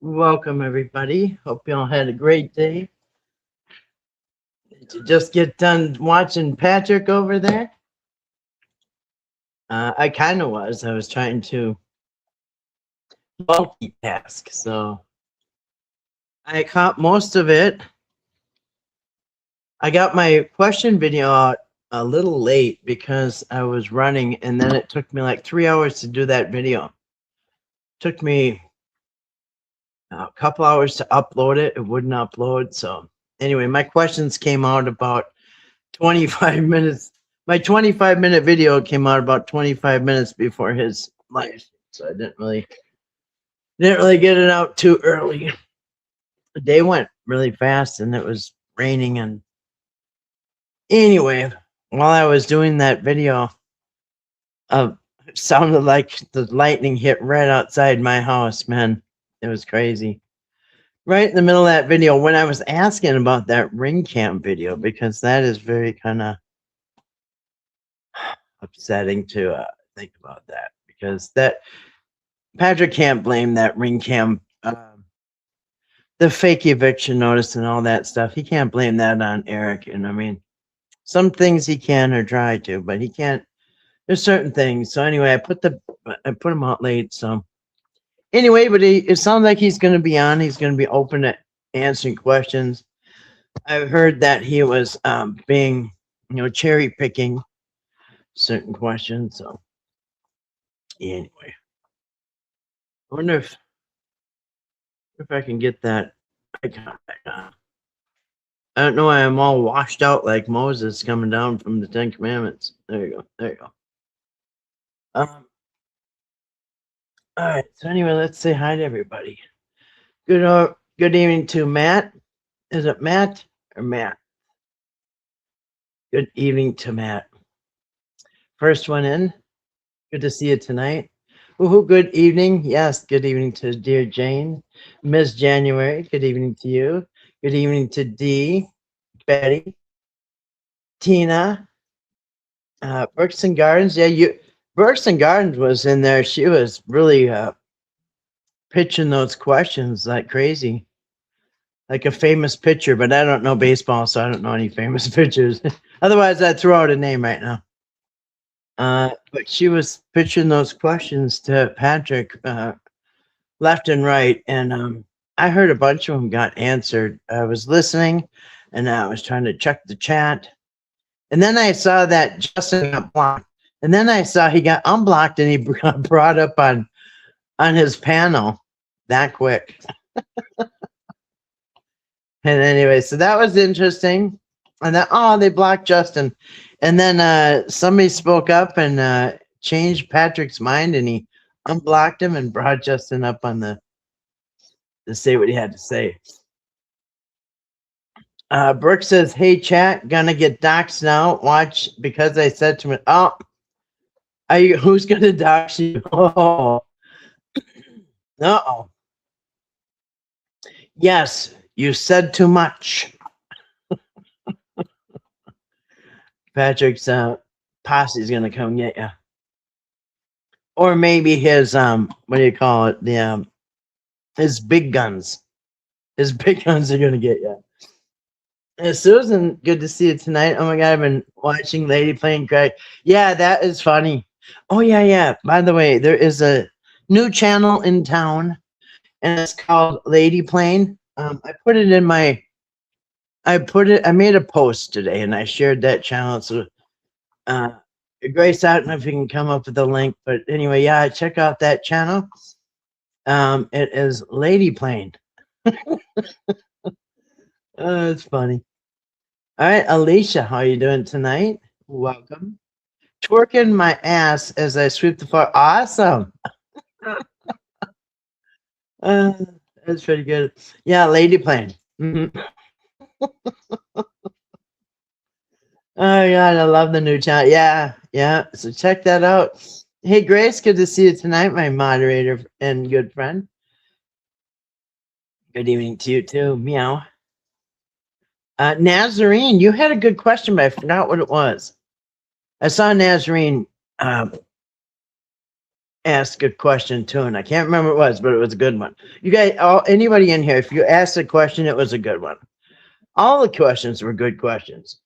Welcome, everybody. Hope you all had a great day. Did you just get done watching Patrick over there? I kind of was. I was trying to multitask, so I caught most of it. I got my question video out a little late because I was running, and then it took me like 3 hours to do that video. Took me a couple hours to upload it. It wouldn't upload. So anyway, my questions came out about 25 minutes. My 25-minute video came out about 25 minutes before his live. So I didn't really get it out too early. The day went really fast and it was raining. And anyway, while I was doing that video, it sounded like the lightning hit right outside my house, man. It was crazy. Right in the middle of that video, when I was asking about that ring cam video, because that is very kind of upsetting to think about that, because that Patrick can't blame that ring cam, the fake eviction notice and all that stuff. He can't blame that on Eric. And I mean, some things he can or try to, but he can't. There's certain things. So anyway, I put him out late. So anyway, but it sounds like he's going to be on. He's going to be open to answering questions. I've heard that he was being, cherry picking certain questions. So anyway, I wonder if I can get that icon back on. I don't know why I'm all washed out like Moses coming down from the Ten Commandments. There you go. There you go. All right. So anyway, let's say hi to everybody. Good evening to Matt. Is it Matt or Matt? Good evening to Matt. First one in. Good to see you tonight. Woohoo, good evening. Yes, good evening to dear Jane. Miss January, good evening to you. Good evening to Dee, Betty, Tina, Burks and Gardens. Yeah, you Burks and Gardens was in there. She was really pitching those questions like crazy. Like a famous pitcher, but I don't know baseball, so I don't know any famous pitchers. Otherwise, I'd throw out a name right now. But she was pitching those questions to Patrick left and right, and I heard a bunch of them got answered. I was listening, and I was trying to check the chat, and then I saw that Justin got blocked, and then I saw he got unblocked, and he got brought up on his panel that quick. And anyway, so that was interesting. And then, they blocked Justin. And then somebody spoke up and changed Patrick's mind, and he unblocked him and brought Justin up on to say what he had to say. Brooke says, hey, chat, gonna get doxxed now. Watch, because I said to him, who's gonna dox you? Oh, uh-oh. Yes, you said too much. Patrick's posse's gonna come get you, or maybe his what do you call it? The his big guns. His big guns are gonna get you. Susan, good to see you tonight. Oh my God, I've been watching Lady Playing Craig. Yeah, that is funny. Oh yeah. By the way, there is a new channel in town, and it's called Lady Plane. I put it in my. I made a post today, and I shared that channel. So, Grace, I don't know if you can come up with the link, but anyway, yeah, check out that channel. It is Lady Plane. It's funny. All right, Alicia, how are you doing tonight? Welcome. Twerking my ass as I sweep the floor. Awesome. That's pretty good. Yeah, Lady Plane. Mm-hmm. Oh God, I love the new channel. Yeah. So check that out. Hey Grace, good to see you tonight, my moderator and good friend. Good evening to you too. Meow. Nazarene, you had a good question, but I forgot what it was. I saw Nazarene ask a question too, and I can't remember what it was, but it was a good one. You guys, anybody in here, if you asked a question, it was a good one. All the questions were good questions.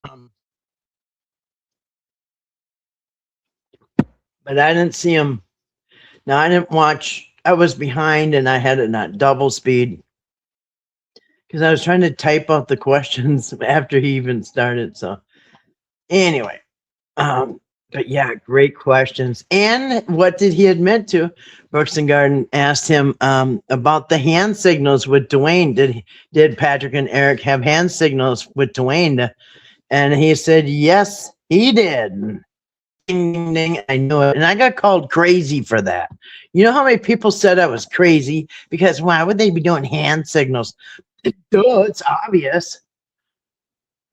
But I didn't see them. Now, I didn't watch. I was behind, and I had it at double speed because I was trying to type out the questions after he even started. So anyway, but yeah, great questions. And what did he admit to? Brooks and Garden asked him about the hand signals with Dwayne. Did Patrick and Eric have hand signals with Dwayne? And he said, yes, he did. Ding, ding, ding. I knew it. And I got called crazy for that. You know how many people said I was crazy? Because why would they be doing hand signals? Duh, it's obvious.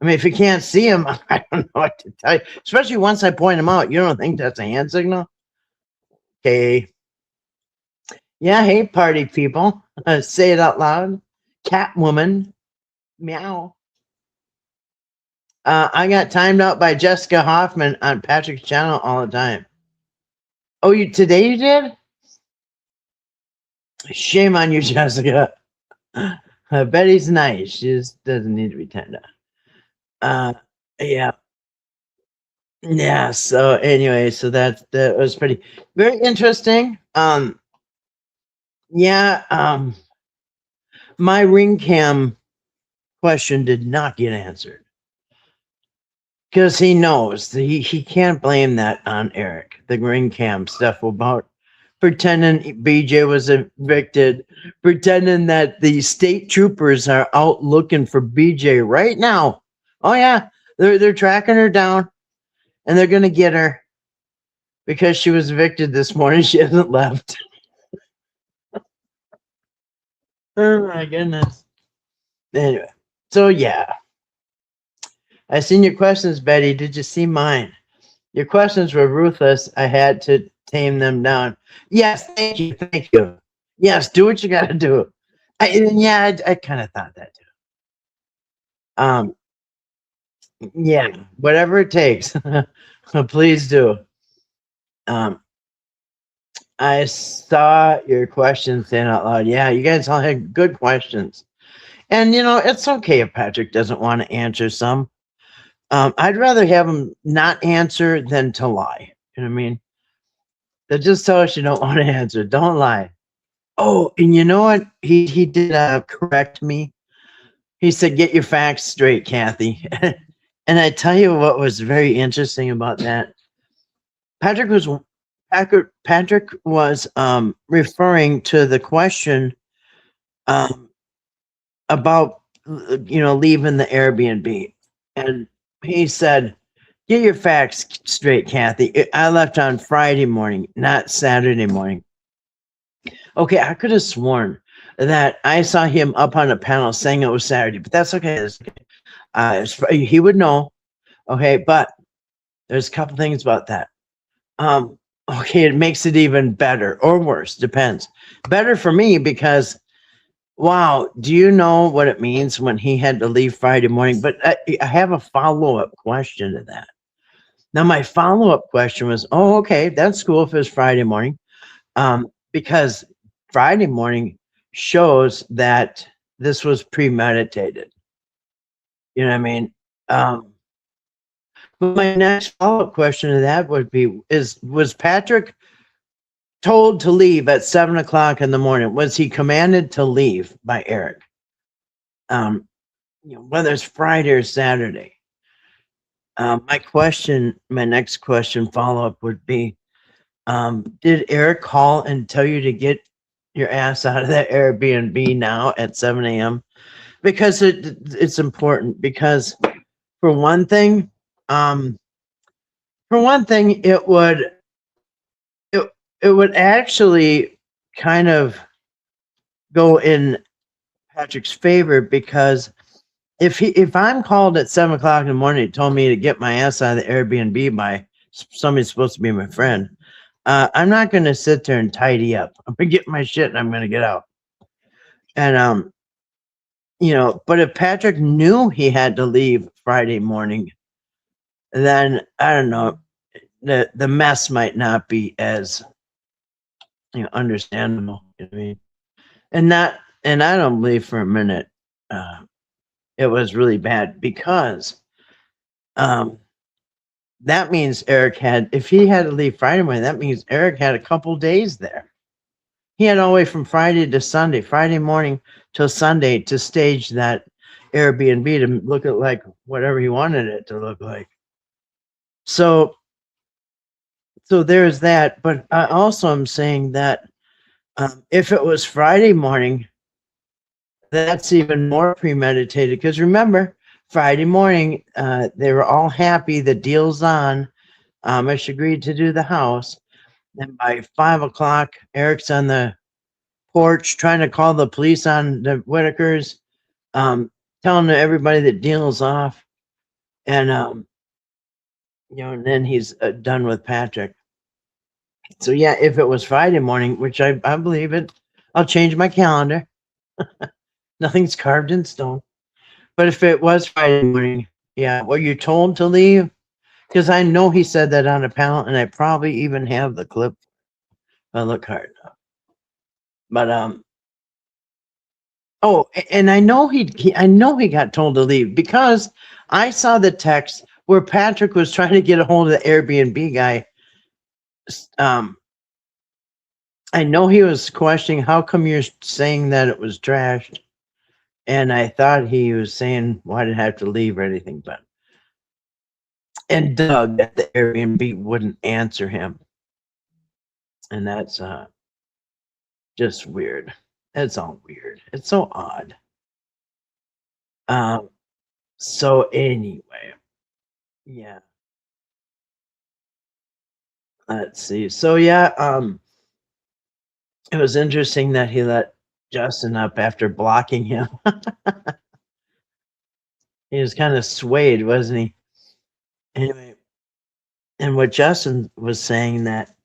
I mean, if you can't see them, I don't know what to tell you. Especially once I point them out. You don't think that's a hand signal? Okay. Yeah, hey, party people. Say it out loud. Catwoman. Meow. I got timed out by Jessica Hoffman on Patrick's channel all the time. Oh, today you did? Shame on you, Jessica. Betty's nice. She just doesn't need to be timed out. Yeah. Yeah. So anyway, so that was very interesting. Yeah. My ring cam question did not get answered. Because he knows he can't blame that on Eric. The ring cam stuff about pretending BJ was evicted, pretending that the state troopers are out looking for BJ right now. Oh yeah, they're tracking her down, and they're gonna get her because she was evicted this morning. She hasn't left. Oh my goodness. Anyway, so yeah. I seen your questions, Betty. Did you see mine? Your questions were ruthless. I had to tame them down. Yes, thank you, thank you. Yes, do what you got to do. I kind of thought that too. Um, yeah, whatever it takes, please do. Um, I saw your questions saying out loud. Yeah, you guys all had good questions, and it's okay if Patrick doesn't want to answer some. I'd rather have him not answer than to lie. You know what I mean? That just tell us you don't want to answer. Don't lie. Oh, and you know what? He did correct me. He said, "Get your facts straight, Kathy." And I tell you what was very interesting about that. Patrick was Patrick was referring to the question um, about leaving the Airbnb, and he said, "Get your facts straight, Kathy. I left on Friday morning, not Saturday morning." Okay, I could have sworn that I saw him up on a panel saying it was Saturday, but that's okay. He would know. Okay, but there's a couple things about that. Okay, it makes it even better or worse, depends. Better for me because, wow, do you know what it means when he had to leave Friday morning? But I have a follow-up question to that. Now, my follow-up question was, oh, okay, that's cool if it's Friday morning, because Friday morning shows that this was premeditated. You know what I mean? But my next follow-up question to that would be: was Patrick told to leave at 7 o'clock in the morning? Was he commanded to leave by Eric? Whether it's Friday or Saturday. My next question follow-up would be: did Eric call and tell you to get your ass out of that Airbnb now at 7 a.m.? Because it's important. Because for one thing, it would actually kind of go in Patrick's favor, because if I'm called at 7 o'clock in the morning and told me to get my ass out of the Airbnb by somebody supposed to be my friend, I'm not going to sit there and tidy up. I'm going to get my shit and I'm going to get out. And but if Patrick knew he had to leave Friday morning, then I don't know, the mess might not be as understandable. You know what I mean? And I don't believe for a minute it was really bad, because that means if he had to leave Friday morning, that means Eric had a couple days there. He had all the way from Friday to Sunday, Friday morning till Sunday, to stage that Airbnb to look at like whatever he wanted it to look like. So there's that. But I also am saying that if it was Friday morning, that's even more premeditated. Because remember, Friday morning, they were all happy. The deal's on. Amish agreed to do the house. And by 5 o'clock, Eric's on the porch trying to call the police on the Whittakers, telling everybody the deal's off. And, and then he's done with Patrick. So, yeah, if it was Friday morning, which I believe it, I'll change my calendar. Nothing's carved in stone. But if it was Friday morning, yeah, were you told to leave? Because I know he said that on a panel, and I probably even have the clip if I look hard enough. But oh, and I know he got told to leave, because I saw the text where Patrick was trying to get a hold of the Airbnb guy. I know he was questioning, how come you're saying that it was trashed? And I thought he was saying, why did it have to leave or anything? And Doug at the Airbnb wouldn't answer him. And that's just weird. It's all weird. It's so odd. So anyway, yeah. Let's see. So yeah, it was interesting that he let Justin up after blocking him. He was kind of swayed, wasn't he? Anyway, and what Justin was saying, that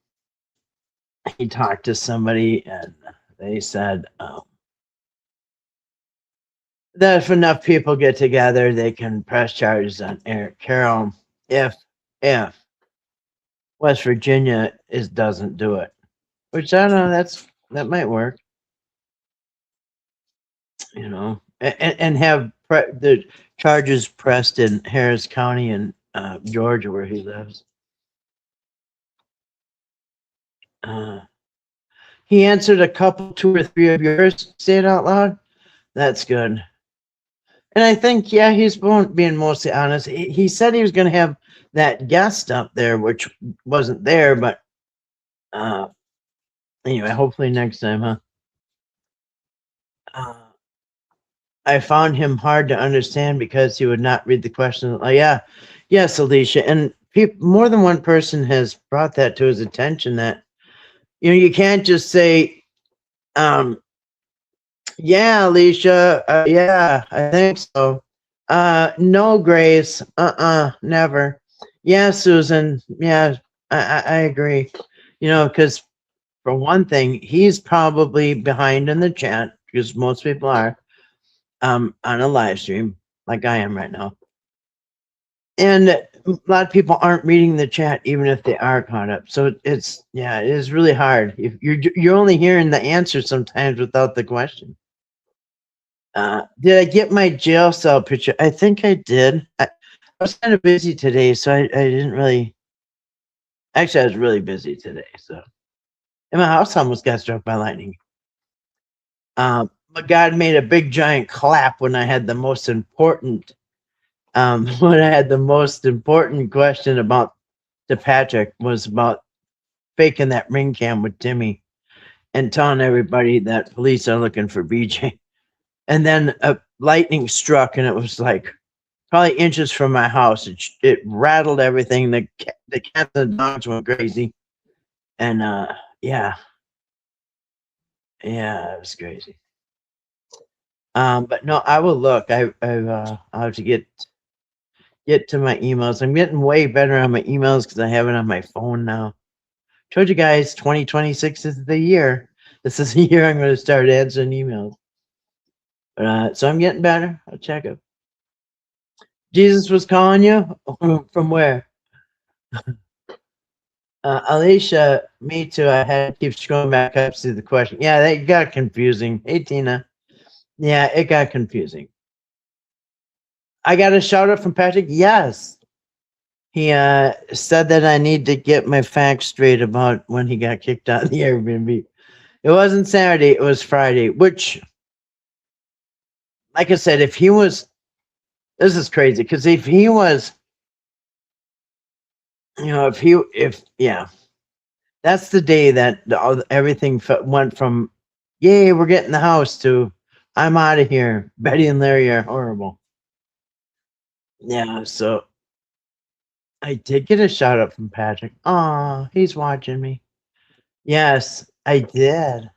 he talked to somebody and they said that if enough people get together, they can press charges on Eric Carroll if West Virginia doesn't do it. Which I don't know, that might work, and have the charges pressed in Harris County in Georgia where he lives. He answered a couple, 2 or 3 of yours. Say it out loud. That's good. And I think, yeah, he's being mostly honest. He said he was going to have that guest up there, which wasn't there, but anyway, hopefully next time, huh? I found him hard to understand because he would not read the question. Yes, Alicia. And more than one person has brought that to his attention that, you can't just say, yeah, Alicia. Yeah, I think so. No, Grace. Never. Yeah, Susan. Yeah, I agree. Because for one thing, he's probably behind in the chat because most people are on a live stream like I am right now. And a lot of people aren't reading the chat even if they are caught up. So it is really hard. If you're only hearing the answer sometimes without the question. Did I get my jail cell picture? I think I did. I was kind of busy today, so I didn't really. Actually, I was really busy today, so. And my house almost got struck by lightning. But God made a big giant clap when I had the most important. When I had the most important question about to Patrick was about faking that ring cam with Timmy, and telling everybody that police are looking for BJ. And then a lightning struck, and it was like probably inches from my house. It rattled everything. The cats and the dogs went crazy, and yeah, it was crazy. But no, I will look. I'll have to get to my emails. I'm getting way better on my emails because I have it on my phone now. Told you guys, 2026 is the year. This is the year I'm going to start answering emails. So I'm getting better. I'll check it. Jesus was calling you? From where? Alicia, me too. I had to keep scrolling back up to see the question. Yeah, that got confusing. Hey, Tina. Yeah, it got confusing. I got a shout out from Patrick. Yes. He said that I need to get my facts straight about when he got kicked out of the Airbnb. It wasn't Saturday, it was Friday, which, like I said, if he was, this is crazy, because if he was, that's the day that everything went from, yay, we're getting the house to, I'm out of here. Betty and Larry are horrible. Yeah, so I did get a shout out from Patrick. Oh, he's watching me. Yes, I did.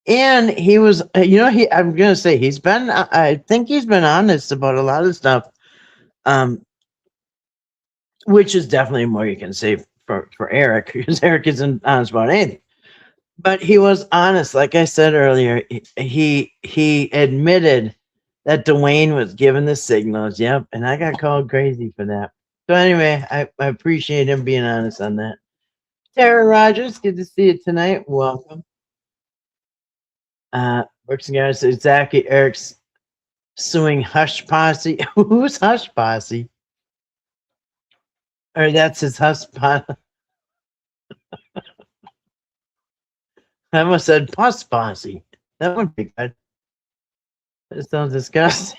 And he was, I'm going to say I think he's been honest about a lot of stuff, which is definitely more you can say for Eric, because Eric isn't honest about anything. But he was honest. Like I said earlier, he admitted that Dwayne was giving the signals. Yep. And I got called crazy for that. So anyway, I appreciate him being honest on that. Tara Rogers, good to see you tonight. Welcome. Brooks and guys, exactly. Eric's suing Hush Posse. Who's Hush Posse? Or that's his Hush Posse. I almost said Puss Posse. That would be good. That sounds disgusting.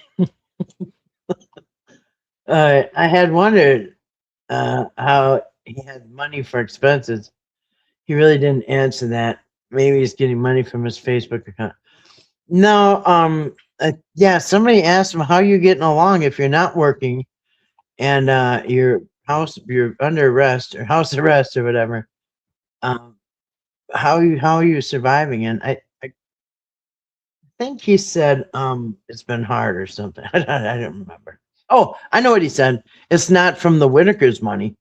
I had wondered how he had money for expenses. He really didn't answer that. Maybe he's getting money from his Facebook account. No, yeah, somebody asked him, how are you getting along if you're not working and you're under arrest or house arrest or whatever. How are you surviving? And I think he said it's been hard or something. I don't remember. Oh, I know what he said. It's not from the Whittakers money.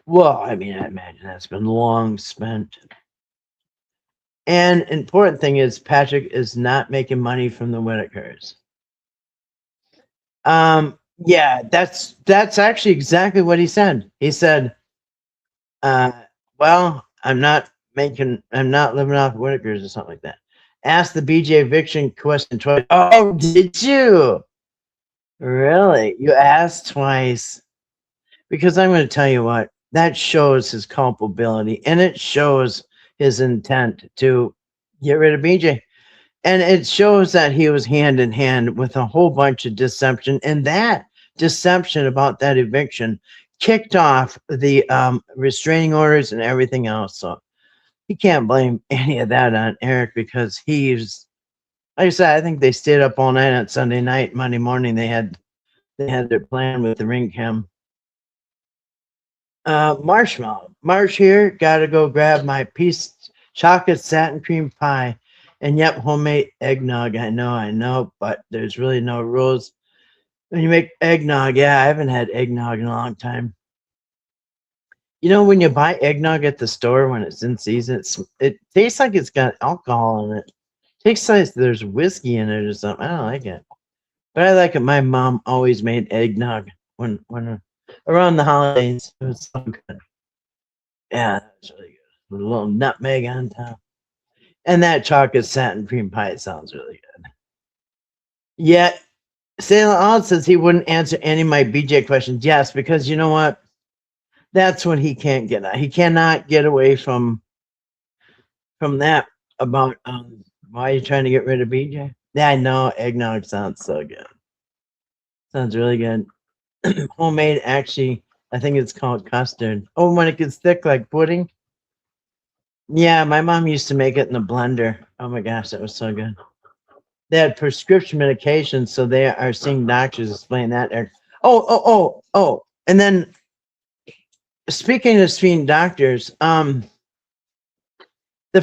Well, I mean, I imagine that's been long spent. And important thing is Patrick is not making money from the Whittakers. Yeah, that's actually exactly what he said. He said, uh, well, I'm not living off Whittakers or something like that. Asked the BJ eviction question twice. Oh, did you? Really? You asked twice? Because I'm going to tell you what, that shows his culpability and it shows his intent to get rid of BJ. And it shows that he was hand in hand with a whole bunch of deception. And that deception about that eviction kicked off the restraining orders and everything else. So he can't blame any of that on Eric because he's, like I said, I think they stayed up all night on Sunday night. Monday morning, they had their plan with the ring cam. Marshmallow. Marsh here. Gotta go grab my piece chocolate satin cream pie. And yep, homemade eggnog. I know, but there's really no rules. When you make eggnog, yeah, I haven't had eggnog in a long time. You know, when you buy eggnog at the store when it's in season, it tastes like it's got alcohol in it. Tastes like there's whiskey in it or something. I don't like it. But I like it. My mom always made eggnog when around the holidays. It was so good. Yeah, that's really good. With a little nutmeg on top. And that chocolate satin cream pie sounds really good. Yeah, Salem Odd says he wouldn't answer any of my BJ questions. Yes, because you know what? That's what he can't get at. He cannot get away from that about why are you trying to get rid of BJ? Yeah, I know eggnog sounds so good. Sounds really good. Homemade, actually, I think it's called custard. Oh, when it gets thick like pudding. Yeah, my mom used to make it in the blender. Oh my gosh, that was so good. They had prescription medications, so they are seeing doctors explain that. Oh. And then speaking of seeing doctors, the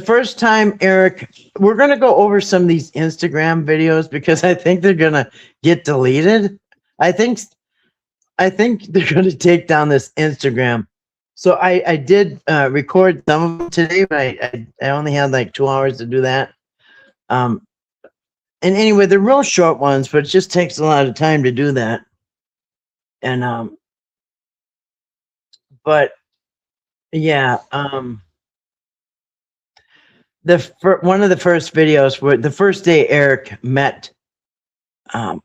first time, Eric, we're gonna go over some of these Instagram videos because I think they're gonna get deleted. I think I think they're gonna take down this Instagram. So I did record some of them today, but I only had like 2 hours to do that. Um, and anyway, they're real short ones, but it just takes a lot of time to do that. And but yeah, one of the first videos where the first day Eric met um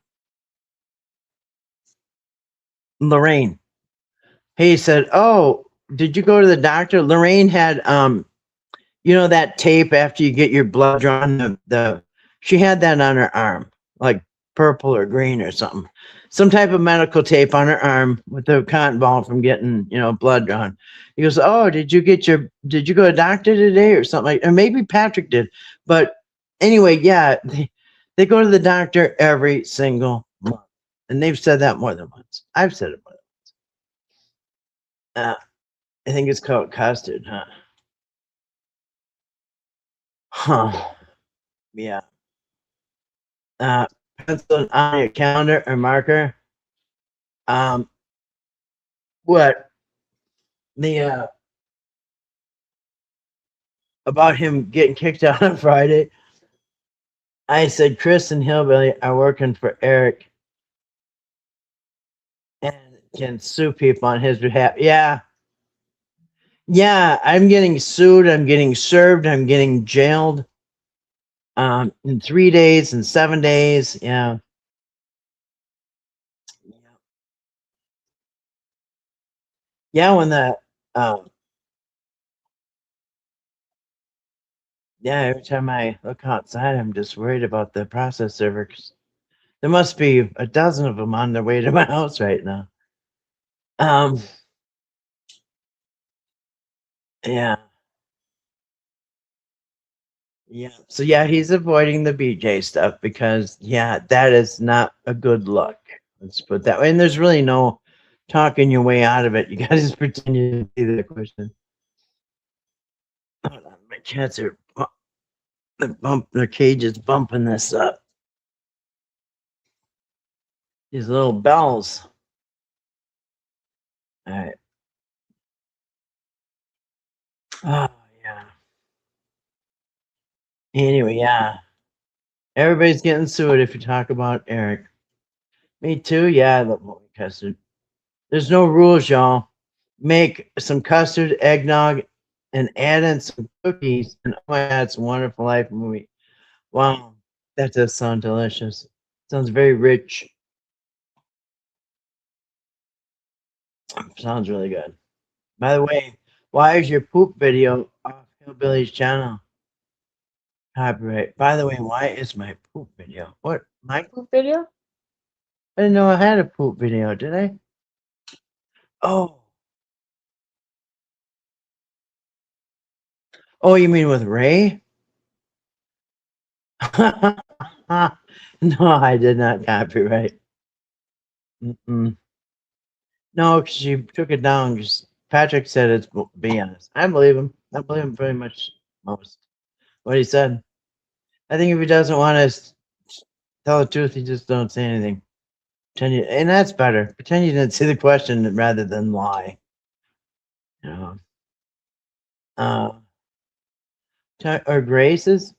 Lorraine, he said, "Oh, did you go to the doctor?" Lorraine had you know that tape after you get your blood drawn, the she had that on her arm, like purple or green or something. Some type of medical tape on her arm with a cotton ball from getting, blood drawn. He goes, "Oh, did you go to the doctor today or something like, or maybe Patrick did." But anyway, yeah, they go to the doctor every single month. And they've said that more than once. I've said it more than I think it's called custard, huh? Huh. Yeah. Uh, Pencil on your calendar or marker. Um, what the about him getting kicked out on Friday? I said Chris and Hillbilly are working for Eric and can sue people on his behalf. Yeah, I'm getting sued. I'm getting served. I'm getting jailed. In 3 days and 7 days. Yeah. Yeah, when the um yeah, every time I look outside, I'm just worried about the process server 'cause there must be a dozen of them on their way to my house right now. Um, yeah, yeah. So yeah, he's avoiding the BJ stuff because yeah, that is not a good look. Let's put that way. And there's really no talking your way out of it. You gotta just pretend you didn't see the question. Hold on, my cats are their cage is bumping this up. These little bells. All right. Oh, yeah. Anyway, yeah. Everybody's getting sued if you talk about Eric. Me too. Yeah, I love molten custard. There's no rules, y'all. Make some custard, eggnog, and add in some cookies, and oh my god, it's a Wonderful Life movie. Wow, that does sound delicious. Sounds very rich. Sounds really good. By the way, why is your poop video off Hillbilly's channel? Copyright. By the way, why is my poop video? What? My poop video? I didn't know I had a poop video, did I? Oh. Oh, you mean with Ray? No, I did not copyright. Mm-mm. No, because you took it down. Because Patrick said it's BS. I believe him. I believe him very much most. What he said. I think if he doesn't want to tell the truth, he just don't say anything. Pretend you, and that's better. Pretend you didn't see the question rather than lie. You know. Uh, or graces.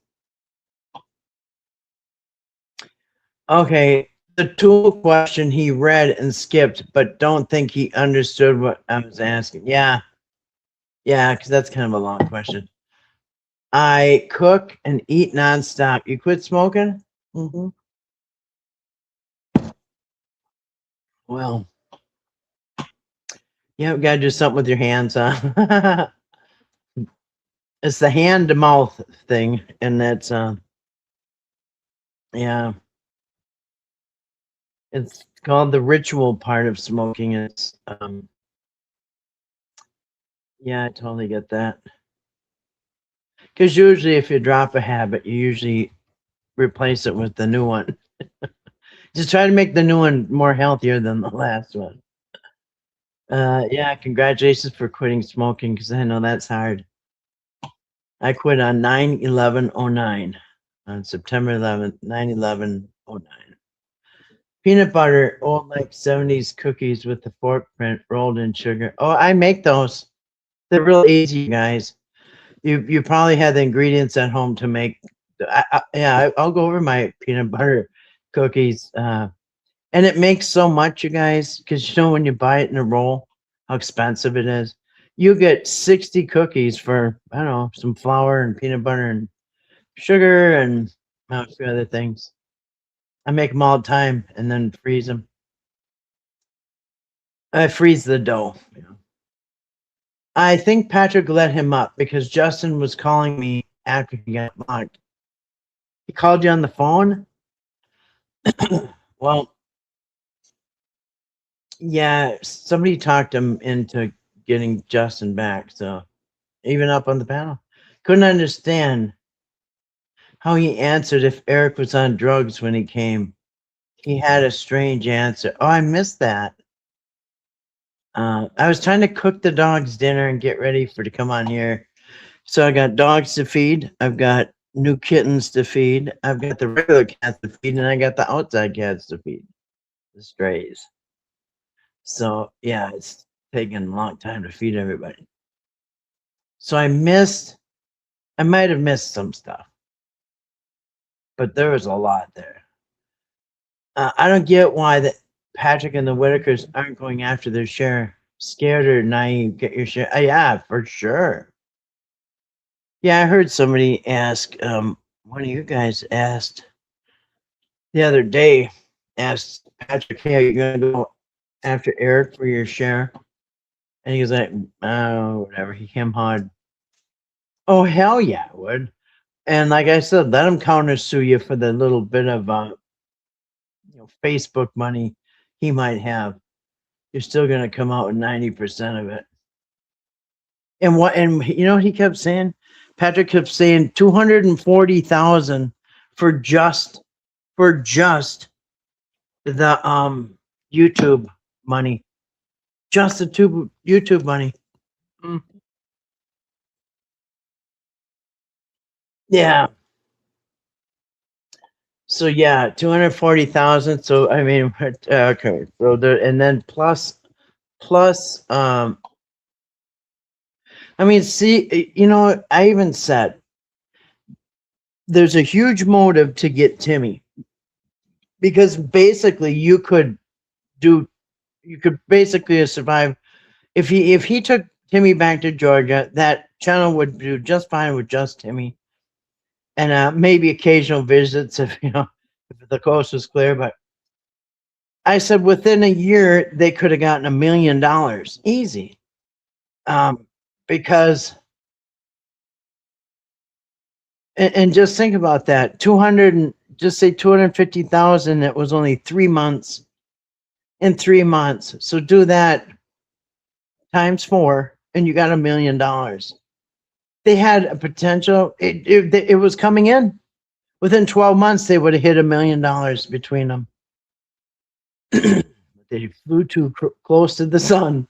Okay, the tool question he read and skipped, but don't think he understood what I was asking. Yeah, because that's kind of a long question. I cook and eat nonstop. You quit smoking? Mm-hmm. Well, yeah, got to do something with your hands, huh? It's the hand to mouth thing, and that's yeah, it's called the ritual part of smoking. It's yeah, I totally get that. Because usually, if you drop a habit, you usually replace it with the new one. Just try to make the new one more healthier than the last one. Yeah, congratulations for quitting smoking because I know that's hard. I quit on 9/11/09 on September 11th, 9/11/09. Peanut butter, old like 70s cookies with the fork print rolled in sugar. Oh, I make those. They're real easy, guys. You probably had the ingredients at home to make. I'll go over my peanut butter cookies. And it makes so much, you guys, because you know when you buy it in a roll, how expensive it is. You get 60 cookies for, I don't know, some flour and peanut butter and sugar and a few other things. I make them all the time and then freeze them. I freeze the dough. I think Patrick let him up because Justin was calling me after he got locked. He called you on the phone? Well, yeah, somebody talked him into getting Justin back. So even up on the panel, couldn't understand how he answered if Eric was on drugs when he came. He had a strange answer. Oh, I missed that. I was trying to cook the dogs dinner and get ready for to come on here. So I got dogs to feed. I've got new kittens to feed. I've got the regular cats to feed, and I got the outside cats to feed, the strays. So yeah, it's taken a long time to feed everybody. So I might have missed some stuff, but there was a lot there. I don't get why that Patrick and the Whittakers aren't going after their share. Scared or naive, get your share. Yeah, for sure. Yeah, I heard somebody ask, one of you guys asked the other day, asked Patrick, hey, are you going to go after Eric for your share? And he was like, oh, whatever. He came hard. Oh, hell yeah, I would. And like I said, let him counter sue you for the little bit of Facebook money he might have. You're still going to come out with 90% of it. And you know what he kept saying? Patrick kept saying 240,000 for just the YouTube money. Just the YouTube money. Mm. Yeah. So yeah, 240,000. So I mean, okay. So there, and then plus I mean, see, I even said there's a huge motive to get Timmy because basically do you could basically survive if he took Timmy back to Georgia. That channel would do just fine with just Timmy and maybe occasional visits if if the coast was clear. But I said within a year they could have gotten $1 million easy, because and just think about that 200 and just say 250,000. It was only 3 months in 3 months. So do that times four, and you got $1 million. They had a potential. It was coming in within 12 months. They would have hit $1 million between them. They flew too close to the sun.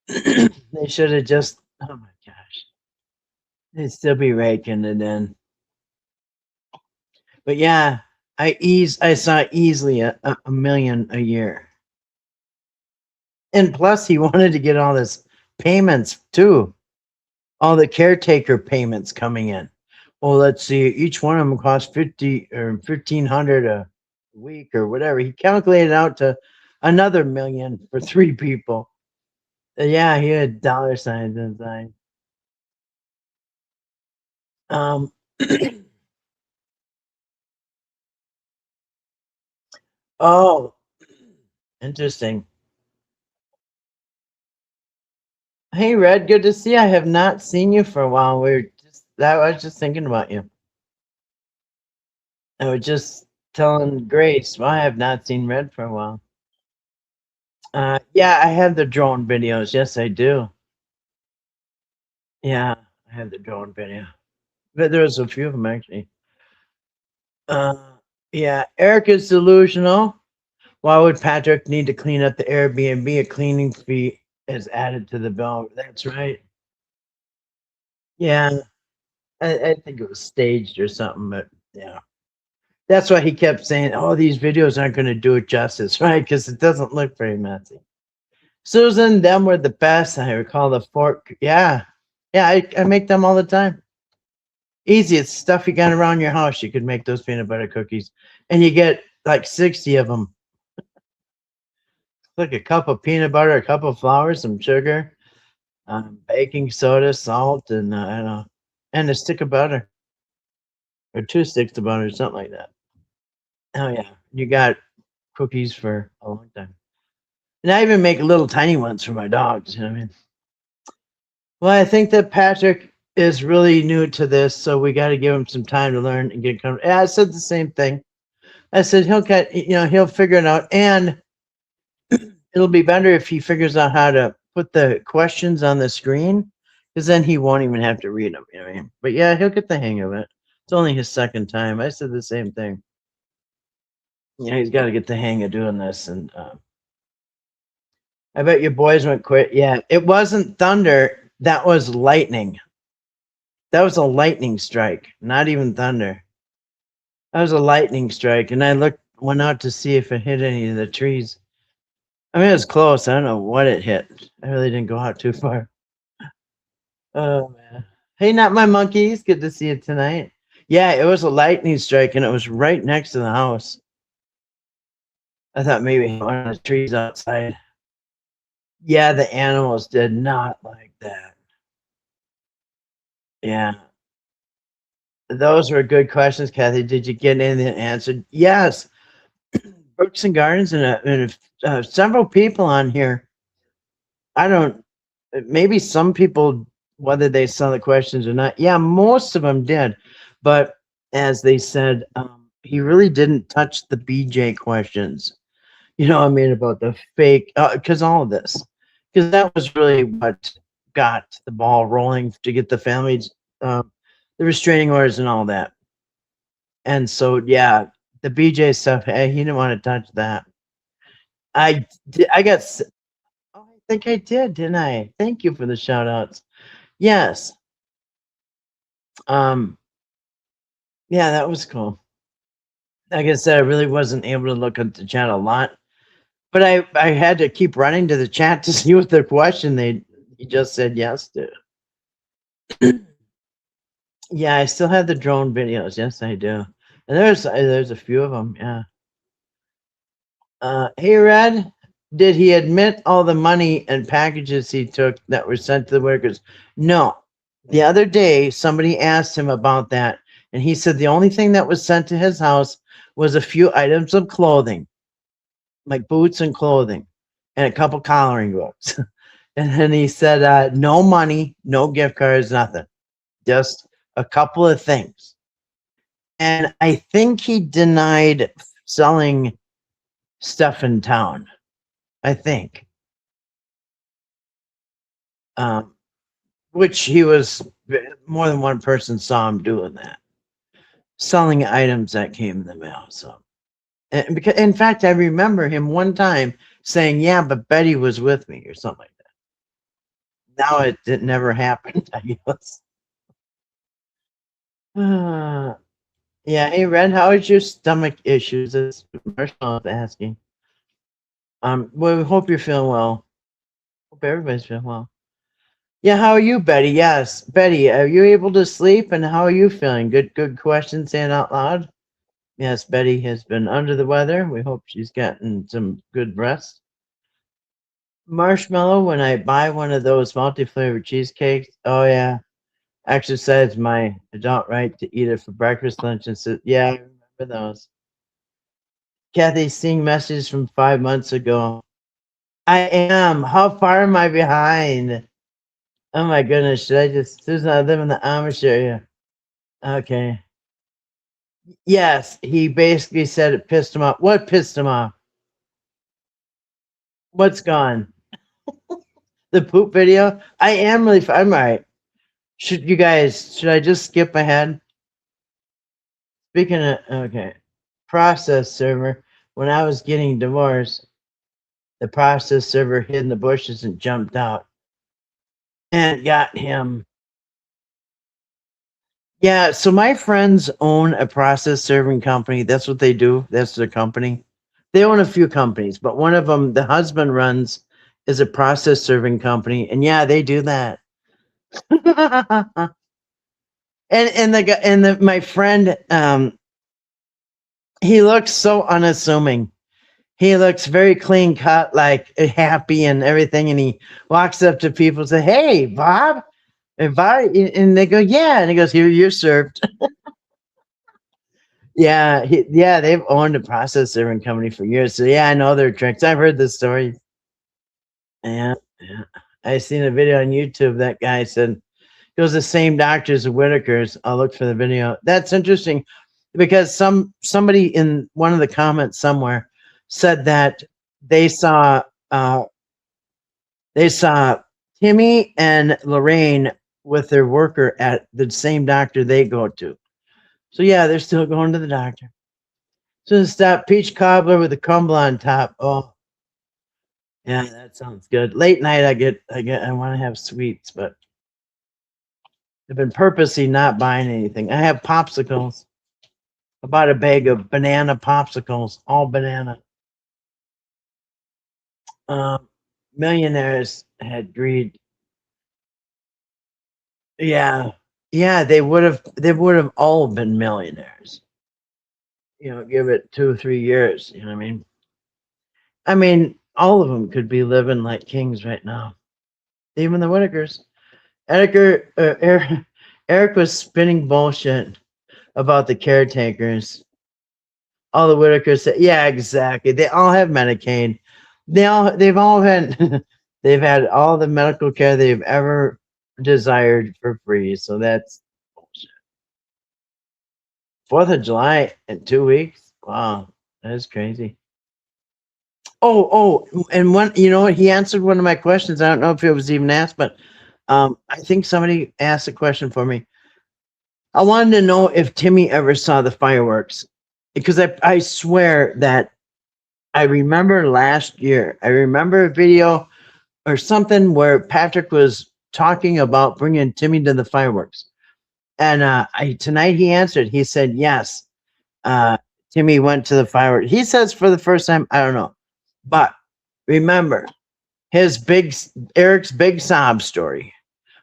They should have just. Oh my gosh, they'd still be raking it in. But yeah, I saw easily a million a year. And plus, he wanted to get all this payments too, all the caretaker payments coming in. Well, let's see, each one of them cost 50 or 1,500 a week or whatever. He calculated out to another million for three people. Yeah, he had dollar signs inside. Um, oh, interesting. Hey, Red, good to see you. I have not seen you for a while. I was just thinking about you. I was just telling Grace, well, I have not seen Red for a while. Yeah, I have the drone videos. Yes, I do. Yeah, I have the drone video. But there's a few of them actually. Uh, yeah, Eric is delusional. Why would Patrick need to clean up the Airbnb? A cleaning fee is added to the bill. That's right. Yeah, I think it was staged or something, but yeah. That's why he kept saying, "Oh, these videos aren't going to do it justice," right? Because it doesn't look very messy. Susan, them were the best. I recall the fork. Yeah, yeah, I make them all the time. Easy. It's stuff you got around your house. You could make those peanut butter cookies, and you get like 60 of them. Like a cup of peanut butter, a cup of flour, some sugar, baking soda, salt, and I don't know, and a stick of butter or 2 sticks of butter, something like that. Oh yeah, you got cookies for a long time. And I even make little tiny ones for my dogs. You know what I mean? Well, I think that Patrick is really new to this, so we got to give him some time to learn and get comfortable. Yeah, I said the same thing. I said he'll figure it out, and it'll be better if he figures out how to put the questions on the screen, because then he won't even have to read them. You know what I mean? But yeah, he'll get the hang of it. It's only his second time. I said the same thing. He's got to get the hang of doing this, and I bet your boys went quick. Yeah, it wasn't thunder. That was lightning. That was a lightning strike, not even thunder. That was a lightning strike, and went out to see if it hit any of the trees. I mean, it was close. I don't know what it hit. I really didn't go out too far. Oh man. Hey, not my monkeys. Good to see you tonight. Yeah, it was a lightning strike, and it was right next to the house. I thought maybe one of the trees outside. Yeah, the animals did not like that. Yeah. Those were good questions, Kathy. Did you get anything answered? Yes. Brooks and Gardens and several people on here. I don't, maybe some people, whether they saw the questions or not. Yeah, most of them did. But as they said, he really didn't touch the BJ questions. You know what I mean? About the fake, because all of this, because that was really what got the ball rolling to get the families, the restraining orders and all that. And so, yeah, the BJ stuff, he didn't want to touch that. I got, oh, I think I did, didn't I? Thank you for the shout outs. Yes. Um, yeah, that was cool. Like I said, I really wasn't able to look at the chat a lot, but I had to keep running to the chat to see what the question he just said yes to. Yeah, I still have the drone videos. Yes, I do. And there's a few of them. Yeah. Hey, Red, did he admit all the money and packages he took that were sent to the workers? No. The other day, somebody asked him about that, and he said the only thing that was sent to his house was a few items of clothing, like boots and clothing, and a couple collaring books. And then he said, no money, no gift cards, nothing, just a couple of things. And I think he denied selling stuff in town. I think. Um, which he was more than one person saw him doing that, selling items that came in the mail. So, and because in fact, I remember him one time saying, "Yeah, but Betty was with me" or something like that. Now it never happened. I guess. Yeah. Hey, Red, how is your stomach issues? As Marshall is asking. Well, we hope you're feeling well. Hope everybody's feeling well. Yeah, how are you, Betty? Yes, Betty, are you able to sleep? And how are you feeling? Good question, saying out loud. Yes, Betty has been under the weather. We hope she's gotten some good rest. Marshmallow, when I buy one of those multi-flavored cheesecakes, oh yeah, exercise my adult right to eat it for breakfast, lunch, and yeah, I remember those. Kathy, seeing messages from 5 months ago. I am. How far am I behind? Oh my goodness, should I just, Susan, I live in the Amish area. Okay. Yes, he basically said it pissed him off. What pissed him off? What's gone? The poop video? I am really, I'm all right. Should I just skip ahead? Speaking of, okay, process server, when I was getting divorced, the process server hid in the bushes and jumped out and got him. Yeah, so my friends own a process serving company. That's what they do. That's their company. They own a few companies, but one of them, the husband runs, is a process serving company, and yeah, they do that. And the guy and my friend, he looks so unassuming. He looks very clean cut, like happy and everything, and he walks up to people and say, "Hey, Bob." And Bob, and they go, "Yeah," and he goes, "Here, you're served." Yeah, yeah, they've owned a process serving company for years. So yeah, I know their tricks. I've heard the story. Yeah, yeah. I seen a video on YouTube. That guy said it was the same doctor as the Whittakers. I'll look for the video. That's interesting because somebody in one of the comments somewhere said that they saw uh, they saw Timmy and Lorraine with their worker at the same doctor they go to. So yeah, they're still going to the doctor. So stop peach cobbler with a crumble on top. Oh, yeah, that sounds good. Late night, I want to have sweets, but I've been purposely not buying anything. I have popsicles. I bought a bag of banana popsicles, all banana. Um, Millionaires had greed. Yeah, yeah, they would have all been millionaires. Give it 2 or 3 years. You know what I mean? I mean, all of them could be living like kings right now. Even the Whittakers. Eric was spinning bullshit about the caretakers. All the Whitakers said, yeah, exactly. They all have Medicaid. They've all had they've had all the medical care they've ever desired for free. So that's bullshit. 4th of July in 2 weeks. Wow, that is crazy. And one, what? He answered one of my questions. I don't know if it was even asked, but I think somebody asked a question for me. I wanted to know if Timmy ever saw the fireworks because I swear that I remember last year, I remember a video or something where Patrick was talking about bringing Timmy to the fireworks. And tonight he answered, he said, yes, Timmy went to the fireworks. He says for the first time, I don't know. But remember, Eric's big sob story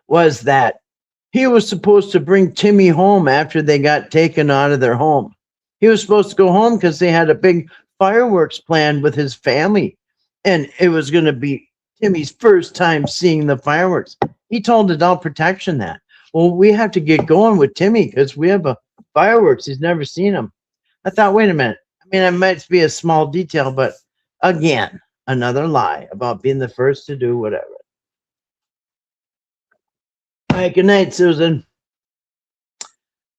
was that He was supposed to bring Timmy home after they got taken out of their home. He was supposed to go home because they had a big fireworks plan with his family. And it was going to be Timmy's first time seeing the fireworks. He told adult protection that. Well, we have to get going with Timmy because we have a fireworks. He's never seen them. I thought, wait a minute. I mean, it might be a small detail, but again, another lie about being the first to do whatever. All right, good night, Susan.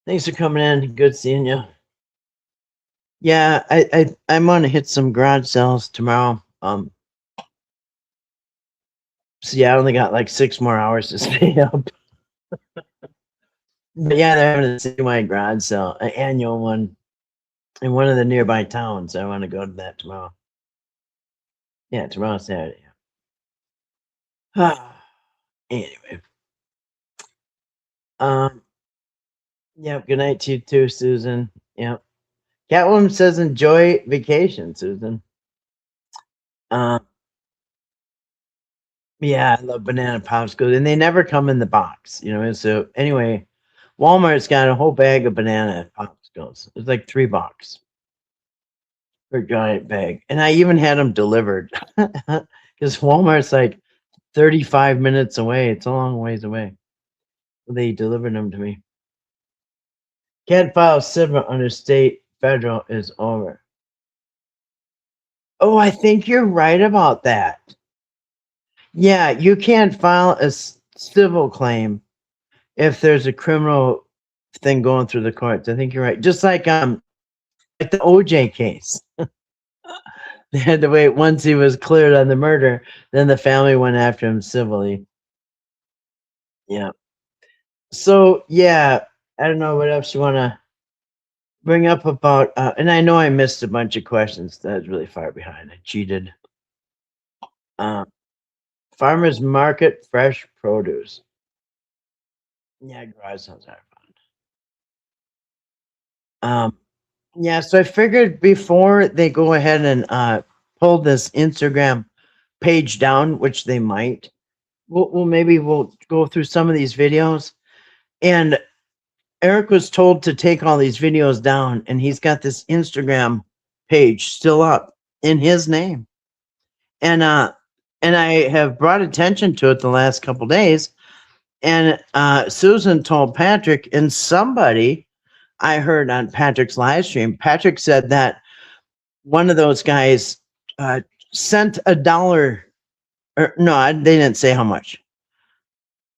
Thanks for coming in. Good seeing you. Yeah, I'm gonna hit some garage sales tomorrow. So yeah, I only got like 6 more hours to stay up. But yeah, they're having a citywide garage sale, an annual one in one of the nearby towns. I want to go to that tomorrow. Yeah, tomorrow Saturday. Anyway, yeah. Good night to you too, Susan. Yep. Catwoman says enjoy vacation, Susan. Yeah, I love banana popsicles, and they never come in the box, you know. And so anyway, Walmart's got a whole bag of banana popsicles. It's like $3 for a giant bag, and I even had them delivered because Walmart's like 35 minutes away. It's a long ways away. They delivered them to me. Can't file civil under state federal is over. Oh, I think you're right about that. Yeah, you can't file a civil claim if there's a criminal thing going through the courts. I think you're right. Just like the OJ case. They had to wait once he was cleared on the murder, then the family went after him civilly. Yeah. So yeah, I don't know what else you want to bring up about and I know I missed a bunch of questions. That was really far behind. I cheated. Farmers market fresh produce. Yeah, garage sales are fun. Yeah, so I figured before they go ahead and pull this Instagram page down, which they might, we'll go through some of these videos. And Eric was told to take all these videos down, and he's got this Instagram page still up in his name. And I have brought attention to it the last couple days. And Susan told Patrick, and somebody I heard on Patrick's live stream, Patrick said that one of those guys sent $1, or no, they didn't say how much,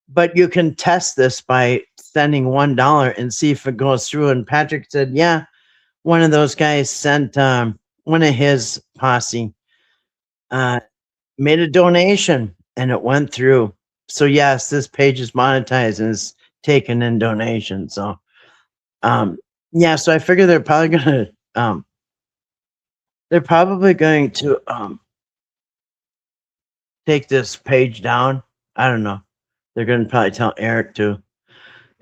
but you can test this by sending $1 and see if it goes through. And Patrick said, yeah, one of those guys sent one of his posse made a donation and it went through. So yes, this page is monetized and is taken in donation. So yeah, so I figure they're probably going to take this page down. I don't know. They're going to probably tell Eric to.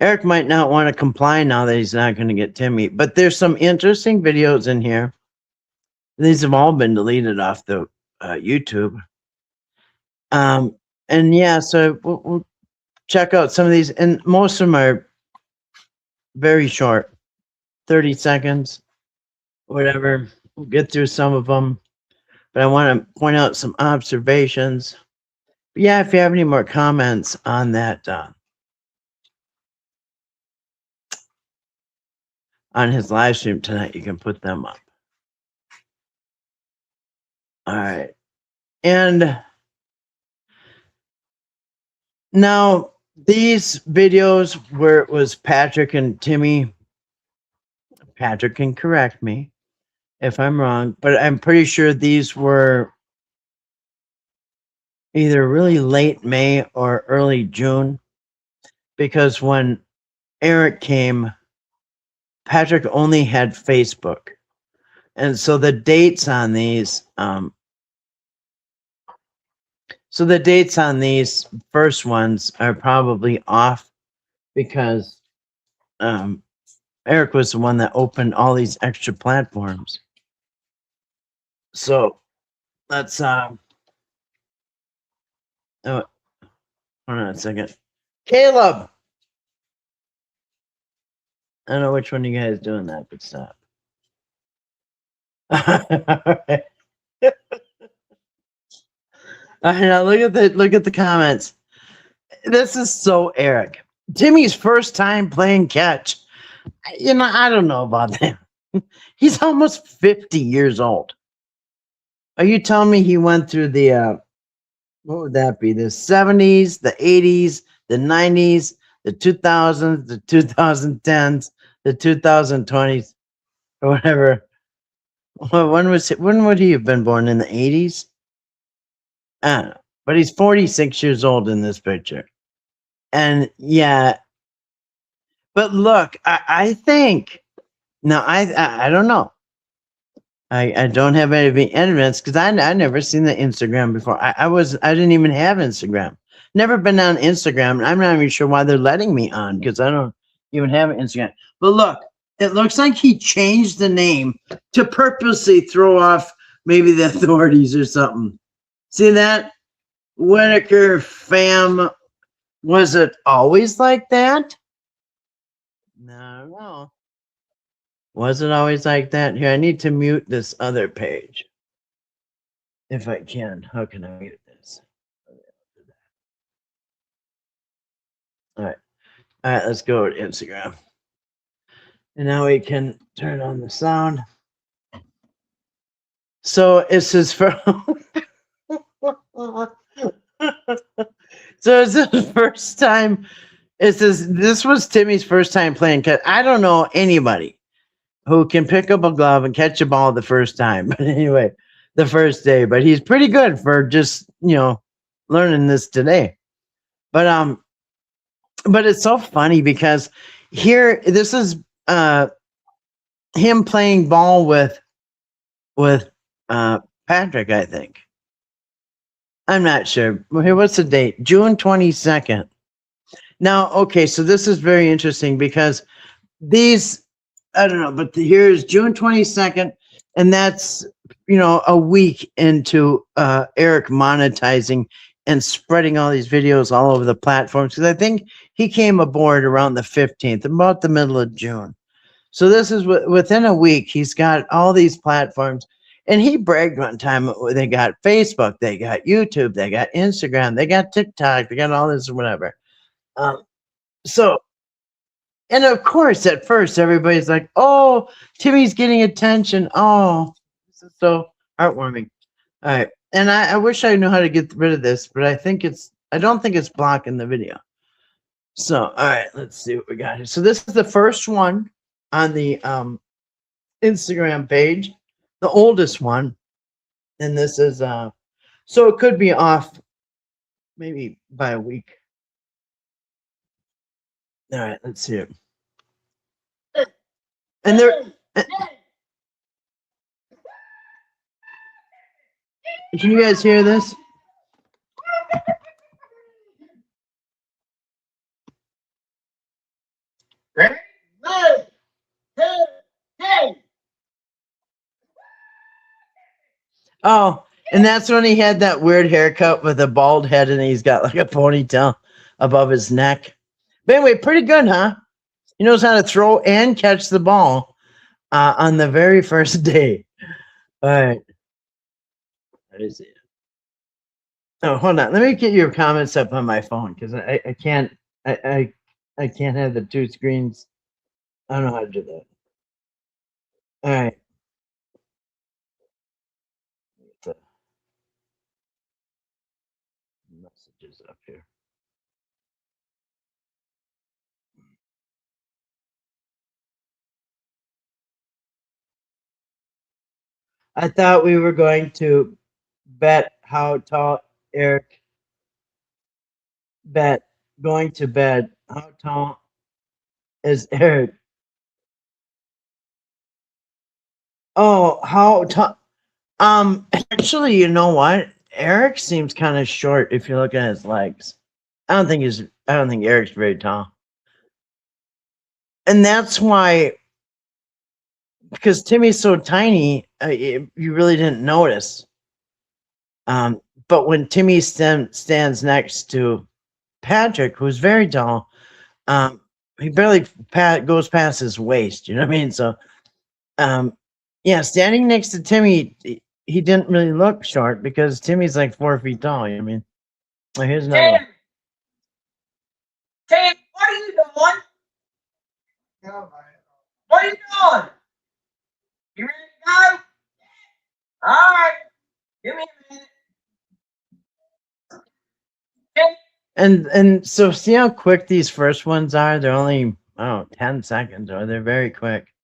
Eric might not want to comply now that he's not going to get Timmy. But there's some interesting videos in here. These have all been deleted off the YouTube. And yeah, so we'll check out some of these. And most of them are very short, 30 seconds, whatever. We'll get through some of them. But I want to point out some observations. But yeah, if you have any more comments on that, on his live stream tonight, you can put them up. All right. And now these videos where it was Patrick and Timmy, Patrick can correct me if I'm wrong, but I'm pretty sure these were either really late May or early June, because when Eric came, Patrick only had Facebook. And so the dates on these, first ones are probably off because Eric was the one that opened all these extra platforms. So let's oh, hold on a second. Caleb, I don't know which one you guys doing that, but stop. Alright. I know. Look at the comments. This is so Eric. Timmy's first time playing catch. You know, I don't know about that. He's almost 50 years old. Are you telling me he went through the what would that be? The 70s, the 80s, the 90s, the 2000s, the 2010s, the 2020s, or whatever. Well, when would he have been born? In the 80s? I don't know. But he's 46 years old in this picture. And yeah, but look, I think no, I don't know. I don't have any evidence because I never seen the Instagram before. I didn't even have Instagram. Never been on Instagram. I'm not even sure why they're letting me on because I don't even have an Instagram. But look, it looks like he changed the name to purposely throw off maybe the authorities or something. See that? Whittaker fam. Was it always like that? No. Was it always like that? Here, I need to mute this other page. If I can. How can I mute this? All right. All right, let's go to Instagram. And now we can turn on the sound. So it's his first. So it's his first time. This was Timmy's first time playing catch. I don't know anybody who can pick up a glove and catch a ball the first time. But anyway, the first day. But he's pretty good for just, learning this today. But it's so funny because here this is him playing ball with Patrick, I think. I'm not sure. Here, what's the date? June 22nd. Now, okay, so this is very interesting because these, I don't know, but here's June 22nd, and that's, a week into Eric monetizing and spreading all these videos all over the platforms. Because I think he came aboard around the 15th, about the middle of June. So this is within a week, he's got all these platforms. And he bragged one time, they got Facebook, they got YouTube, they got Instagram, they got TikTok, they got all this or whatever. And of course, at first, everybody's like, oh, Timmy's getting attention. Oh, this is so heartwarming. All right. And I wish I knew how to get rid of this, but I don't think it's blocking the video. So, all right, let's see what we got here. So this is the first one on the Instagram page. The oldest one, and this is so it could be off maybe by a week. All right, let's see it. And there, can you guys hear this? Oh, and that's when he had that weird haircut with a bald head and he's got like a ponytail above his neck. But anyway, pretty good, huh? He knows how to throw and catch the ball on the very first day. All right. What is it? Oh, hold on. Let me get your comments up on my phone because I can't I can't have the two screens. I don't know how to do that. All right. The messages up here. I thought we were going to bet how tall Eric going to bed. How tall is Eric? Oh, how tall? Actually, you know what? Eric seems kind of short if you look at his legs. I don't think Eric's very tall. And that's why, because Timmy's so tiny, you really didn't notice. But when Timmy stands next to Patrick, who's very tall, he barely goes past his waist. You know what I mean? So, um, yeah, standing next to Timmy, he didn't really look short because Timmy's like 4 feet tall. You know what I mean? Oh, here's another one. Tim, what are you doing? What are you doing? You ready to go? All right. Give me a minute. Tim, And so see how quick these first ones are? They're only, I don't know, 10 seconds, or they're very quick.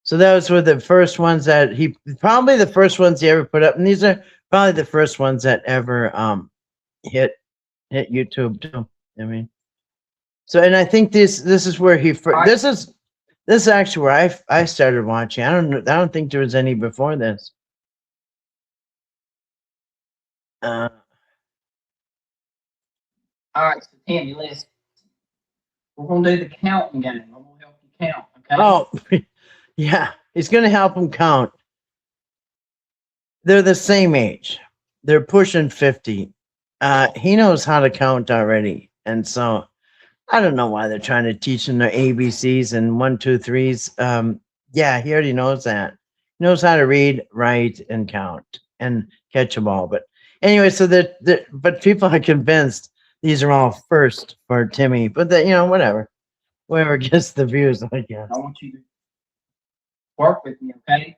So those were the first ones that he probably the first ones he ever put up, and these are probably the first ones that ever hit YouTube too. I mean, so and I think this is where he this is actually where I started watching. I don't think there was any before this. Uh, all right, so Timmy, listen. We're gonna do the counting game. I'm gonna help you count, okay? oh, yeah, he's gonna help him count. They're the same age. They're pushing 50. He knows how to count already, and so I don't know why they're trying to teach him their ABCs and one, two, threes. Yeah, he already knows that. He knows how to read, write, and count and catch a ball. But anyway, so but people are convinced these are all first for Timmy. But whatever, whoever gets the views, I guess. I want you to work with me, okay?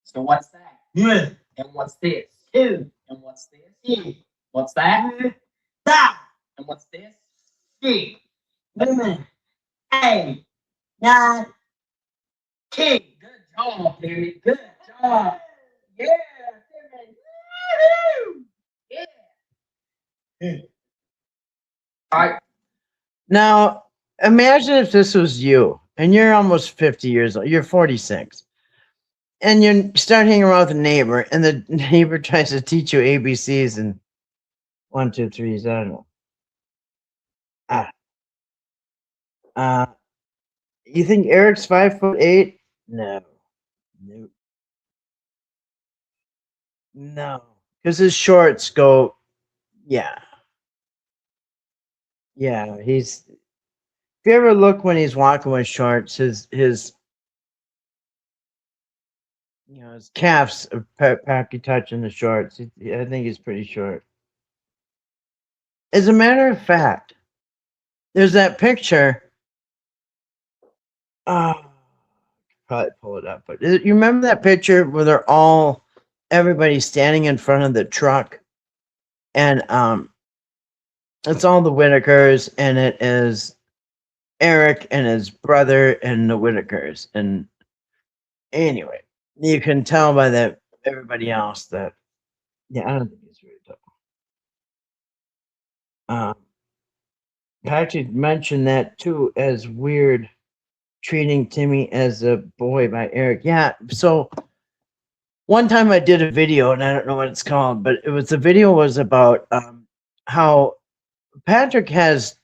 So what's that? Yeah. And what's this? Two. And what's this? Three. What's that? That. And what's this? Three. 8, 9, 10. Good job, Timmy. Good job. Yeah, Timmy. Woo-hoo. Yeah. All right. Now, imagine if this was you, and you're almost 50 years old. You're 46. And you start hanging around with a neighbor, and the neighbor tries to teach you ABCs and one, two, threes. I don't know. Ah, you think Eric's 5'8"? No, no, no, because his shorts go. Yeah, yeah. If you ever look when he's walking with shorts, his his calves are practically touching the shorts. I think he's pretty short. As a matter of fact, there's that picture. Probably pull it up, but you remember that picture where everybody's standing in front of the truck, and it's all the Whittakers, and it is Eric and his brother and the Whittakers. And anyway, you can tell by that everybody else that I don't think it's very tough. Patrick mentioned that too as weird, treating Timmy as a boy by Eric. Yeah, so one time I did a video, and I don't know what it's called, but the video was about how Patrick has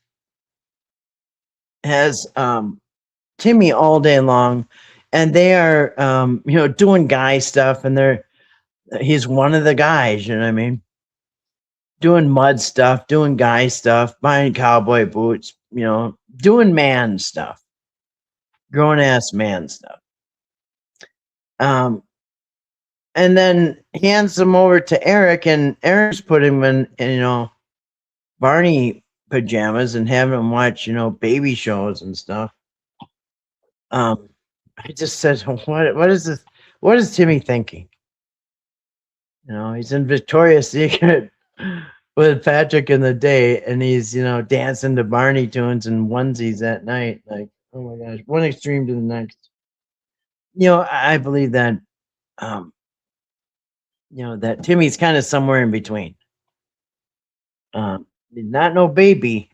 Timmy all day long, and they are doing guy stuff, and he's one of the guys. You know what I mean? Doing mud stuff, doing guy stuff, buying cowboy boots. Doing man stuff, grown ass man stuff. And then hands them over to Eric, and Eric's put him in Barney pajamas and having him watch baby shows and stuff. I just said, what is this? What is Timmy thinking? He's in Victoria's Secret with Patrick in the day, and he's dancing to Barney tunes and onesies at night. Like, oh my gosh, one extreme to the next. I believe that that Timmy's kind of somewhere in between. Not no baby.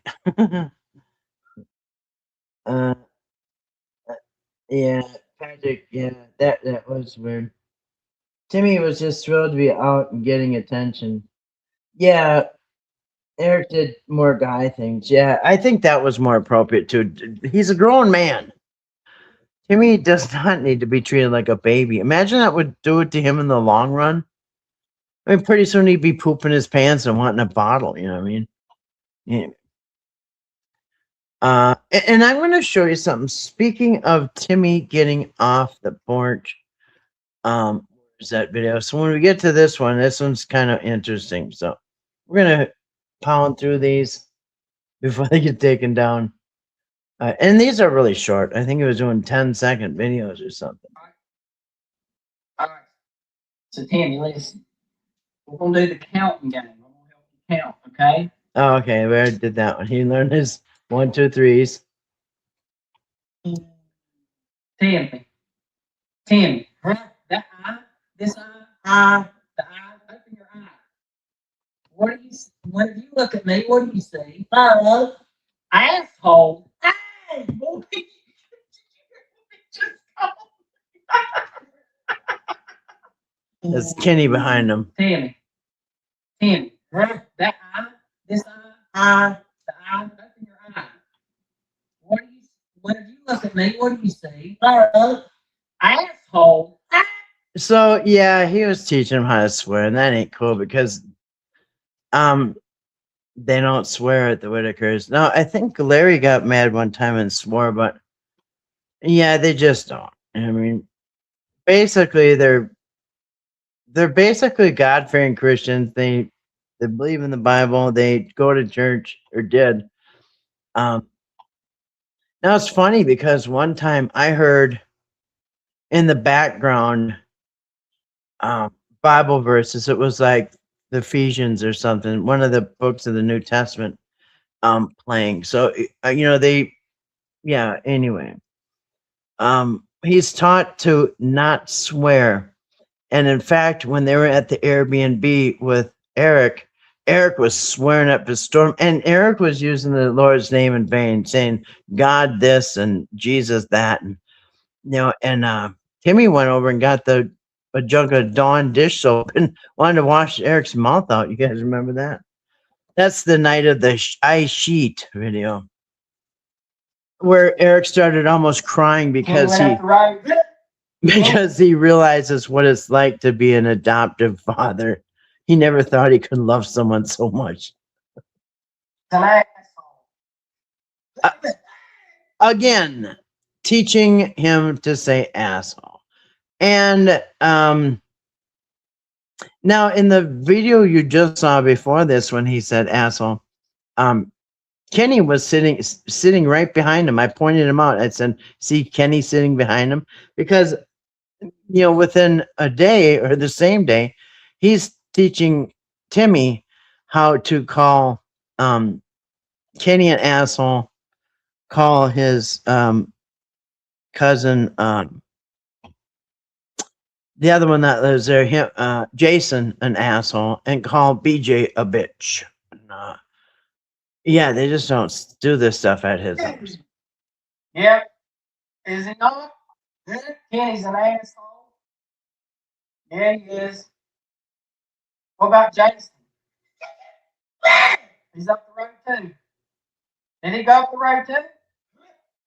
Yeah, Patrick. Yeah, that was weird. Timmy was just thrilled to be out and getting attention. Yeah, Eric did more guy things. Yeah, I think that was more appropriate too. He's a grown man. Timmy does not need to be treated like a baby. Imagine that would do it to him in the long run. I mean, pretty soon he'd be pooping his pants and wanting a bottle. You know what I mean? Yeah. And I'm going to show you something. Speaking of Timmy getting off the porch, where's that video? So when we get to this one's kind of interesting. So we're going to pound through these before they get taken down. And these are really short. I think it was doing 10-second videos or something. All right. So Tammy, listen. We're gonna do the counting game. I'm gonna help you count, okay? Oh, okay. We already did that one. He learned his 1, 2, 3s. Tammy. Tammy. Huh? That eye, this eye, the eye, open your eye. What do you when you look at me, what do you see? Asshole. Hey, boy. That's Kenny behind him. Tammy. Tammy. Huh? That eye, this eye, the eye, open your eye. What do you when you look at me, what do you see? Asshole. So yeah, he was teaching him how to swear, and that ain't cool because they don't swear at the Whittakers. No, I think Larry got mad one time and swore, but yeah, they just don't. I mean, basically they're basically God-fearing Christians. They believe in the Bible. They go to church or did. Now it's funny because one time I heard in the background Bible verses. It was like the Ephesians or something, one of the books of the New Testament playing. So yeah, anyway. He's taught to not swear. And in fact, when they were at the Airbnb with Eric, Eric was swearing up a storm, and Eric was using the Lord's name in vain, saying God this and Jesus that, and Timmy went over and got a jug of Dawn dish soap and wanted to wash Eric's mouth out. You guys remember that? That's the night of the I Sheet video, where Eric started almost crying because he realizes what it's like to be an adoptive father. He never thought he could love someone so much. Again, teaching him to say asshole. And now in the video you just saw before this, when he said asshole, Kenny was sitting right behind him. I pointed him out. I said, see Kenny sitting behind him? Because within a day or the same day, he's teaching Timmy how to call Kenny an asshole, call his cousin, the other one that lives there, Jason, an asshole, and call BJ a bitch. Yeah, they just don't do this stuff at his house. Yep. Is he not? Kenny's an asshole. Yeah, he is. What about Jason? He's up the road too. Did he go up the road too?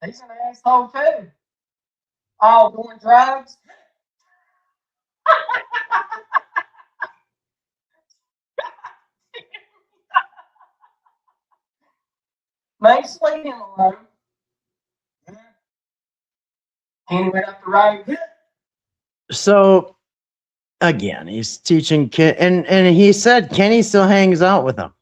He's an asshole too. Oh, doing drugs? Maybe leave him alone. Kenny went up the road. So again, he's teaching Ken, and he said Kenny still hangs out with him.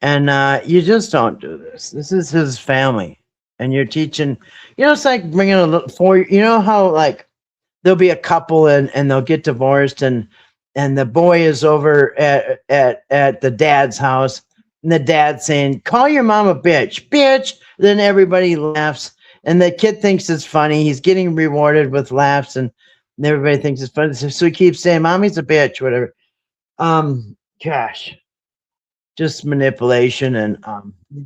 And you just don't do this. This is his family, and you're teaching. It's like bringing a little for. How like there'll be a couple and they'll get divorced, and the boy is over at the dad's house, and the dad saying, "Call your mom a bitch, bitch." Then everybody laughs, and the kid thinks it's funny. He's getting rewarded with laughs, and everybody thinks it's funny. So he keeps saying, "Mommy's a bitch," whatever. Gosh. Just manipulation and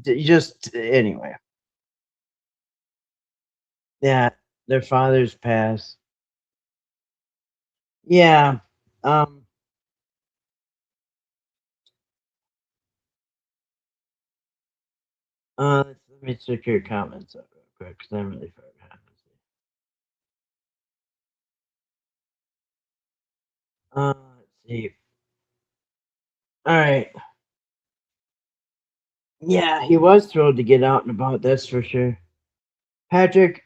just anyway. Yeah, their fathers passed. Yeah. Um let me check your comments up real quick because I'm really far behind. Let's see. All right. Yeah, he was thrilled to get out and about, that's for sure. Patrick,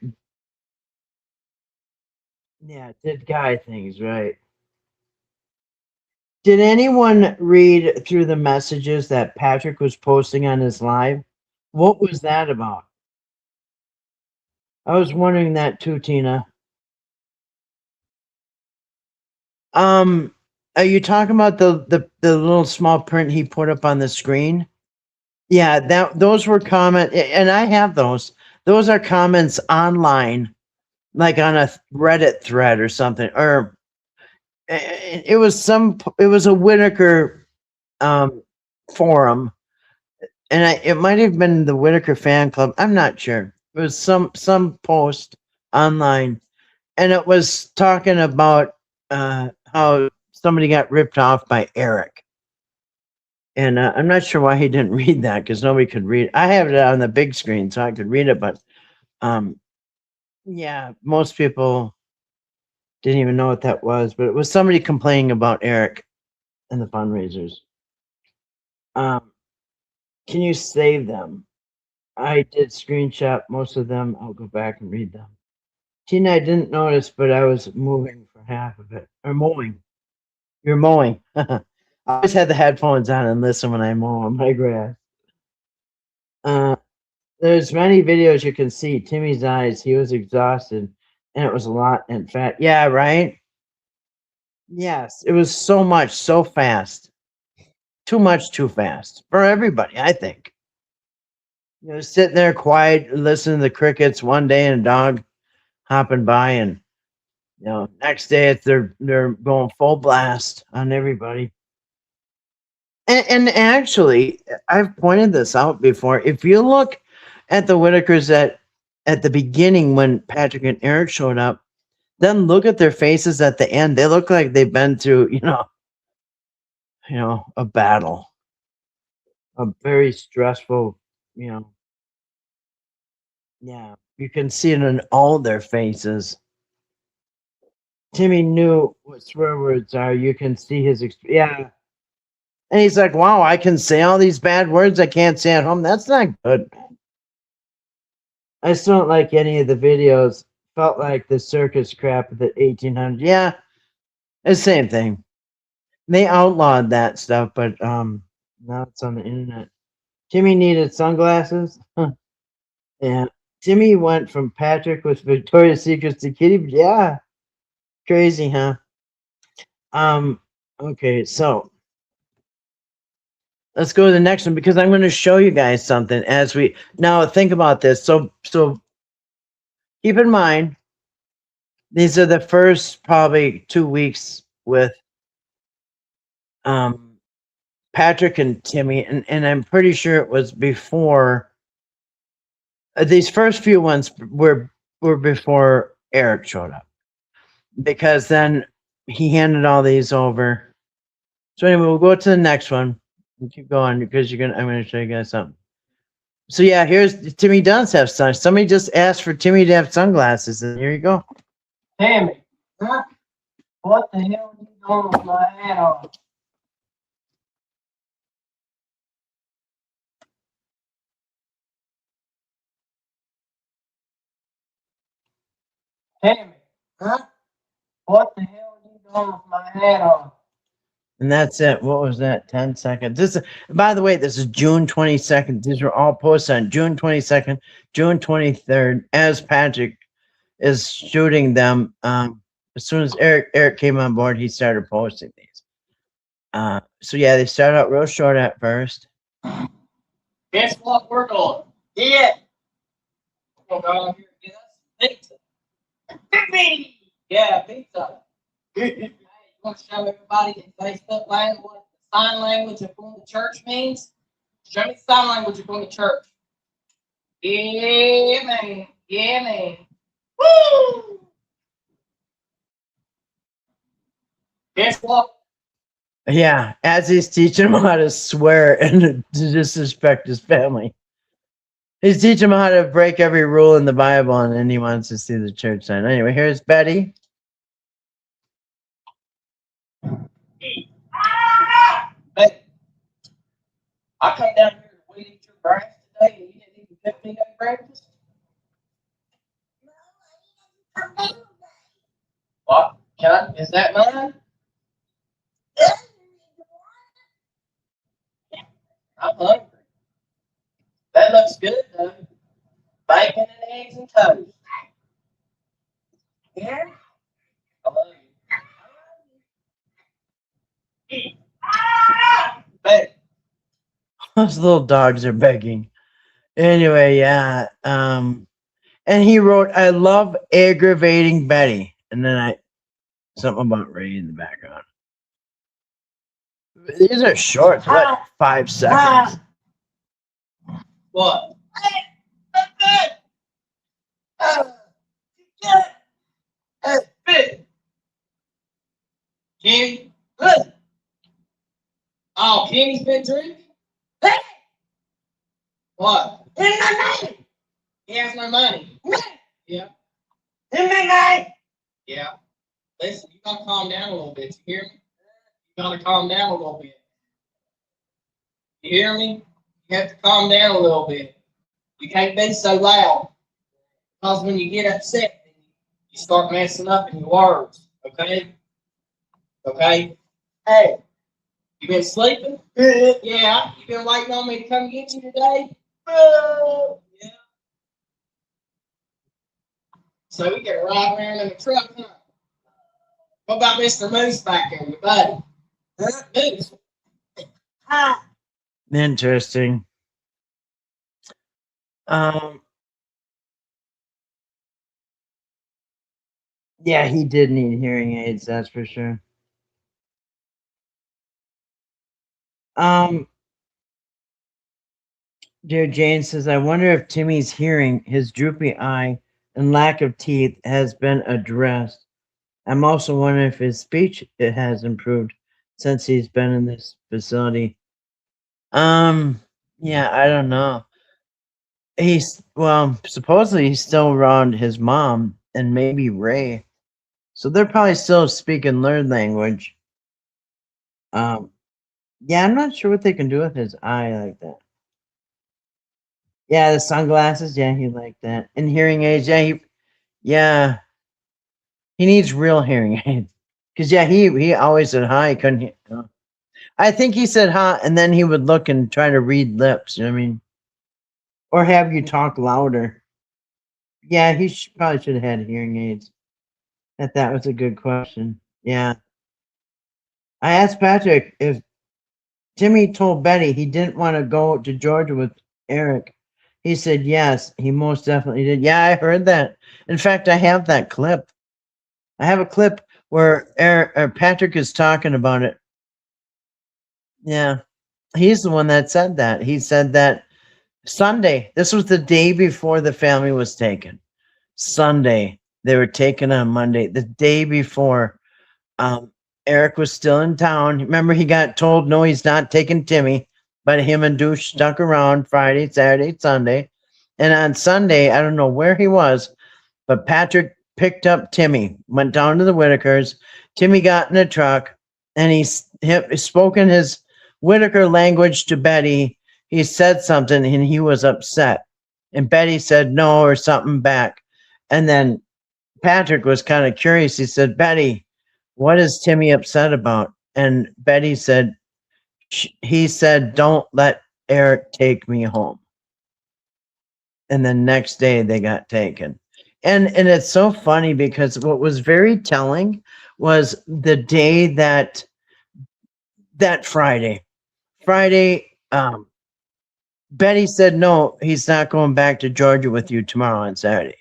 yeah, did guy things, right? Did anyone read through the messages that Patrick was posting on his live? What was that about? I was wondering that too, Tina. Um, are you talking about the little small print he put up on the screen? Yeah, that those were and I have those. Those are comments online, like on a Reddit thread or something, or it was a Whittaker um forum, and it might have been the Whittaker fan club. I'm not sure. It was some post online, and it was talking about how somebody got ripped off by Eric. And I'm not sure why he didn't read that because nobody could read. I have it on the big screen so I could read it, but um, yeah, most people didn't even know what that was. But it was somebody complaining about Eric and the fundraisers. Um, can you save them? I did screenshot most of them. I'll go back and read them. Tina, I didn't notice, but I was moving for half of it. Or mowing. You're mowing. I always had the headphones on and listen when I mow on my grass. Uh, there's many videos you can see Timmy's eyes. He was exhausted, and it was a lot. In fact, yeah, right. Yes, it was so much, so fast. Too much, too fast for everybody. I think. Sitting there quiet, listening to the crickets one day, and a dog hopping by, and next day they're going full blast on everybody. And actually, I've pointed this out before. If you look at the Whittakers at the beginning when Patrick and Eric showed up, then look at their faces at the end. They look like they've been through, a battle, a very stressful, you know. Yeah, you can see it in all their faces. Timmy knew what swear words are. You can see yeah. And he's like, wow, I can say all these bad words I can't say at home. That's not good. I still don't like any of the videos. Felt like the circus crap of the 1800s. Yeah, it's the same thing. They outlawed that stuff, but now it's on the internet. Timmy needed sunglasses. Huh. Yeah. Timmy went from Patrick with Victoria's Secrets to Kitty. Yeah. Crazy, huh? Um, okay, so let's go to the next one because I'm going to show you guys something as we now think about this. So keep in mind these are the first probably 2 weeks with um Patrick and Timmy, and I'm pretty sure it was before these first few ones were before Eric showed up because then he handed all these over. So anyway, we'll go to the next one. We'll keep going because I'm gonna show you guys something. So yeah, here's Timmy does have sunglasses. Somebody just asked for Timmy to have sunglasses, and here you go. Tammy, huh? What the hell are you doing with my hat on? Tammy, huh? What the hell are you doing with my hat on? And that's it. What was that? 10 seconds. By the way, this is June 22nd. These were all posted on June 22nd, June 23rd, as Patrick is shooting them. As soon as Eric came on board, he started posting these. So yeah, they started out real short at first. Guess what we're going? Yeah. We're going to go here and get us pizza. Yeah, pizza. Hey, you want to show everybody in Facebook land what the sign language of going to church means? Show me the sign language of going to church. Yeah, man. Yeah, man. Woo! Guess what? Yeah, as he's teaching him how to swear and to disrespect his family. He's teaching him how to break every rule in the Bible, and then he wants to see the church sign. Anyway, here's Betty. Hey, I come down here to weed eat your grass today and you didn't even pick me up breakfast? What? Is that mine? I'm hungry. That looks good though. Bacon and eggs and toast. Yeah. I love you. Hey, Those little dogs are begging. Anyway, yeah. And he wrote, "I love aggravating Betty," and then something about Ray in the background. These are short, like 5 seconds. what? Kenny? Oh, Kenny's been drinking? What? He has no money. Yeah. Yeah. Listen, you gotta calm down a little bit. You hear me? You gotta calm down a little bit. You hear me? You have to calm down a little bit. You can't be so loud. Because when you get upset, you start messing up in your words. Okay? Okay? Hey, you been sleeping? Yeah. You been waiting on me to come get you today? Yeah. So we get ride around in the truck, huh? What about Mr. Moose back there, your buddy? Moose. Interesting. Yeah, he did need hearing aids, that's for sure. Dear Jane says, "I wonder if Timmy's hearing, his droopy eye, and lack of teeth has been addressed. I'm also wondering if his speech has improved since he's been in this facility." Yeah, I don't know. Supposedly he's still around his mom and maybe Ray. So they're probably still speaking learned language. Yeah, I'm not sure what they can do with his eye like that. Yeah, the sunglasses, yeah, he liked that. And hearing aids, yeah, he needs real hearing aids. Cause yeah, he always said hi, couldn't he? I think he said hi, and then he would look and try to read lips. You know what I mean? Or have you talk louder. Yeah, probably should have had hearing aids. That was a good question. Yeah, I asked Patrick if Timmy told Betty he didn't want to go to Georgia with Eric. He said yes, he most definitely did. Yeah, I heard that. In fact, I have that clip. I have a clip where Patrick is talking about it. Yeah, he's the one that said that. He said that Sunday, this was the day before the family was taken. Sunday, they were taken on Monday. The day before, Eric was still in town. Remember, he got told, no, he's not taking Timmy, but him and Douche stuck around Friday, Saturday, Sunday. And on Sunday, I don't know where he was, but Patrick picked up Timmy, went down to the Whittakers. Timmy got in the truck, and he spoke in his Whittaker language to Betty. He said something, and he was upset. And Betty said no or something back. And then Patrick was kind of curious. He said, "Betty, what is Timmy upset about?" And Betty said, he said, "Don't let Eric take me home." And then next day they got taken. And it's so funny because what was very telling was the day that Friday, Betty said, "No, he's not going back to Georgia with you tomorrow on Saturday."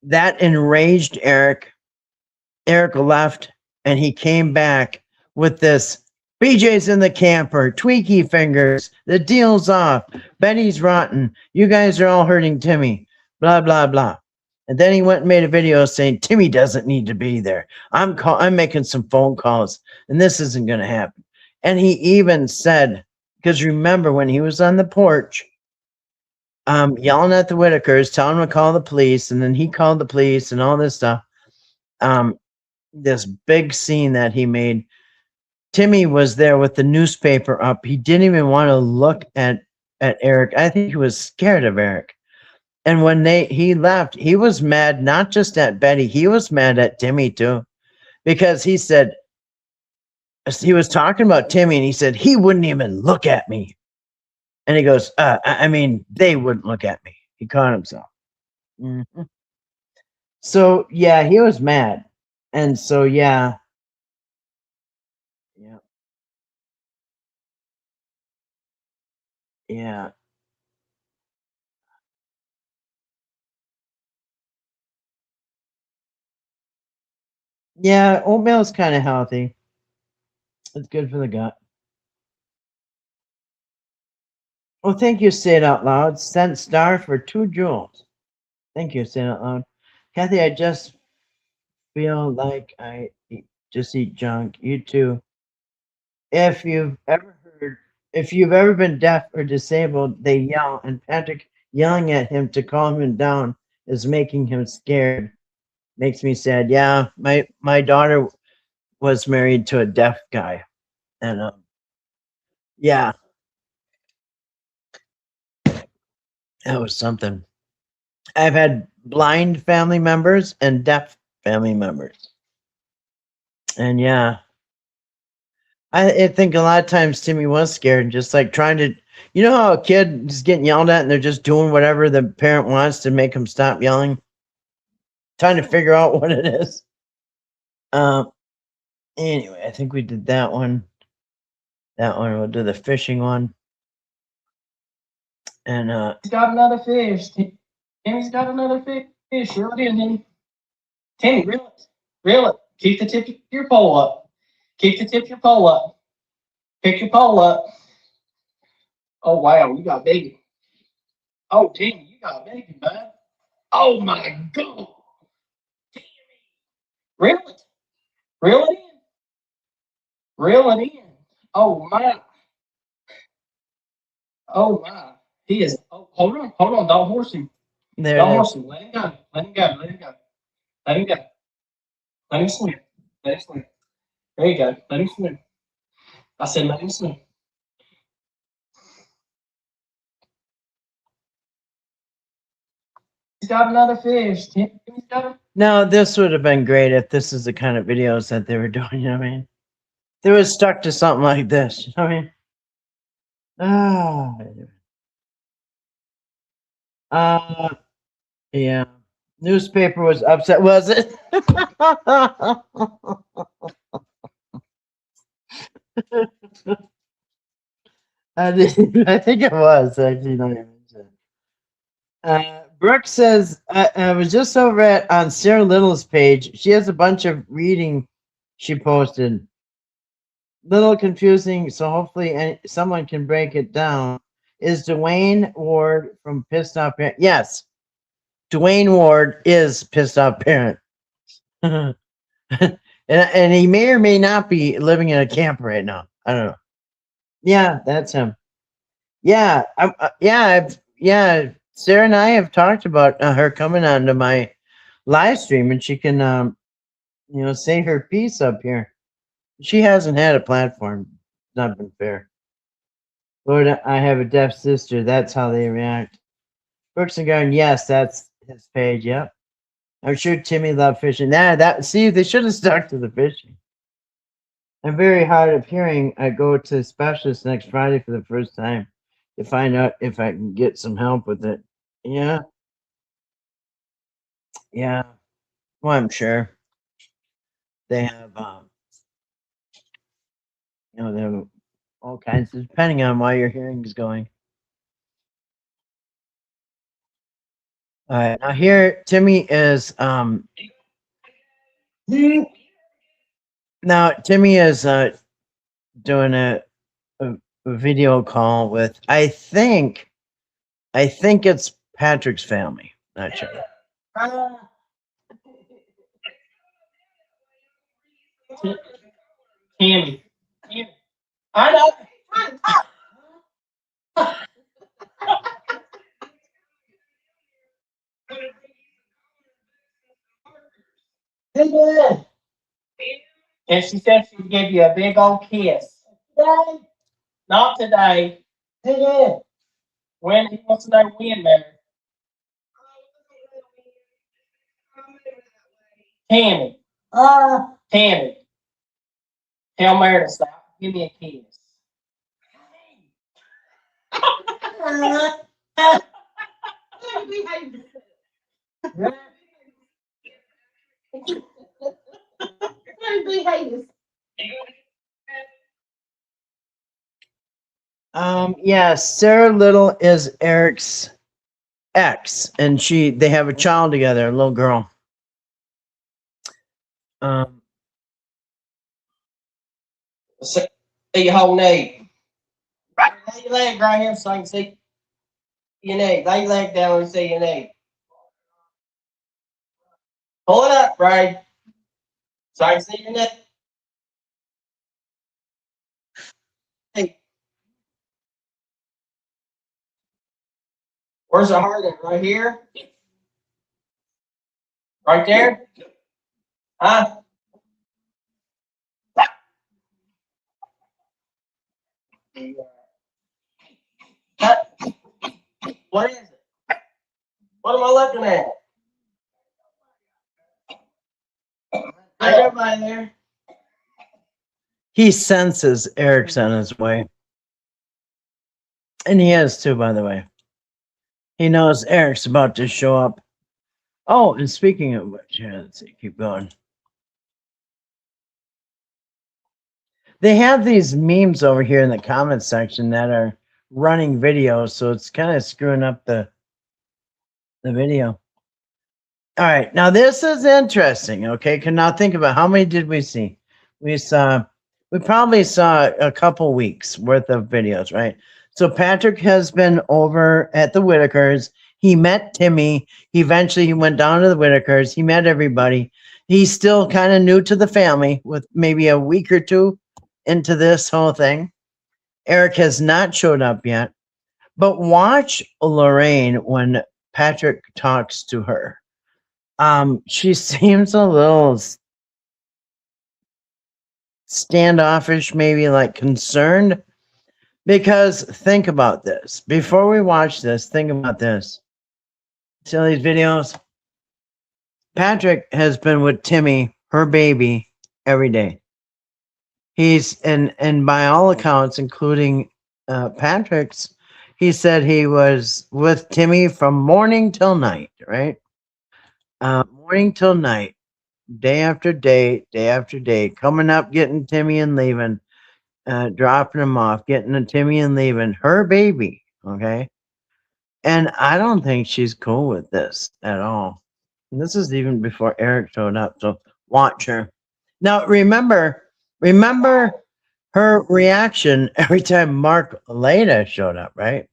That enraged Eric. Eric left and he came back with this: "BJ's in the camper, tweaky fingers, the deal's off, Betty's rotten, you guys are all hurting Timmy, blah, blah, blah." And then he went and made a video saying, "Timmy doesn't need to be there. I'm making some phone calls and this isn't going to happen." And he even said, because remember when he was on the porch, yelling at the Whittakers, telling them to call the police, and then he called the police and all this stuff. This big scene that he made. Timmy was there with the newspaper up. He didn't even want to look at at Eric. I think he was scared of Eric. And when he left, he was mad not just at Betty, he was mad at Timmy too. Because he said he was talking about Timmy and he said he wouldn't even look at me. And he goes, I mean, they wouldn't look at me. He caught himself. Mhm. So yeah, he was mad. And so yeah. Yeah. Yeah. Yeah, oatmeal is kind of healthy. It's good for the gut. Well, thank you, Say It Out Loud. Sent star for 2 jewels. Thank you, Say It Out Loud. Kathy, I just feel like just eat junk. You too. If you've ever heard, if you've ever been deaf or disabled, they yell, and Patrick yelling at him to calm him down is making him scared. Makes me sad. Yeah, my daughter was married to a deaf guy, and yeah, that was something. I've had blind family members and deaf family members, and yeah, I think a lot of times Timmy was scared, just like trying to, you know how a kid is getting yelled at and they're just doing whatever the parent wants to make them stop yelling, trying to figure out what it is. Um. Anyway, I think we did that one. That one. We'll do the fishing one, and He's got another fish. Timmy's got another fish. Reel it in, Timmy. Timmy, reel it. Reel it. Keep the tip of your pole up. Keep the tip of your pole up. Pick your pole up. Oh, wow. You got big. Oh, Timmy, you got a big one, bud. Oh, my God. Timmy. Reel it. Reel it in. Reel it in. Oh, my. Oh, my. He is. Oh, hold on. Hold on. Don't horse him. there. Don't horse him. Let him go. Let him go. Let him go. Let him go. Let him swim. Let him swim. There you go. Let him swim. I said, let him swim. He's got another fish. Timmy's got a. Now, this would have been great if this is the kind of videos that they were doing. You know what I mean? They were stuck to something like this. You know what I mean? Yeah. Newspaper was upset. Was it? I think it was actually. Not even mentioned. Brooke says I was just over at on Sarah Little's page. She has a bunch of reading she posted. Little confusing, so hopefully someone can break it down. Is Dwayne Ward from Pissed Off Parent? Yes, Dwayne Ward is Pissed Off Parent, and he may or may not be living in a camp right now. I don't know. Yeah, that's him. Yeah, yeah. Sarah and I have talked about her coming onto my live stream, and she can, say her piece up here. She hasn't had a platform. It's not been fair. Lord, I have a deaf sister. That's how they react. Brooks and Garden, yes, that's his page. Yep. I'm sure Timmy loved fishing. See, they should have stuck to the fishing. I'm very hard of hearing. I go to a specialist next Friday for the first time to find out if I can get some help with it. Yeah. Yeah. Well, I'm sure they have, they have all kinds, depending on why your hearing is going. All right. Now here, Timmy is, now Timmy is, doing a video call with, I think it's Patrick's family. Not sure. Tammy. I know. Who did? And she said she would give you a big old kiss. Today? Not today. Who did? When he wants to know when, Mary. Tammy. Tammy. Tell Mary to stop. Give me a kiss. Yeah, Sarah Little is Eric's ex, and they have a child together, a little girl. See your whole name. Lay your leg right here so I can see your name. Lay your leg down and see your name. Pull it up, Ray. So I can see your name. Hey. Where's the heart at? Right here? Right there? Huh? What is it? What am I looking at? Ain't nobody there. He senses Eric's on his way. And he is too, by the way. He knows Eric's about to show up. Oh, and speaking of which, yeah, let's see, keep going. They have these memes over here in the comments section that are running videos, so it's kind of screwing up the video. All right, now this is interesting. Okay, can now think about how many did we see? We probably saw a couple weeks worth of videos, right? So Patrick has been over at the Whittakers. He met Timmy. He went down to the Whittakers. He met everybody. He's still kind of new to the family, with maybe a week or two into this whole thing. Eric has not showed up yet, but watch Lorraine when Patrick talks to her. She seems a little standoffish, maybe like concerned, because think about this. Before we watch this, think about this. See all these videos? Patrick has been with Timmy, her baby, every day. He's and by all accounts, including Patrick's, he said he was with Timmy from morning till night, right? Morning till night, day after day, day after day, coming up, getting Timmy and leaving, dropping him off, getting Timmy and leaving, her baby, okay? And I don't think she's cool with this at all. And this is even before Eric showed up, so watch her. Now, remember her reaction every time Mark Leda showed up, right?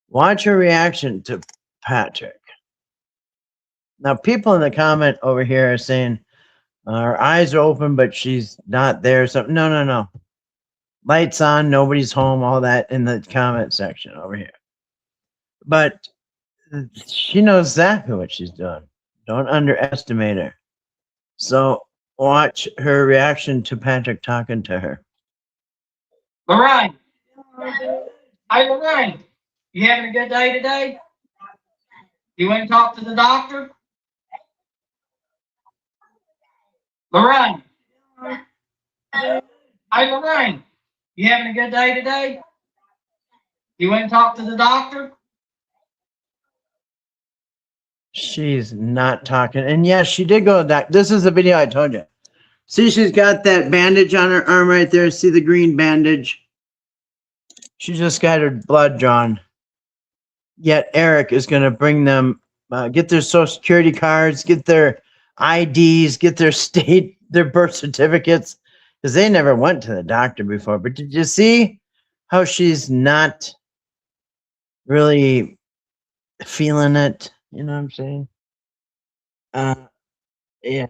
Watch her reaction to Patrick. Now, people in the comment over here are saying her eyes are open, but she's not there. So no. Lights on, nobody's home, all that in the comment section over here. But she knows exactly what she's doing. Don't underestimate her. So watch her reaction to Patrick talking to her. Lorraine. Hey, Lorraine. You having a good day today? You went and talked to the doctor? Lorraine. Hey, Lorraine. You having a good day today? You went and talked to the doctor? She's not talking. And yes, she did go to that. This is the video I told you. See, she's got that bandage on her arm right there. See the green bandage? She just got her blood drawn. Yet Eric is going to bring them, get their social security cards, get their IDs, get their birth certificates, because they never went to the doctor before. But did you see how she's not really feeling it? You know what I'm saying? Yeah.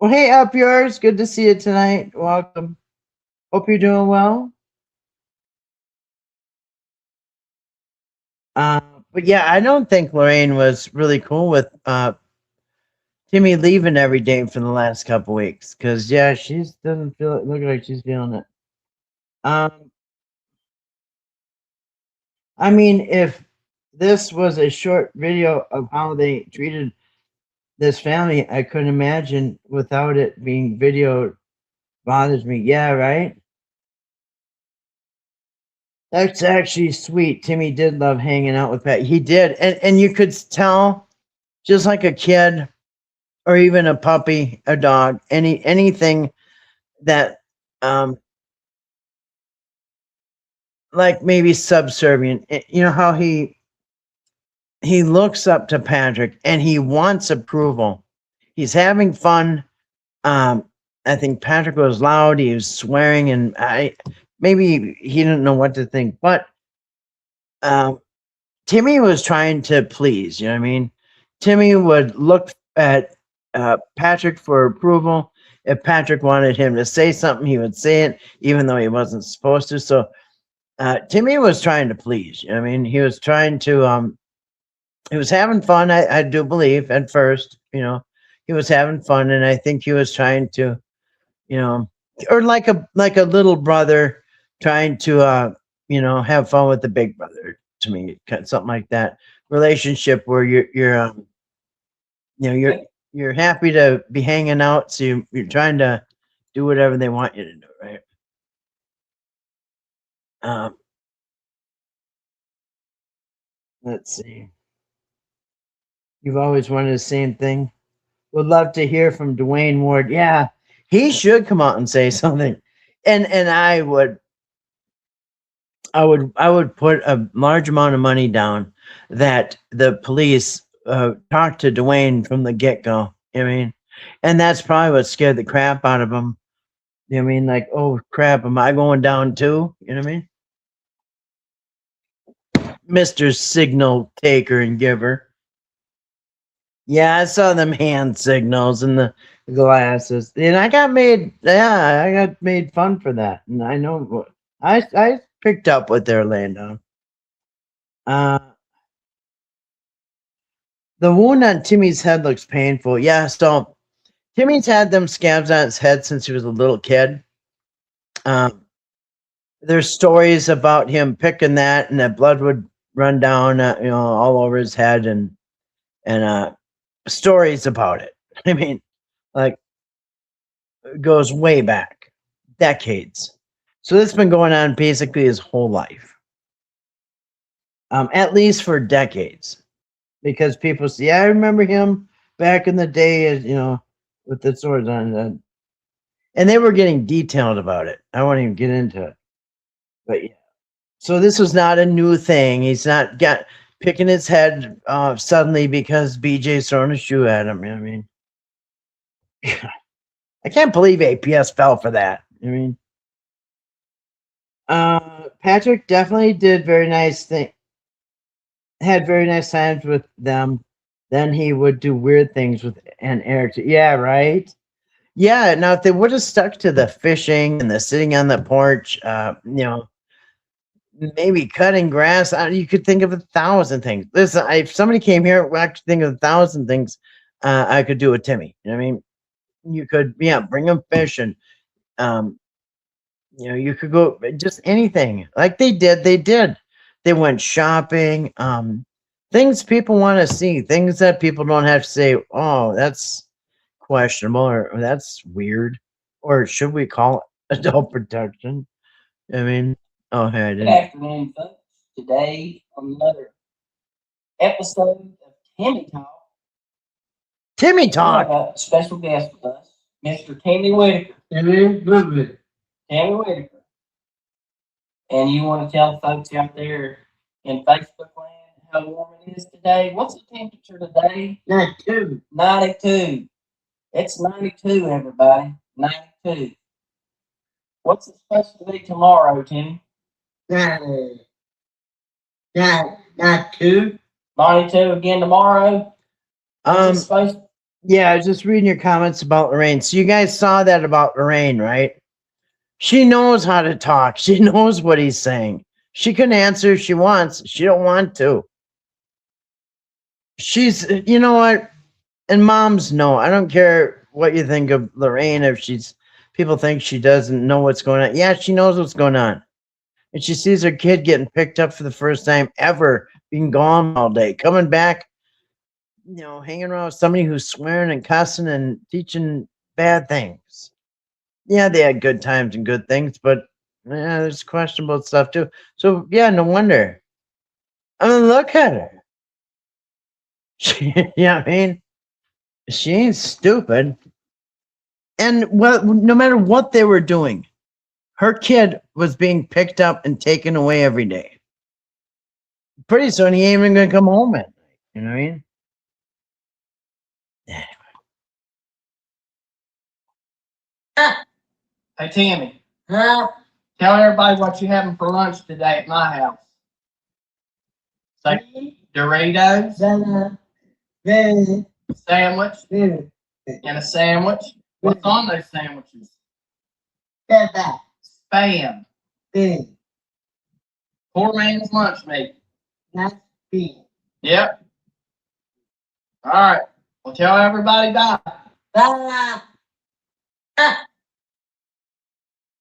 Well, hey, up yours. Good to see you tonight. Welcome. Hope you're doing well. But yeah, I don't think Lorraine was really cool with Timmy leaving every day for the last couple weeks, because yeah, she doesn't look like she's feeling it. I mean, if this was a short video of how they treated this family, I couldn't imagine without it being video bothers me. Yeah, right? That's actually sweet. Timmy did love hanging out with Pat. He did. And you could tell, just like a kid or even a puppy, a dog, anything that like maybe subservient. You know how he looks up to Patrick and he wants approval. He's having fun. Um, I think Patrick was loud. He was swearing, and maybe he didn't know what to think. But um, Timmy was trying to please. You know what I mean? Timmy would look at Patrick for approval. If Patrick wanted him to say something, he would say it, even though he wasn't supposed to. So Timmy was trying to please. You know what I mean? He was trying to. He was having fun. I do believe at first. You know, he was having fun, and I think he was trying to, you know, or like a little brother trying to have fun with the big brother. To me, something like that relationship where you're happy to be hanging out, so you're trying to do whatever they want you to do, right? Um, let's see. You've always wanted the same thing. Would love to hear from Dwayne Ward. Yeah, he should come out and say something. And I would put a large amount of money down that the police talk to Dwayne from the get go. I mean, and that's probably what scared the crap out of him. You know what I mean? Like, oh crap, am I going down too? You know what I mean? Mr. Signal Taker and Giver. Yeah, I saw them hand signals and the glasses, and I got made. Yeah, I got made fun for that, and I know I picked up what they're laying down. Uh, the wound on Timmy's head looks painful. Yeah, so Timmy's had them scabs on his head since he was a little kid. Um, there's stories about him picking that, and that blood would run down, all over his head, and stories about it. I mean, like, it goes way back, decades. So this has been going on basically his whole life, at least for decades, because people say, "I remember him back in the day, as with the swords on." And they were getting detailed about it. I won't even get into it, but yeah. So this was not a new thing. He's not got picking his head suddenly because BJ's throwing a shoe at him. You know what I mean? I can't believe APS fell for that. I mean, Patrick definitely did very nice thing. Had very nice times with them. Then he would do weird things with and Eric. Yeah, right. Yeah. Now, if they would have stuck to the fishing and the sitting on the porch, maybe cutting grass, you could think of 1,000 things. Listen, if somebody came here, I could think of 1,000 things I could do with Timmy. You know what I mean? You could, bring him fishing. Um, you could go just anything like they did. They did. They went shopping. Things people want to see. Things that people don't have to say. Oh, that's questionable, or that's weird, or should we call it adult protection? I mean, oh, hey, I Good didn't. afternoon, folks. Today on another episode of Timmy Talk, Timmy we have talk. a special guest with us, Mr. Timmy Whittaker. Timmy Whittaker. And you want to tell folks out there in Facebook land how warm it is today? What's the temperature today? 92. 92. It's 92, everybody. 92. What's it supposed to be tomorrow, Timmy? 92. 92 again tomorrow. What's it supposed to? Yeah, I was just reading your comments about Lorraine. So you guys saw that about Lorraine, right? She knows how to talk. She knows what he's saying. She can answer if she wants. She don't want to. She's, you know what? And moms know. I don't care what you think of Lorraine. If people think she doesn't know what's going on. Yeah, she knows what's going on. and she sees her kid getting picked up for the first time ever, being gone all day, coming back, hanging around with somebody who's swearing and cussing and teaching bad things. Yeah, they had good times and good things, but yeah, there's questionable stuff too. So yeah, no wonder. I mean, look at her. I mean, she ain't stupid. And well, no matter what they were doing, her kid was being picked up and taken away every day. Pretty soon, he ain't even gonna come home at night. You know what I mean? Hey, Tammy. Huh? Tell everybody what you're having for lunch today at my house. Say Doritos, sandwich, and a sandwich. What's on those sandwiches? Spam. Poor man's lunch meat. Yep. All right. Well, tell everybody bye.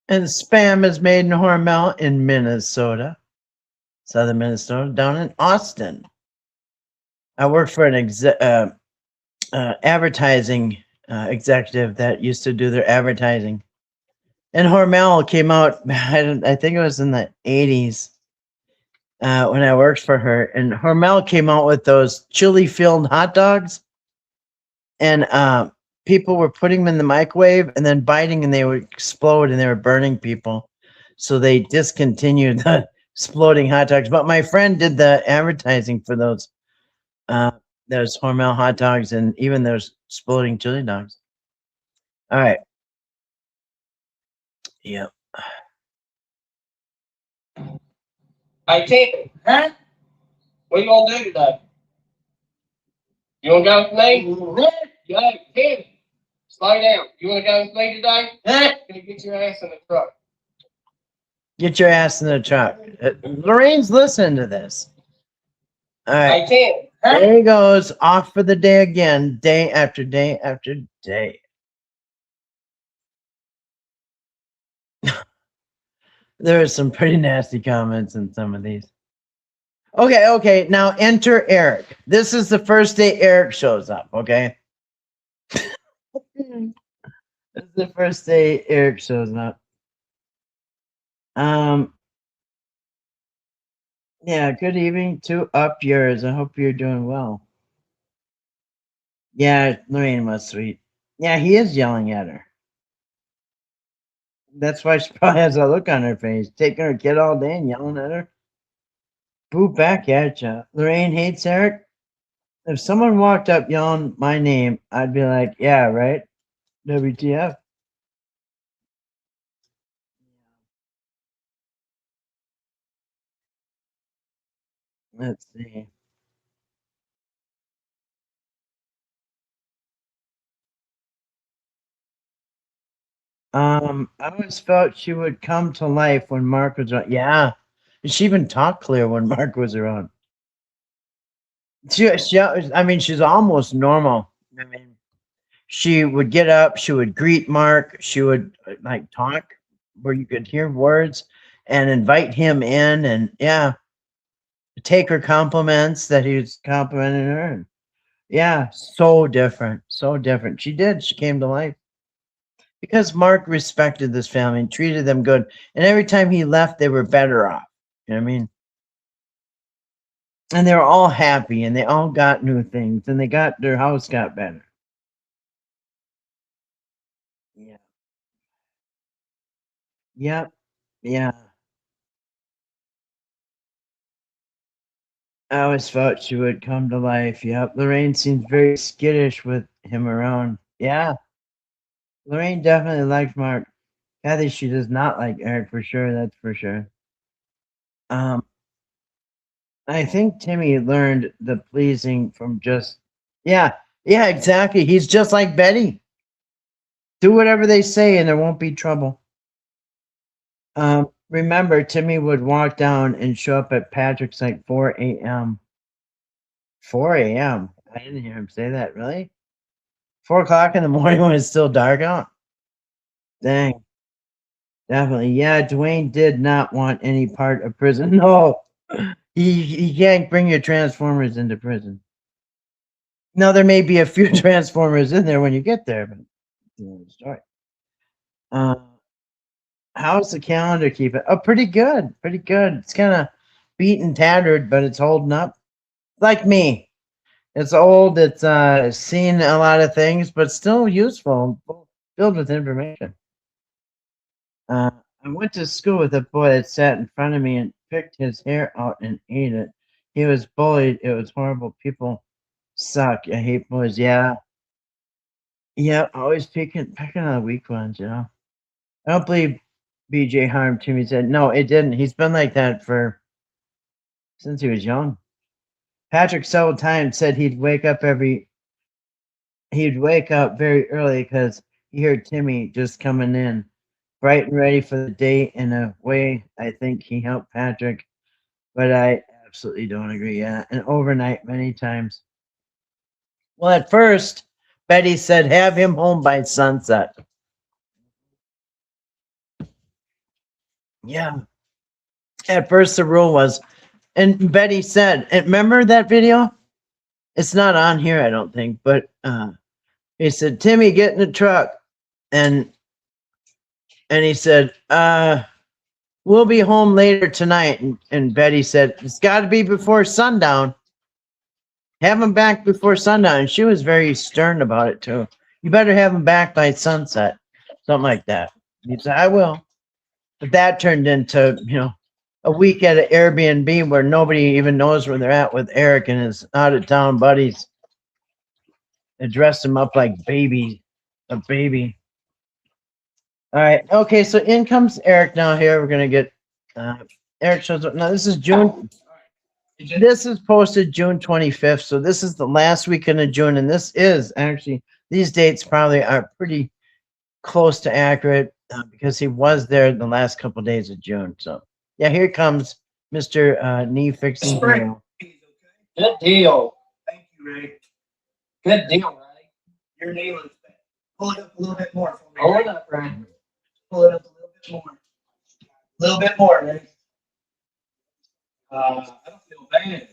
And spam is made in Hormel in Minnesota, southern Minnesota, down in Austin. I worked for an advertising executive that used to do their advertising. And Hormel came out, I think it was in the 80s when I worked for her. And Hormel came out with those chili-filled hot dogs. And people were putting them in the microwave and then biting, and they would explode, and they were burning people. So they discontinued the exploding hot dogs. But my friend did the advertising for those Hormel hot dogs and even those exploding chili dogs. All right. Yep. Hey, Tiffany. Huh? What you gonna do today? You wanna go with me? Hey, Tiffany. Slow down. You wanna go with me today? Huh? Gonna get your ass in the truck. Get your ass in the truck. Lorraine's listening to this. All right. Hey, Tiffany. Huh? There he goes, off for the day again, day after day after day. There are some pretty nasty comments in some of these. Okay. Now enter Eric. This is the first day Eric shows up, okay? This is the first day Eric shows up. Yeah, good evening to Up Yours. I hope you're doing well. Yeah, Lorraine was sweet. Yeah, he is yelling at her. That's why she probably has that look on her face, taking her kid all day and yelling at her. Boo back at ya. Lorraine hates Eric. If someone walked up yelling my name, I'd be like, yeah, right? WTF. Let's see. I always felt she would come to life when Mark was around. Yeah. She even talked clear when Mark was around. I mean, she's almost normal. I mean, she would get up, she would greet Mark, she would like talk where you could hear words and invite him in, and yeah, take her compliments that he was complimenting her. And yeah, so different, so different. She came to life because Mark respected this family and treated them good. And every time he left, they were better off. You know what I mean? And they were all happy, and they all got new things, and their house got better. Yeah. Yep. Yeah. I always felt she would come to life. Yep. Lorraine seems very skittish with him around. Yeah. Lorraine definitely likes Mark. Kathy, she does not like Eric for sure. That's for sure. Um, I think Timmy learned the pleasing from just, yeah, exactly. He's just like Betty. Do whatever they say and there won't be trouble. Remember, Timmy would walk down and show up at Patrick's like 4 a.m. 4 a.m. I didn't hear him say that. Really? 4 o'clock in the morning when it's still dark out? Dang. Definitely. Yeah, Dwayne did not want any part of prison. No. He can't bring your Transformers into prison. Now there may be a few Transformers in there when you get there, but story. Uh, how's the calendar keeping? Oh, pretty good. Pretty good. It's kind of beat and tattered, but it's holding up. Like me. It's old, it's seen a lot of things, but still useful, filled with information. I went to school with a boy that sat in front of me and picked his hair out and ate it. He was bullied. It was horrible. People suck. I hate boys. Yeah. Yeah, always picking on the weak ones, you know. I don't believe BJ harmed him. He said, no, it didn't. He's been like that since he was young. Patrick several times said he'd wake up very early because he heard Timmy just coming in, bright and ready for the day. In a way, I think he helped Patrick, but I absolutely don't agree. Yeah, and overnight many times. Well, at first, Betty said, have him home by sunset. Yeah. At first, the rule was, and Betty said, and remember that video? It's not on here, I don't think, but he said, Timmy, get in the truck. And he said, we'll be home later tonight. And Betty said, it's got to be before sundown. Have him back before sundown. And she was very stern about it, too. You better have him back by sunset. Something like that. He said, I will. But that turned into, a week at an Airbnb where nobody even knows where they're at with Eric and his out-of-town buddies. They dressed him up like a baby. All right. Okay, so in comes Eric now here. We're going to get Eric shows up. Now, this is June. This is posted June 25th. So this is the last weekend of June. And this is actually, these dates probably are pretty close to accurate because he was there the last couple of days of June. So, yeah, here comes Mr. Knee Fixing. Good deal. Thank you, Ray. Good deal, Ray. Your knee looks bad. Pull it up a little bit more for me. Hold Ray. it up, Ray. Pull it up a little bit more. A little bit more, Ray. I don't feel bad.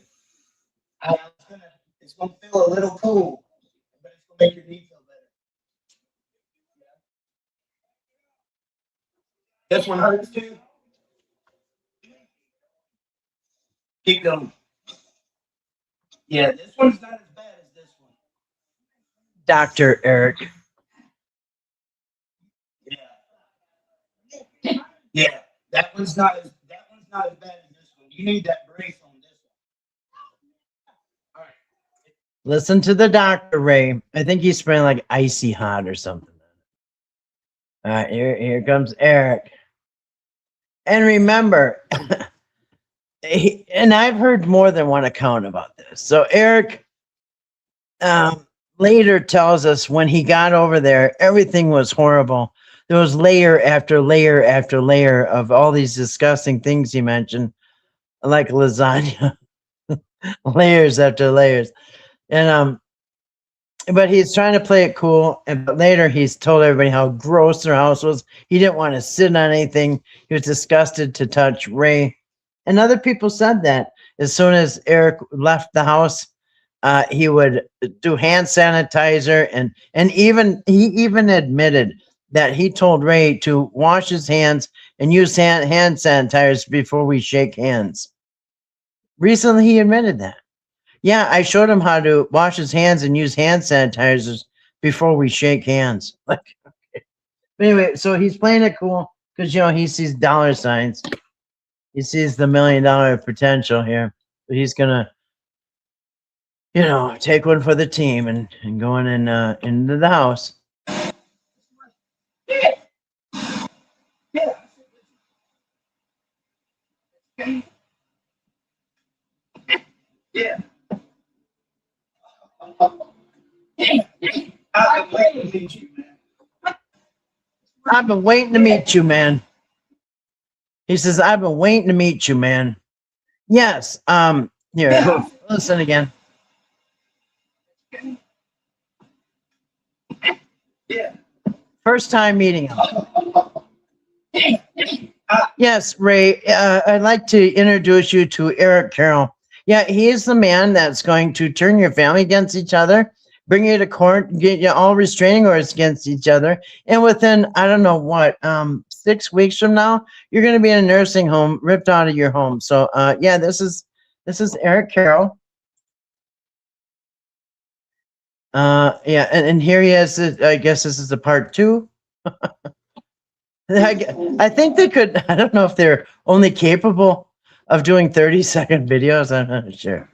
It's gonna feel a little cool, but it's gonna make your knee feel better. This one hurts too. Keep going. Yeah, this one's not as bad as this one. Dr. Eric. Yeah. Yeah. That one's not as bad as this one. You need that brace on this one. All right. Listen to the doctor, Ray. I think he's spraying like icy hot or something. All right, here comes Eric. And remember, and I've heard more than one account about this. So Eric later tells us when he got over there, everything was horrible. There was layer after layer after layer of all these disgusting things he mentioned, like lasagna, layers after layers. And but he's trying to play it cool. But later he's told everybody how gross their house was. He didn't want to sit on anything. He was disgusted to touch Ray. And other people said that as soon as Eric left the house, he would do hand sanitizer and he even admitted that he told Ray to wash his hands and use hand sanitizers before we shake hands. Recently, he admitted that. Yeah, I showed him how to wash his hands and use hand sanitizers before we shake hands. Like, okay. But anyway, so he's playing it cool because he sees dollar signs. He sees the $1 million potential here. But he's gonna, take one for the team and going in into the house. Yeah. Yeah. Yeah. I've been waiting to meet you, man. I've been waiting to meet you, man. He says, I've been waiting to meet you, man. Yes. Here, listen again. Yeah. First time meeting him. Yes, Ray, I'd like to introduce you to Eric Carroll. Yeah, he is the man that's going to turn your family against each other, bring you to court, get you all restraining orders against each other. And within, I don't know what, 6 weeks from now, you're going to be in a nursing home, ripped out of your home. So, yeah, this is Eric Carroll. Yeah, and here he is. I guess this is the part 2. I think they could. I don't know if they're only capable of doing 30-second videos. I'm not sure.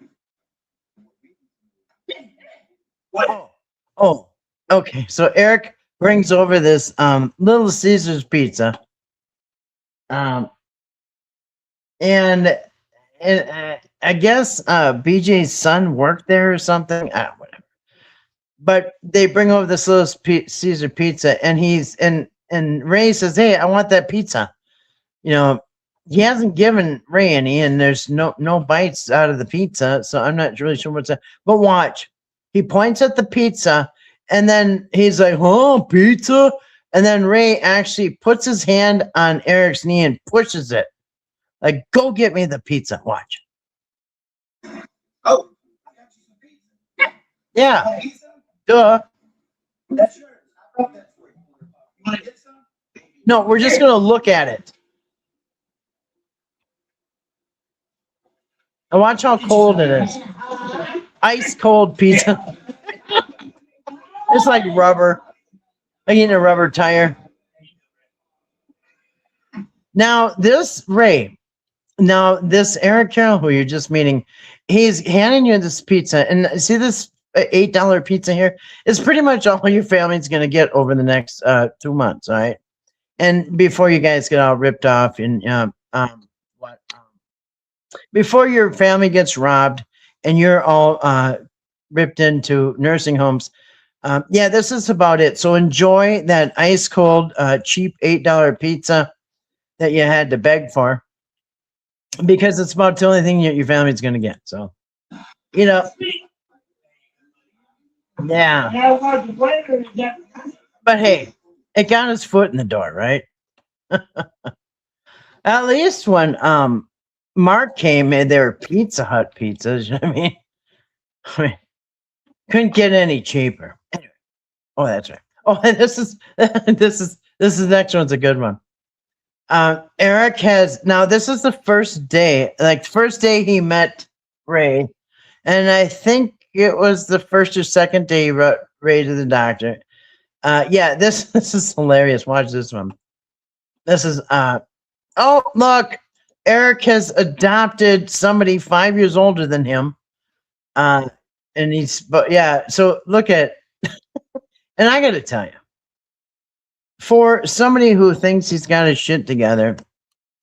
What? Oh, okay. So Eric brings over this Little Caesars pizza, and I guess BJ's son worked there or something. Whatever. But they bring over this Little Caesar pizza, and and Ray says, "Hey, I want that pizza." You know, he hasn't given Ray any, and there's no bites out of the pizza, so I'm not really sure what's that. But watch, he points at the pizza, and then he's like, "Oh, pizza!" And then Ray actually puts his hand on Eric's knee and pushes it, like, "Go get me the pizza." Watch. Oh, I got you some pizza. Yeah, Want pizza? duh. That's yours. I brought that for you. You want to get some? No, we're just gonna look at it. And watch how cold it is. Ice cold pizza. It's like rubber. Like eating a rubber tire. Now this Ray, this Eric Carroll, who you're just meeting, he's handing you this pizza, and see this $8 pizza here? It's pretty much all your family's gonna get over the next 2 months, all right? And before you guys get all ripped off and before your family gets robbed and you're all ripped into nursing homes. Yeah, this is about it. So enjoy that ice cold, cheap $8 pizza that you had to beg for, because it's about the only thing your family's going to get. So, yeah. But hey, it got his foot in the door, right? At least when Mark came in, there were Pizza Hut pizzas. You know what I mean, couldn't get any cheaper. Anyway. Oh, that's right. Oh, this is the next one's a good one. Eric has now. This is the first day, like the first day he met Ray, and I think it was the first or second day he brought Ray to the doctor. Yeah, this is hilarious. Watch this one. This is oh, look, Eric has adopted somebody 5 years older than him. And but yeah, so look at, and I got to tell you, for somebody who thinks he's got his shit together,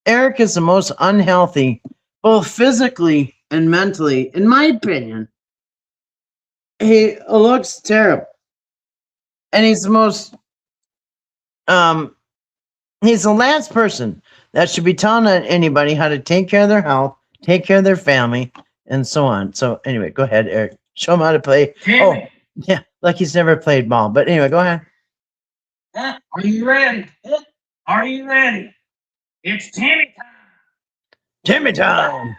Eric is the most unhealthy, both physically and mentally, in my opinion. He looks terrible. And he's the most, he's the last person that should be telling anybody how to take care of their health, take care of their family, and so on. So anyway, go ahead, Eric. Show him how to play. Oh, yeah, like he's never played ball. But anyway, go ahead. Are you ready? Are you ready? It's Timmy time. Timmy time.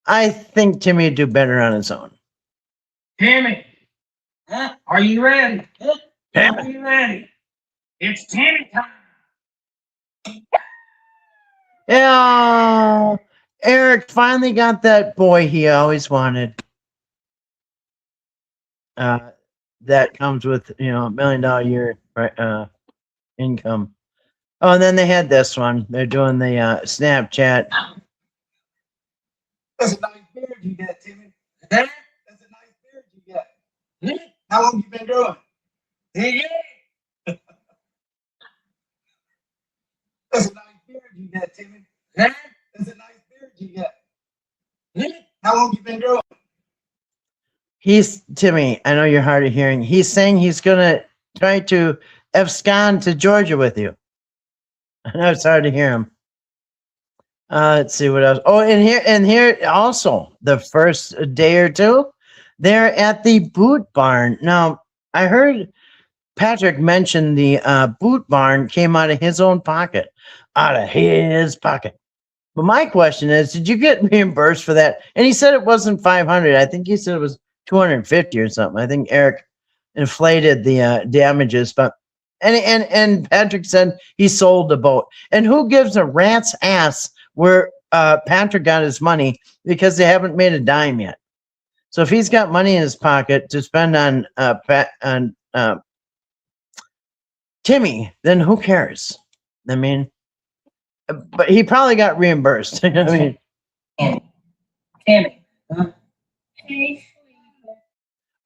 I think Timmy would do better on his own. Timmy. Are you ready? Timmy. Are you ready? It's Timmy time. Yeah. Eric finally got that boy he always wanted. That comes with, $1 million a year income. Oh, and then they had this one. They're doing the Snapchat. That's a nice beard you got, Timmy. That's a nice beard you got. How long you been growing? That's a nice beard you got, Timmy. That's a nice beard you got. How long you been growing? Timmy, I know you're hard of hearing. He's saying he's going to try to abscond to Georgia with you. I know it's hard to hear him. Let's see what else. Oh, and here also, the first day or two, they're at the Boot Barn. Now, I heard Patrick mentioned the boot barn came out of his own pocket, out of his pocket. But my question is, did you get reimbursed for that? And he said it wasn't 500. I think he said it was 250 or something. I think Eric inflated the damages, but and Patrick said he sold the boat. And who gives a rat's ass where Patrick got his money, because they haven't made a dime yet. So if he's got money in his pocket to spend on Timmy, then who cares? I mean, but he probably got reimbursed. I mean, Tammy. Huh?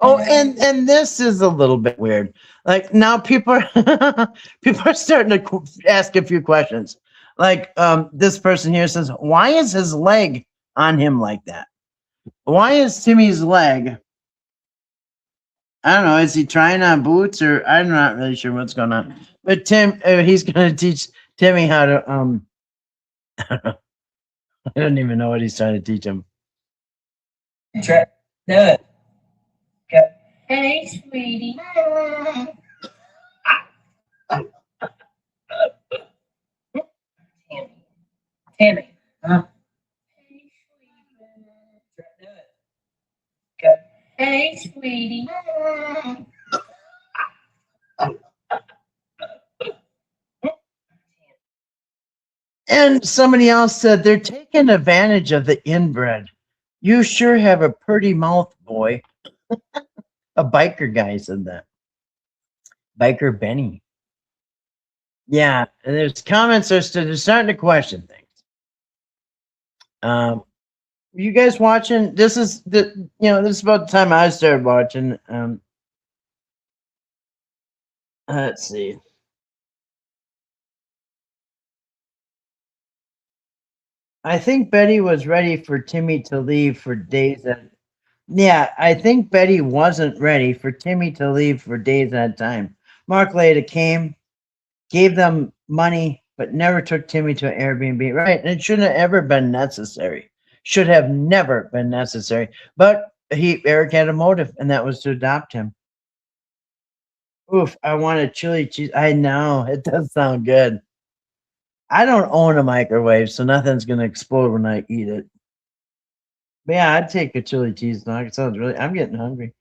oh, and this is a little bit weird. Like now, people are people are starting to ask a few questions. Like this person here says, "Why is his leg on him like that? Why is Timmy's leg? I don't know. Is he trying on boots, or I'm not really sure what's going on. But Tim, he's going to teach Timmy how to I don't even know what he's trying to teach him. Try. Do it. Go. Hey, sweetie. Tammy. Huh? Hey, sweetie. Try. Do it. Go. Hey, sweetie. And somebody else said they're taking advantage of the inbred. You sure have a pretty mouth, boy. A biker guy said that. Biker Benny. Yeah, and there's comments they're starting to question things. You guys watching? This is this is about the time I started watching. Let's see. I think Betty was ready for Timmy to leave for days at. Yeah, I think Betty wasn't ready for Timmy to leave for days at a time. Mark later came, gave them money, but never took Timmy to an Airbnb. Right, and it shouldn't have ever been necessary. Should have never been necessary. But Eric had a motive, and that was to adopt him. Oof, I want a chili cheese. I know, it does sound good. I don't own a microwave, so nothing's gonna explode when I eat it. But yeah, I'd take a chili cheese dog. It sounds really. I'm getting hungry.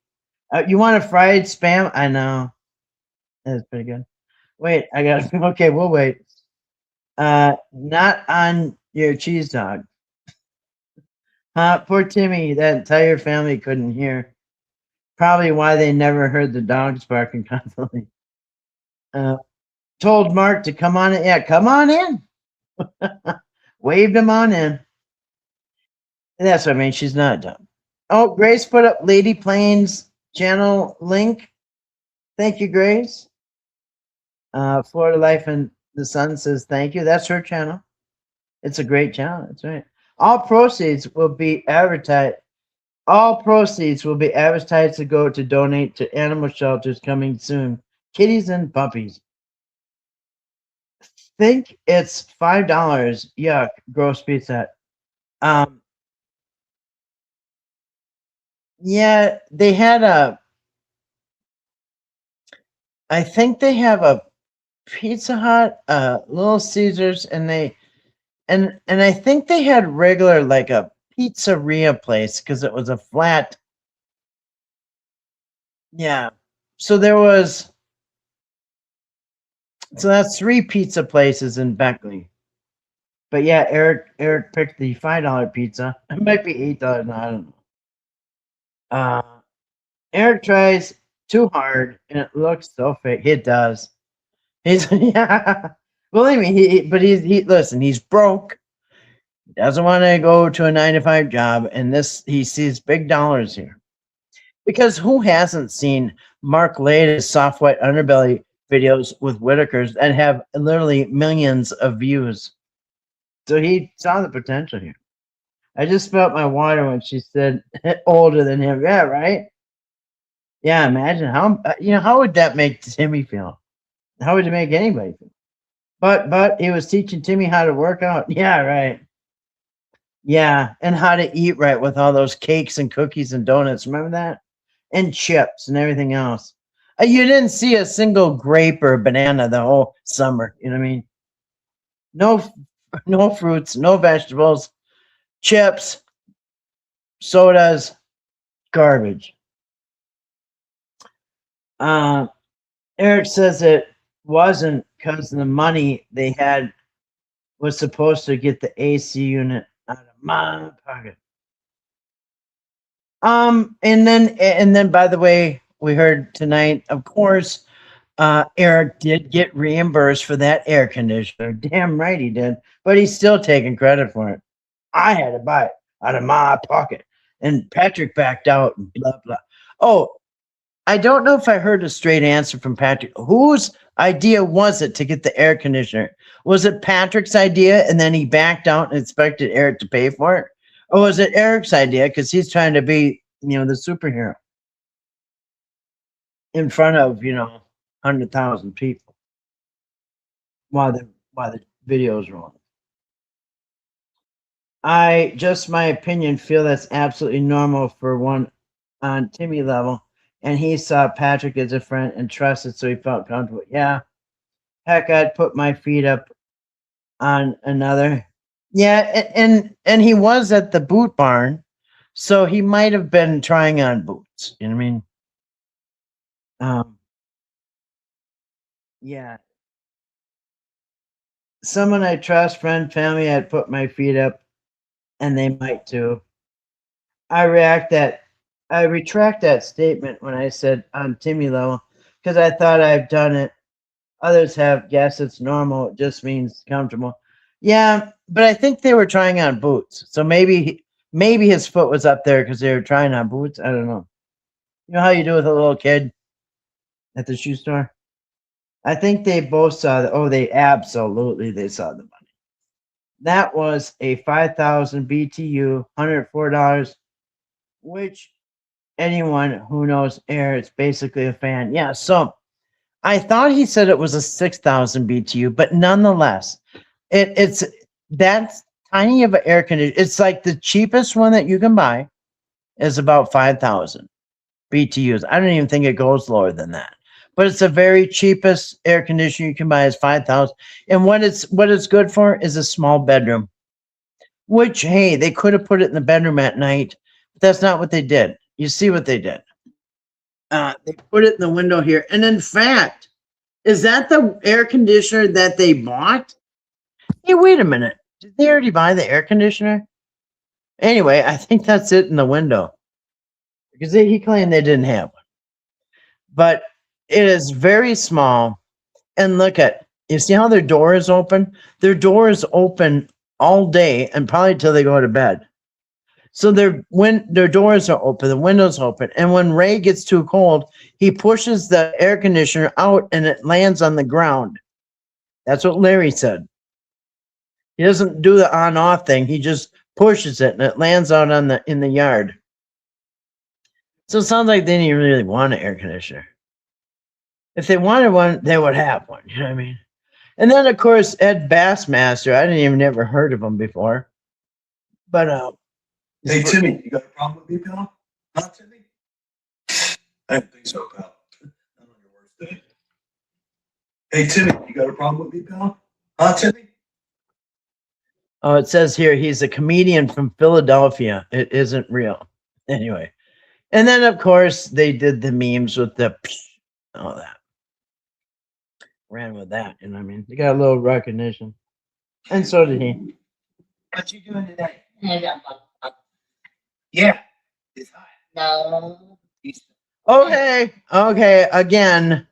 You want a fried spam? I know. That's pretty good. Wait, I got. Okay, we'll wait. Not on your cheese dog. Poor Timmy. That entire family couldn't hear. Probably why they never heard the dogs barking constantly. Told Mark to come on in. Yeah, come on in. Waved him on in. And that's what I mean. She's not dumb. Oh, Grace put up Lady Plains channel link. Thank you, Grace. Florida Life and the Sun says thank you. That's her channel. It's a great channel. That's right. All proceeds will be advertised. All proceeds will be advertised to go to donate to animal shelters coming soon. Kitties and puppies. Think it's $5. Yuck. Gross pizza. Yeah, they had I think they have a Pizza Hut, Little Caesars, and I think they had regular, like a pizzeria place, because it was a flat. Yeah. So that's 3 pizza places in Beckley. But yeah, Eric picked the $5 pizza. It might be $8 now, I don't know. Eric tries too hard and it looks so fake. It does. He's yeah. Believe me, but he listen, he's broke. He doesn't want to go to a 9 to 5 job, and he sees big dollars here. Because who hasn't seen Mark Lade's soft white underbelly videos with Whittakers that have literally millions of views? So he saw the potential here. I just spilled my water when she said older than him. Yeah, right. Yeah, imagine how would that make Timmy feel? How would it make anybody feel? But he was teaching Timmy how to work out. Yeah, right. Yeah, and how to eat right with all those cakes and cookies and donuts. Remember that? And chips and everything else. You didn't see a single grape or banana the whole summer. You know what I mean? No, no fruits, no vegetables, chips, sodas, garbage. Uh, Eric says it wasn't because the money they had was supposed to get the AC unit out of my pocket. And then by the way, we heard tonight, of course, Eric did get reimbursed for that air conditioner. Damn right he did, but he's still taking credit for it. I had to buy it out of my pocket, and Patrick backed out and blah blah. Oh, I don't know if I heard a straight answer from Patrick. Whose idea was it to get the air conditioner? Was it Patrick's idea and then he backed out and expected Eric to pay for it? Or was it Eric's idea because he's trying to be, the superhero in front of, 100,000 people while the video's rolling? I just my opinion feel that's absolutely normal for one on Timmy level, and he saw Patrick as a friend and trusted, so he felt comfortable. Yeah, heck, I'd put my feet up on another. Yeah, and he was at the boot barn, so he might have been trying on boots. You know what I mean? Yeah. Someone I trust, friend, family, I'd put my feet up, and they might too. I react that I retract that statement when I said on Timmy level because I thought I've done it. Others have. Yes, it's normal. It just means comfortable. Yeah, but I think they were trying on boots, so maybe his foot was up there because they were trying on boots. I don't know. You know how you do with a little kid at the shoe store? I think they both saw that. Oh, they absolutely they saw the money. That was a 5,000 BTU, $104, which anyone who knows air, it's basically a fan. Yeah, so I thought he said it was a 6,000 BTU, but nonetheless, it's that's tiny of an air conditioner. It's like the cheapest one that you can buy is about 5,000 BTUs. I don't even think it goes lower than that. But it's the very cheapest air conditioner you can buy is 5,000. And what it's good for is a small bedroom. Which hey, they could have put it in the bedroom at night, but that's not what they did. You see what they did? They put it in the window here. And in fact, is that the air conditioner that they bought? Hey, wait a minute. Did they already buy the air conditioner? Anyway, I think that's it in the window because he claimed they didn't have one. But it is very small. And look at, you see how their door is open? Their door is open all day and probably till they go to bed. So when their doors are open, the windows open, and when Ray gets too cold, he pushes the air conditioner out and it lands on the ground. That's what Larry said. He doesn't do the on-off thing. He just pushes it and it lands out in the yard. So it sounds like they didn't really want an air conditioner. If they wanted one, they would have one. You know what I mean? And then of course Ed Bassmaster. I didn't even ever heard of him before. But Hey, Timmy, you got a problem with me, pal? Huh, Timmy? I don't think so, pal. Not on your worst day. Hey, Timmy, you got a problem with me, pal? Huh, Timmy? Oh, it says here he's a comedian from Philadelphia. It isn't real. Anyway. And then of course they did the memes with the all that. Ran with that, you know what I mean? They got a little recognition. And so did he. What you doing today? Yeah, it's hot. No. Okay, again.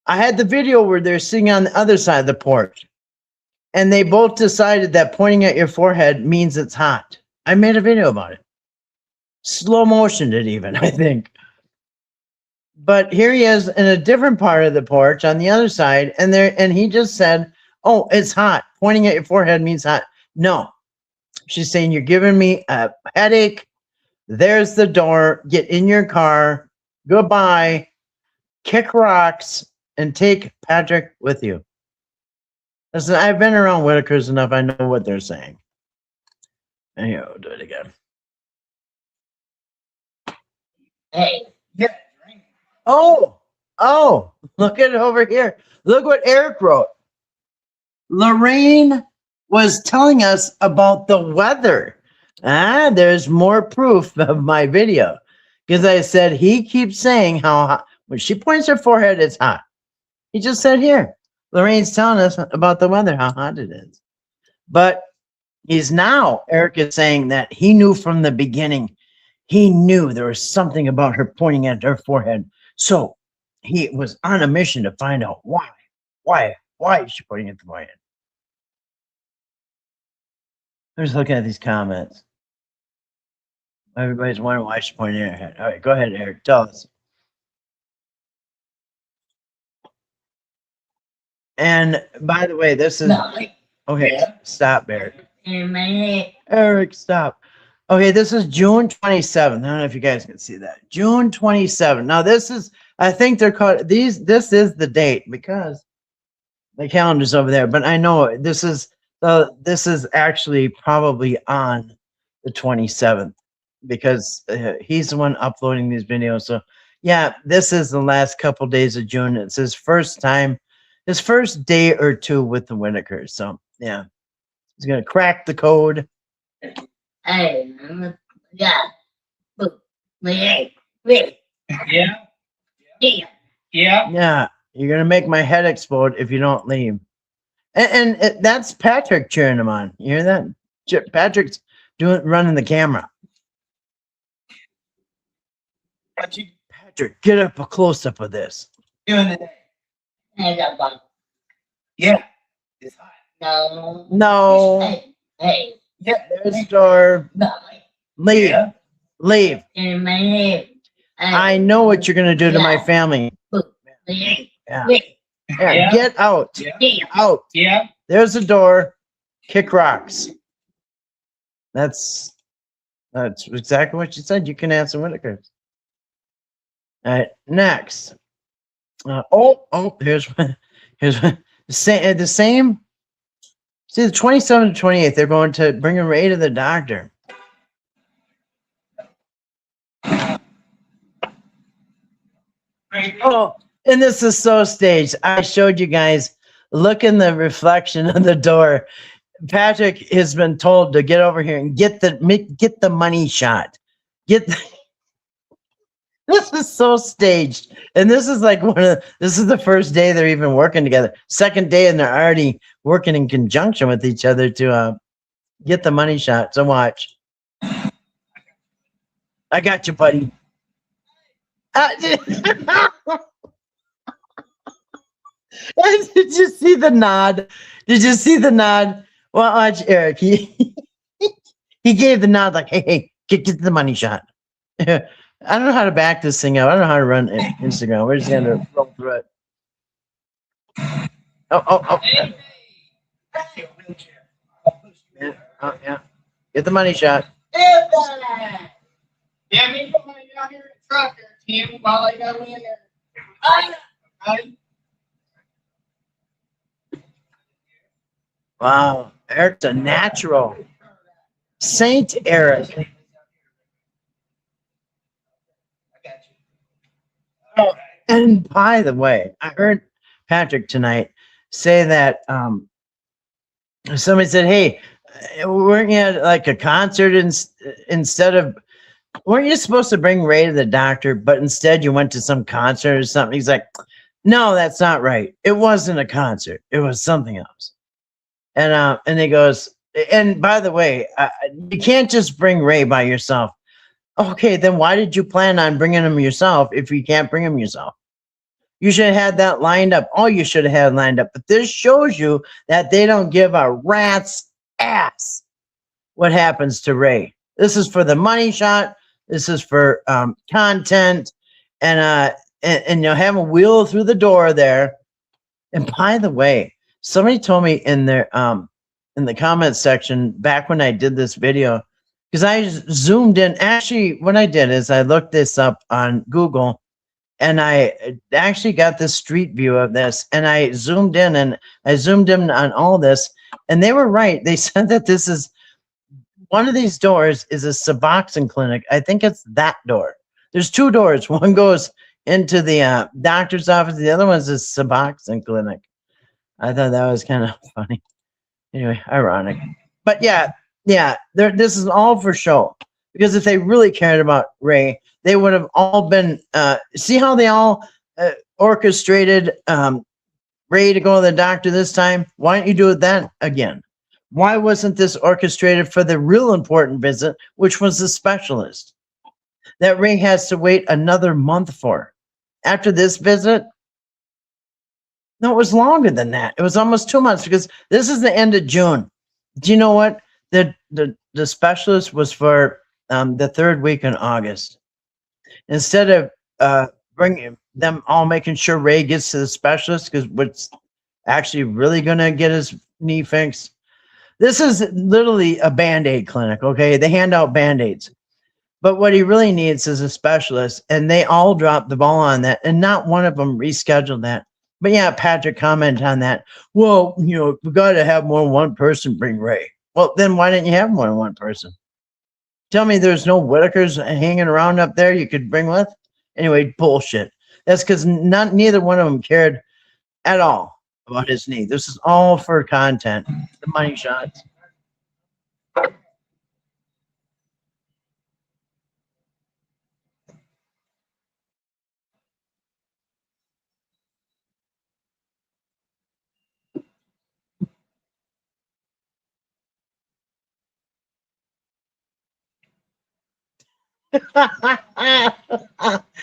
I had the video where they're sitting on the other side of the porch. And they both decided that pointing at your forehead means it's hot. I made a video about it. Slow motioned it even, I think. But here he is in a different part of the porch on the other side, and he just said, "Oh, it's hot. Pointing at your forehead means hot." No. She's saying you're giving me a headache. There's the door. Get in your car. Goodbye. Kick rocks and take Patrick with you. Listen, I've been around Whittakers enough. I know what they're saying. And here, I'll do it again. Hey. Yeah, Oh, Oh, look at it over here. Look what Eric wrote. Lorraine was telling us about the weather. Ah, there's more proof of my video. Because I said he keeps saying how hot. When she points her forehead, it's hot. He just said here. Lorraine's telling us about the weather, how hot it is. But Eric is saying that he knew from the beginning. He knew there was something about her pointing at her forehead. So he was on a mission to find out why. Why is she pointing at the forehead? I'm just looking at these comments. Everybody's wondering why she's pointing at her head. All right, go ahead, Eric. Tell us. And by the way, this is okay. Yeah. Stop, Eric. In my head. Eric, stop. Okay, this is June 27th. I don't know if you guys can see that. June 27th. Now, this is, I think they're called these. This is the date because the calendar's over there. But I know this is actually probably on the 27th because he's the one uploading these videos. So yeah, this is the last couple days of June. It's his first day or two with the Whittakers. So yeah, he's gonna crack the code. Hey, yeah. Yeah. Yeah. Yeah. Yeah, you're gonna make my head explode if you don't leave. And that's Patrick cheering him on. You hear that? Patrick's running the camera. What you Patrick, get up a close up of this. doing today? Hey, that bug. Yeah. It's hot. No. No, Hey. Yeah. there's the door. No. Leave, Yeah. leave. In my head. I know what you're gonna do to my Yeah. family. Yeah. Yeah, Yeah. yeah. Get out, Yeah. Yeah. out. Yeah. There's the door. Kick rocks. That's exactly what you said. You can answer Whittakers. All right, next. Here's the same. See, the 27th to 28th, they're going to bring Ray to the doctor. Oh, and this is so staged. I showed you guys. Look in the reflection of the door. Patrick has been told to get over here and get the money shot. This is so staged, and this is like this is the first day they're even working together. Second day, and they're already working in conjunction with each other to get the money shot. So watch. I got you, buddy. Did you see the nod? Did you see the nod? Well, watch Eric. He gave the nod like, hey, get the money shot. I don't know how to back this thing up. I don't know how to run Instagram. We're just gonna roll through it. Oh. Yeah. Get the money shot. Yeah, me put money down here in the truck there, Tim, while I got me in there. Wow, Eric's a natural. Saint Eric. Oh, and by the way, I heard Patrick tonight say that somebody said, "Hey, weren't you at like a concert instead of? Weren't you supposed to bring Ray to the doctor, but instead you went to some concert or something?" He's like, "No, that's not right. It wasn't a concert. It was something else." And he goes, "And by the way, you can't just bring Ray by yourself." Okay, then why did you plan on bringing him yourself if you can't bring him yourself? You should have had that lined up. Oh, you should have had lined up. But this shows you that they don't give a rat's ass what happens to Ray. This is for the money shot. This is for content, and you'll have him wheel through the door there. And by the way, somebody told me in their in the comments section back when I did this video, because I zoomed in. Actually, what I did is I looked this up on Google, and I actually got this street view of this, and I zoomed in on all this, and they were right. They said that this is one of these doors is a Suboxone clinic. I think it's that door. There's two doors. One goes into the doctor's office. The other one's a Suboxone clinic. I thought that was kind of funny. Anyway, ironic. But yeah, this is all for show. Because if they really cared about Ray, they would have all been. See how they all orchestrated Ray to go to the doctor this time? Why don't you do it then again? Why wasn't this orchestrated for the real important visit, which was the specialist that Ray has to wait another month for? After this visit, no, it was longer than that. It was almost 2 months because this is the end of June. Do you know what? The specialist was for the third week in August. Instead of bringing them all, making sure Ray gets to the specialist, because what's actually really going to get his knee fixed. This is literally a Band-Aid clinic, okay? They hand out Band-Aids. But what he really needs is a specialist, and they all dropped the ball on that, and not one of them rescheduled that. But yeah, Patrick commented on that. Well, we got to have more than one person bring Ray. Well, then why didn't you have more than one person? Tell me there's no Whittakers hanging around up there you could bring with? Anyway, bullshit. That's because neither one of them cared at all about his knee. This is all for content, the money shots.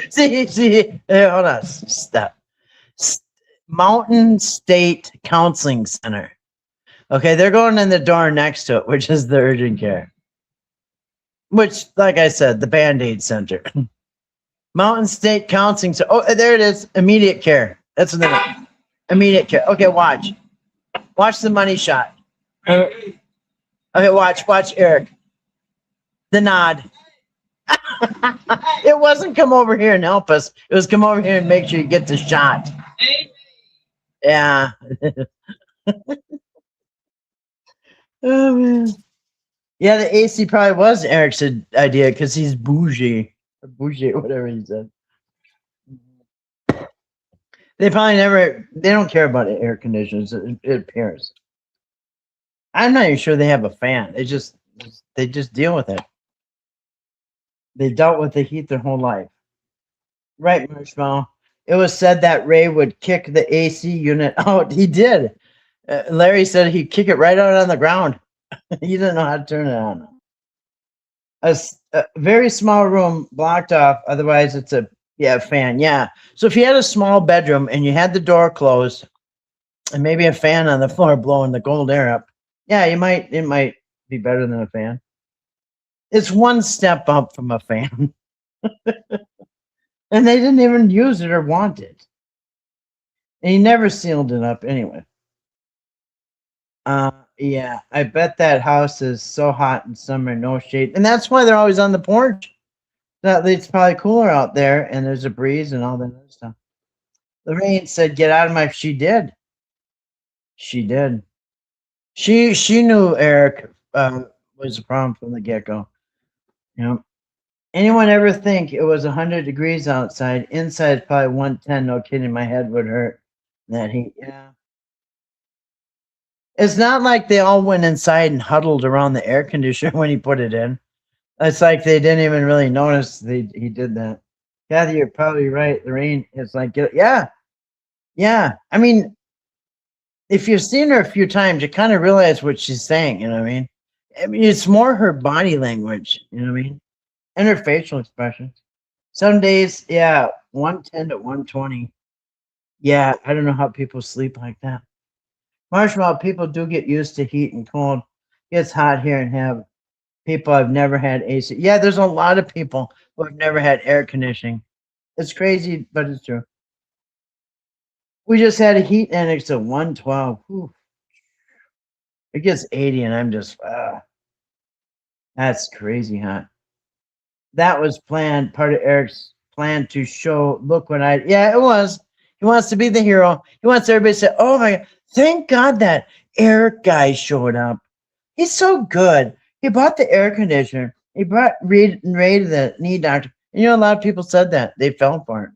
see, hey, hold on, stop. Mountain State Counseling Center. Okay, they're going in the door next to it, which is the urgent care. Which, like I said, the Band-Aid Center. Mountain State Counseling Center. Oh, there it is. Immediate care. That's the name. Immediate care. Okay, watch. Watch the money shot. Okay, watch Eric. The nod. It wasn't come over here and help us. It was come over here and make sure you get the shot. Yeah. Oh, man. Yeah, the AC probably was Eric's idea because he's bougie. Or bougie, whatever he said. They don't care about air conditioners. It appears. I'm not even sure they have a fan. They just deal with it. They dealt with the heat their whole life. Right, Marshmallow. It was said that Ray would kick the AC unit out. He did. Larry said he'd kick it right out on the ground. He didn't know how to turn it on. A very small room blocked off. Otherwise, it's a fan. Yeah. So if you had a small bedroom and you had the door closed and maybe a fan on the floor blowing the cold air up, yeah, it might be better than a fan. It's one step up from a fan. And they didn't even use it or want it. And he never sealed it up anyway. Yeah, I bet that house is so hot in summer, no shade. And that's why they're always on the porch. That it's probably cooler out there and there's a breeze and all that other stuff. Lorraine said, get out of my... She did. She did. She knew Eric was a problem from the get-go. Anyone ever think it was 100 degrees outside? Inside probably 110. No kidding, my head would hurt. That heat, yeah. It's not like they all went inside and huddled around the air conditioner when he put it in. It's like they didn't even really notice he did that. Kathy, you're probably right. The rain is like, yeah. I mean, if you've seen her a few times, you kind of realize what she's saying. You know what I mean? I mean, it's more her body language. You know what I mean? And her facial expressions. Some days, 110 to 120. Yeah, I don't know how people sleep like that. Marshmallow, people do get used to heat and cold. It gets hot here and have people have never had AC. Yeah, there's a lot of people who have never had air conditioning. It's crazy, but it's true. We just had a heat index of 112. Whew. It gets 80 and I'm just, that's crazy hot. That was planned, part of Eric's plan to show, look what it was. He wants to be the hero. He wants everybody to say, oh my God, thank God that Eric guy showed up. He's so good. He bought the air conditioner. He brought Ray to the knee doctor. And a lot of people said that. They fell for it.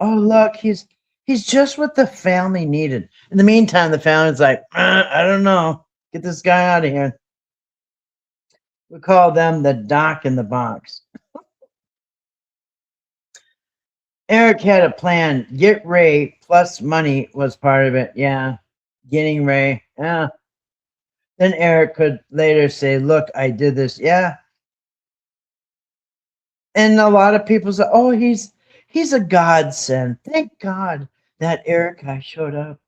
oh look, he's just what the family needed. In the meantime, the family's like, I don't know, get this guy out of here. We call them the doc in the box. Eric had a plan. Get Ray plus money was part of it. Yeah, getting Ray. Yeah. Then Eric could later say, "Look, I did this." Yeah. And a lot of people say, "Oh, he's a godsend. Thank God that Eric guy showed up."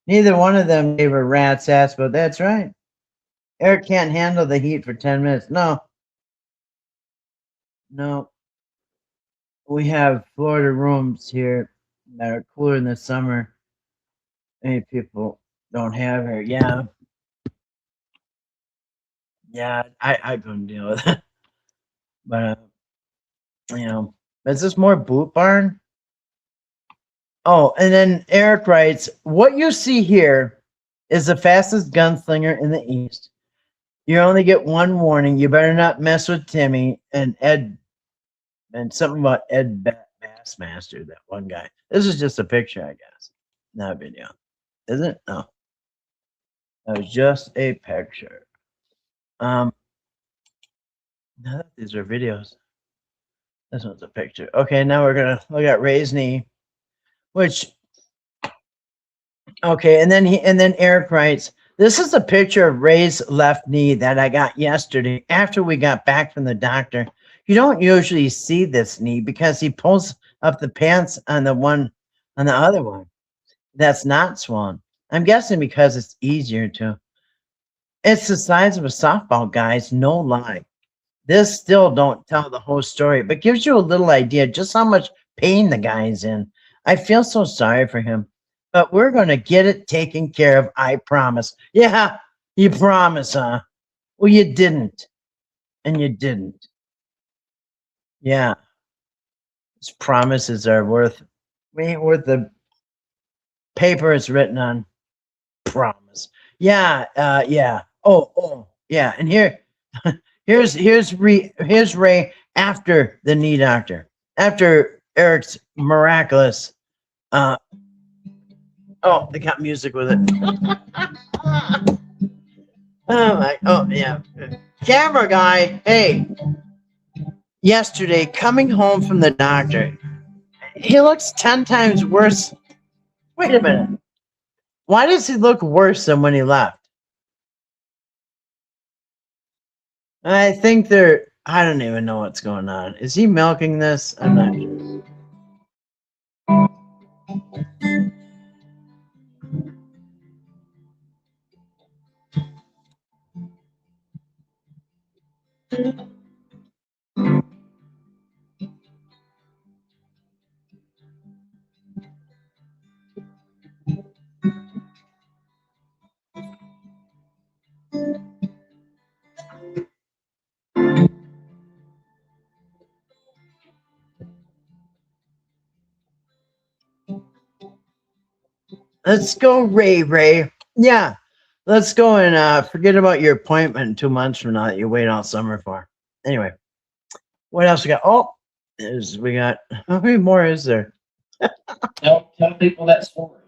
Neither one of them gave a rat's ass, but that's right. Eric can't handle the heat for 10 minutes. No, no. We have Florida rooms here that are cooler in the summer. Many people don't have here. Yeah, yeah. I couldn't deal with it. But is this more Boot Barn? Oh, and then Eric writes, "What you see here is the fastest gunslinger in the East. You only get one warning. You better not mess with Timmy and Ed, and something about Ed Bassmaster, that one guy. This is just a picture, I guess. Not a video. Is it? No. That was just a picture. No, these are videos. This one's a picture. Okay, now we're gonna look at Ray's knee, which okay, and then Eric writes, "This is a picture of Ray's left knee that I got yesterday after we got back from the doctor. You don't usually see this knee because he pulls up the pants on the other one that's not swollen. I'm guessing because it's easier to. It's the size of a softball, guys, no lie. This still don't tell the whole story, but gives you a little idea just how much pain the guy's in. I feel so sorry for him, but we're going to get it taken care of, I promise." Yeah, you promise, huh? Well, you didn't, and you didn't. Yeah, these promises are worth, ain't worth the paper it's written on. Promise. Yeah, yeah. Oh, yeah. And here's Ray after the knee doctor, after Eric's miraculous. Uh, oh, they got music with it. Oh yeah, camera guy. Hey, yesterday coming home from the doctor, he looks 10 times worse. Wait a minute. Why does he look worse than when he left? I think I don't even know what's going on. Is he milking this? I'm not sure. Let's go, Ray. Yeah. Let's go and forget about your appointment 2 months from now that you wait all summer for. Anyway, what else we got? Oh, we got, how many more is there? Tell people that story.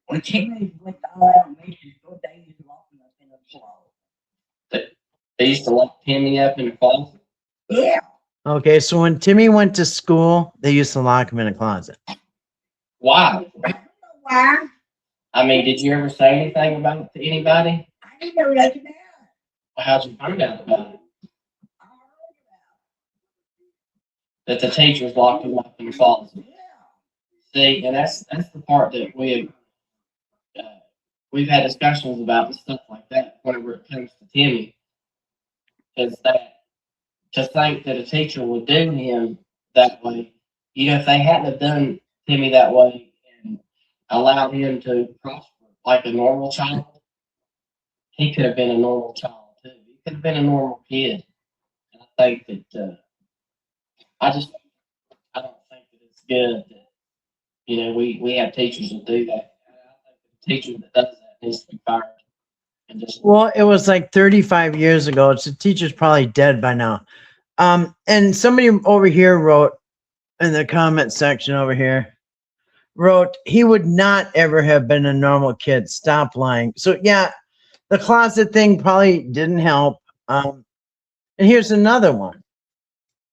When Timmy went all out and made his good day, he's locking up in a closet. They used to lock Timmy up in the closet. Yeah. Okay, so when Timmy went to school, they used to lock him in a closet. Why? I don't know why. I mean, did you ever say anything about it to anybody? I didn't know nothing about it. How'd you find out about it? I heard That the teachers locked him up in the closet. about it. See, and that's the part that we've had discussions about and stuff like that whenever it comes to Timmy, is that to think that a teacher would do him that way, if they hadn't have done Timmy that way and allowed him to prosper like a normal child, he could have been a normal child too. He could have been a normal kid. And I think that I don't think that it's good that we have teachers that do that. I think the teacher that does that needs to be fired. And just Well, it was like 35 years ago. The teacher's probably dead by now. And somebody over here wrote, in the comment section over here wrote, he would not ever have been a normal kid. Stop lying. So yeah, the closet thing probably didn't help. And here's another one.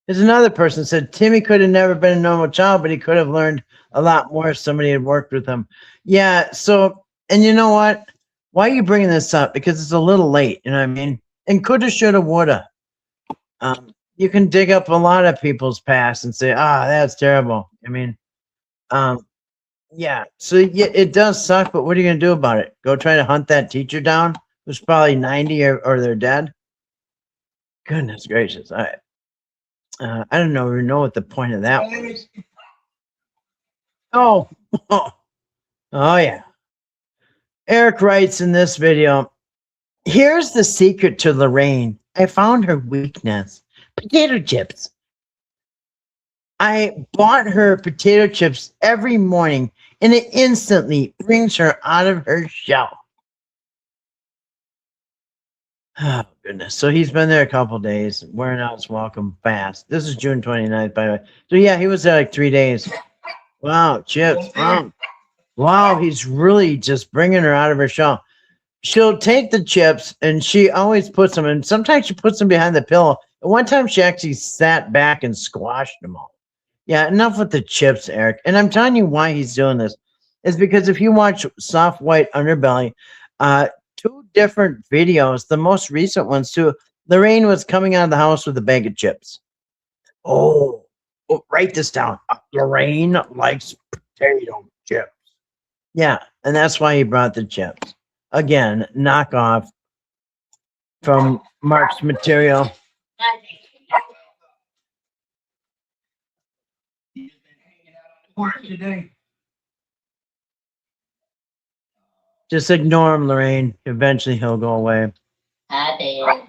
There's another person said Timmy could have never been a normal child, but he could have learned a lot more if somebody had worked with him. Yeah. So, and you know what? Why are you bringing this up? Because it's a little late. You know what I mean? And coulda, shoulda, woulda. You can dig up a lot of people's past and say, "Ah, that's terrible." I mean, um, yeah. So yeah, it does suck, but what are you gonna do about it? Go try to hunt that teacher down, who's probably 90 or they're dead. Goodness gracious! I don't know even know what the point of that was. Oh, oh, oh yeah. Eric writes in this video, here's the secret to Lorraine. I found her weakness. Potato chips. I bought her potato chips every morning and it instantly brings her out of her shell. Oh, goodness. So he's been there a couple days, wearing out his welcome fast. This is June 29th, by the way. So yeah, he was there like 3 days. Wow, chips. Wow, he's really just bringing her out of her shell. She'll take the chips and she always puts them, and sometimes she puts them behind the pillow. And one time she actually sat back and squashed them all. Yeah, enough with the chips, Eric. And I'm telling you why he's doing this is because if you watch Soft White Underbelly, 2 different videos, the most recent ones too, Lorraine was coming out of the house with a bag of chips. Oh, write this down. Lorraine likes potato chips. Yeah, and that's why he brought the chips. Again, knockoff from Mark's material. Today. Just ignore him, Lorraine. Eventually he'll go away. Hi, Dad.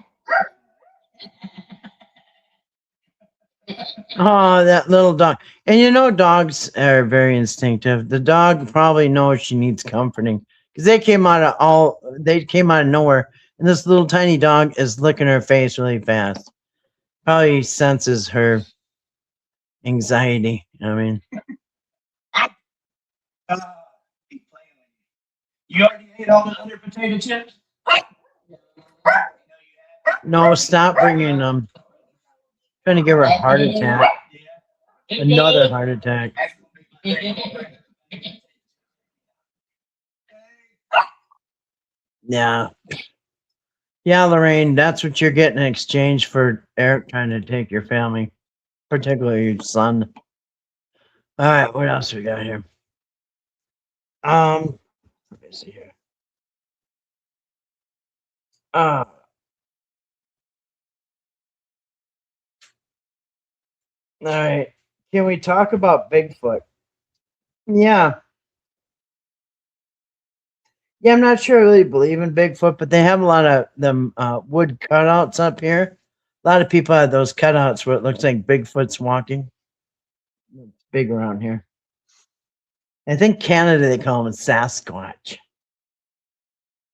Oh, that little dog. And you know, dogs are very instinctive. The dog probably knows she needs comforting because they came out of nowhere. And this little tiny dog is licking her face really fast. Probably senses her anxiety. I mean, You already ate all the other potato chips? no, stop bringing them. Trying to give her a heart attack. Another heart attack. Yeah. Yeah, Lorraine, that's what you're getting in exchange for Eric trying to take your family, particularly your son. All right, what else we got here? Let me see here. All right. Can we talk about Bigfoot? Yeah. Yeah, I'm not sure I really believe in Bigfoot, but they have a lot of them wood cutouts up here. A lot of people have those cutouts where it looks like Bigfoot's walking. It's big around here. I think Canada, they call him a Sasquatch.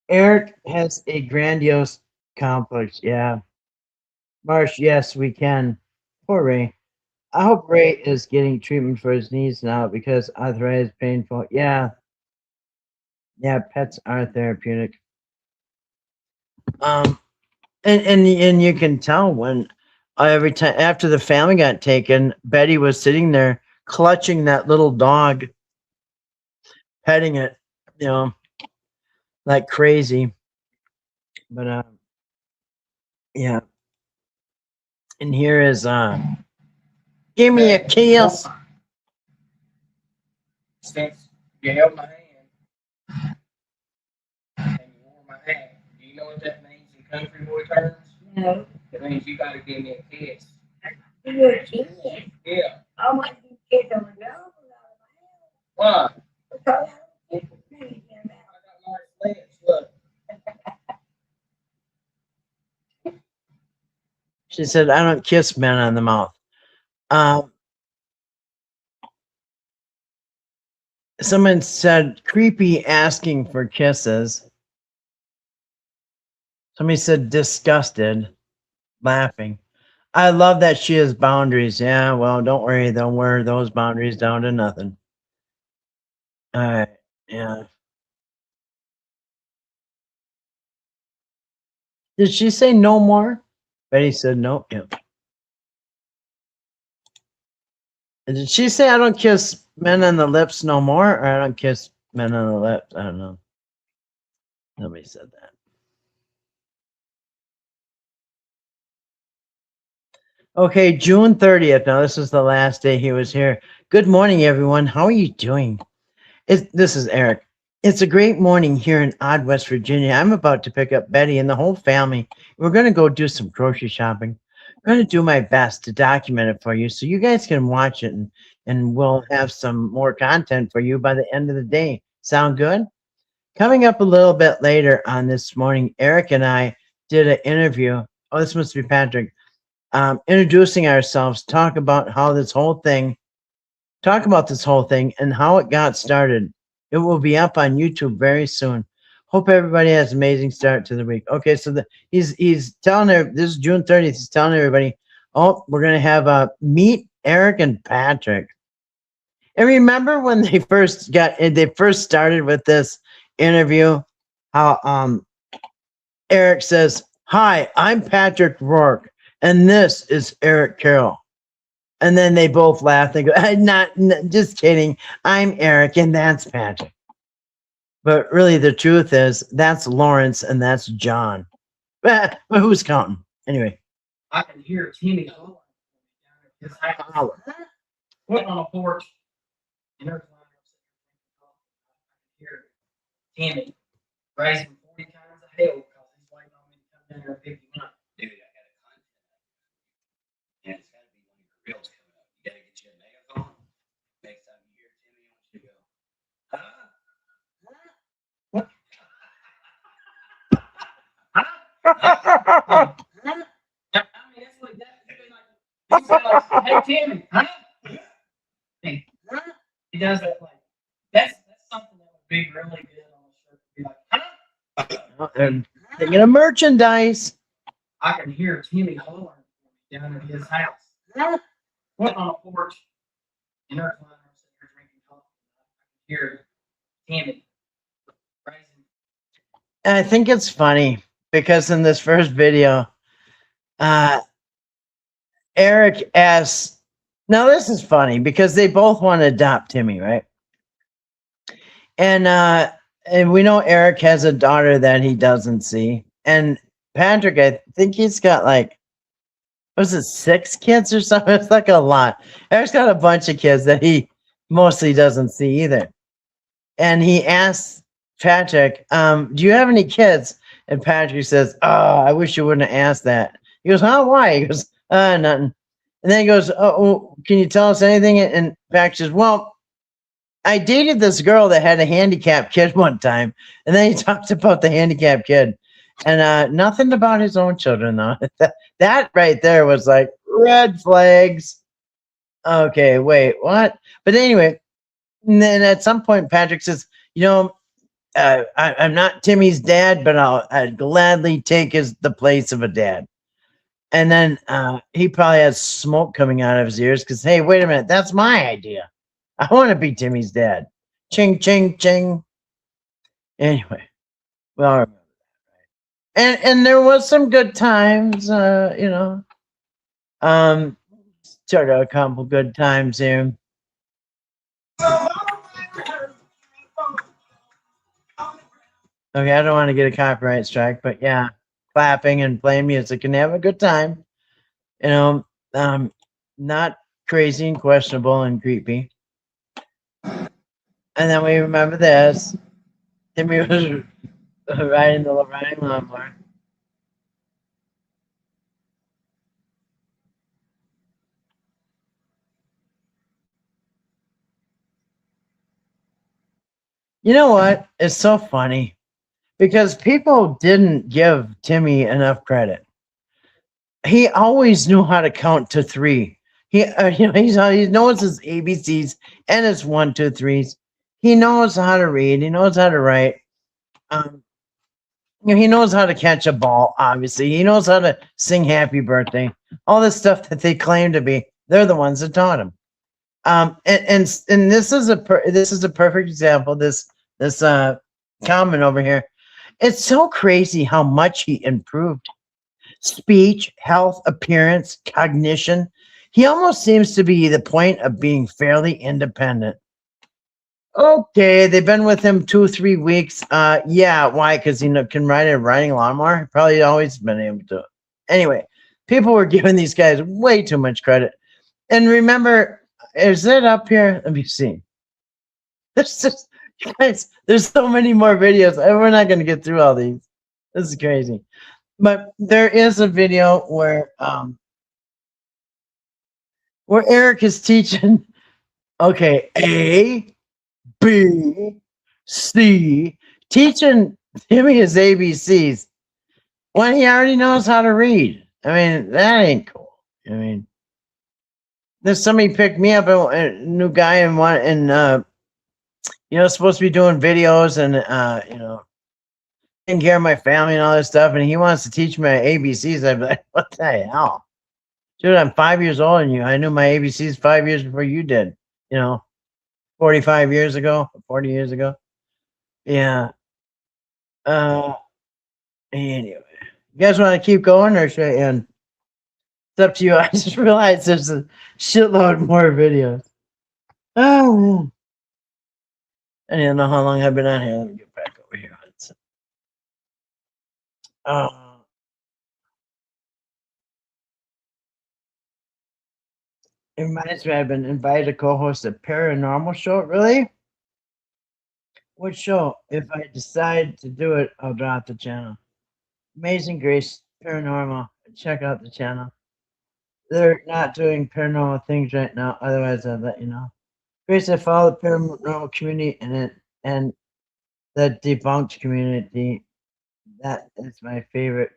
Eric has a grandiose complex. Yeah. Marsh, yes, we can. Poor Ray. I hope Ray is getting treatment for his knees now because arthritis is painful. Yeah. Yeah, pets are therapeutic. And you can tell when every time after the family got taken, Betty was sitting there clutching that little dog, petting it, you know, like crazy. But yeah. And here is give me a kiss. Since you held my hand and you wore my hat, do you know what that means in country boy terms? No. It means you gotta give me a kiss. You're a kid. Yeah. I want you kids on the ground. Why? Because I don't get me in I got my legs. Look. She said, I don't kiss men on the mouth. Someone said, creepy asking for kisses. Somebody said, disgusted, laughing. I love that she has boundaries. Yeah, well, don't worry. They'll wear those boundaries down to nothing. All right. Yeah. Did she say no more? Betty said no. Yeah. And did she say I don't kiss men on the lips no more, or I don't kiss men on the lips? I don't know. Nobody said that. Okay, June 30th. Now, this is the last day he was here. Good morning, everyone. How are you doing? This is Eric. It's a great morning here in Odd, West Virginia. I'm about to pick up Betty and the whole family. We're going to go do some grocery shopping. I'm going to do my best to document it for you so you guys can watch it, and we'll have some more content for you by the end of the day. Sound good? Coming up a little bit later on this morning, Eric and I did an interview. Oh, this must be Patrick. Introducing ourselves, talk about this whole thing and how it got started. It will be up on YouTube very soon. Hope everybody has an amazing start to the week. Okay, so he's telling her, this is June 30th. He's telling everybody, oh, we're gonna have meet Eric and Patrick. And remember when they first started with this interview, how Eric says, "Hi, I'm Patrick Rourke, and this is Eric Carroll." And then they both laugh. They go, not just kidding. I'm Eric, and that's Patrick. But really, the truth is, that's Lawrence, and that's John. But who's counting? Anyway. I can hear Timmy hollering down at his house. Put on a porch. And there's one I can hear Timmy raising 40 times of hell because he's waiting on me to come down here and pick him up. Dude, I got a content. And it's got to be one of your reels coming up. You got to get you a megaphone. Next time you hear Timmy, I want you to go, huh? What? I mean, that's what he said, like, hey, Timmy, huh? Hey, huh? He does that like, that's something that would be really good on the shirt. Be like, huh? And thinking of merchandise. I can hear Timmy hollering down at his house. Put on a porch. And there's one sitting here drinking coffee. I can hear Timmy raising. And I think it's funny because in this first video, Eric asks, now this is funny because they both want to adopt Timmy, right? And we know Eric has a daughter that he doesn't see. And Patrick, I think he's got like, was it 6 kids or something? It's like a lot. Eric's got a bunch of kids that he mostly doesn't see either. And he asks Patrick, do you have any kids? And Patrick says, oh, I wish you wouldn't have asked that. He goes, huh, why? He goes, nothing. And then he goes, oh, can you tell us anything? And Patrick says, well, I dated this girl that had a handicapped kid one time. And then he talks about the handicapped kid. And nothing about his own children, though. That right there was like red flags. Okay, wait, what? But anyway, and then at some point, Patrick says, you know, I'm not Timmy's dad, but I'd gladly take the place of a dad. And then he probably has smoke coming out of his ears because, hey, wait a minute, that's my idea. I want to be Timmy's dad. Ching, ching, ching. Anyway, well, remember that, right? And there was some good times, you know. Took a couple good times here. Okay, I don't want to get a copyright strike, but yeah, clapping and playing music and have a good time. You know, not crazy and questionable and creepy. And then we remember this. Timmy was riding the lawnmower. You know what? It's so funny because people didn't give Timmy enough credit. He always knew how to count to 3. He, you know, he knows his ABCs and his 1, 2, 3s. He knows how to read. He knows how to write. You know, he knows how to catch a ball. Obviously, he knows how to sing "Happy Birthday." All this stuff that they claim to be, they're the ones that taught him. And this is this is a perfect example. This comment over here. It's so crazy how much he improved speech, health, appearance, cognition. He almost seems to be the point of being fairly independent. Okay, they've been with him 2-3 weeks. Yeah, why? Because he can ride a riding lawnmower. Probably always been able to. Anyway, people were giving these guys way too much credit. And remember, is it up here? Let me see. There's just, guys, there's so many more videos. We're not going to get through all these. This is crazy. But there is a video where Eric is teaching. Okay, A, B, C, teaching Timmy his ABCs when he already knows how to read. I mean, that ain't cool. I mean, there's somebody picked me up, a new guy, and supposed to be doing videos and taking care of my family and all this stuff, and he wants to teach me my ABCs. I'd be like, what the hell? Dude, I'm 5 years older than you. I knew my ABCs 5 years before you did. 45 years ago, 40 years ago. Yeah. Anyway, you guys want to keep going or should I end? It's up to you. I just realized there's a shitload more videos. Oh, man. I don't know how long I've been on here. Let me get back over here. It reminds me, I've been invited to co-host a paranormal show. Really? What show? If I decide to do it, I'll drop the channel. Amazing Grace Paranormal. Check out the channel. They're not doing paranormal things right now. Otherwise, I'd let you know. Grace, I follow the paranormal community and the debunked community. That is my favorite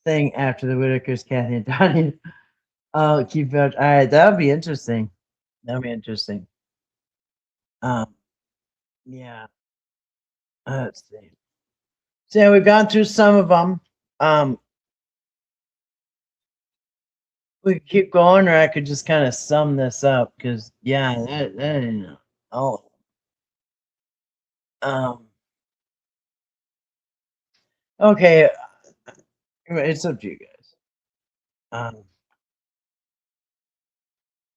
thing after the Whittakers, Kathy and Donnie. Oh, keep it. All right, that'll be interesting. That'll be interesting. Yeah. Let's see. So yeah, we've gone through some of them. We could keep going, or I could just kind of sum this up because oh. Okay, it's up to you guys.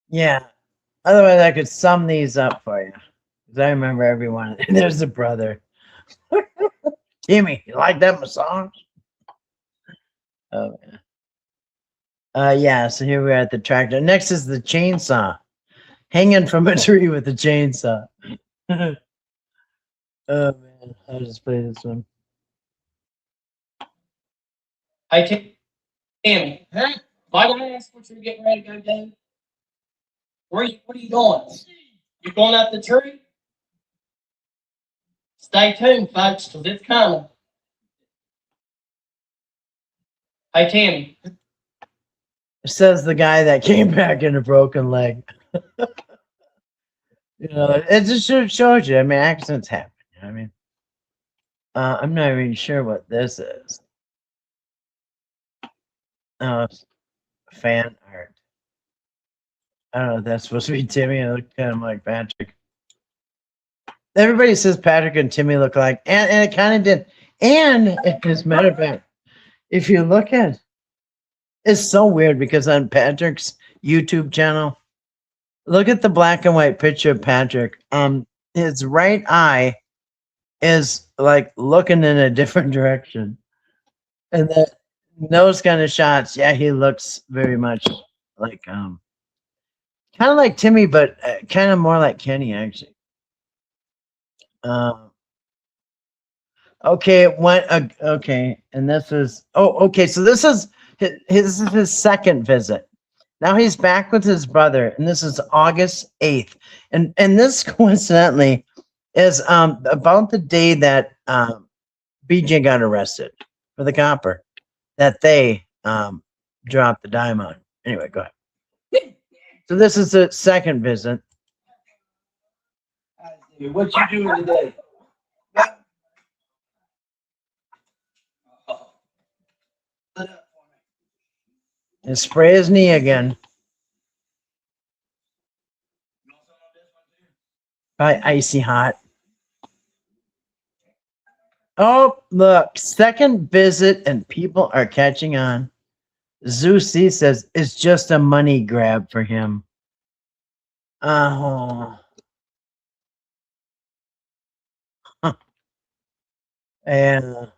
Yeah. Otherwise, I could sum these up for you because I remember everyone. There's a brother. Timmy, you like that massage? Oh yeah. Yeah, so here we are at the tractor. Next is the chainsaw. Hanging from a tree with a chainsaw. Oh man, I'll just play this one. Hey, Tammy. Huh? Am I gonna ask what you're getting ready to go do? What are you doing? You going up the tree? Stay tuned, folks, because it's coming. Hey, Tammy. Says the guy that came back in a broken leg. It just shows you. I mean, accidents happen. You know what I mean? I'm not even sure what this is. Oh, it's fan art. I don't know if that's supposed to be Timmy. It looked kind of like Patrick. Everybody says Patrick and Timmy look alike, and it kind of did. And as a matter of fact, if you look at, it's so weird because on Patrick's YouTube channel, look at the black and white picture of Patrick. His right eye is like looking in a different direction, and those kind of shots, yeah, he looks very much like kind of like Timmy, but kind of more like Kenny actually. Okay, it went. Okay, and this is. Oh, okay. So this is his second visit. Now he's back with his brother, and this is August 8th, and this coincidentally is about the day that BJ got arrested for the copper that they dropped the dime on. Anyway, go ahead. So this is the second visit. What you doing today? And spray his knee again. You want some of this one too? Probably icy hot. Oh, look, second visit and people are catching on. Zeus C says it's just a money grab for him. Oh. Huh. And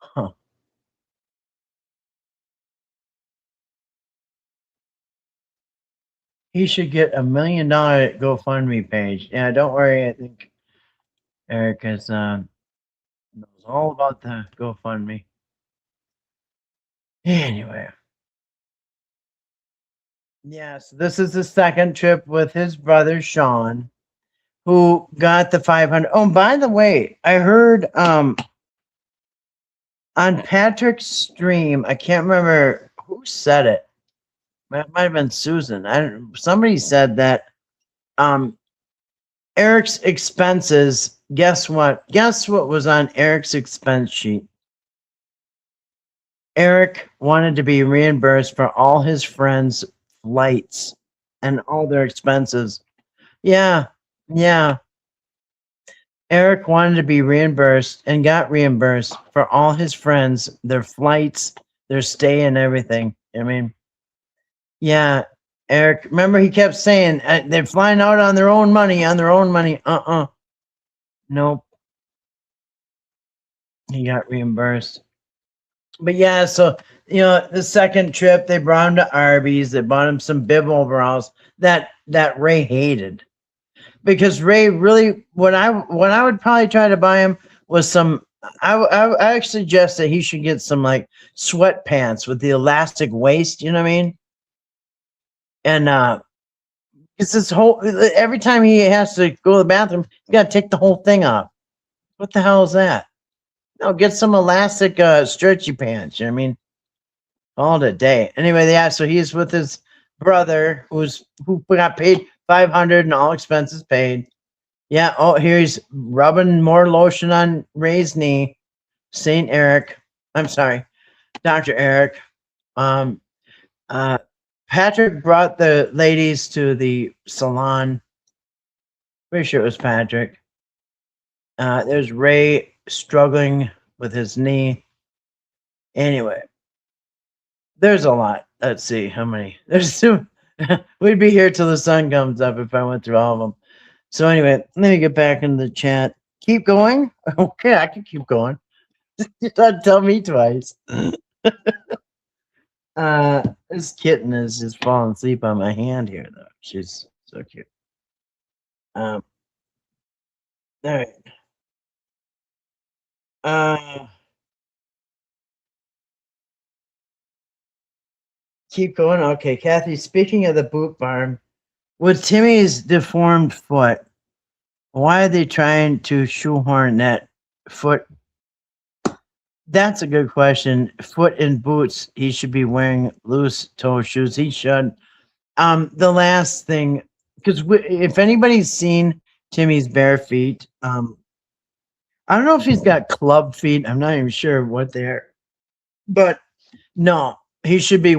huh. He should get $1 million GoFundMe page. Yeah, don't worry. I think Eric is knows all about the GoFundMe. Anyway. Yes, this is the second trip with his brother Sean, who got the 500. Oh, by the way, I heard on Patrick's stream, I can't remember who said it. It might have been Susan. Somebody said that Eric's expenses, guess what? Guess what was on Eric's expense sheet? Eric wanted to be reimbursed for all his friends' flights and all their expenses. Yeah, yeah. Eric wanted to be reimbursed and got reimbursed for all his friends, their flights, their stay, and everything. I mean, yeah, Eric, remember he kept saying they're flying out on their own money, on their own money. Nope. He got reimbursed. But yeah, so the second trip they brought him to Arby's. They bought him some bib overalls that Ray hated, because Ray really what I would probably try to buy him was some. I actually suggest that he should get some like sweatpants with the elastic waist. You know what I mean? And it's this whole every time he has to go to the bathroom, he's got to take the whole thing off. What the hell is that? No, get some elastic stretchy pants. You know what I mean? All the day. Anyway, yeah. So he's with his brother, who got paid 500 and all expenses paid. Yeah. Oh, here he's rubbing more lotion on Ray's knee. Saint Eric. I'm sorry, Dr. Eric. Um. Patrick brought the ladies to the salon. Pretty sure it was Patrick. There's Ray struggling with his knee. Anyway, there's a lot. Let's see how many. There's two. We'd be here till the sun comes up if I went through all of them. So anyway, let me get back into the chat. Keep going. Okay, I can keep going. You don't tell me twice. This kitten is just falling asleep on my hand here, though. She's so cute. All right. Keep going. Okay, Kathy, speaking of the boot barn, with Timmy's deformed foot, why are they trying to shoehorn that foot? That's a good question. Foot in boots, he should be wearing loose toe shoes. He should. The last thing, because if anybody's seen Timmy's bare feet, I don't know if he's got club feet. I'm not even sure what they're, but no, he should be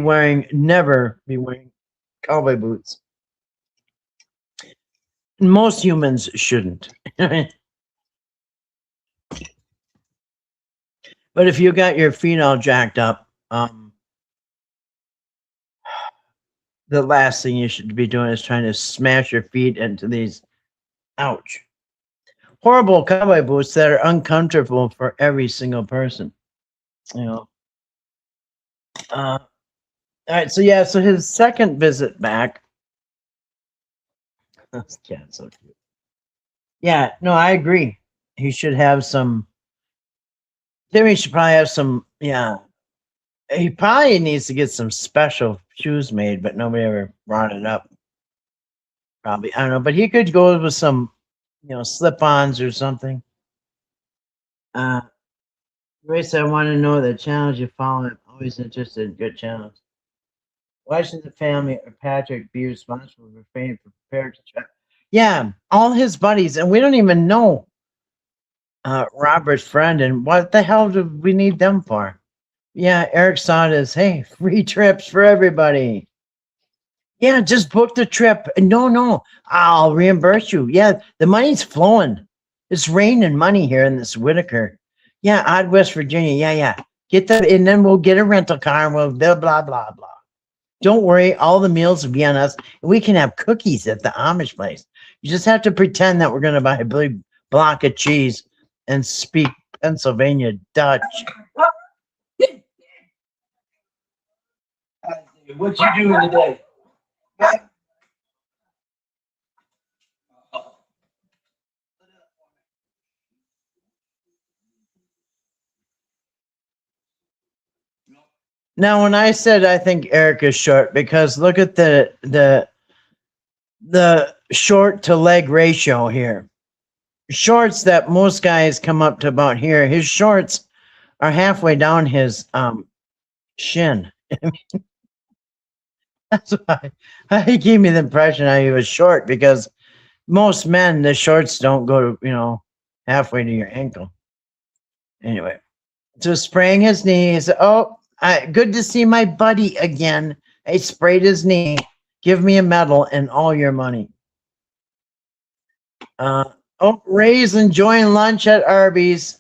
never be wearing cowboy boots. Most humans shouldn't. But if you got your feet all jacked up, the last thing you should be doing is trying to smash your feet into these, ouch, horrible cowboy boots that are uncomfortable for every single person. All right, so yeah, so his second visit back. This cat's so cute. Yeah, no, I agree. He should have some. Timmy should probably have some. Yeah, he probably needs to get some special shoes made, but nobody ever brought it up. Probably, I don't know, but he could go with some, slip-ons or something. Grace, I want to know the channels you follow. I'm always interested in good channels. Why should the family or Patrick be responsible for paying for prepared to travel? Yeah, all his buddies, and we don't even know. Robert's friend, and what the hell do we need them for? Yeah, Eric saw it as, hey, free trips for everybody. Yeah, just book the trip. No, I'll reimburse you. Yeah, the money's flowing. It's raining money here in this Whittaker. Yeah, odd West Virginia. Yeah. Get that, and then we'll get a rental car and we'll blah, blah. Don't worry, all the meals will be on us. We can have cookies at the Amish place. You just have to pretend that we're going to buy a big block of cheese and speak Pennsylvania Dutch. What you doing today? Now, when I said I think Eric is short, because look at the short to leg ratio here. Shorts that most guys come up to about here. His shorts are halfway down his shin. That's why he gave me the impression that he was short, because most men, the shorts don't go to, halfway to your ankle. Anyway, so spraying his knee. He said, oh, good to see my buddy again. I sprayed his knee. Give me a medal and all your money. Ray's enjoying lunch at Arby's.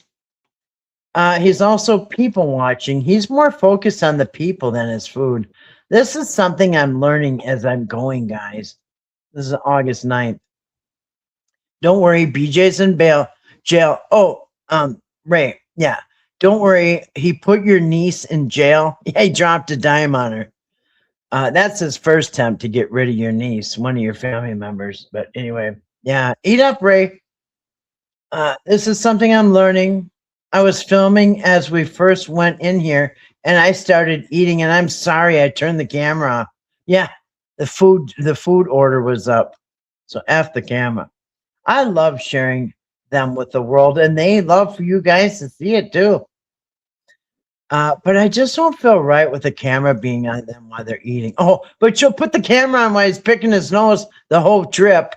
He's also people watching. He's more focused on the people than his food. This is something I'm learning as I'm going, guys. This is August 9th. Don't worry, BJ's in jail. Oh, Ray, yeah. Don't worry, he put your niece in jail. Yeah, he dropped a dime on her. That's his first attempt to get rid of your niece, one of your family members. But anyway, yeah, eat up, Ray. This is something I'm learning. I was filming as we first went in here, and I started eating, and I'm sorry I turned the camera off. Yeah, the food order was up. So F the camera. I love sharing them with the world, and they love for you guys to see it too. But I just don't feel right with the camera being on them while they're eating. Oh, but you'll put the camera on while he's picking his nose the whole trip.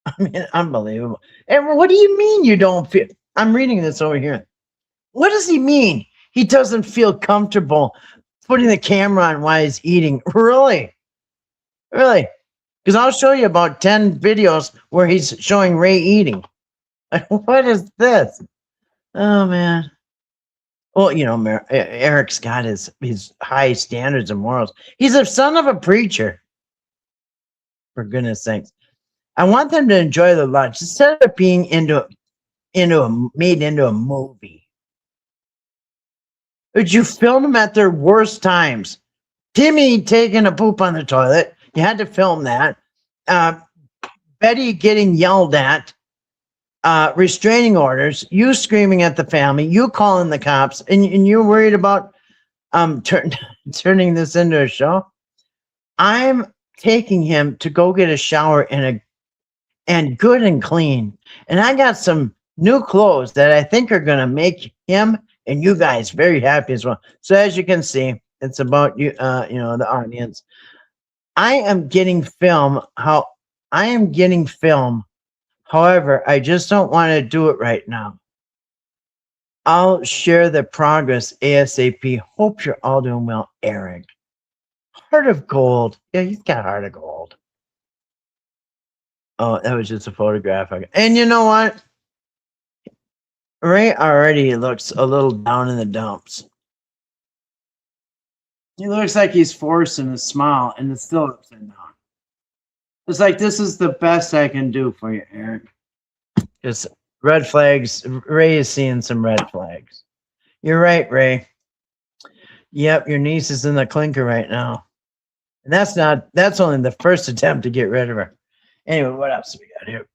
I mean, unbelievable. And what do you mean you don't feel? I'm reading this over here. What does he mean? He doesn't feel comfortable putting the camera on while he's eating. Really? Really? Because I'll show you about 10 videos where he's showing Ray eating. What is this? Oh, man. Well, Eric's got his high standards and morals. He's a son of a preacher. For goodness sakes. I want them to enjoy the lunch instead of being made into a movie. Would you film them at their worst times? Timmy taking a poop on the toilet. You had to film that. Betty getting yelled at. Restraining orders. You screaming at the family. You calling the cops. And you're worried about turning this into a show. I'm taking him to go get a shower and good and clean. And I got some new clothes that I think are going to make him and you guys very happy as well. So as you can see, it's about you, the audience. I am getting film. However, I just don't want to do it right now. I'll share the progress ASAP. Hope you're all doing well, Eric. Heart of gold. Yeah, he's got heart of gold. Oh, that was just a photograph. And you know what? Ray already looks a little down in the dumps. He looks like he's forcing a smile, and it's still upside down. It's like, this is the best I can do for you, Eric. Because red flags, Ray is seeing some red flags. You're right, Ray. Yep, your niece is in the clinker right now. And that's only the first attempt to get rid of her. Anyway, what else do we got here?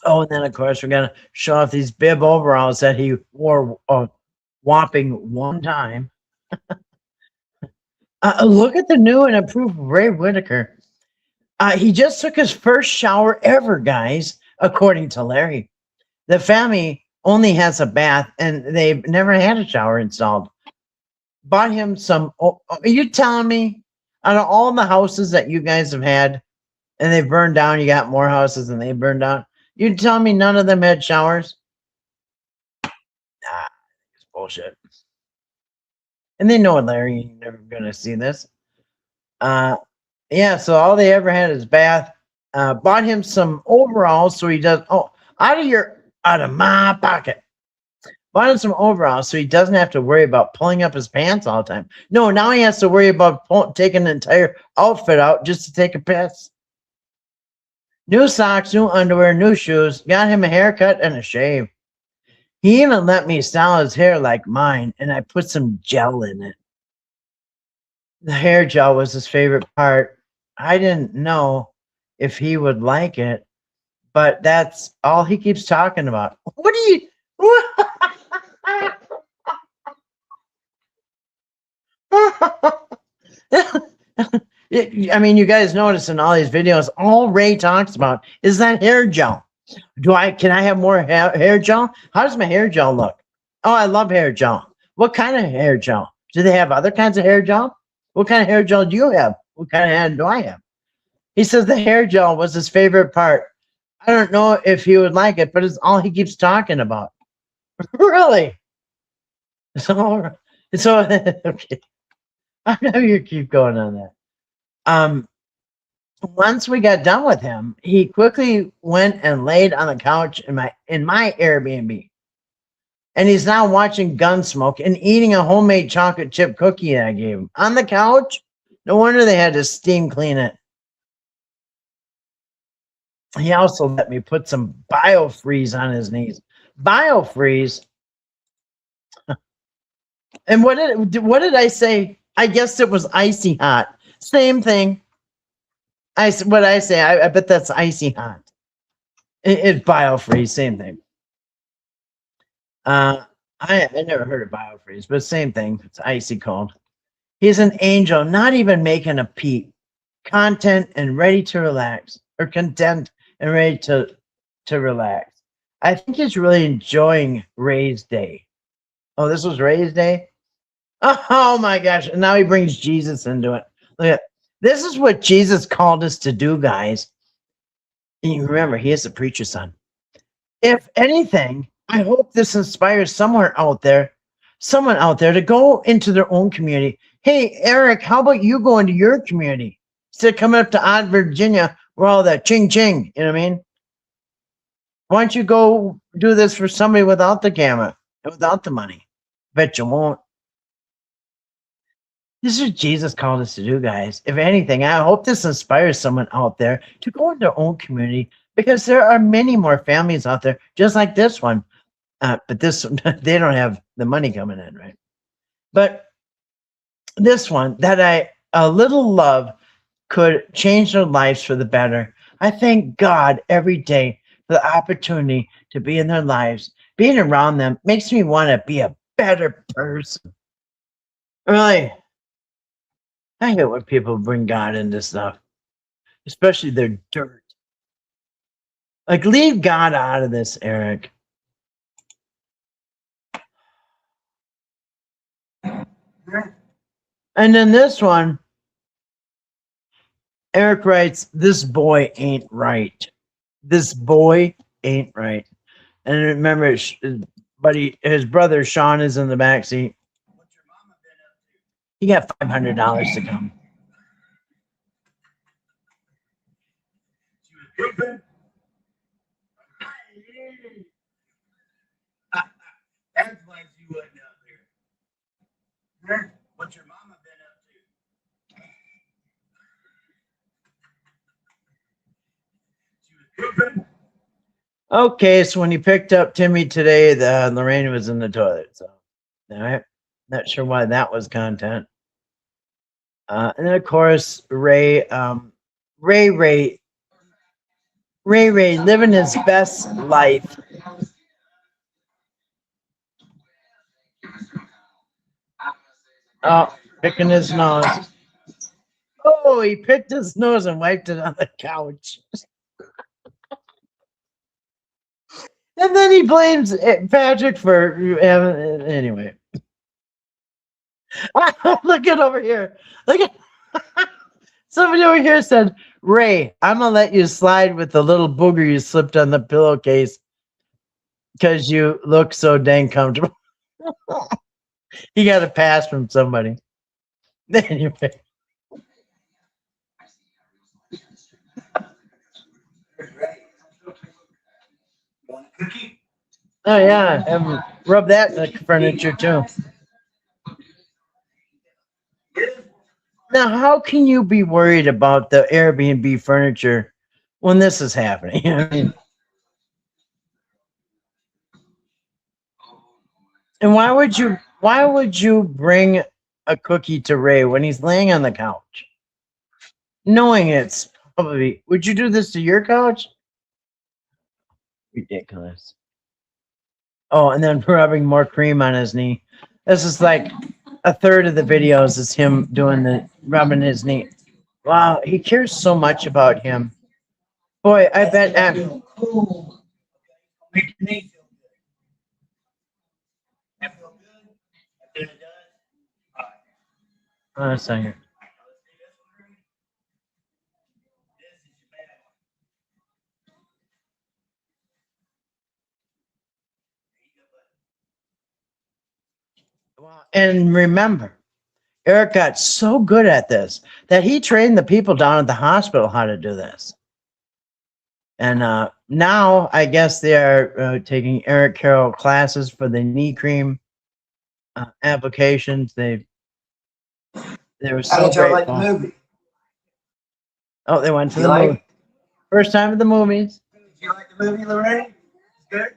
And then, of course, we're going to show off these bib overalls that he wore a whopping one time. Look at the new and improved Ray Whittaker. He just took his first shower ever, guys, according to Larry. The family only has a bath, and they've never had a shower installed. Bought him some. Are you telling me out of all the houses that you guys have had, and they've burned down, you got more houses than they burned down? You tell me none of them had showers? Nah, it's bullshit. And they know, Larry, you're never gonna see this. Yeah, so all they ever had is bath. Bought him some overalls so he does. Oh, out of my pocket. Bought him some overalls so he doesn't have to worry about pulling up his pants all the time. No, now he has to worry about taking an entire outfit out just to take a piss. New socks, new underwear, new shoes. Got him a haircut and a shave. He even let me style his hair like mine, and I put some gel in it. The hair gel was his favorite part. I didn't know if he would like it, but that's all he keeps talking about. What do you? I mean, you guys notice in all these videos, all Ray talks about is that hair gel. Can I have more hair gel? How does my hair gel look? Oh, I love hair gel. What kind of hair gel? Do they have other kinds of hair gel? What kind of hair gel do you have? What kind of hair do I have? He says the hair gel was his favorite part. I don't know if he would like it, but it's all he keeps talking about. Really? So okay. I know you keep going on that. Once we got done with him, he quickly went and laid on the couch in my Airbnb. And he's now watching Gunsmoke and eating a homemade chocolate chip cookie that I gave him on the couch. No wonder they had to steam clean it. He also let me put some biofreeze on his knees. Biofreeze. And what did I say? I guess it was icy hot. Same thing. I bet that's icy hot. It's biofreeze, same thing. I never heard of biofreeze, but same thing. It's icy cold. He's an angel, not even making a peep. Content and ready to relax, or content and ready to relax. I think he's really enjoying Ray's Day. Oh, this was Ray's Day? Oh my gosh. And now he brings Jesus into it. Look at this is what Jesus called us to do, guys. And you remember, he is the preacher's son. If anything, I hope this inspires someone out there to go into their own community. Hey, Eric, how about you go into your community? Instead of coming up to Odd, Virginia, where all that ching ching, you know what I mean? Why don't you go do this for somebody without the camera and without the money? Bet you won't. This is what Jesus called us to do, guys. If anything, I hope this inspires someone out there to go in their own community, because there are many more families out there just like this one. But this, they don't have the money coming in, right? But this one, a little love could change their lives for the better. I thank God every day for the opportunity to be in their lives. Being around them makes me want to be a better person. Really. I hate when people bring God into stuff, especially their dirt. Like, leave God out of this, Eric. And then this one, Eric writes, "This boy ain't right. This boy ain't right." And remember, his brother Sean is in the back seat. He got $500 to come. That's why she wasn't out there. What's your mama been up to? She was pooping. Okay, so when he picked up Timmy today, Lorraine was in the toilet. So, all right, not sure why that was content. And then of course, Ray living his best life. Oh, picking his nose. Oh, he picked his nose and wiped it on the couch. And then he blames Patrick for anyway. Look at over here. Look at Somebody over here said, Ray, I'm gonna let you slide with the little booger you slipped on the pillowcase because you look so dang comfortable. He got a pass from somebody. Anyway. Want a cookie? Oh yeah, and rub that in the furniture too. Now, how can you be worried about the Airbnb furniture when this is happening? I mean, and why would you bring a cookie to Ray when he's laying on the couch? Knowing it's probably would you do this to your couch? Ridiculous. Oh, and then rubbing more cream on his knee. This is like a third of the videos is him doing the rubbing his knee. Wow, he cares so much about him. Boy, I bet. Cool. Make your knee feel good. That feel good? That it does? All right. A second. Well, and remember, Eric got so good at this that he trained the people down at the hospital how to do this. And now I guess they are taking Eric Carroll classes for the knee cream applications. They were How so did y'all like the grateful. movie? Oh, they went to You the like movie. First time at the movies. Did you like the movie, Lorraine? It's good?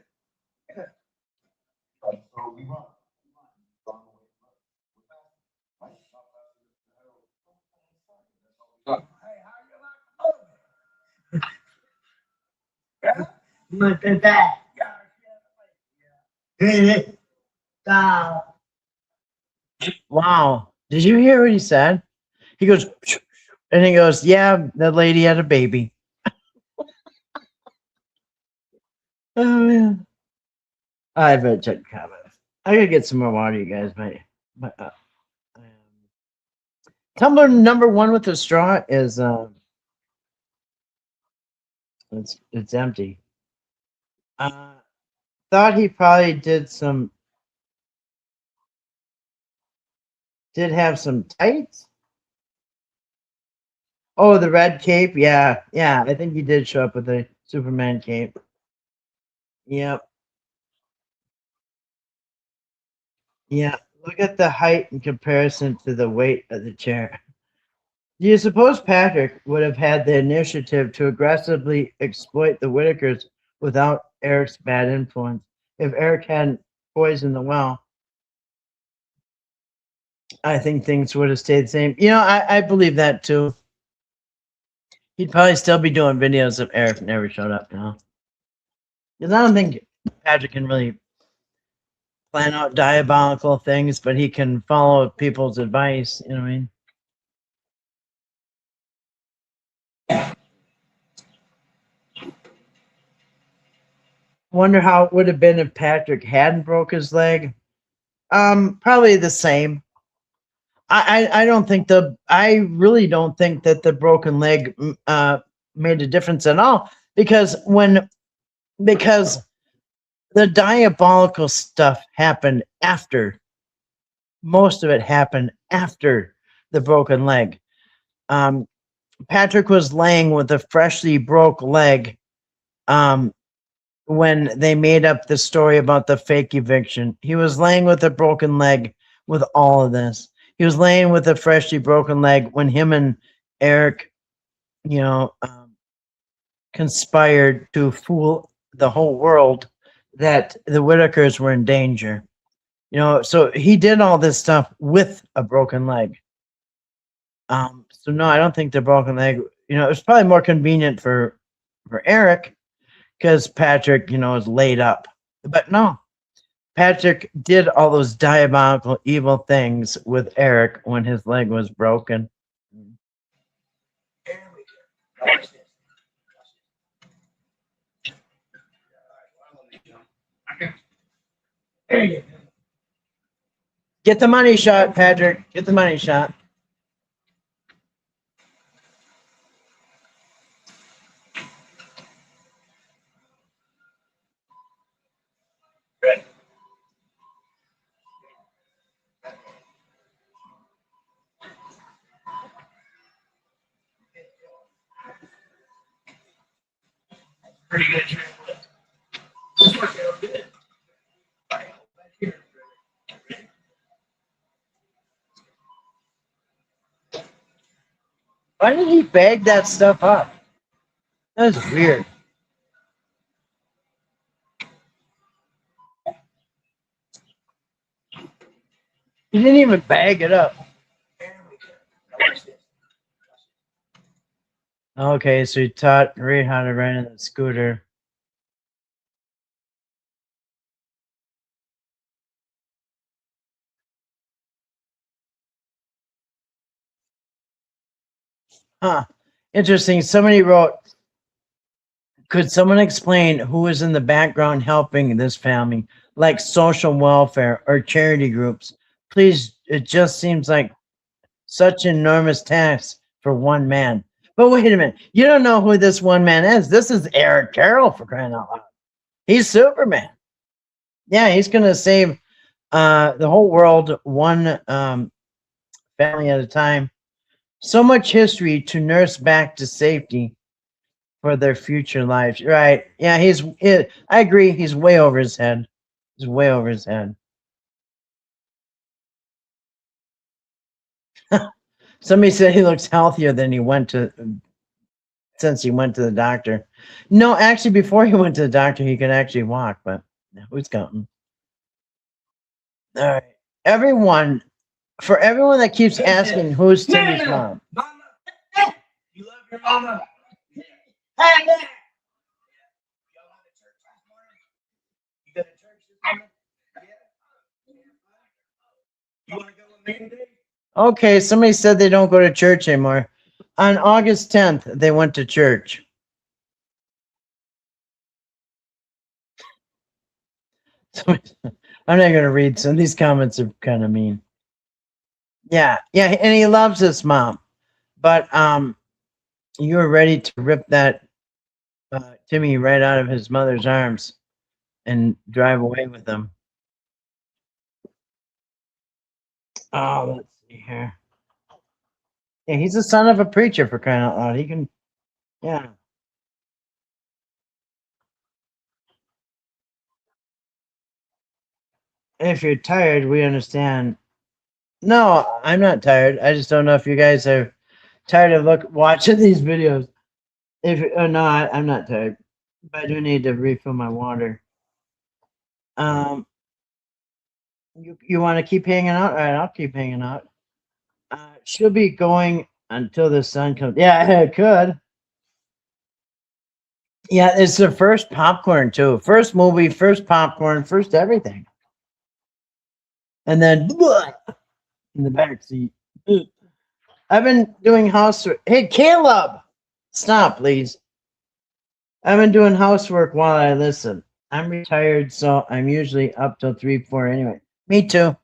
Look at that. Wow. Did you hear what he said? He goes, and he goes, yeah, the lady had a baby. Oh, man. I better check the comments. I gotta get some more water, you guys. My tumbler number one with the straw is it's empty. Thought he probably did have some tights. Oh, the red cape. Yeah, yeah. I think he did show up with a Superman cape. Yep. Yeah. Look at the height in comparison to the weight of the chair. Do you suppose Patrick would have had the initiative to aggressively exploit the Whittakers without Eric's bad influence? If Eric hadn't poisoned the well, I think things would have stayed the same. I believe that too. He'd probably still be doing videos if Eric never showed up now. Because I don't think Patrick can really plan out diabolical things, but he can follow people's advice. You know what I mean? Wonder how it would have been if Patrick hadn't broke his leg. Probably the same. I really don't think that the broken leg made a difference at all because the diabolical stuff happened after. Most of it happened after the broken leg. Patrick was laying with a freshly broke leg when they made up the story about the fake eviction. He was laying with a broken leg with all of this. He was laying with a freshly broken leg when him and Eric, conspired to fool the whole world that the Whittakers were in danger. So he did all this stuff with a broken leg. So no, I don't think the broken leg, it was probably more convenient for Eric because Patrick, is laid up. But no, Patrick did all those diabolical, evil things with Eric when his leg was broken. There we go. Now watch this. There you go. Get the money shot, Patrick. Get the money shot. Pretty good trip. This worked out good. All right, back here. Ready? Why did he bag that stuff up? That's weird. He didn't even bag it up. There we go. Now watch this. Okay, so he taught Ray how to ride on the scooter. Huh. Interesting. Somebody wrote, could someone explain who is in the background helping this family, like social welfare or charity groups? Please, it just seems like such an enormous task for one man. But wait a minute. You don't know who this one man is. This is Eric Carroll, for crying out loud. He's Superman. Yeah, he's going to save the whole world one family at a time. So much history to nurse back to safety for their future lives. Right. Yeah, I agree. He's way over his head. He's way over his head. Somebody said he looks healthier than since he went to the doctor. No, actually, before he went to the doctor, he could actually walk, but who's counting? All right. For everyone that keeps asking who's Timmy's mom. Mama, you love your mama. Hey, there. Y'all went to church this morning? You go to church this morning? Yeah. You want to go with me today? Okay, somebody said they don't go to church anymore. On August 10th, they went to church. I'm not going to read some. These comments are kind of mean. Yeah, and he loves his mom. But you were ready to rip that Timmy right out of his mother's arms and drive away with him. Oh, let's see here. Yeah, he's the son of a preacher, for crying out loud. He can, yeah. If you're tired, we understand. No, I'm not tired. I just don't know if you guys are tired of watching these videos. If or not, I'm not tired. But I do need to refill my water. You want to keep hanging out? All right, I'll keep hanging out. She'll be going until the sun comes. Yeah, it could. Yeah, it's the first popcorn too. First movie, first popcorn, first everything. And then in the back seat. I've been doing housework. Hey, Caleb, stop, please. I've been doing housework while I listen. I'm retired, so I'm usually up till 3, 4 anyway. Me too.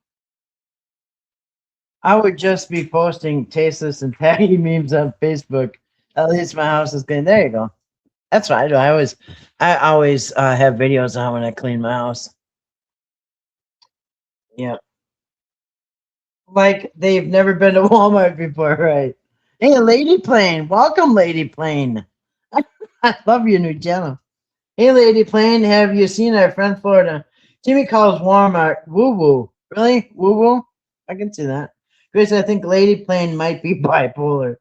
I would just be posting tasteless and taggy memes on Facebook. At least my house is clean. There you go. That's what I do. I always have videos on when I clean my house. Yeah. Like they've never been to Walmart before, right? Hey, Lady Plane. Welcome, Lady Plane. I love your new channel. Hey, Lady Plane, have you seen our friend Florida? Timmy calls Walmart woo-woo. Really? Woo-woo? I can see that. Grace, I think Lady Plane might be bipolar.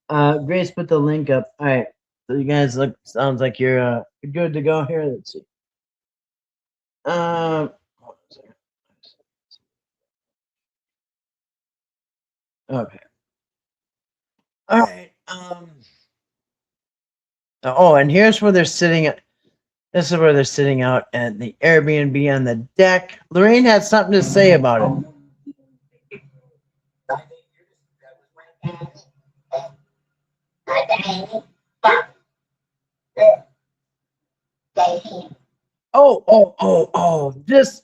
Grace put the link up. All right. So you guys sounds like you're good to go here. Let's see. Hold on a second. Okay. All right. Oh, and here's where they're sitting at. This is where they're sitting out at the Airbnb on the deck. Lorraine had something to say about it. Oh. This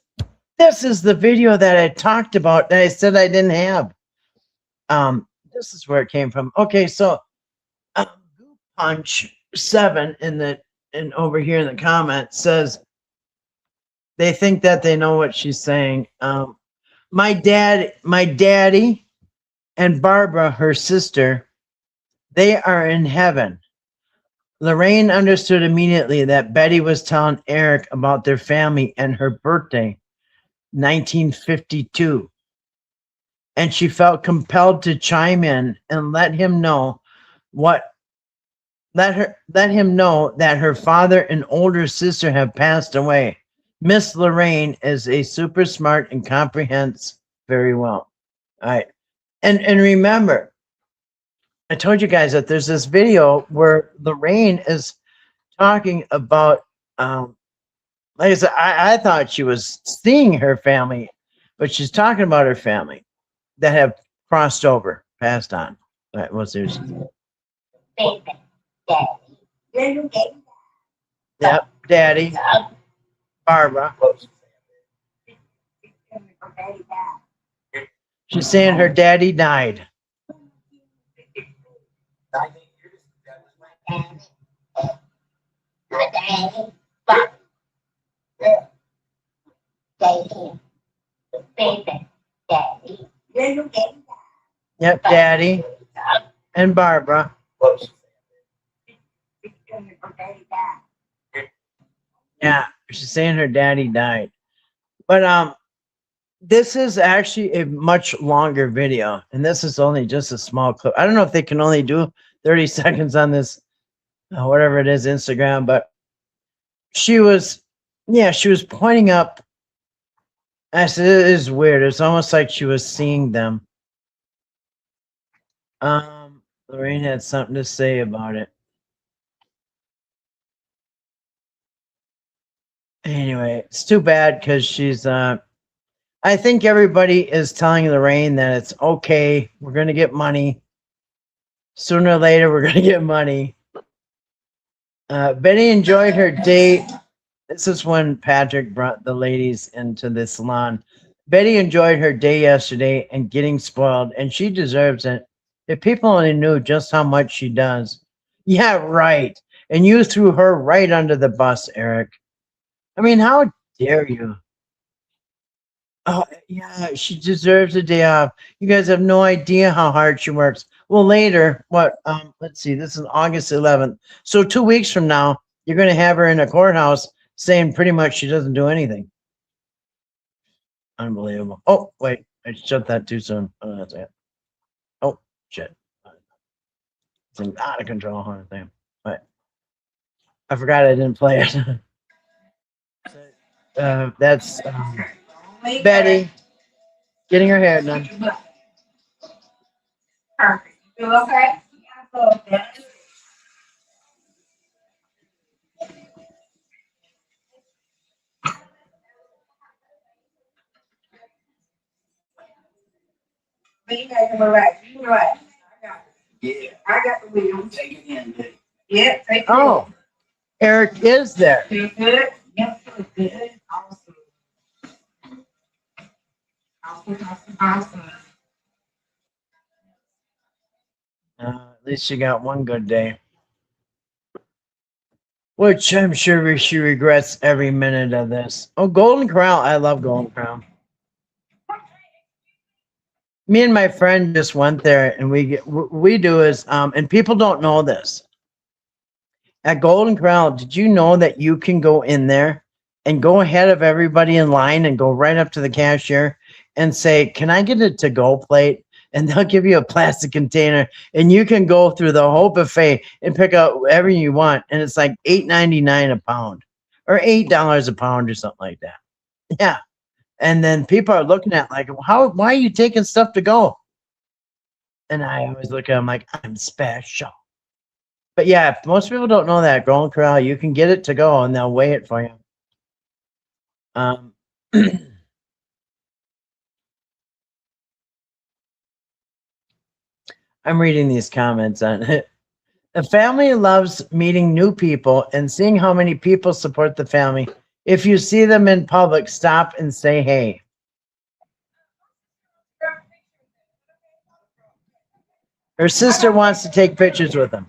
is the video that I talked about that I said I didn't have. This is where it came from. Okay, so Goop Punch 7 and over here in the comments says they think that they know what she's saying. My daddy, and Barbara, her sister, they are in heaven. Lorraine understood immediately that Betty was telling Eric about their family and her birthday, 1952, and she felt compelled to chime in and let him know that her father and older sister have passed away. Miss Lorraine is a super smart and comprehends very well. All right. And remember, I told you guys that there's this video where Lorraine is talking about like I said, I thought she was seeing her family, but she's talking about her family that have crossed over, passed on. Right, what's there? Baby, daddy. Little baby. Yep, Daddy, Barbara. Daddy died. She's saying her daddy died. I think that was my My daddy. Pop. Yeah. Daddy. Baby. Daddy. Little baby. Yep, Daddy and Barbara. close. Daddy died. Yeah, she's saying her daddy died. But this is actually a much longer video, and this is only just a small clip. I don't know if they can only do 30 seconds on this, whatever it is, Instagram, but she was pointing up. I said, it is weird. It's almost like she was seeing them. Lorraine had something to say about it. Anyway, it's too bad because she's I think everybody is telling Lorraine that it's okay. We're gonna get money. Sooner or later, we're gonna get money. Betty enjoyed her date. This is when Patrick brought the ladies into the salon. Betty enjoyed her day yesterday and getting spoiled, and she deserves it. If people only knew just how much she does. Yeah, right. And you threw her right under the bus, Eric. I mean, how dare you? Oh, yeah, she deserves a day off. You guys have no idea how hard she works. Well, later, let's see, this is August 11th. So 2 weeks from now, you're going to have her in a courthouse saying pretty much she doesn't do anything. Unbelievable. Oh, wait, I shut that too soon. Oh, that's it. Oh, shit. It's an out of control horn thing. But I forgot I didn't play it. That's Betty getting her hair done. Perfect. You feel okay? I feel okay. But you guys are right. You're right. Yeah, I got the wheels. take it in, dude. Yep, take it. Oh, Eric is there. Feel good? Yep, feel good. Awesome. Awesome. At least she got one good day. Which I'm sure she regrets every minute of this. Oh, Golden Corral. I love Golden Corral. Me and my friend just went there, and we do is and people don't know this. At Golden Corral, did you know that you can go in there and go ahead of everybody in line and go right up to the cashier and say, "Can I get a to-go plate?" And they'll give you a plastic container, and you can go through the whole buffet and pick out whatever you want, and it's like $8.99 a pound or $8 a pound or something like that. Yeah. And then people are looking at like, why are you taking stuff to go? And I always look at them like, I'm special. But yeah, most people don't know that Golden Corral, you can get it to go and they'll weigh it for you. I'm reading these comments on it. The family loves meeting new people and seeing how many people support the family. If you see them in public, stop and say hey. Her sister wants to take pictures with them,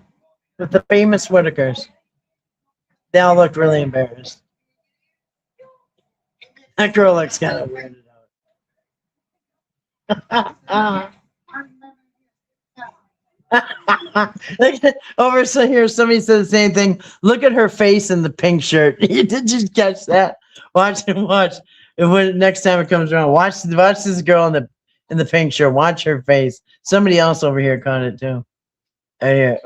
with the famous Whittakers. They all look really embarrassed. That girl looks kind of weirded out. Over so here, somebody said the same thing. Look at her face in the pink shirt. You did just catch that? Watch and watch. And when next time it comes around, watch this girl in the pink shirt. Watch her face. Somebody else over here caught it too. Yeah.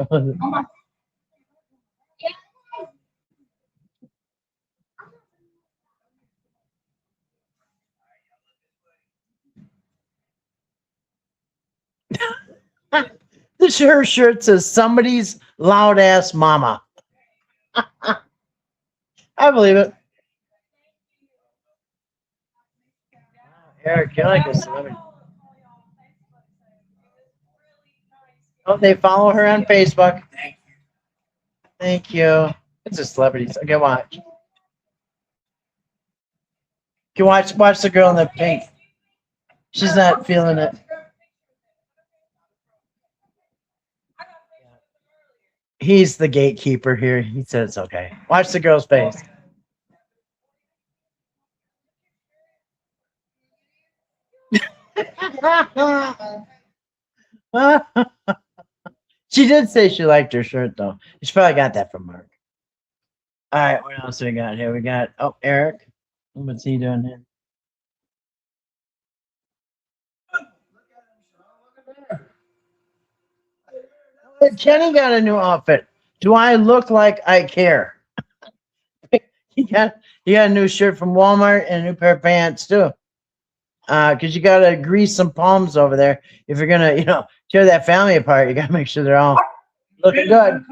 Her shirt says somebody's loud ass mama. I believe it. Eric, you're like a celebrity. Oh, they follow her on Facebook. Thank you. It's a celebrity. Okay, watch. You watch the girl in the pink. She's not feeling it. He's the gatekeeper here. He said it's okay. Watch the girl's face. She did say she liked her shirt though. She probably got that from Mark. All right, what else we got here? We got Eric. What's he doing here? Kenny got a new outfit. Do I look like I care? he got a new shirt from Walmart and a new pair of pants too. Because you gotta grease some palms over there. If you're gonna, tear that family apart, you gotta make sure they're all looking good.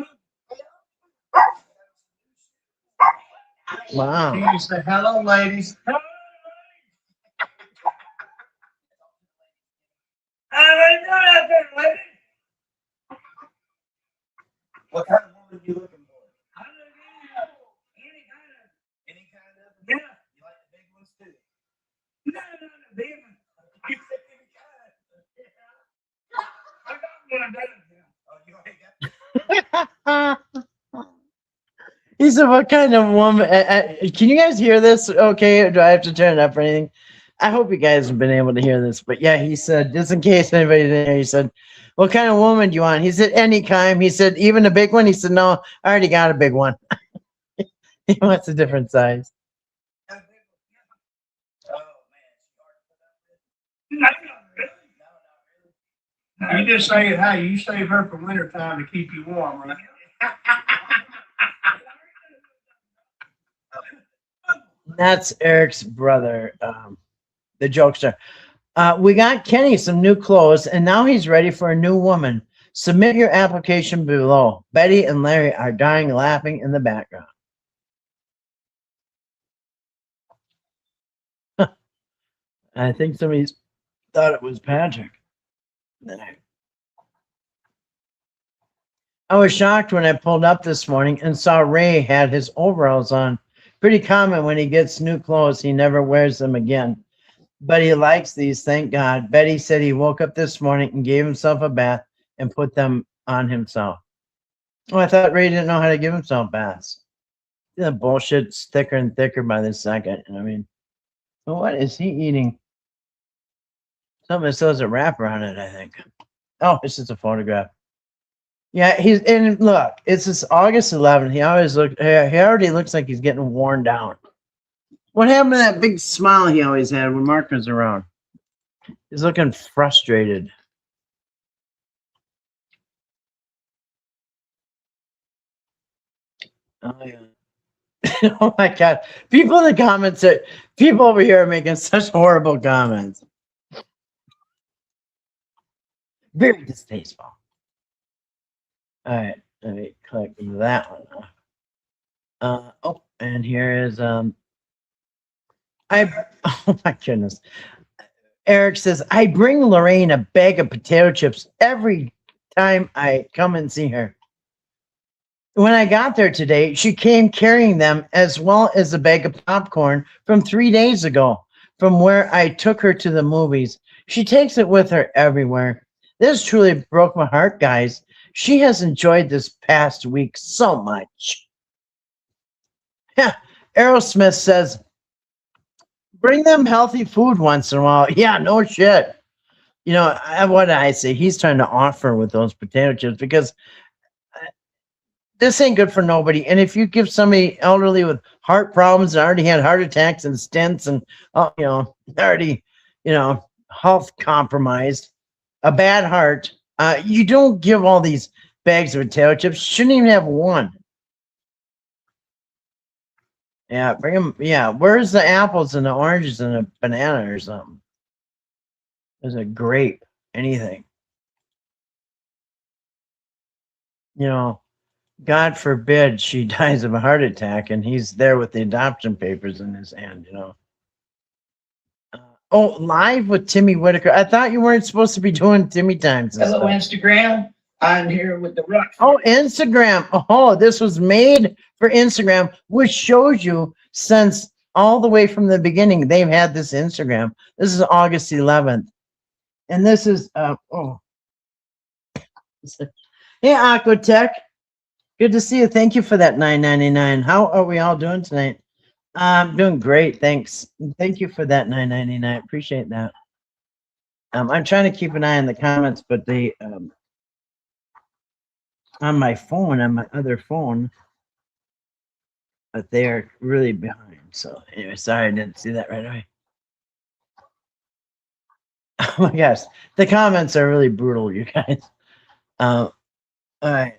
Wow. You say hello, ladies. What kind of woman are you looking for? Any kind of. Yeah. You like the big ones too? No, the big ones. You said any kind. I got one of those. Oh, you ain't got. He said, "What kind of woman?" Can you guys hear this? Okay, do I have to turn it up or anything? I hope you guys have been able to hear this. But yeah, he said, just in case anybody didn't hear, he said, "What kind of woman do you want?" He said, "Any kind." He said, "Even a big one?" He said, "No, I already got a big one." He wants a different size. Oh man. No, you just say it. Hey, you save her for winter time to keep you warm, right? That's Eric's brother, the jokester. We got Kenny some new clothes, and now he's ready for a new woman. Submit your application below. Betty and Larry are dying laughing in the background. I think somebody thought it was Patrick. I was shocked when I pulled up this morning and saw Ray had his overalls on. Pretty common when he gets new clothes, he never wears them again. But he likes these, thank God. Betty said he woke up this morning and gave himself a bath and put them on himself. Oh, I thought Ray didn't know how to give himself baths. The bullshit's thicker and thicker by the second. I mean, well, what is he eating? Something that still has a wrapper on it, I think. Oh, it's just a photograph. Yeah, and look, it's this August 11th. He already looks like he's getting worn down. What happened to that big smile he always had when Mark was around? He's looking frustrated. Oh yeah. Oh my God. People in the comments people over here are making such horrible comments. Very distasteful. All right, let me click that one off. And here is oh my goodness. Eric says, I bring Lorraine a bag of potato chips every time I come and see her. When I got there today, she came carrying them as well as a bag of popcorn from 3 days ago, from where I took her to the movies. She takes it with her everywhere. This truly broke my heart, guys. She has enjoyed this past week so much. Yeah, Aerosmith says, bring them healthy food once in a while. Yeah, no shit. You know, what I say, he's trying to offer with those potato chips because this ain't good for nobody. And if you give somebody elderly with heart problems that already had heart attacks and stents and already health compromised, a bad heart, you don't give all these bags of potato chips. Shouldn't even have one. Yeah, bring them. Yeah, where's the apples and the oranges and the banana or something? There's a grape, anything. You know, God forbid she dies of a heart attack and he's there with the adoption papers in his hand, Oh, live with Timmy Whittaker. I thought you weren't supposed to be doing Timmy times and Hello, stuff. Instagram. I'm here with the rock. Oh, Instagram. Oh, this was made for Instagram, which shows you since all the way from the beginning, they've had this Instagram. This is August 11th. And this is, hey, Aquatech. Good to see you. Thank you for that $9.99. How are we all doing tonight? I'm doing great. Thanks. Thank you for that $9.99. Appreciate that. I'm trying to keep an eye on the comments, but they, on my phone, on my other phone, but they are really behind. So anyway, sorry I didn't see that right away. Oh my gosh, the comments are really brutal, you guys. All right.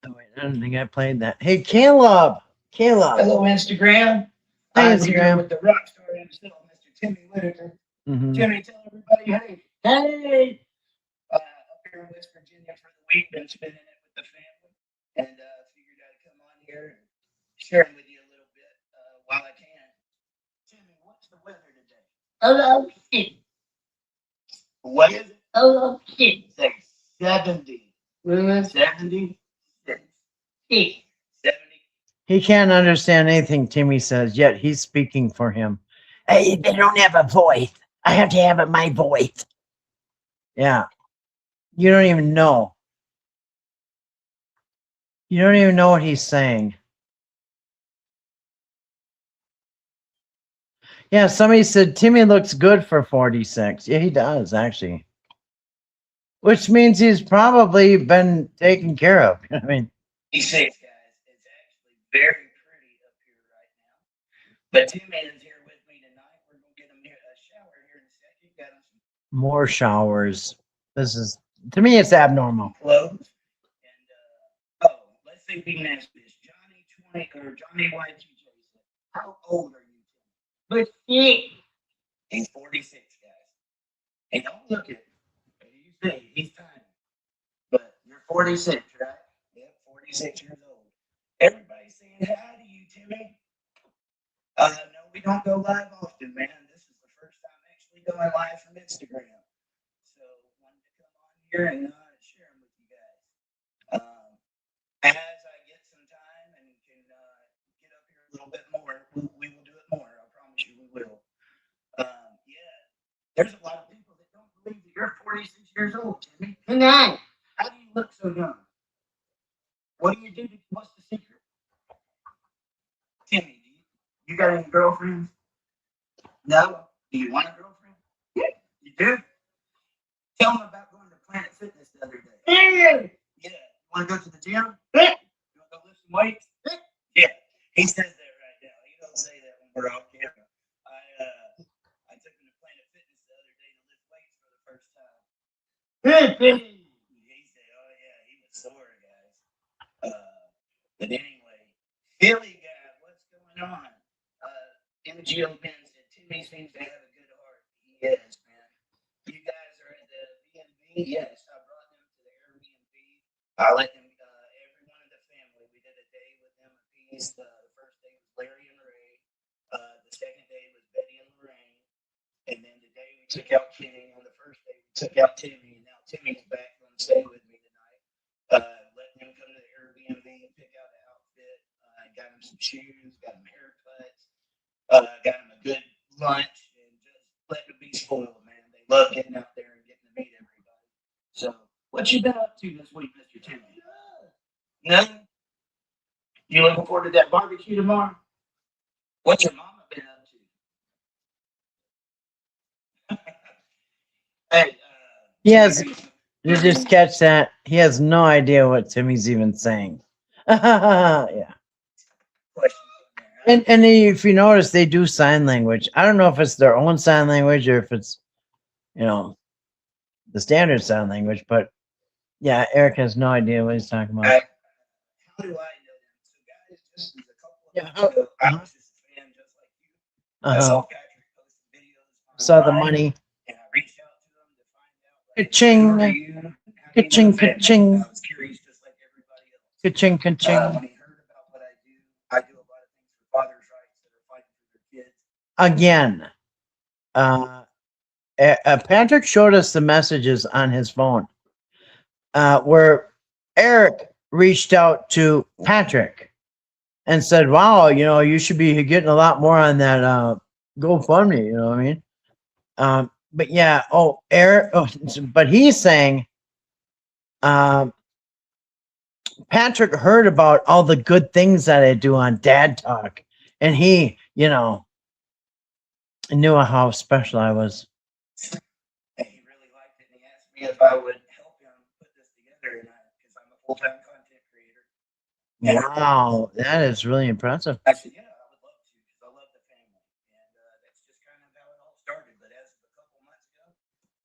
Oh wait, I don't think I played that. Hey, Caleb. Hello, Instagram. Hi, I'm here Instagram. with the rock star himself, Mr. Timmy Whittaker. Mhm. Timmy, tell everybody, hey. Up here in West Virginia for the week, been spending it with the family, and figured I'd come on here and share with you a little bit while I can. Timmy, what's the weather today? Hello, shit. What is it? Hello, shit. Say 70. 70? Shit. 70. He can't understand anything Timmy says, yet he's speaking for him. Hey, they don't have a voice. I have to have it my voice. Yeah. You don't even know. You don't even know what he's saying. Yeah, somebody said Timmy looks good for 46. Yeah, he does, actually. Which means he's probably been taken care of. I mean, He's safe, guys. It's actually very pretty up here right now. But Timmy is here with me tonight. We're going to get him here a shower here in a second. Got him some more showers. This is, to me, it's abnormal. clothes. And, let's see if we can ask this. Johnny 20 or Johnny Y2J said, how old are you? But shit. He's 46, guys. And don't look at him. You see, he's tiny. But you're 46, right? Yep, 46 years old. Everybody's saying hi to you, Timmy. No, we don't go live often, man. This is the first time actually going live from Instagram. So wanted to come on here and share them with you guys. As I get some time and can get up here a little bit more, we will do it more. I promise you we will. Yeah, there's a lot of people that don't believe that you're 46 years old, Timmy. Tonight. How do you look so young? What do you do? What's the secret? Timmy, you got any girlfriends? No? Do you want a girlfriend? Yeah. You do? Tell them about going to Planet Fitness the other day. Yeah. Yeah. You want to go to the gym? Yeah. You want to go lift some weights? Yeah. He says that right now. He don't say that when we're off camera. I took him to Planet Fitness the other day to lift weights for the first time. He said, oh yeah, he was sore, guys. But anyway, Philly guy, what's going on? MGO Ben said Timmy seems to have a good heart. He is, man. You guys are at the B&B? Yes, I brought them to the Airbnb. I let them, every one of the family, we did a day with them a piece. The first day was Larry and Ray. The second day was Betty and Lorraine. And then today we took out Kenny. On the first day we took out Timmy. And now Timmy's back going to stay with me tonight. Letting him come to the Airbnb and pick out an outfit. Got him some shoes, got him haircuts, got him a good lunch, and just letting him be spoiled, man. They love getting out there and getting to meet everybody. So, what you been up to this week, Mr. Timmy? Nothing? You looking forward to that barbecue tomorrow? What's your mama been up to? Hey, He has, you just catch that. He has no idea what Timmy's even saying. Yeah. question. And if you notice, they do sign language. I don't know if it's their own sign language or if it's, you know, the standard sign language, but yeah, Eric has no idea what he's talking about. How do I know them? So, guys, just as a couple of Yeah, months ago, I was just a fan just like you. I saw Patrick posting videos. Saw the online, money. And I reached out to him to find out. Like, Ka-ching. who are you? How do you know Ka-ching, the family? ka-ching. I was curious just like everybody else. Ka-ching, ka-ching. When he heard about what I do a lot of things for fathers' rights that are fighting for their kids. Again, Patrick showed us the messages on his phone where Eric reached out to Patrick and said, wow, you know, you should be getting a lot more on that GoFundMe, you know what I mean? But yeah, Eric, but he's saying Patrick heard about all the good things that I do on Dad Talk, and he, you know, knew how special I was. And he really liked it, and he asked me if I would help him put this together, and because I'm a full-time content creator. And Wow, that is really impressive. I said, yeah, I would love to, because I love the family, and that's just kind of how it all started. But as of a couple months ago,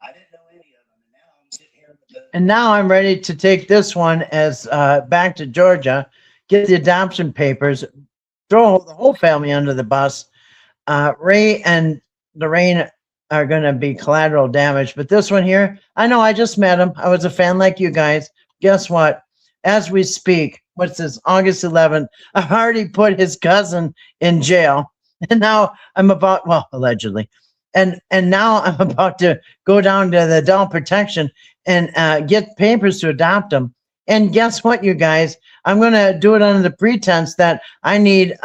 I didn't know any of them, and now I'm sitting here with the. And now I'm ready to take this one as back to Georgia, get the adoption papers, throw the whole family under the bus. Ray and Lorraine are going to be collateral damage, but this one here, I know I just met him. I was a fan like you guys. Guess what? As we speak, what's this? August 11th. I've already put his cousin in jail, and now I'm about, well, allegedly, and now I'm about to go down to the adult protection and get papers to adopt him. And guess what, you guys? I'm going to do it under the pretense that I need,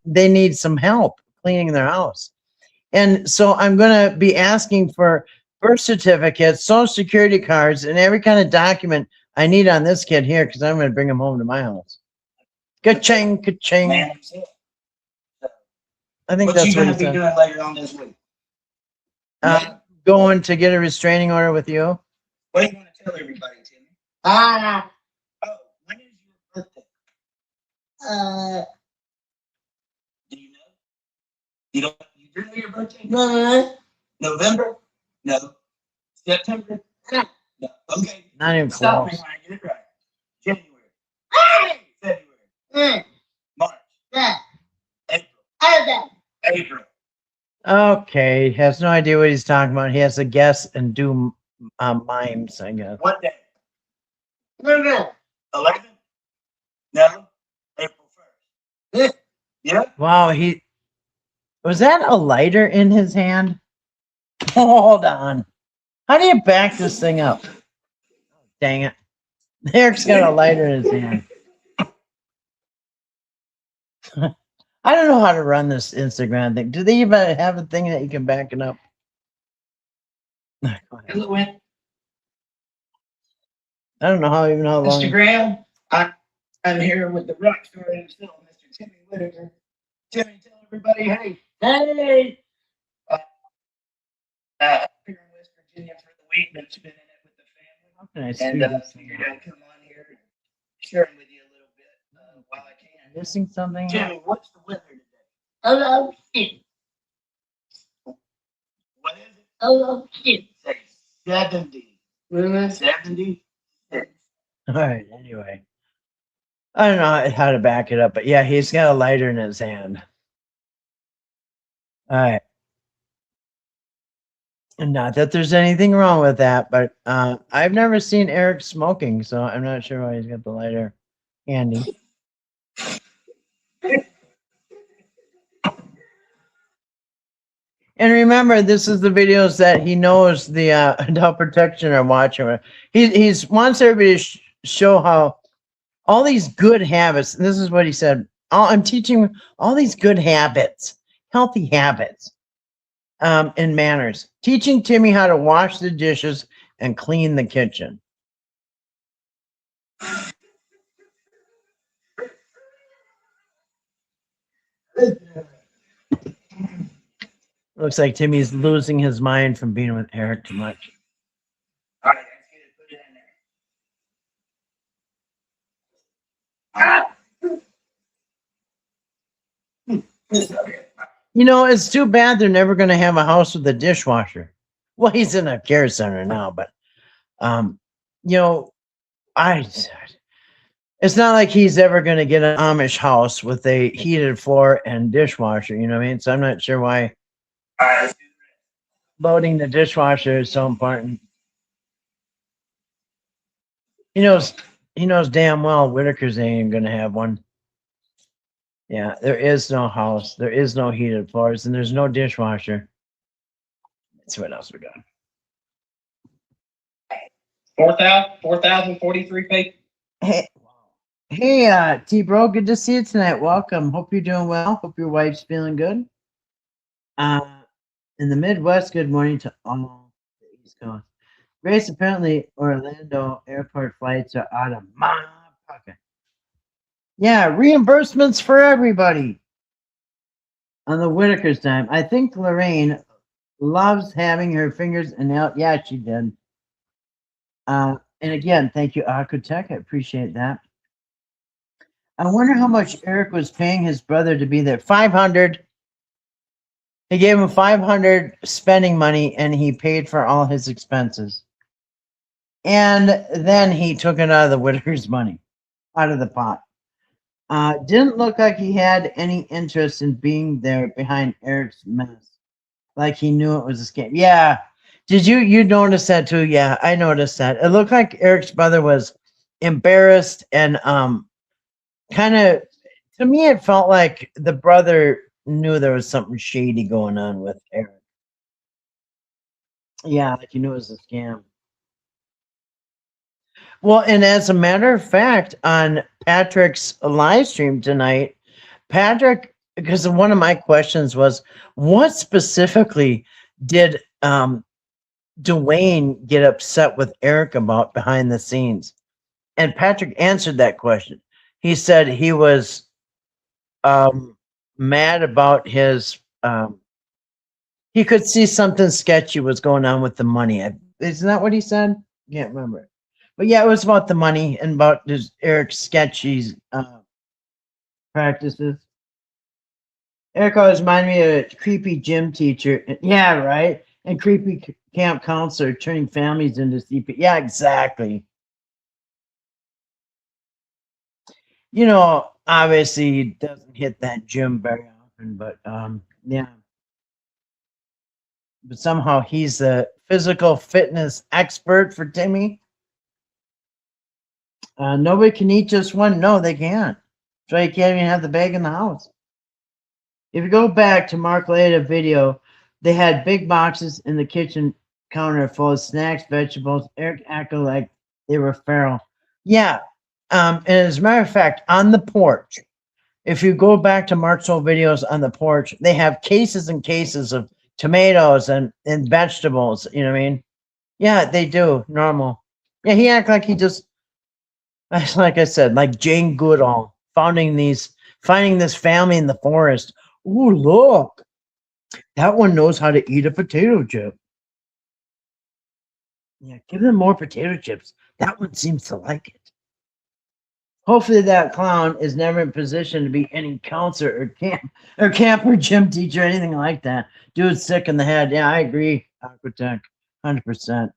they need some help cleaning their house. And so I'm going to be asking for birth certificates, social security cards, and every kind of document I need on this kid here because I'm going to bring him home to my house. Ka-ching, ka-ching. Man himself. I think What you that's what gonna he be said. doing later on this week? Going to get a restraining order with you. What do you want to tell everybody, Timmy? Ah, Oh, when is your birthday? Do you know? You don't. You know your birthday? no, November? No. September? No. Okay. Not even Stop me close. when I get it right. January, hey, February, March, that, April, that. April. Okay, has no idea what he's talking about. He has to guess and do mimes, I guess. What day? No. 11th? No. April 1st. Yeah. Wow, he was that a lighter in his hand? Hold on. How do you back this thing up? Dang it. Eric's got a lighter in his hand. I don't know how to run this Instagram thing. Do they even have a thing that you can back it up? Go ahead. Hello, Win. I don't know how even how long. Instagram. I'm here with the rock star himself, Mr. Timmy Whittaker. Timmy, tell everybody, hey, Hey, here in West Virginia for the week, been spending it with the family. How can I And speed this thing figured up? I'd come on here and share with you a little bit while I can. Missing something? Timmy, what's the weather today? hello, shit. What is it? Hello, shit. Say 70. 70. All right, anyway. I don't know how to back it up, but yeah, he's got a lighter in his hand. All right. And not that there's anything wrong with that, but I've never seen Eric smoking, so I'm not sure why he's got the lighter handy. And remember, this is the videos that he knows the adult protection are watching. He's wants everybody to show how all these good habits. This is what he said. I'm teaching all these good habits, healthy habits, and manners. Teaching Timmy how to wash the dishes and clean the kitchen. Looks like Timmy's losing his mind from being with Eric too much. You know, it's too bad they're never going to have a house with a dishwasher. Well, he's in a care center now, but um, you know, I. It's not like he's ever going to get an Amish house with a heated floor and dishwasher. You know what I mean? So I'm not sure why loading the dishwasher is so important. He knows. He knows damn well Whittakers ain't going to have one. Yeah, there is no house. There is no heated floors, and there's no dishwasher. Let's see what else we got. 4,043 feet. Hey, hey, T Bro, good to see you tonight. Welcome. Hope you're doing well. Hope your wife's feeling good. In the Midwest, good morning to all the East Coast. Grace, apparently Orlando airport flights are out of my pocket. Yeah, reimbursements for everybody on the Whittakers time. I think Lorraine loves having her fingers and nails. Yeah, she did. And again, thank you, Aquatech. I appreciate that. I wonder how much Eric was paying his brother to be there. 500. He gave him 500 spending money, and he paid for all his expenses. And then he took it out of the Whittakers' money, out of the pot. Didn't look like he had any interest in being there behind Eric's mess. Like he knew it was a scam. Yeah. Did you notice that too? Yeah, I noticed that. It looked like Eric's brother was embarrassed and kind of, to me it felt like the brother knew there was something shady going on with Eric. Yeah, like he knew it was a scam. Well, and as a matter of fact, on Patrick's live stream tonight, Patrick, because one of my questions was, what specifically did Dwayne get upset with Eric about behind the scenes? And Patrick answered that question. He said he was mad about his. He could see something sketchy was going on with the money. Isn't that what he said? Can't remember. But yeah, it was about the money and about his Eric's sketchy practices. Eric always reminded me of a creepy gym teacher. Yeah, right. And creepy camp counselor turning families into CP. Yeah, exactly. You know, obviously he doesn't hit that gym very often, but yeah. But somehow he's a physical fitness expert for Timmy. Nobody can eat just one. No, they can't. So you can't even have the bag in the house. If you go back to Mark Leda video, they had big boxes in the kitchen counter full of snacks, vegetables. Eric acted like they were feral. Yeah. And as a matter of fact, on the porch, if you go back to Mark's old videos on the porch, they have cases and cases of tomatoes and vegetables. You know what I mean? Yeah, they do. Normal. Yeah, he act like he just, like I said, like Jane Goodall finding this family in the forest. Ooh, look, that one knows how to eat a potato chip. Yeah, give them more potato chips. That one seems to like it. Hopefully that clown is never in position to be any counselor or camper gym teacher or anything like that. Dude's sick in the head. Yeah, I agree. Aquatech, 100%.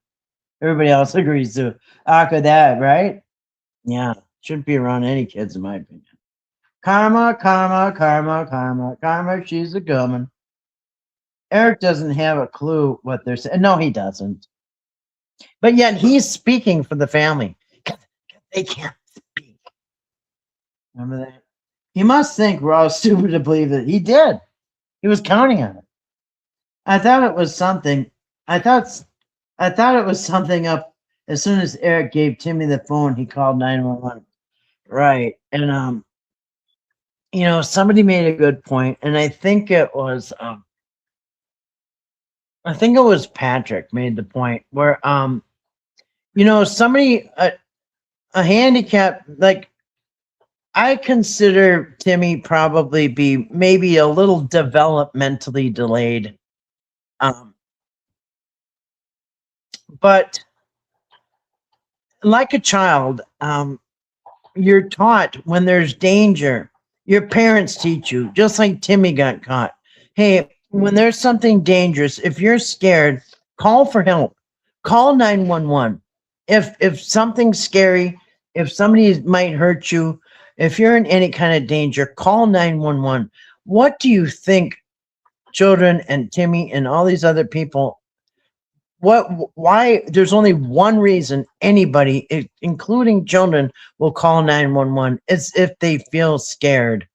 Everybody else agrees to Aqua that, right? Yeah, shouldn't be around any kids in my opinion. Karma, karma, karma, karma, karma. She's a gummin. Eric doesn't have a clue what they're saying. No, he doesn't. But yet he's speaking for the family. They can't speak. Remember that? He must think we're all stupid to believe that he did. He was counting on it. I thought it was something. I thought it was something up as soon as Eric gave Timmy the phone, he called 911. Right. And you know, somebody made a good point, and I think it was Patrick made the point where you know, somebody a handicap, like I consider Timmy probably be maybe a little developmentally delayed. But like a child, you're taught when there's danger. Your parents teach you, just like Timmy got caught. Hey, when there's something dangerous, if you're scared, call for help. Call 911. If something's scary, if somebody might hurt you, if you're in any kind of danger, call 911. What do you think children and Timmy and all these other people, why there's only one reason anybody, including children, will call 911? It's if they feel scared.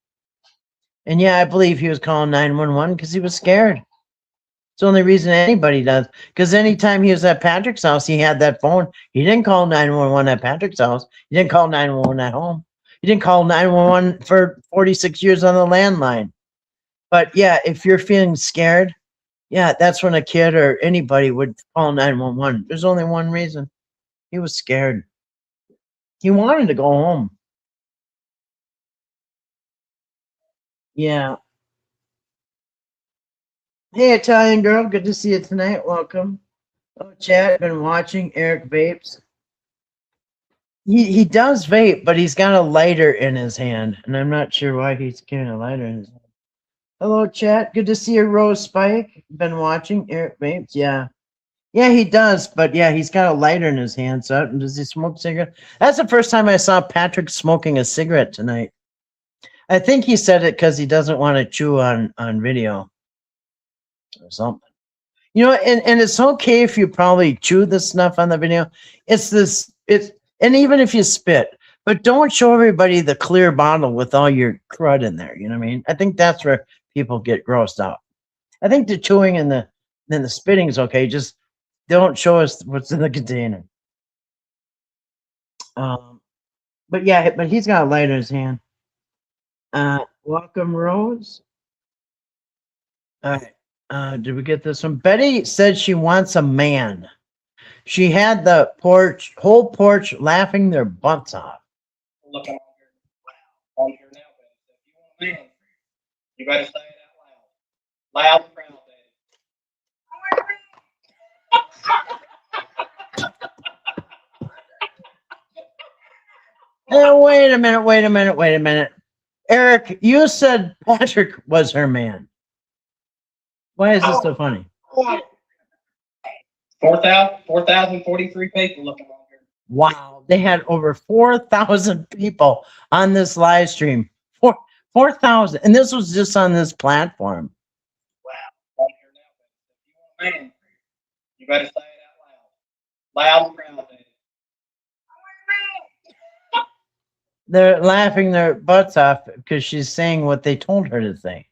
And yeah, I believe he was calling 911 because he was scared. It's the only reason anybody does. Because anytime he was at Patrick's house, he had that phone. He didn't call 911 at Patrick's house. He didn't call 911 at home. He didn't call 911 for 46 years on the landline. But yeah, if you're feeling scared, yeah, that's when a kid or anybody would call 911. There's only one reason. He was scared. He wanted to go home. Yeah. Hey, Italian girl. Good to see you tonight. Welcome. Oh, chat. Been watching Eric vapes. He does vape, but he's got a lighter in his hand, and I'm not sure why he's carrying a lighter in his hand. Hello, chat. Good to see you, Rose Spike. Been watching Eric vapes. Yeah. Yeah, he does, but yeah, he's got a lighter in his hand. So does he smoke cigarette? That's the first time I saw Patrick smoking a cigarette tonight. I think he said it because he doesn't want to chew on video or something. You know, and it's okay if you probably chew the snuff on the video. And even if you spit, but don't show everybody the clear bottle with all your crud in there. You know what I mean? I think that's where people get grossed out. I think the chewing and the spitting is okay. Just don't show us what's in the container. But yeah, but he's got a lighter in his hand. Welcome, Rose. All right. Did we get this one? Betty said she wants a man. She had the whole porch laughing their butts off. Look on here now, baby. If you want a man, you better say it out loud. Loud and proud, baby. Hey, wait a minute. Eric, you said Patrick was her man. Why is this so funny? 4,043 people looking on here. Wow, they had over 4,000 people on this live stream. 4,000, and this was just on this platform. Wow, on here now, baby. If you want a man, you better say it out loud. Loud and proud, baby. They're laughing their butts off because she's saying what they told her to say.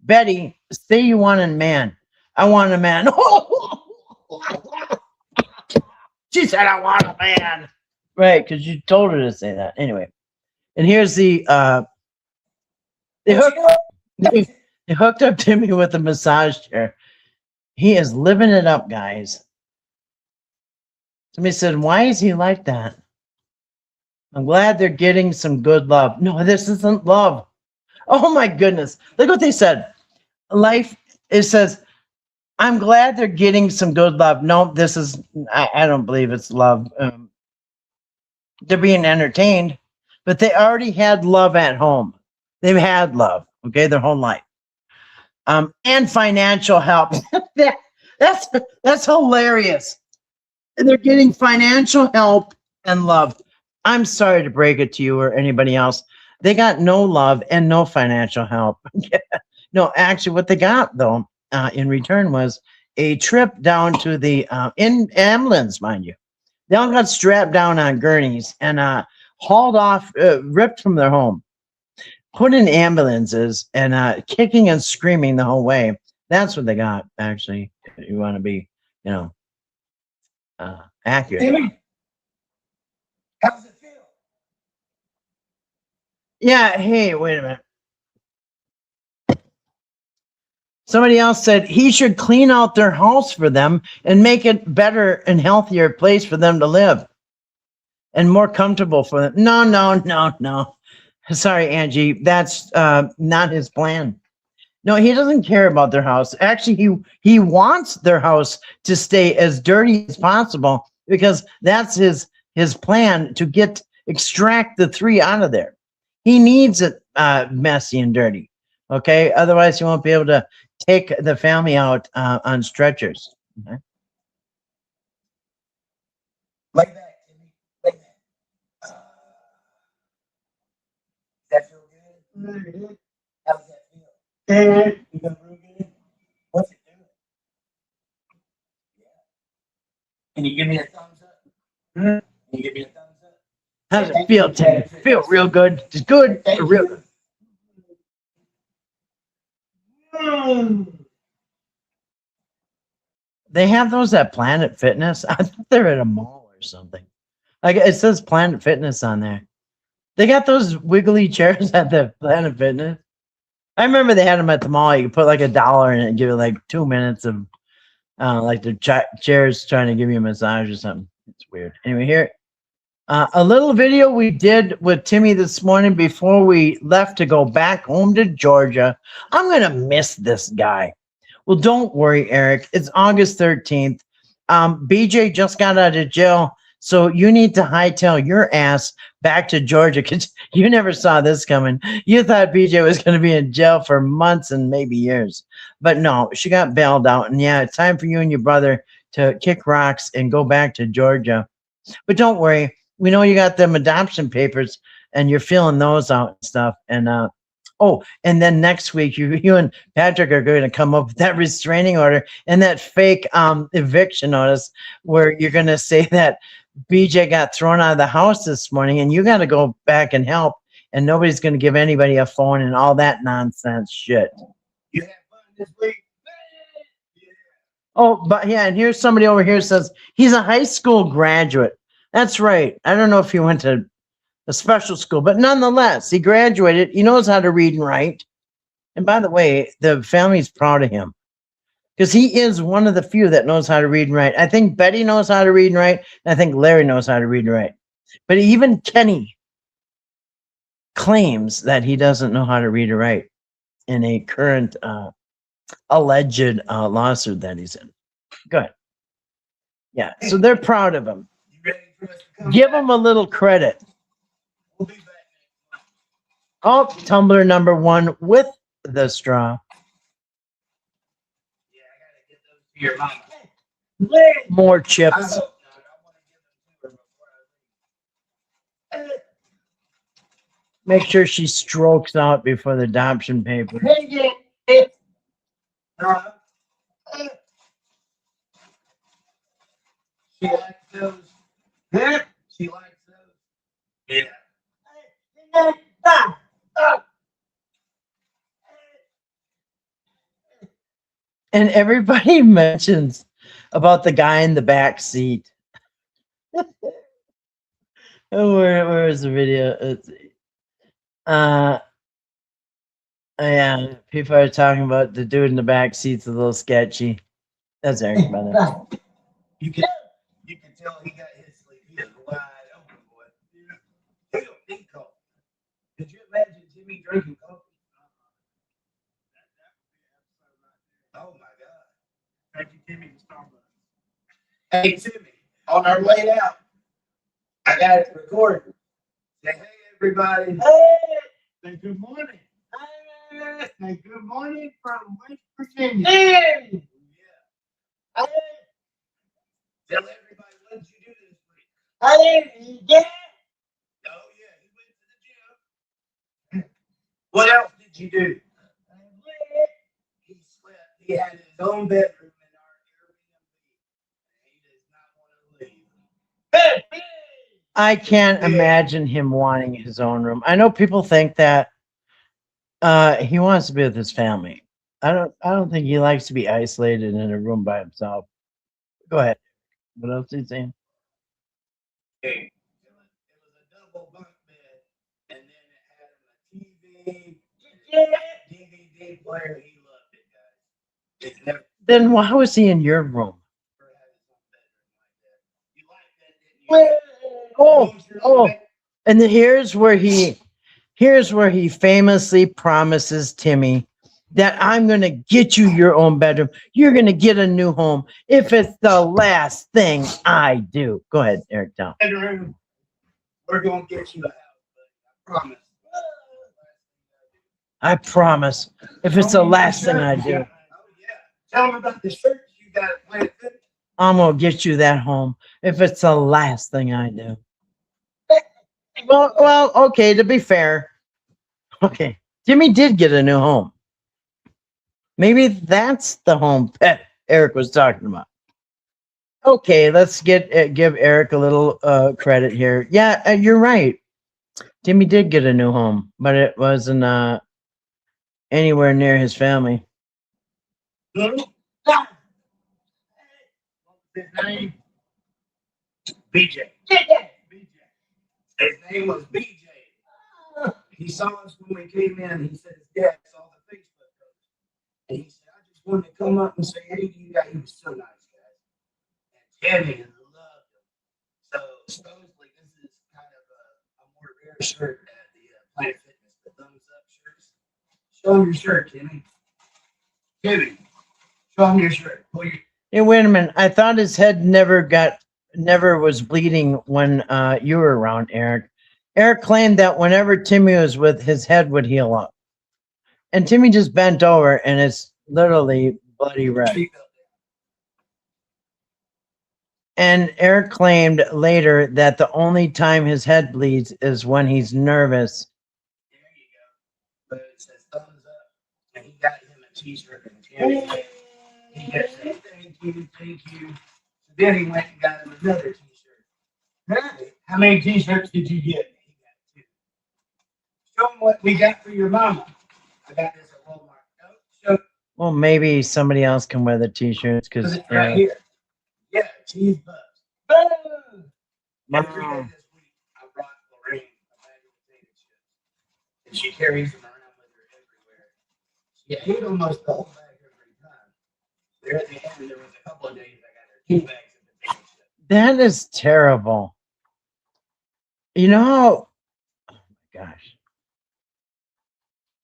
Betty, say you want a man. I want a man. She said, I want a man. Right, because you told her to say that. Anyway, and here's the, they hooked up Timmy with a massage chair. He is living it up, guys. Somebody said, why is he like that? I'm glad they're getting some good love. No, this isn't love. Oh my goodness. Look what they said. Life, it says, I'm glad they're getting some good love. No, this is, I don't believe it's love. They're being entertained, but they already had love at home. They've had love, okay, their whole life. And financial help. That's hilarious. And they're getting financial help and love. I'm sorry to break it to you or anybody else. They got no love and no financial help. No, actually, what they got, though, in return was a trip down to the in ambulance, mind you. They all got strapped down on gurneys and hauled off, ripped from their home, put in ambulances, and kicking and screaming the whole way. That's what they got, actually. You want to be, accurate. Timmy, how does it feel? Yeah, hey, wait a minute. Somebody else said he should clean out their house for them and make it better and healthier place for them to live and more comfortable for them. No. Sorry, Angie. That's not his plan. No, he doesn't care about their house. Actually, he wants their house to stay as dirty as possible because that's his plan to get Extract the 3 out of there. He needs it messy and dirty. Okay, otherwise he won't be able to take the family out on stretchers. Okay? Lay back, Timmy. Lay back. Does that feel good? How does that feel? Good. You feel real good? What's it doing? Yeah. Can you give me a thumbs up? Can you give me a thumbs up? How does it feel, Timmy? Feel real good. Just good or real good. They have those at Planet Fitness. I think they're at a mall or something. Like it says Planet Fitness on there. They got those wiggly chairs at the Planet Fitness. I remember they had them at the mall. You could put like $1 in it and give it like 2 minutes of like the chairs trying to give you a massage or something. It's weird. Anyway, here a little video we did with Timmy this morning before we left to go back home to Georgia. I'm gonna miss this guy. Well, don't worry, Eric. It's August 13th. BJ just got out of jail, so you need to hightail your ass back to Georgia because you never saw this coming. You thought BJ was going to be in jail for months and maybe years. But no, she got bailed out. And yeah, it's time for you and your brother to kick rocks and go back to Georgia. But don't worry. We know you got them adoption papers and you're filling those out and stuff. And oh, and then next week you and Patrick are going to come up with that restraining order and that fake eviction notice where you're going to say that BJ got thrown out of the house this morning and you got to go back and help and nobody's going to give anybody a phone and all that nonsense shit. You have fun this week? Yeah. Oh, but yeah, and here's somebody over here says he's a high school graduate. That's right. I don't know if he went to a special school, but nonetheless, he graduated. He knows how to read and write. And by the way, the family's proud of him because he is one of the few that knows how to read and write. I think Betty knows how to read and write. And I think Larry knows how to read and write. But even Kenny claims that he doesn't know how to read or write in a current alleged lawsuit that he's in. Good. Yeah, so they're proud of him. You ready for us to come Give back? him a little credit. We'll be back next month. Oh, tumbler number 1 with the straw. Yeah, I gotta get those to your mama. More I chips. hope not. I want to give them to her before I leave. Make sure she strokes out before the adoption paper. Uh, She likes those. She likes those. Yeah. And everybody mentions about the guy in the back seat. Where is the video? Yeah, people are talking about the dude in the back seat's a little sketchy. That's Eric, by the way. You can tell he got his sleep. He is wide open, boy. He don't need coffee. Could you imagine Jimmy drinking coffee? Oh my God. Thank you, Timmy. Hey Timmy, on our way out, I got it recorded. Say hey everybody. Say good morning. Say good morning from West Virginia. Yeah. Tell everybody what did you do this week? Oh yeah, he went to the gym. What else did you do? He slept. He had his own bedroom in our Airbnb. He does not want to leave. I can't imagine him wanting his own room. I know people think that he wants to be with his family. I don't think he likes to be isolated in a room by himself. Go ahead. What else are you saying? It was a double bunk bed, and then it had a TV, DVD player. He loved it, guys. It's never Then why was he in your room? had his own bedroom like that. You liked that, didn't you? Oh, and here's where he famously promises Timmy that I'm going to get you your own bedroom. You're going to get a new home if it's the last thing I do. Go ahead, Eric. Down. Bedroom We're gonna get you a house, buddy. I promise. I promise. If it's the last thing I do, Oh yeah. Tell them about the shirts you got at Planet Fitness. I'm gonna get you that home. If it's the last thing I do. Well, okay, to be fair. Okay. Jimmy did get a new home. Maybe that's the home that Eric was talking about. Okay, let's give Eric a little credit here. Yeah, you're right. Jimmy did get a new home, but it wasn't anywhere near his family. His name? BJ. BJ. His name was BJ. He saw us when we came in. He said his dad saw the Facebook post. And he said, I just wanted to come up and say hey to you guys. He was so nice, guys. And Jenny loved him. So supposedly this is kind of a more rare shirt at the Planet Fitness, the thumbs up shirts. Show him your shirt, Timmy. Timmy, show him your shirt. Pull your Hey, wait a minute. I thought his head never was bleeding when you were around, Eric. Eric claimed that whenever Timmy was with, his head would heal up. And Timmy just bent over and it's literally bloody red. seatbelt down. And Eric claimed later that the only time his head bleeds is when he's nervous. There you go. But it says thumbs up. And he got him a t-shirt and Timmy. He kept saying, thank you, thank you. So then he went and got him another t-shirt. How many t-shirts did you get? He got two. Show him what we got for your mama. I got this at Walmart. No, show Well, maybe somebody else can wear the t-shirts because it's right here. Yeah, cheese buzz. Boom! Every day this week, I brought Lorraine a bag of potato chips. And she carries them around with her everywhere. She ate almost the whole bag every time. There at the end, there was a couple of days I got her 2 bags of potato chips. that is terrible. You know how, oh my gosh.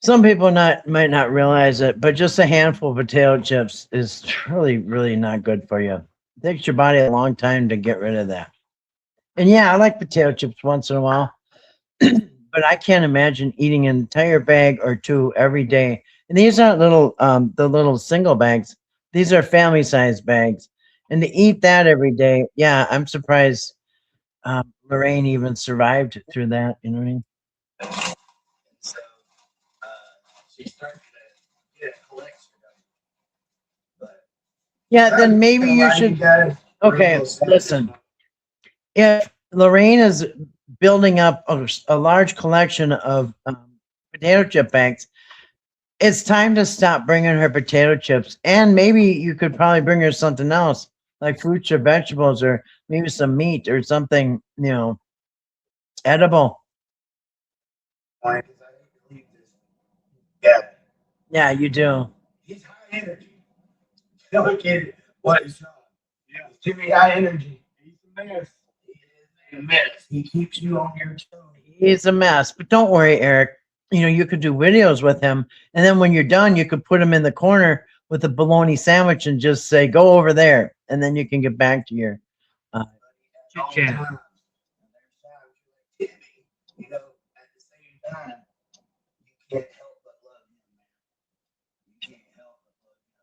Some people might not realize it, but just a handful of potato chips is really, really not good for you. It takes your body a long time to get rid of that. And yeah, I like potato chips once in a while, but I can't imagine eating an entire bag or two every day. And these aren't the little single bags. These are family size bags. And to eat that every day, yeah, I'm surprised Lorraine even survived through that. You know what I mean? So she started to get a collection of them. But Yeah, then maybe you should. Okay, listen. If Lorraine is building up a large collection of potato chip bags, it's time to stop bringing her potato chips. And maybe you could probably bring her something else, like fruits or vegetables, or maybe some meat or something, edible. Why? Because I didn't believe this. Yeah. Yeah, you do. He's high energy. Look at it. What is wrong? Yeah. Jimmy, high energy. He's a mess. He is a mess. He keeps you on your toes. He's a mess. But don't worry, Eric. You could do videos with him. And then when you're done, you could put him in the corner with a bologna sandwich and just say, go over there. And then you can get back to your chit chat. And there's times you're like, Timmy, at the same time, you can't help but love him, man. You can't help but love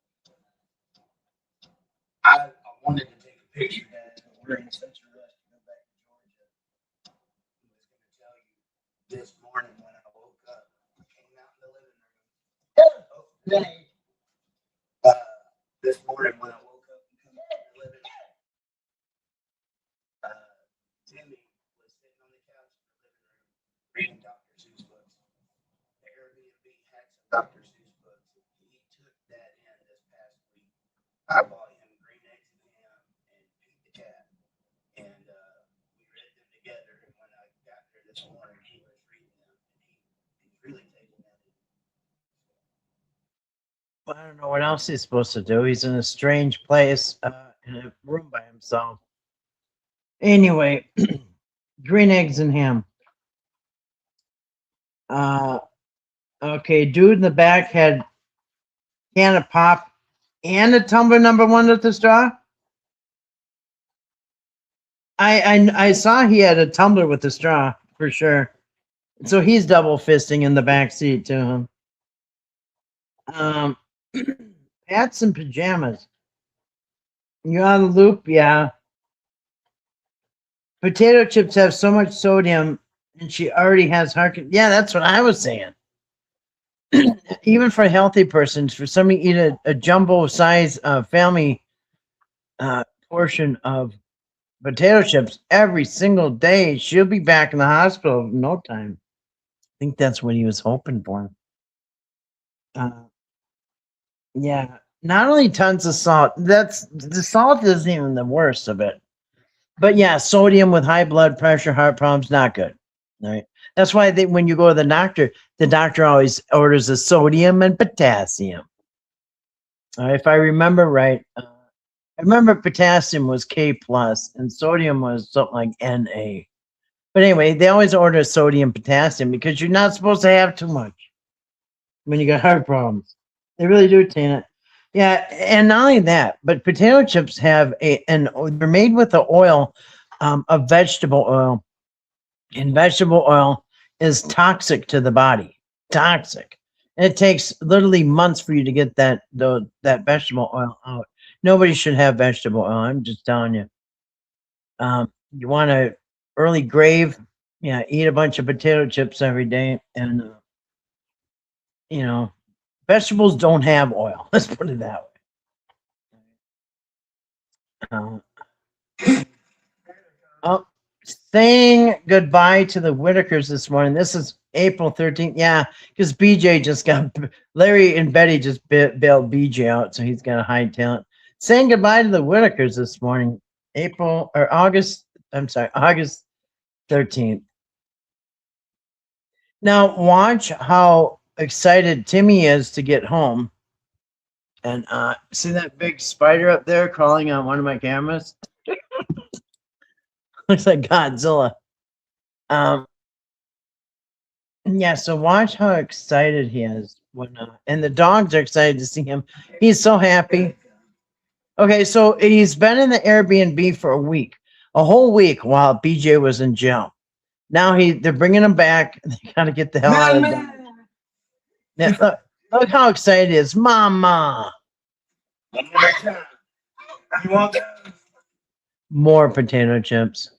him. I wanted to take a picture, Dad, but we're in such a rush to go back to Georgia. I was going to tell you this morning when I woke up, I came out in the living room. This morning when I woke up and come out in the living room, Timmy was sitting on the couch in the living room reading Dr. Seuss books. The Airbnb had some Dr. Seuss books. He took that in this past week. I bought him green eggs and ham and Pete the cat. And we read them together. And when I got there this morning, he was reading them. And he's really taking that in. I don't know what else he's supposed to do. He's in a strange place in a room by himself. Anyway, green eggs and ham. Okay, dude in the back had can of pop and a tumbler number one at the straw. I saw he had a tumbler with a straw for sure. So he's double fisting in the back seat too. Hats and pajamas. You on the loop? Yeah. Potato chips have so much sodium, and she already has heart. Yeah, that's what I was saying. Even for healthy persons, for somebody to eat a jumbo size family portion of potato chips every single day, she'll be back in the hospital in no time. I think that's what he was hoping for. Yeah, not only tons of salt. That's the salt isn't even the worst of it. But yeah, sodium with high blood pressure, heart problems, not good. Right. That's why when you go to the doctor always orders a sodium and potassium. If I remember right, I remember potassium was K plus and sodium was something like Na. But anyway, they always order sodium potassium because you're not supposed to have too much when you got heart problems. They really do, Tina. Yeah, and not only that, but potato chips have they're made with the oil of vegetable oil, and vegetable oil is toxic to the body. Toxic. And it takes literally months for you to get that vegetable oil out. Nobody should have vegetable oil. I'm just telling you. You want a early grave? Yeah, eat a bunch of potato chips every day, and you know, vegetables don't have oil. Let's put it that way. Oh, saying goodbye to the Whittakers this morning. This is April 13th. Yeah, because BJ just got Larry and Betty just bailed BJ out, so he's got a high talent. Saying goodbye to the Whittakers this morning, August 13th. Now watch how excited Timmy is to get home. And see that big spider up there crawling on one of my cameras? Looks like Godzilla. Yeah, so watch how excited he is when and the dogs are excited to see him. He's so happy. Okay, so he's been in the Airbnb for a whole week while BJ was in jail. Now they're bringing him back. They gotta get the hell out of there. Yeah, look how excited he is, Mama. One more time. You want that? More potato chips.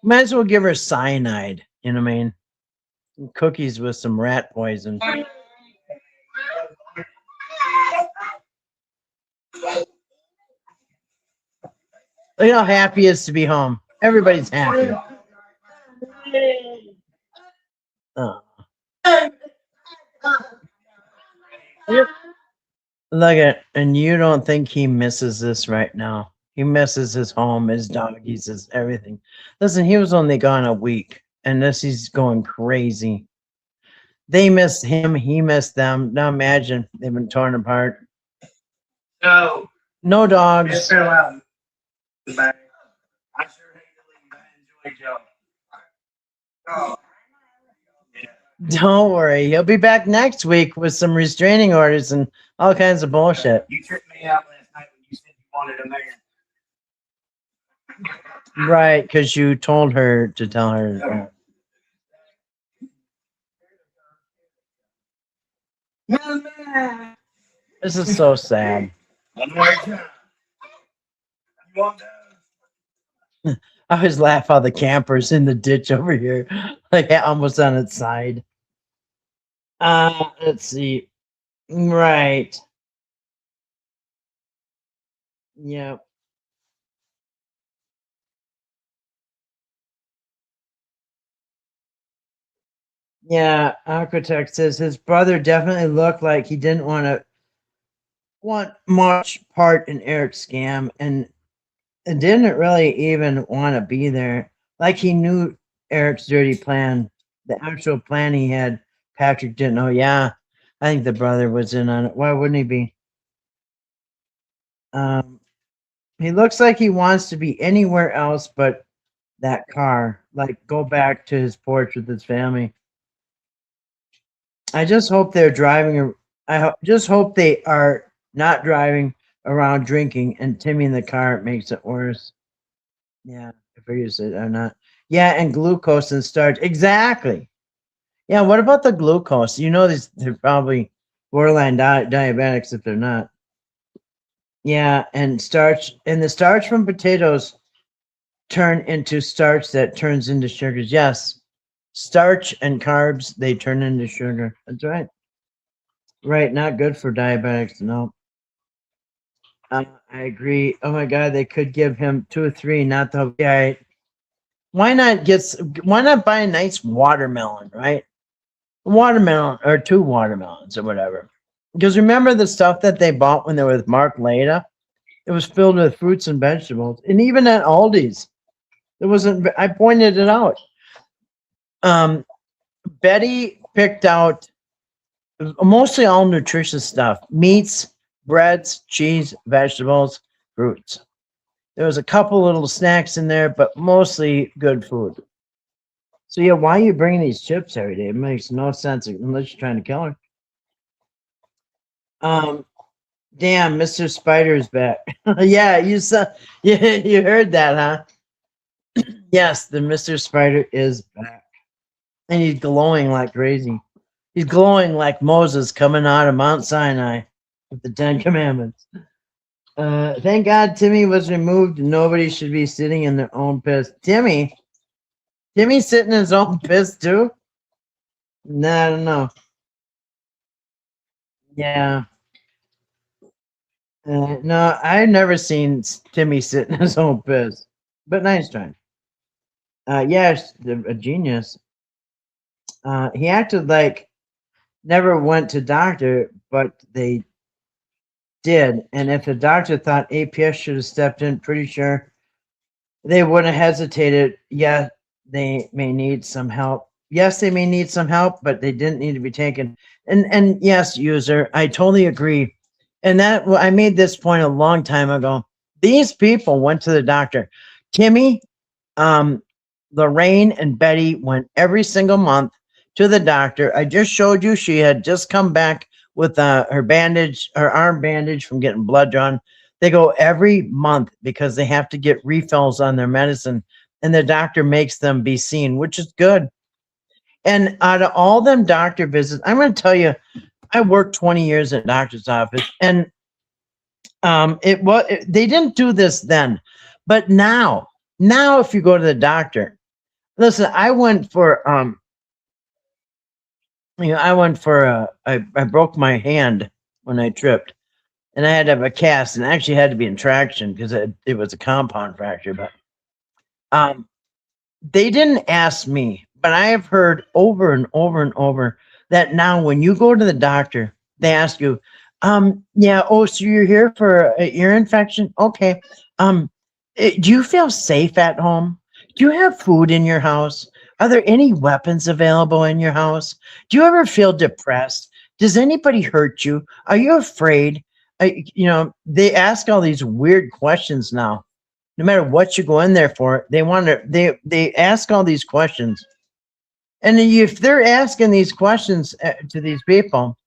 Might as well give her cyanide. You know what I mean? Cookies with some rat poison. Look how happy he is to be home. Everybody's happy. Oh. Look at, and you don't think he misses this right now. He misses his home, his doggies, his everything. Listen, he was only gone a week, and he's going crazy. They missed him, he missed them. Now imagine they've been torn apart. No. No dogs. Yes, sir. Goodbye. I sure hate to leave. I enjoyed y'all. Oh. Yeah. Don't worry, he'll be back next week with some restraining orders and all kinds of bullshit. You tripped me out last night when you said you wanted a man. Right, because you told her to tell her. This is so sad. One more time. You want that? I always laugh how the camper's in the ditch over here, like almost on its side. Let's see. Right. Yep. Yeah, Architect says his brother definitely looked like he didn't want much part in Eric's scam and didn't really even want to be there. Like he knew Eric's dirty plan, the actual plan he had. Patrick didn't know. Yeah, I think the brother was in on it. Why wouldn't he be? He looks like he wants to be anywhere else but that car. Like go back to his porch with his family. I just hope they're driving. Just hope they are not driving around drinking and Timmy in the car makes it worse. Yeah, if I use it or not. Yeah, and glucose and starch. Exactly. Yeah, what about the glucose? You know, they're probably borderline diabetics if they're not. Yeah, and starch, and the starch from potatoes turn into starch that turns into sugars. Yes, starch and carbs, they turn into sugar. That's right. Right, not good for diabetics. No, I agree. Oh my God, they could give him 2 or 3, not the. Yeah, why not why not buy a nice watermelon, right? Watermelon or 2 watermelons or whatever. Because remember the stuff that they bought when they were with Mark Leda? It was filled with fruits and vegetables. And even at Aldi's, it wasn't, I pointed it out. Um, Betty picked out mostly all nutritious stuff: meats, breads, cheese, vegetables, fruits. There was a couple little snacks in there, but mostly good food. So yeah, why are you bringing these chips every day? It makes no sense unless you're trying to kill her. Um, damn, Mr. Spider's back. Yeah, you saw, you heard that, huh? Yes, the Mr. Spider is back, and he's glowing like crazy. He's glowing like Moses coming out of Mount Sinai with the 10 Commandments. Thank God Timmy was removed. Nobody should be sitting in their own piss. Timmy's sitting in his own piss too. Nah, I don't know. Yeah. No, I've never seen Timmy sit in his own piss, but nice try. Yes, a genius. He acted like never went to doctor, but they did. And if the doctor thought APS should have stepped in, pretty sure they wouldn't have hesitated. Yeah, they may need some help. Yes, they may need some help, but they didn't need to be taken. And yes, user, I totally agree. And that I made this point a long time ago. These people went to the doctor. Timmy, um, Lorraine, and Betty went every single month to the doctor. I just showed you she had just come back with her arm bandage from getting blood drawn. They go every month because they have to get refills on their medicine, and the doctor makes them be seen, which is good. And out of all them doctor visits, I'm going to tell you, I worked 20 years in a doctor's office, and they didn't do this then, but now if you go to the doctor, listen, I broke my hand when I tripped, and I had to have a cast, and actually had to be in traction because it was a compound fracture. But um, they didn't ask me, but I have heard over and over and over that now when you go to the doctor, they ask you, yeah, oh, so you're here for an ear infection? Okay. Do you feel safe at home? Do you have food in your house? Are there any weapons available in your house? Do you ever feel depressed? Does anybody hurt you? Are you afraid? They ask all these weird questions now. No matter what you go in there for, they ask all these questions. And if they're asking these questions to these people,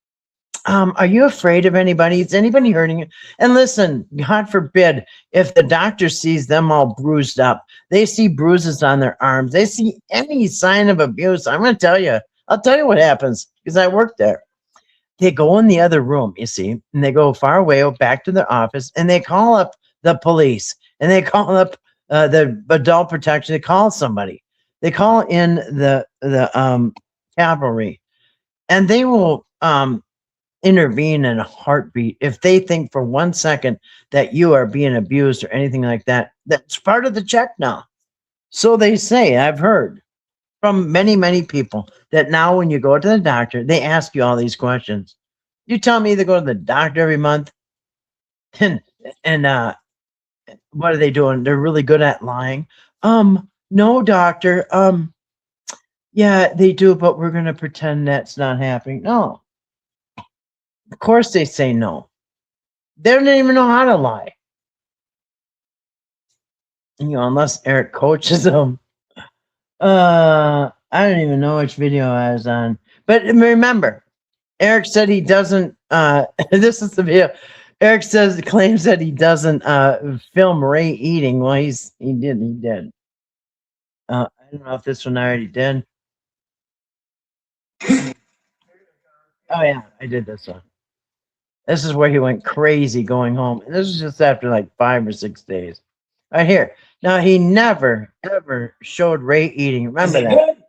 are you afraid of anybody? Is anybody hurting you? And listen, God forbid, if the doctor sees them all bruised up, they see bruises on their arms, they see any sign of abuse, I'll tell you what happens because I worked there. They go in the other room, you see, and they go far away back to their office, and they call up the police, and they call up the adult protection. They call somebody. They call in the cavalry, and they will intervene in a heartbeat if they think for 1 second that you are being abused or anything like that. That's part of the check now. So they say. I've heard from many people that now when you go to the doctor, they ask you all these questions. You tell me they go to the doctor every month, and and what are they doing? They're really good at lying. No, doctor. Yeah, they do, but we're gonna pretend that's not happening. No, of course they say no. They don't even know how to lie. Unless Eric coaches them. I don't even know which video I was on. But remember, Eric said he doesn't this is the video. Eric claims that he doesn't film Ray eating. Well, he did. I don't know if this one I already did. Oh yeah, I did this one. This is where he went crazy going home. And this was just after like 5 or 6 days. Right here. Now he never ever showed Ray eating. Is Remember it that? good?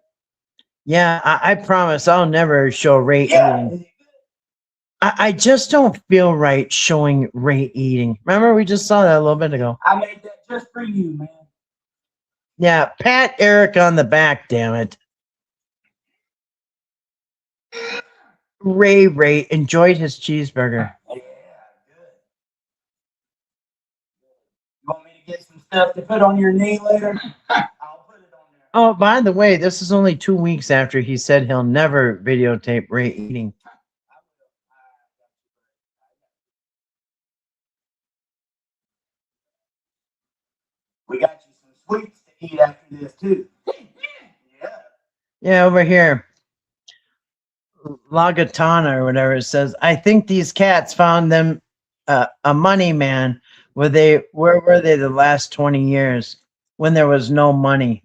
Yeah, I promise I'll never show Ray Yeah. eating. I just don't feel right showing Ray eating. Remember, we just saw that a little bit ago. I made that just for you, man. Yeah, pat Eric on the back, damn it. Ray enjoyed his cheeseburger. Yeah, good. You want me to get some stuff to put on your knee later? I'll put it on there. Oh, by the way, this is only 2 weeks after he said he'll never videotape Ray eating. We got you some sweets to eat after this too. Yeah. Yeah, over here. Lagatana or whatever it says. I think these cats found them a money man. Where were they the last 20 years when there was no money?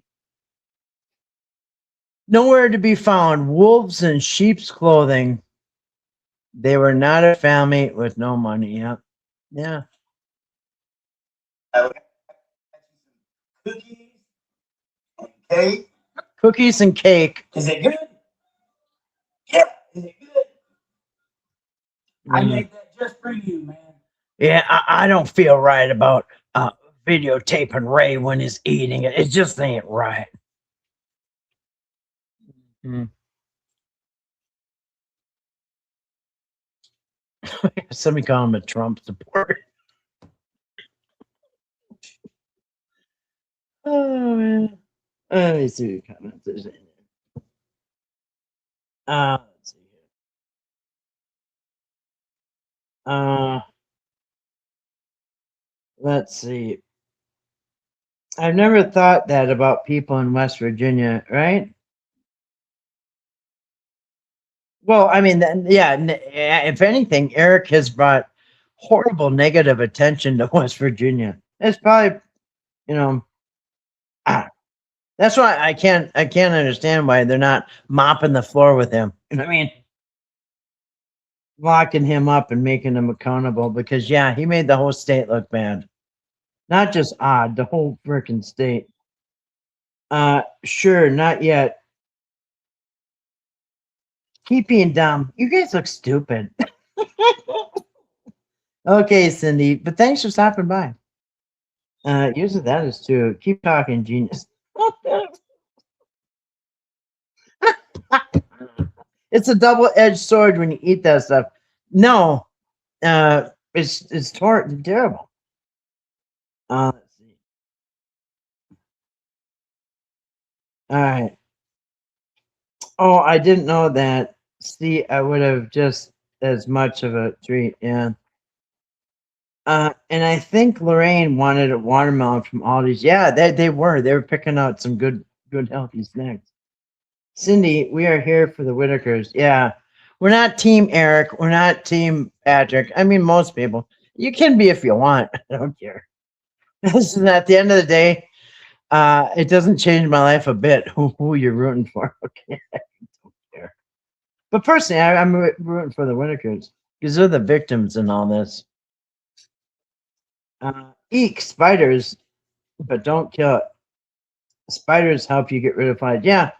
Nowhere to be found. Wolves in sheep's clothing. They were not a family with no money. Yeah. Yeah. Cookies and cake. Cookies and cake. Is it good? Yeah. Is it good? I made that just for you, man. Yeah, I don't feel right about videotaping Ray when he's eating it. It just ain't right. Mm. Somebody call him a Trump supporter. Oh man. Let me see what comments there's in there. Let's see here. Let's see. I've never thought that about people in West Virginia, right? Well, I mean, yeah. If anything, Eric has brought horrible negative attention to West Virginia. It's probably, you know, that's why I can't understand why they're not mopping the floor with him. You know what I mean? Locking him up and making him accountable because yeah, he made the whole state look bad. Not just odd, the whole freaking state. Sure, not yet. Keep being dumb. You guys look stupid. Okay, Cindy, but thanks for stopping by. Usually that is true. Keep talking, genius. It's a double-edged sword when you eat that stuff. No, it's terrible. Let's see. All right. Oh, I didn't know that. See, I would have just as much of a treat. Yeah. And I think Lorraine wanted a watermelon from Aldi's. Yeah, they were. They were picking out some good healthy snacks. Cindy, we are here for the Whittakers. Yeah. We're not team Eric. We're not team Patrick. I mean, most people. You can be if you want. I don't care. Listen, at the end of the day, it doesn't change my life a bit who you're rooting for. Okay. I don't care. But personally, I'm rooting for the Whittakers because they're the victims in all this. Eek, spiders, but don't kill it. Spiders help you get rid of flies. Yeah,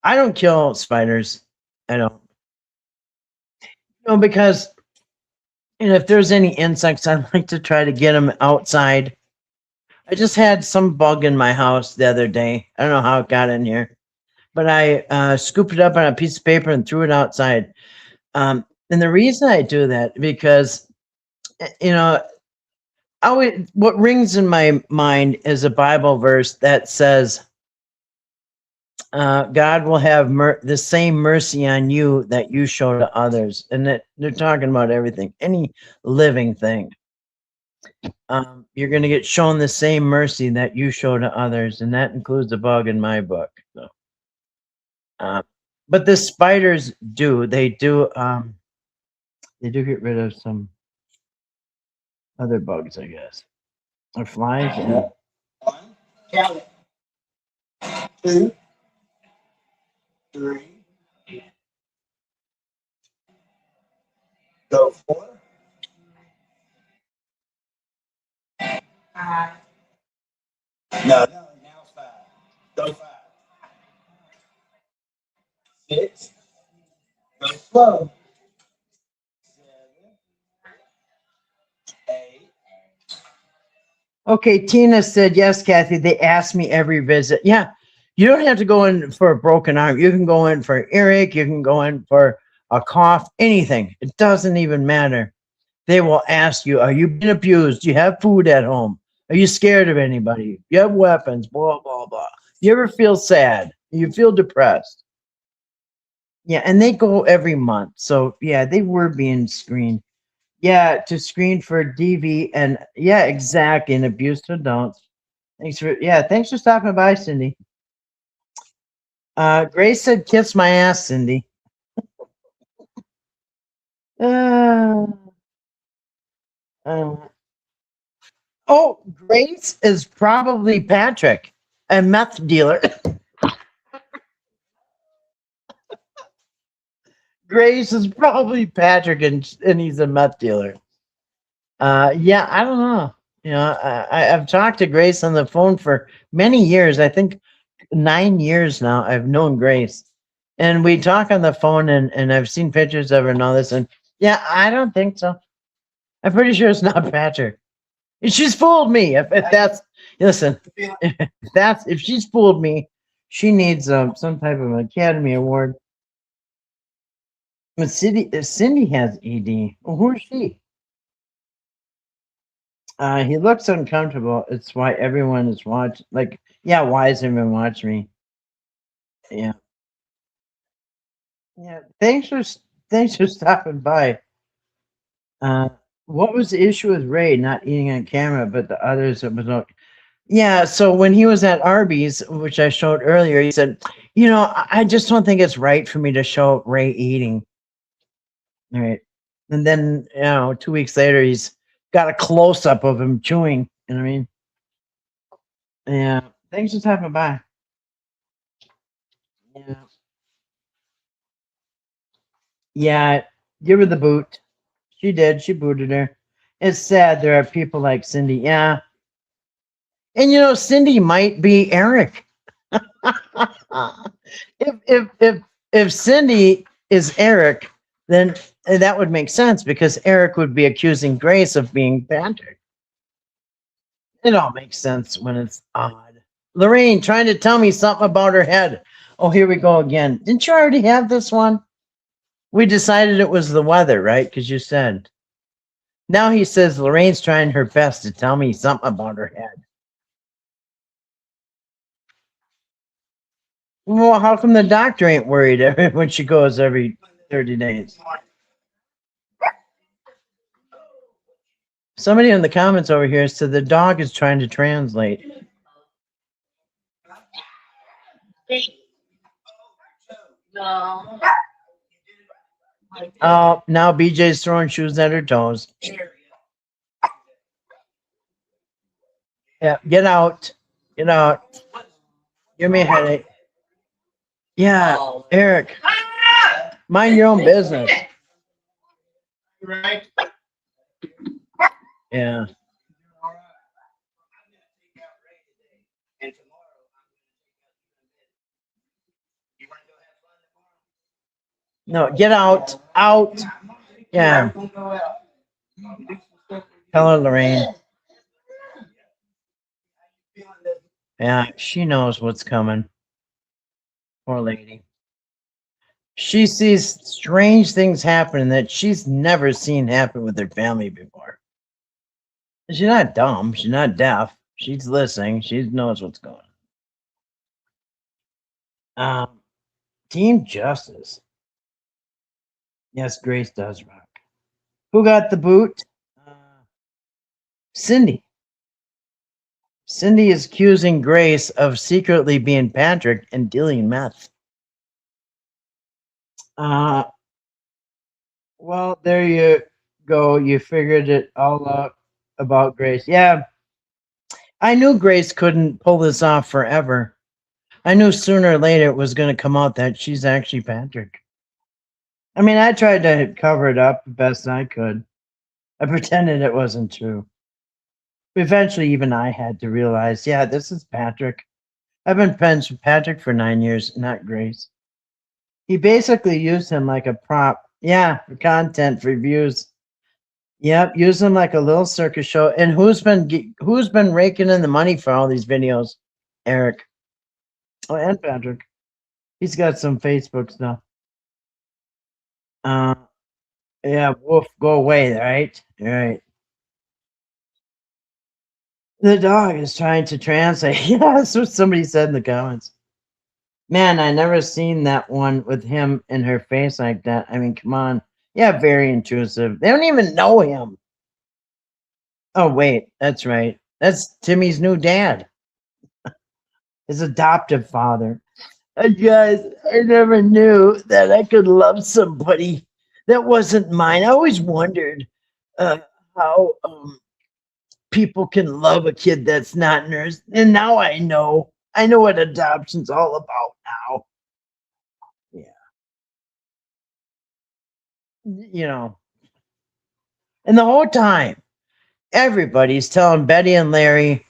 I don't kill spiders. I don't. No, because if there's any insects, I'd like to try to get them outside. I just had some bug in my house the other day. I don't know how it got in here, but I scooped it up on a piece of paper and threw it outside. And the reason I do that because, you know, what rings in my mind is a Bible verse that says, God will have the same mercy on you that you show to others. And that they're talking about everything, any living thing. You're going to get shown the same mercy that you show to others. And that includes a bug in my book. So, but the spiders they do get rid of some other bugs, I guess. Or flies. Yeah. 1, count it. 2, 3, go 4, 5. No, now it's 5. Go 5. 6. Go slow. 7, 8. Okay, Tina said, yes, Kathy, they ask me every visit. Yeah, you don't have to go in for a broken arm. You can go in for earache. You can go in for a cough, anything. It doesn't even matter. They will ask you, are you being abused? Do you have food at home? Are you scared of anybody? You have weapons, blah, blah, blah. You ever feel sad? You feel depressed? Yeah, and they go every month. So, yeah, they were being screened. Yeah, to screen for DV and yeah, exactly, and abuse to adults. Thanks for stopping by, Cindy. Grace said, "Kiss my ass, Cindy." Uh, uh, oh, Grace is probably Patrick, a meth dealer. Grace is probably Patrick, and he's a meth dealer. Yeah, I don't know. You know, I've talked to Grace on the phone for many years. I think 9 years now. I've known Grace, and we talk on the phone, and I've seen pictures of her and all this. And yeah, I don't think so. I'm pretty sure it's not Patrick. She's fooled me. If that's listen, if she's fooled me, she needs some type of Academy Award. But Cindy has ED. Well, who is she? He looks uncomfortable. It's why everyone is watching. Like, yeah, why is everyone watching me? Yeah, yeah. Thanks for stopping by. What was the issue with Ray not eating on camera, but the others it was no? Yeah. So when he was at Arby's, which I showed earlier, he said, I just don't think it's right for me to show Ray eating. All right. And then 2 weeks later, he's got a close up of him chewing. You know what I mean? Yeah. Thanks for stopping by. Yeah. Yeah. Give her the boot. She did. She booted her. It's sad there are people like Cindy. Yeah. And Cindy might be Eric. if Cindy is Eric, then that would make sense because Eric would be accusing Grace of being Patrick. It all makes sense when it's odd. Lorraine trying to tell me something about her head. Oh, here we go again. Didn't you already have this one? We decided it was the weather, right? Because you said. Now he says Lorraine's trying her best to tell me something about her head. Well, how come the doctor ain't worried when she goes every 30 days? Somebody in the comments over here said the dog is trying to translate. No. Oh, now BJ's throwing shoes at her toes. Yeah, get out. Get out. Give me a headache. Yeah, Eric, mind your own business. Right? Yeah. And tomorrow, you want to go have fun tomorrow? No, get out. Out. Yeah. Tell her, Lorraine. Yeah, she knows what's coming. Poor lady. She sees strange things happen that she's never seen happen with her family before. She's not dumb. She's not deaf. She's listening. She knows what's going on. Team Justice. Yes, Grace does rock. Who got the boot? Cindy. Cindy is accusing Grace of secretly being Patrick and dealing meth. Well, there you go. You figured it all out. about Grace. Yeah, I knew Grace couldn't pull this off forever. I knew sooner or later it was going to come out that she's actually Patrick. I mean, I tried to cover it up the best I could. I pretended it wasn't true. Eventually, even I had to realize, yeah, this is Patrick. I've been friends with Patrick for 9 years, not Grace. He basically used him like a prop. Yeah, for content, for views. Yep, use him like a little circus show. And who's been raking in the money for all these videos? Eric. Oh, and Patrick. He's got some Facebook stuff. Yeah, Wolf, go away, right? All right. The dog is trying to translate. Yeah, that's what somebody said in the comments. Man, I never seen that one with him in her face like that. I mean, come on. Yeah, very intrusive. They don't even know him. Oh, wait, that's right. That's Timmy's new dad, his adoptive father. Guys, I never knew that I could love somebody that wasn't mine. I always wondered how people can love a kid that's not theirs. And now I know. I know what adoption's all about now. You know, and the whole time, everybody's telling Betty and Larry,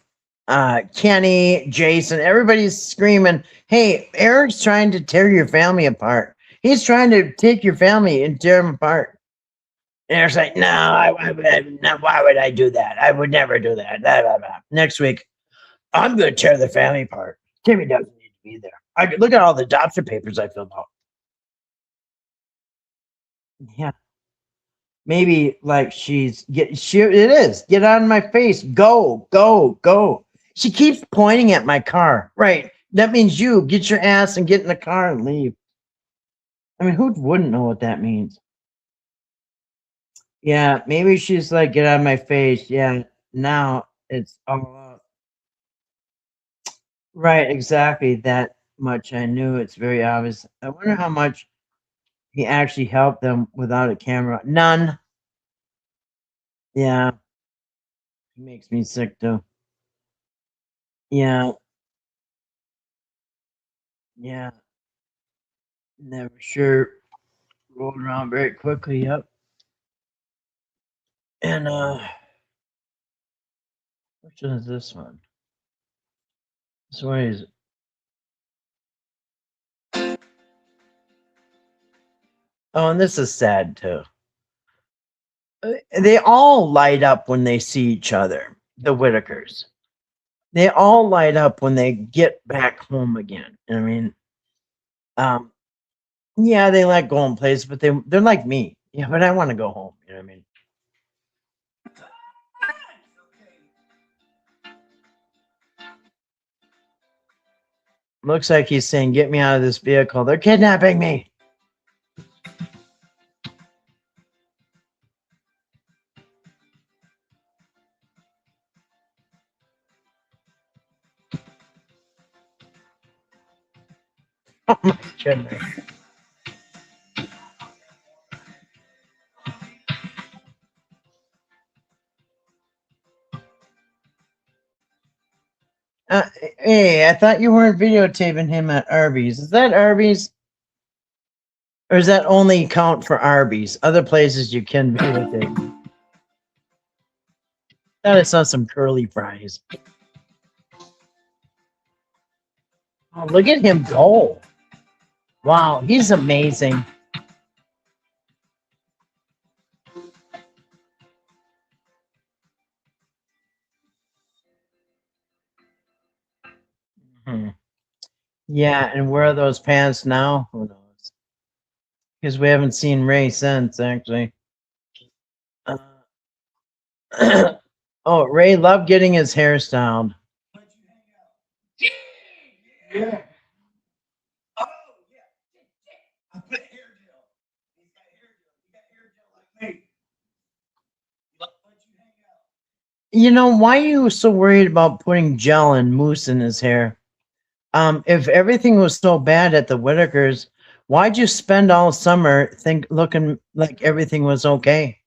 Kenny, Jason, everybody's screaming, hey, Eric's trying to tear your family apart. He's trying to take your family and tear them apart. And Eric's like, no, no, why would I do that? I would never do that. Blah, blah, blah. Next week, I'm going to tear the family apart. Timmy doesn't need to be there. Look at all the adoption papers I filled out. Yeah. Maybe like it is. Get on my face. Go, go, go. She keeps pointing at my car. Right. That means you get your ass and get in the car and leave. I mean, who wouldn't know what that means? Yeah, maybe she's like, get out of my face. Yeah, now it's all up. Right, exactly. That much I knew. It's very obvious. I wonder how much he actually helped them without a camera. None. Yeah. It makes me sick too. Yeah. Yeah. Never sure. Rolled around very quickly. Yep. And which one is this one? This one is. Oh, and this is sad too. They all light up when they see each other. The Whittakers. They all light up when they get back home again. I mean, yeah, they like going places, but they're like me. Yeah, but I want to go home. You know what I mean? Looks like he's saying, "Get me out of this vehicle. They're kidnapping me." Oh my goodness. Hey, I thought you weren't videotaping him at Arby's. Is that Arby's? Or does that only count for Arby's? Other places you can videotape. Thought I saw some curly fries. Oh, look at him go. Wow, he's amazing. Hmm. Yeah, and where are those pants now? Who knows? Because we haven't seen Ray since, actually. Oh, Ray loved getting his hair styled. Yeah. Oh, yeah. I put hair gel. He's got hair gel. You got hair gel like me. Let you hang out. You know, why are you so worried about putting gel and mousse in his hair? If everything was so bad at the Whittakers, why'd you spend all summer looking like everything was okay?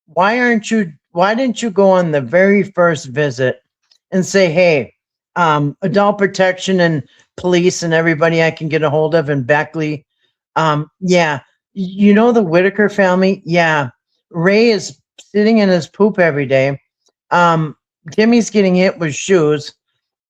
Why aren't you why didn't you go on the very first visit and say, hey, adult protection and police and everybody I can get a hold of in Beckley. Yeah, you know the Whittaker family? Yeah. Ray is sitting in his poop every day. Timmy's getting hit with shoes.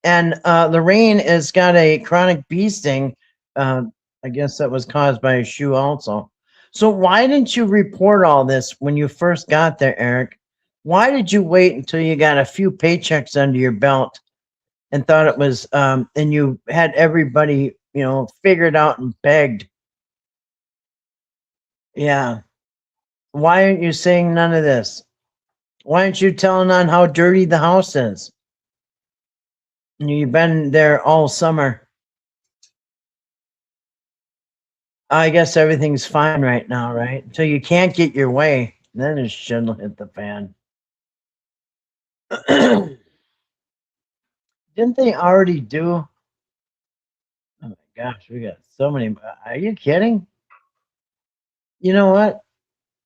And Lorraine has got a chronic bee sting. I guess that was caused by a shoe also. So why didn't you report all this when you first got there, Eric? Why did you wait until you got a few paychecks under your belt and thought it was, and you had everybody, figured out and begged? Yeah. Why aren't you saying none of this? Why aren't you telling on how dirty the house is? You've been there all summer. I guess everything's fine right now, right? Until you can't get your way, then it should hit the fan. Didn't they already do? Oh my gosh, we got so many. Are you kidding? You know what?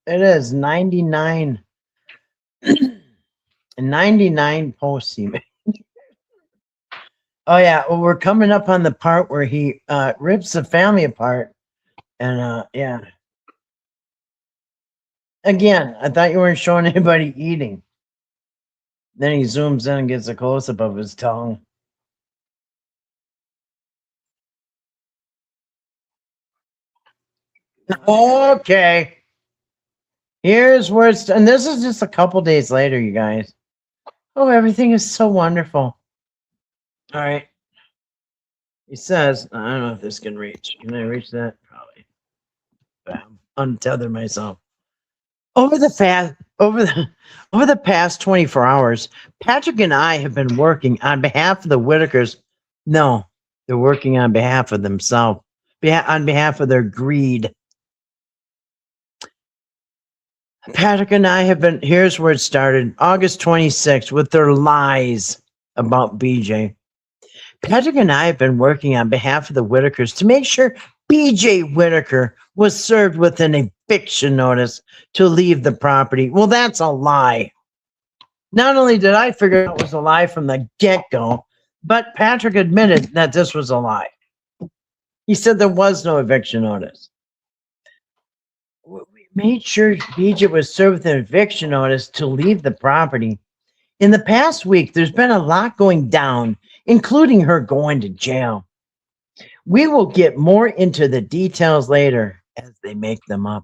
It is 99 99 posts. Oh yeah, well we're coming up on the part where he rips the family apart, and yeah. Again, I thought you weren't showing anybody eating. Then he zooms in and gets a close up of his tongue. Okay. Here's where it's, and this is just a couple days later, you guys. Oh, everything is so wonderful. All right. He says, I don't know if this can reach. Can I reach that? Probably. Bam. Untether myself. Over the past 24 hours, Patrick and I have been working on behalf of the Whittakers. No, they're working on behalf of themselves, on behalf of their greed. Patrick and I have been, here's where it started, August 26th, with their lies about BJ. Patrick and I have been working on behalf of the Whittakers to make sure BJ Whittaker was served with an eviction notice to leave the property. Well, that's a lie. Not only did I figure out it was a lie from the get-go, but Patrick admitted that this was a lie. He said there was no eviction notice. We made sure BJ was served with an eviction notice to leave the property. In the past week, there's been a lot going down, including her going to jail. We will get more into the details later as they make them up.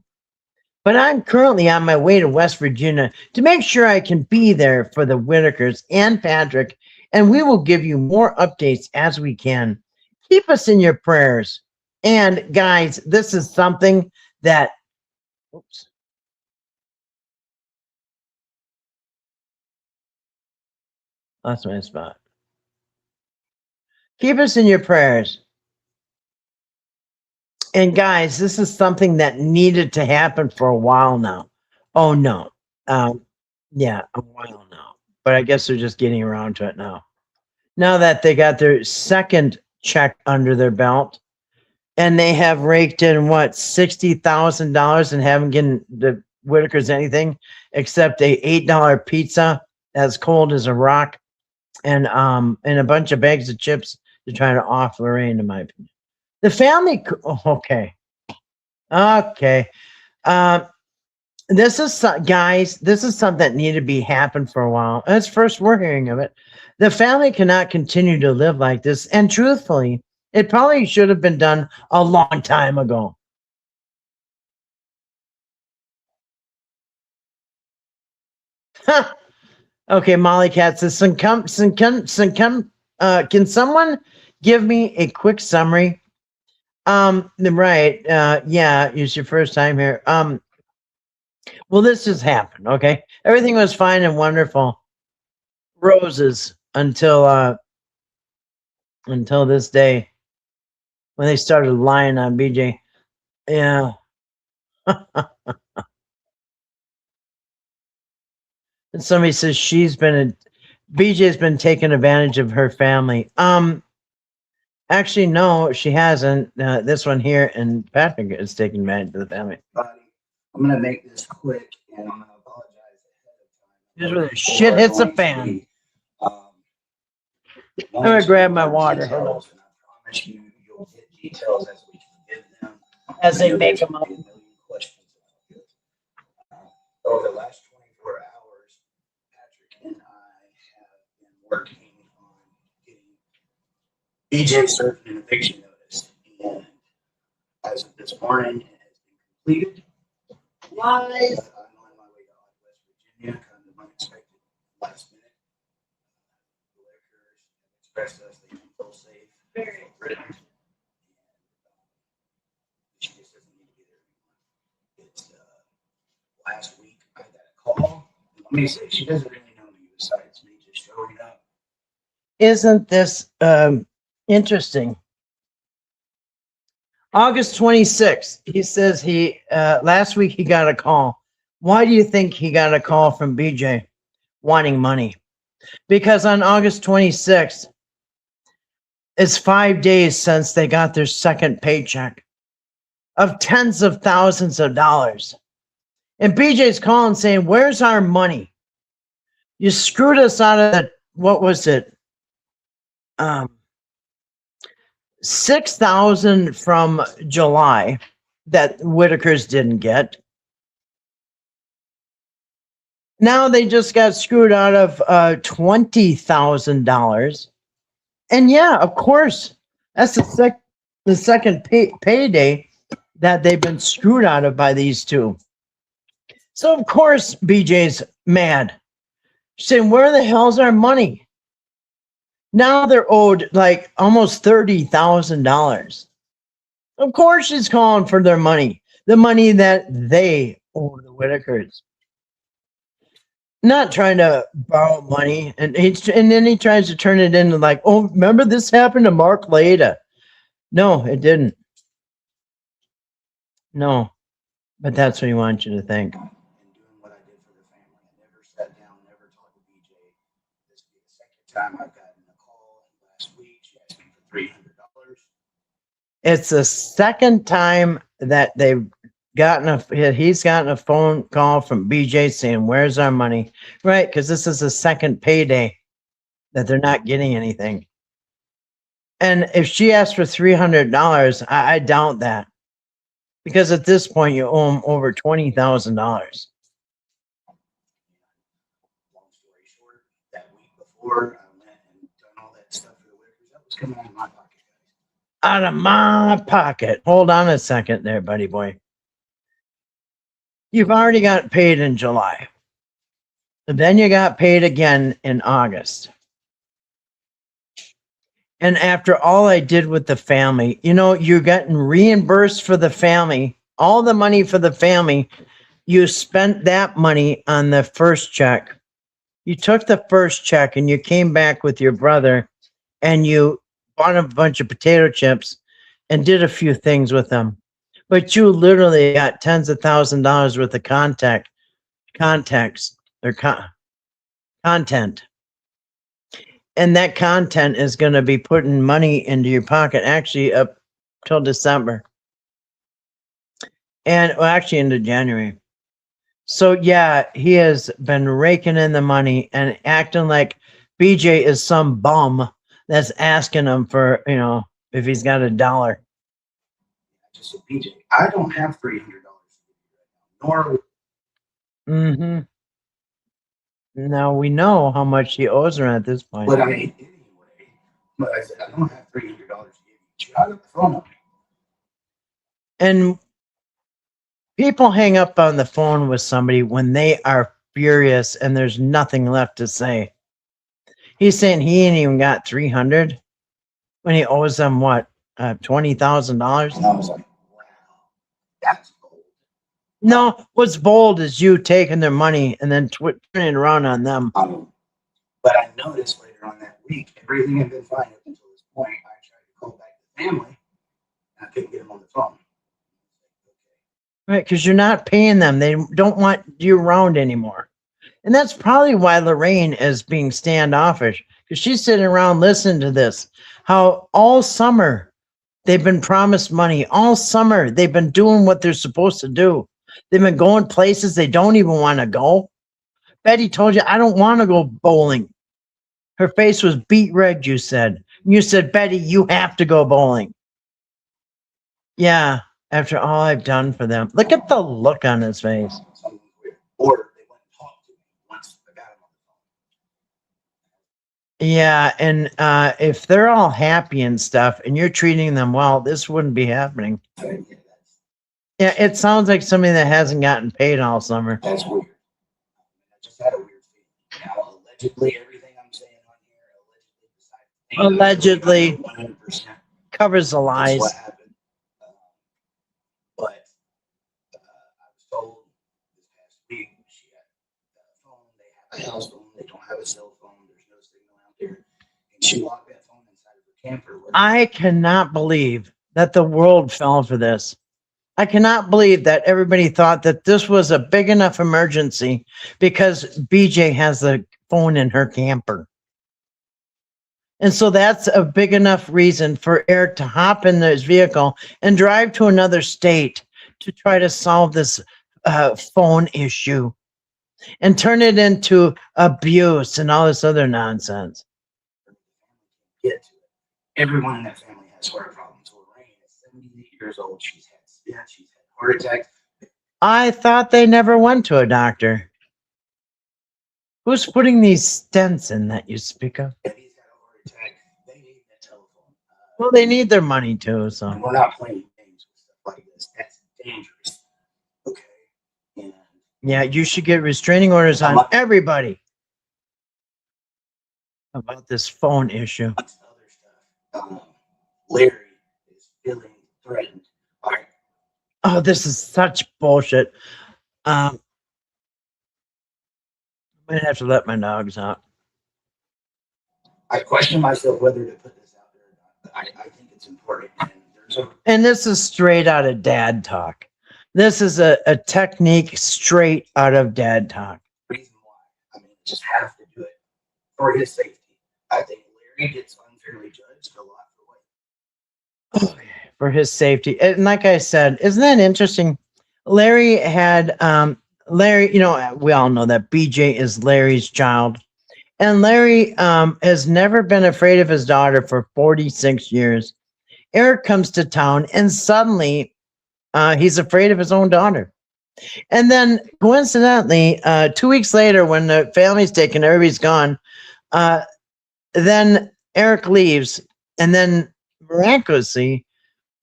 But I'm currently on my way to West Virginia to make sure I can be there for the Whittakers and Patrick, and we will give you more updates as we can. Keep us in your prayers. And guys, this is something that, oops. That's my spot. Keep us in your prayers. And guys, this is something that needed to happen for a while now. Oh no. Yeah, a while now. But I guess they're just getting around to it now. Now that they got their second check under their belt, and they have raked in what, $60,000 and haven't given the Whittakers anything except a $8 pizza as cold as a rock, and a bunch of bags of chips to try to off Lorraine, in my opinion. The family, okay. This is, guys, this is something that needed to be happen for a while. That's first we're hearing of it. The family cannot continue to live like this. And truthfully, it probably should have been done a long time ago. Okay, Molly Cat says, can someone give me a quick summary? Right. Yeah, it's your first time here. Well, this just happened, okay? Everything was fine and wonderful. Roses until this day when they started lying on BJ. Yeah. And somebody says BJ's been taking advantage of her family. Actually, no, she hasn't. This one here, and Patrick is taking advantage of the family. Buddy, I'm gonna make this quick, and I'm gonna apologize ahead of time. Here's where the shit hits the fan. I'm gonna grab my water. Hold on. Details, and I promise you, you'll get details as we can give them. As they I know make there's them up. gonna be a million questions about it. Over the last 24 hours, Patrick and I have been working on getting BJ served an eviction notice. And as of this morning, it has been completed. Lies. I'm on my way to West Virginia, kind of unexpected last minute. The Whittakers expressed to us they can feel safe. Very. She just doesn't need to be there anymore. It's last week I got a call. Let me say, she doesn't really know me besides me just showing up. Isn't this interesting? August 26th, he says he last week he got a call. Why do you think he got a call from BJ wanting money? Because on August 26th, it's 5 days since they got their second paycheck of tens of thousands of dollars. And BJ's calling saying, where's our money? You screwed us out of that. What was it? 6,000 from July that Whittakers didn't get. Now they just got screwed out of $20,000. And yeah, of course, that's the second payday that they've been screwed out of by these two. So of course BJ's mad, saying, where the hell's our money? Now they're owed like almost $30,000. Of course she's calling for their money, the money that they owe the Whittakers. Not trying to borrow money, and then he tries to turn it into like, oh, remember this happened to Mark Leda? No, it didn't. No, but that's what he wants you to think. And doing what I did for the family. I never sat down, never talked to BJ. This will be the second time I've gotten a call last week. She asked me for $300. It's the second time that he's gotten a phone call from BJ saying, where's our money? Right, because this is the second payday that they're not getting anything. And if she asked for $300, I doubt that. Because at this point, you owe them over $20,000. Long story short, that week before I went and done all that stuff for the Whittakers, that was coming out of my pocket, guys. Out of my pocket. Hold on a second there, buddy boy. You've already got paid in July. And then you got paid again in August. And after all I did with the family, you're getting reimbursed for the family, all the money for the family. You spent that money on the first check. You took the first check and you came back with your brother and you bought a bunch of potato chips and did a few things with them. But you literally got tens of thousands of dollars worth of content. And that content is going to be putting money into your pocket actually up till December. And actually into January. So yeah, he has been raking in the money and acting like BJ is some bum that's asking him for, if he's got $1. I just said, BJ, I don't have $300 nor. Mm-hmm. Now we know how much he owes her at this point. But anyway, but I said, I don't have $300 to give you. She got the phone up. And people hang up on the phone with somebody when they are furious and there's nothing left to say. He's saying he ain't even got 300 when he owes them what, $20,000? And I was like, wow, that's bold. No, what's bold is you taking their money and then turning it around on them. But I noticed later on that week, everything had been fine up until this point. I tried to call back the family, and I couldn't get them on the phone. Right, because you're not paying them. They don't want you around anymore. And that's probably why Lorraine is being standoffish, because she's sitting around listening to this. How all summer they've been promised money. All summer they've been doing what they're supposed to do. They've been going places they don't even want to go. Betty told you, I don't want to go bowling. Her face was beet red, you said. You said, Betty, you have to go bowling. Yeah, after all I've done for them. Look at the look on his face. Something weird. Or they went and talked to me once I got him on the phone. Yeah, and if they're all happy and stuff and you're treating them well, this wouldn't be happening. So, yeah, Yeah, it sounds like somebody that hasn't gotten paid all summer. that's weird. I just had a weird feeling. Now, allegedly, everything I'm saying on here, Allegedly 100%. covers the That's lies. what happened. But I was told this past week she had a phone. They have a house phone. They don't have a cell phone. There's no signal out there. And she locked that phone inside of her camper. I cannot believe that the world fell for this. I cannot believe that everybody thought that this was a big enough emergency because BJ has the phone in her camper. And so that's a big enough reason for Eric to hop in his vehicle and drive to another state to try to solve this phone issue and turn it into abuse and all this other nonsense. Get to it. Everyone in that family has heart problems. Lorraine is 78 years old. She's had stents. She's had heart attacks. I thought they never went to a doctor. Who's putting these stents in that you speak of? If he's got a heart attack, they need that telephone. Well, they need their money too, so. And we're not playing games with stuff like this. That's dangerous. Okay. And Yeah, you should get restraining orders on everybody about this phone issue. lots of other stuff. Larry is feeling threatened. All right. Oh, this is such bullshit. I'm gonna have to let my dogs out. I question myself whether to put this out there or not, but I think it's important. And there's a And this is straight out of dad talk. This is a technique straight out of dad talk. reason why. I mean, just have to do it for his safety. I think Larry gets unfairly judged a lot for what. For his safety. And like I said, isn't that interesting? Larry had Larry, you know, we all know that BJ is Larry's child. And Larry has never been afraid of his daughter for 46 years. Eric comes to town and suddenly he's afraid of his own daughter. And then coincidentally, 2 weeks later, when the family's taken, everybody's gone, then Eric leaves. And then miraculously,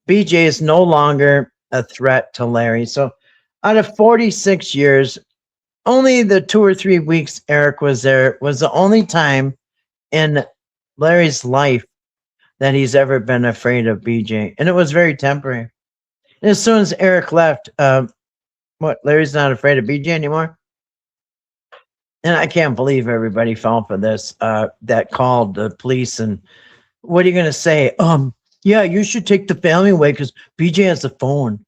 BJ is no longer a threat to Larry. So out of 46 years, only the 2 or 3 weeks Eric was there was the only time in Larry's life that he's ever been afraid of BJ. And it was very temporary. And as soon as Eric left, Larry's not afraid of BJ anymore? And I can't believe everybody fell for this, that called the police. And what are you going to say? Yeah, you should take the family away because BJ has the phone.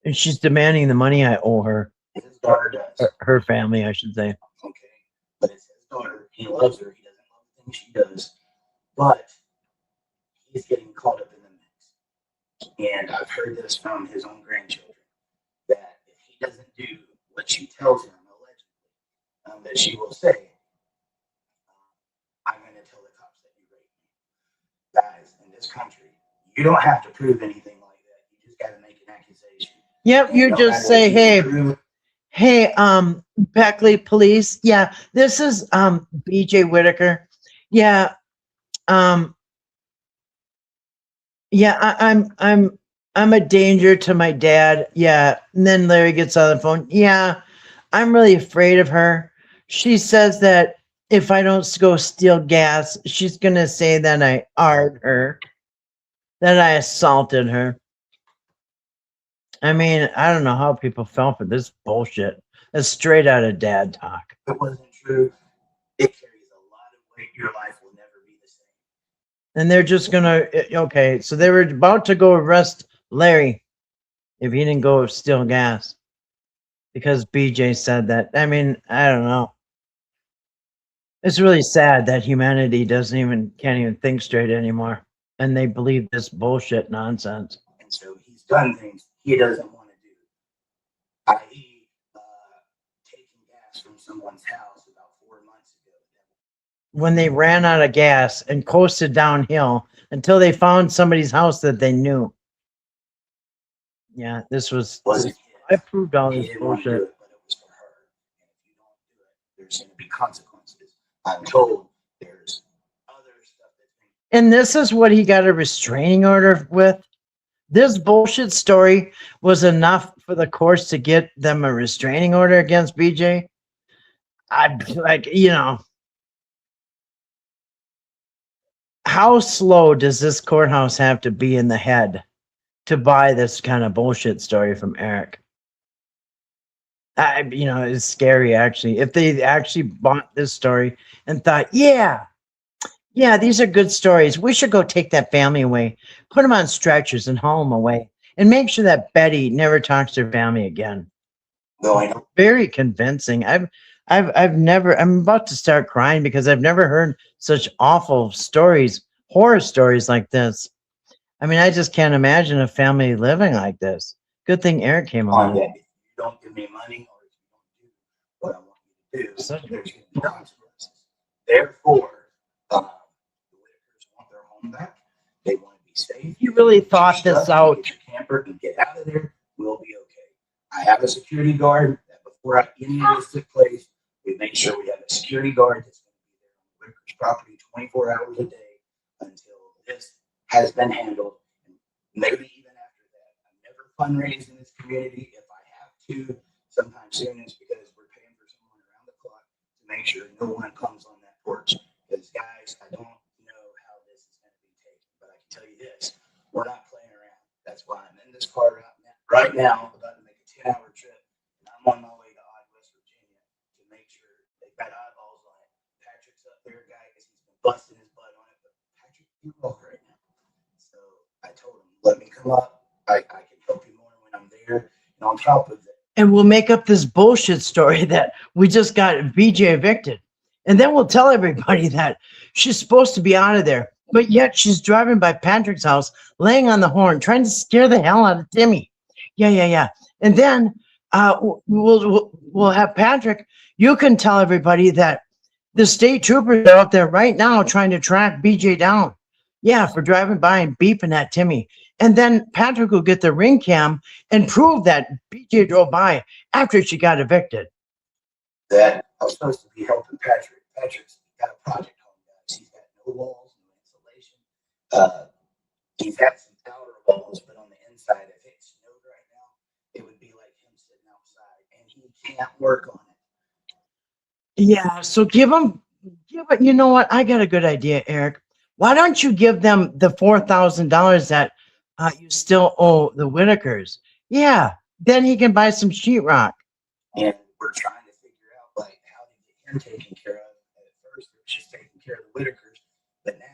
And she's demanding the money I owe her. His daughter does. Her family, I should say. Okay. But it's his daughter. He loves her. He doesn't love the things she does. But he's getting caught up in the mix. And I've heard this from his own grandchildren that if he doesn't do what she tells him, allegedly, that she will say, I'm going to tell the cops that you raped me. Guys, in this country, you don't have to prove anything like that. You just got to make an accusation. Yep, And you no just matter say, if you hey, prove- Beckley Police. Yeah, this is BJ Whittaker. Yeah, I'm a danger to my dad. Yeah, and then Larry gets on the phone. Yeah, I'm really afraid of her. She says that if I don't go steal gas, she's gonna say that I arred her, that I assaulted her. I mean, I don't know how people fell for this bullshit. It's straight out of dad talk. If it wasn't true, it carries a lot of weight. Your life will never be the same. And they're just gonna, okay, so they were about to go arrest Larry if he didn't go steal gas because BJ said that. I mean, I don't know. It's really sad that humanity can't even think straight anymore. And they believe this bullshit nonsense. And so he's done things he doesn't want to do, i.e., taking gas from someone's house and when they ran out of gas and coasted downhill until they found somebody's house that they knew. Yeah, this was. Wasn't I proved all he this didn't want to do bullshit. it, but it was for her. And if you don't do it, there's going to be consequences. I'm told there's other stuff that's been. And this is what he got a restraining order with. This bullshit story was enough for the courts to get them a restraining order against BJ. I'd be like, how slow does this courthouse have to be in the head to buy this kind of bullshit story from Eric? It's scary actually. If they actually bought this story and thought, yeah, these are good stories. We should go take that family away, put them on stretchers and haul them away, and make sure that Betty never talks to her family again. No, I know. Very convincing. I've never. I'm about to start crying because I've never heard such awful stories, horror stories like this. I mean, I just can't imagine a family living like this. Good thing Eric came On along. that, if you don't give me money or if you don't do what I want you to do, Such- there's going to be consequences. Therefore, the Whittakers want their home back. They want to be safe. You really thought Get your this stuff, out. Get your camper and get out of there. We'll be okay. I have a security guard that before any of this took place, we made sure we have a security guard that's going to be there on the Whittakers property 24 hours a day until this has been handled. Maybe even after that. I've never fundraised in this community. If I have to sometime soon, it's because we're paying for someone around the clock to make sure no one comes on that porch. Because guys, I don't know how this is going to be taken, but I can tell you this: we're not playing around. That's why I'm in this car right now, about to make a 10-hour trip, and I'm on my way to West Virginia to make sure they've got eyeballs on it. Patrick's up there, guy, because he's been busting his butt on it. But Patrick, you're off right now. So I told him, let me come up. I can help you more when I'm there. And on top of it, And we'll make up this bullshit story that we just got BJ evicted. And then we'll tell everybody that she's supposed to be out of there. But yet she's driving by Patrick's house, laying on the horn, trying to scare the hell out of Timmy. Yeah. And then we'll have Patrick. You can tell everybody that the state troopers are out there right now trying to track BJ down. Yeah, for driving by and beeping at Timmy. And then Patrick will get the ring cam and prove that BJ drove by after she got evicted. that I was supposed to be helping Patrick. Patrick's got a project home, guys. He's got no walls, no insulation. He's got some outer walls, but on the inside, if it snowed right now, it would be like him sitting outside, and he can't work on it. Yeah, so give it. You know what? I got a good idea, Eric. Why don't you give them the $4,000 that you still owe the Whittakers? Yeah, then he can buy some sheetrock. And we're trying to figure out like how to get him taken care of. At first, it was just taking care of the Whittakers, but now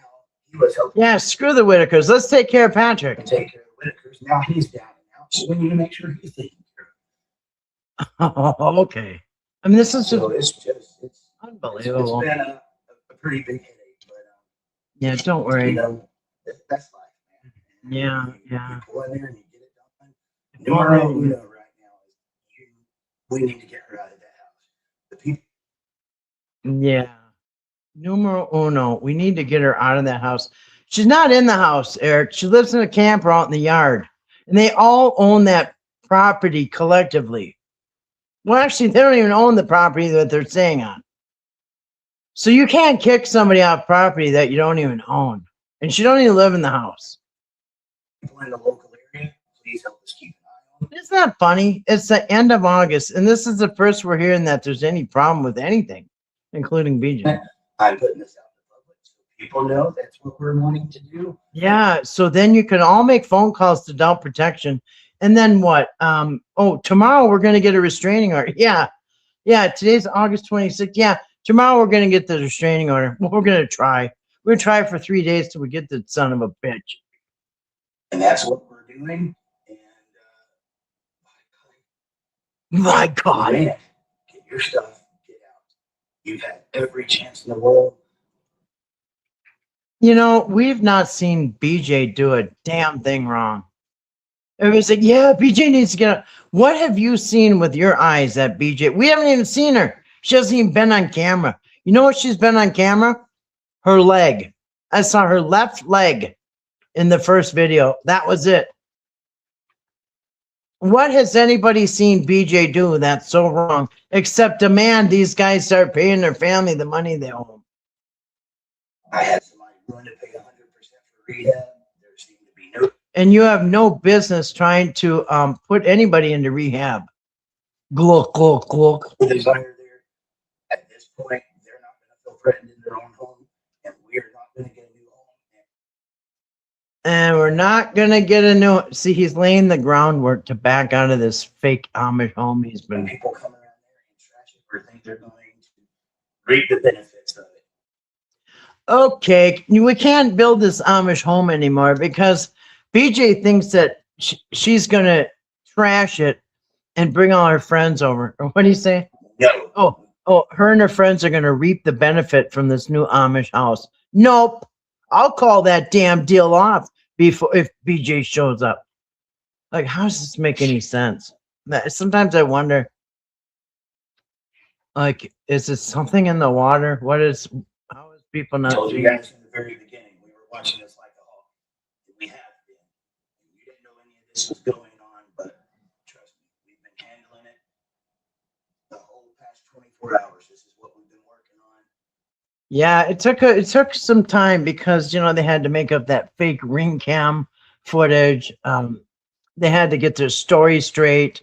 he was helping Yeah, screw the Whittakers. Let's take care of Patrick. take care of the Whittakers. Now he's down and out, so we need to make sure he's taken care of. Oh, okay. I mean, this is just So it's unbelievable. been a pretty big headache, but Yeah, don't you worry. know, that's life, man. And Yeah, you yeah. go in there and you get it done. Numero uno right now is we need to get her out of that house. The people. Yeah. Numero uno. We need to get her out of that house. She's not in the house, Eric. She lives in a camper out in the yard. And they all own that property collectively. Well, actually, they don't even own the property that they're staying on. So you can't kick somebody off property that you don't even own. And she don't even live in the house. People in the local area, please help us keep an eye on. Isn't that funny? It's the end of August, and this is the first we're hearing that there's any problem with anything, including BJ. I'm putting this out in the public so people know that's what we're wanting to do. Yeah, so then you can all make phone calls to Adult Protection. And then what? Tomorrow we're going to get a restraining order. Yeah, today's August 26th. Yeah, tomorrow we're going to get the restraining order. We're going to try. We're going to try for 3 days till we get the son of a bitch. And that's what we're doing. And My God. man, get your stuff, get out. You've had every chance in the world. You know, we've not seen BJ do a damn thing wrong. Everybody's like, yeah, BJ needs to get out. What have you seen with your eyes at BJ? We haven't even seen her. She hasn't even been on camera. You know what she's been on camera? her leg. I saw her left leg in the first video. That was it. What has anybody seen BJ do that's so wrong, except demand these guys start paying their family the money they owe them? I had somebody willing to pay 100% for rehab. There seemed to be no And you have no business trying to put anybody into rehab. Gluck, gluck, gluck. desire there. At this point, they're not going to feel threatened in their own home, and we're not going to get a new home. And we're not going to get a new... See, he's laying the groundwork to back out of this fake Amish home he's When been... people come around there and trash it or think they're going to reap the benefits of it. Okay, we can't build this Amish home anymore because BJ thinks that she's going to trash it and bring all her friends over. Or what do you say? No. Oh, her and her friends are going to reap the benefit from this new Amish house. Nope. I'll call that damn deal off before if BJ shows up. Like, how does this make any sense? Sometimes I wonder, like, is it something in the water? How is people I not told you seeing? guys in the very beginning, we were watching this like a hawk. We have been. You didn't know any of this was going on, but trust me, we've been handling it the whole past 24 hours. This is what we've been working on. Yeah, it took some time because they had to make up that fake ring cam footage. They had to get their story straight.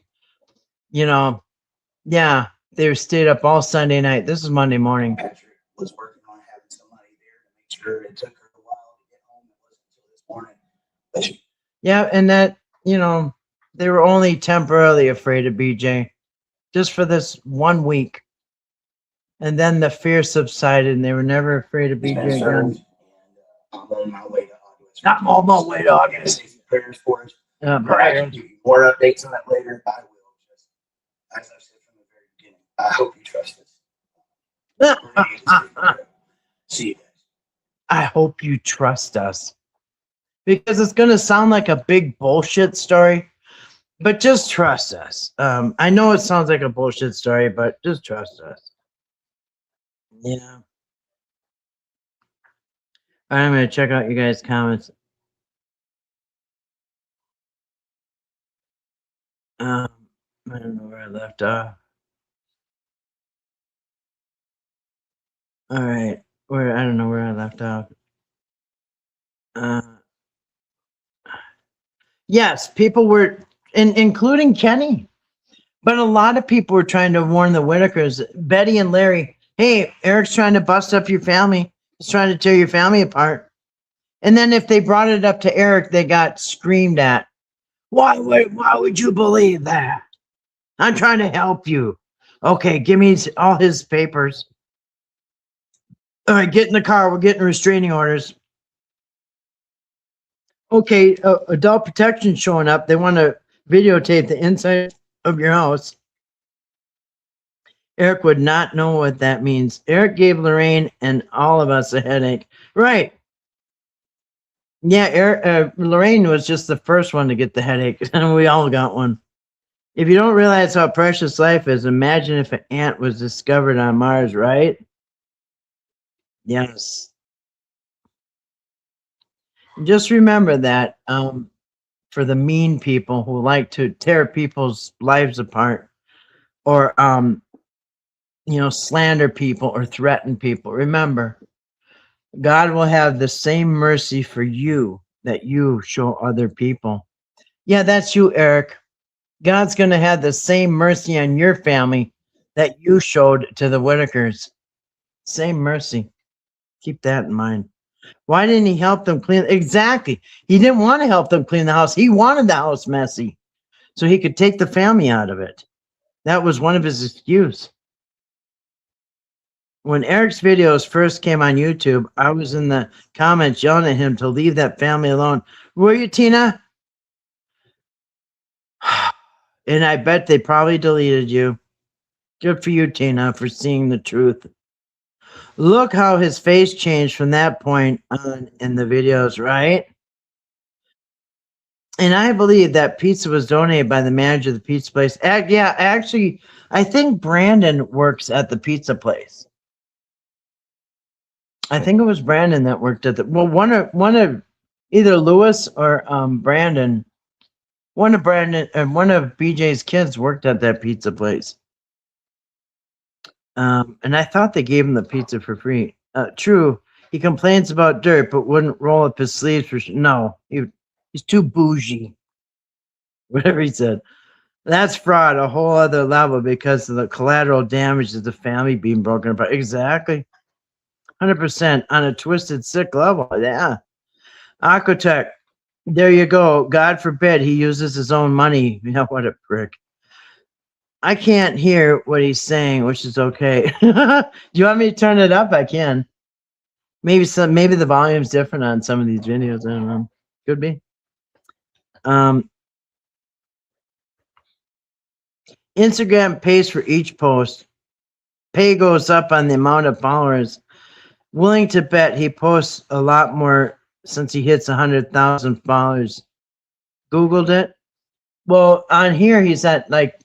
Yeah, they stayed up all Sunday night. This is Monday morning. Patrick was working on having somebody there to make sure it took her a while to get home. It wasn't until this morning. But she, Yeah, and that they were only temporarily afraid of BJ, just for this 1 week, and then the fear subsided, and they were never afraid of has been BJ served, again. and I'm on my way to August. I'm on my way to I'm gonna August. say some prayers for us. Yeah, But I can give you more updates on it later. I will. Just as I've said from the very beginning, I hope you trust us. See you guys. I hope you trust us, because it's going to sound like a big bullshit story, but just trust us. I know it sounds like a bullshit story, but just trust us. Yeah. All right, I'm going to check out you guys' comments. I don't know where I left off. All right. I don't know where I left off. Yes, people were, including Kenny, but a lot of people were trying to warn the Whittakers, Betty and Larry, hey, Eric's trying to bust up your family. He's trying to tear your family apart. And then if they brought it up to Eric, they got screamed at. Why would you believe that? I'm trying to help you. Okay, give me all his papers. All right, get in the car. We're getting restraining orders. Okay, adult protection showing up. They want to videotape the inside of your house. Eric would not know what that means. Eric gave Lorraine and all of us a headache. Right. Yeah, Lorraine was just the first one to get the headache, and we all got one. If you don't realize how precious life is, imagine if an ant was discovered on Mars, right? Yes. Just remember that for the mean people who like to tear people's lives apart or, slander people or threaten people, remember, God will have the same mercy for you that you show other people. Yeah, that's you, Eric. God's going to have the same mercy on your family that you showed to the Whittakers. Same mercy. Keep that in mind. Why didn't he help them clean? Exactly. He didn't want to help them clean the house. He wanted the house messy so he could take the family out of it. That was one of his excuses. When Eric's videos first came on YouTube, I was in the comments yelling at him to leave that family alone. Were you, Tina? And I bet they probably deleted you. Good for you, Tina, for seeing the truth. Look how his face changed from that point on in the videos, right? And I believe that pizza was donated by the manager of the pizza place. Yeah, actually, I think Brandon works at the pizza place. I think it was Brandon that worked at the. Well, one of either Lewis or Brandon. One of Brandon and one of BJ's kids worked at that pizza place. And I thought they gave him the pizza for free. True, he complains about dirt, but wouldn't roll up his sleeves for. No, he's too bougie. Whatever he said. That's fraud, a whole other level because of the collateral damage of the family being broken apart. Exactly. 100% on a twisted, sick level. Yeah. Aquatech, there you go. God forbid he uses his own money. You know, what a prick. I can't hear what he's saying, which is okay. Do you want me to turn it up? I can. Maybe the volume's different on some of these videos. I don't know. Could be. Instagram pays for each post. Pay goes up on the amount of followers. Willing to bet he posts a lot more since he hits 100,000 followers. Googled it. Well, on here he's at like,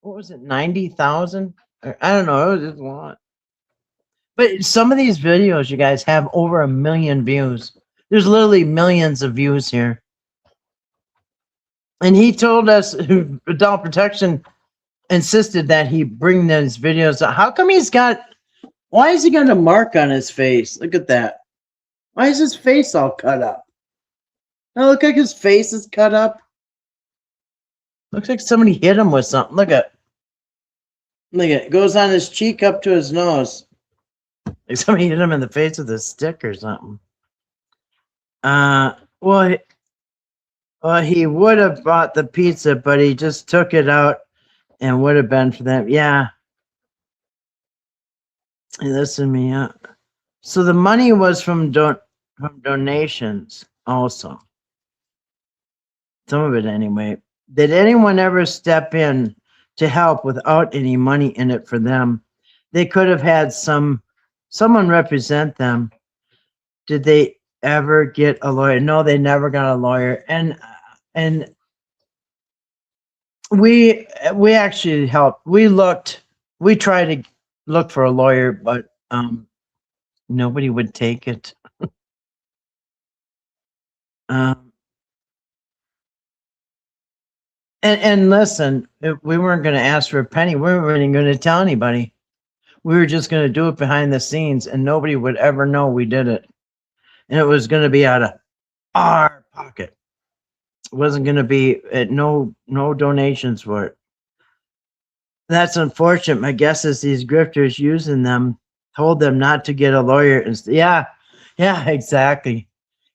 what was it, 90,000? I don't know. It was just a lot. But some of these videos, you guys, have over 1 million views. There's literally millions of views here. And he told us, Adult Protection insisted that he bring those videos up. How come why is he got a mark on his face? Look at that. Why is his face all cut up? Now look like his face is cut up. Looks like somebody hit him with something. Look at it. Goes on his cheek up to his nose. Like somebody hit him in the face with a stick or something. Well, he would have bought the pizza, but he just took it out and would have been for them. Yeah. Hey, listen to me up. So the money was from donations also. Some of it anyway. Did anyone ever step in to help without any money in it for them? They could have had someone represent them. Did they ever get a lawyer? No, they never got a lawyer. And we actually helped. We tried to look for a lawyer, but nobody would take it. And listen, we weren't going to ask for a penny. We weren't going to tell anybody. We were just going to do it behind the scenes, and nobody would ever know we did it. And it was going to be out of our pocket. It wasn't going to be no donations for it. That's unfortunate. My guess is these grifters using them told them not to get a lawyer. Yeah, exactly.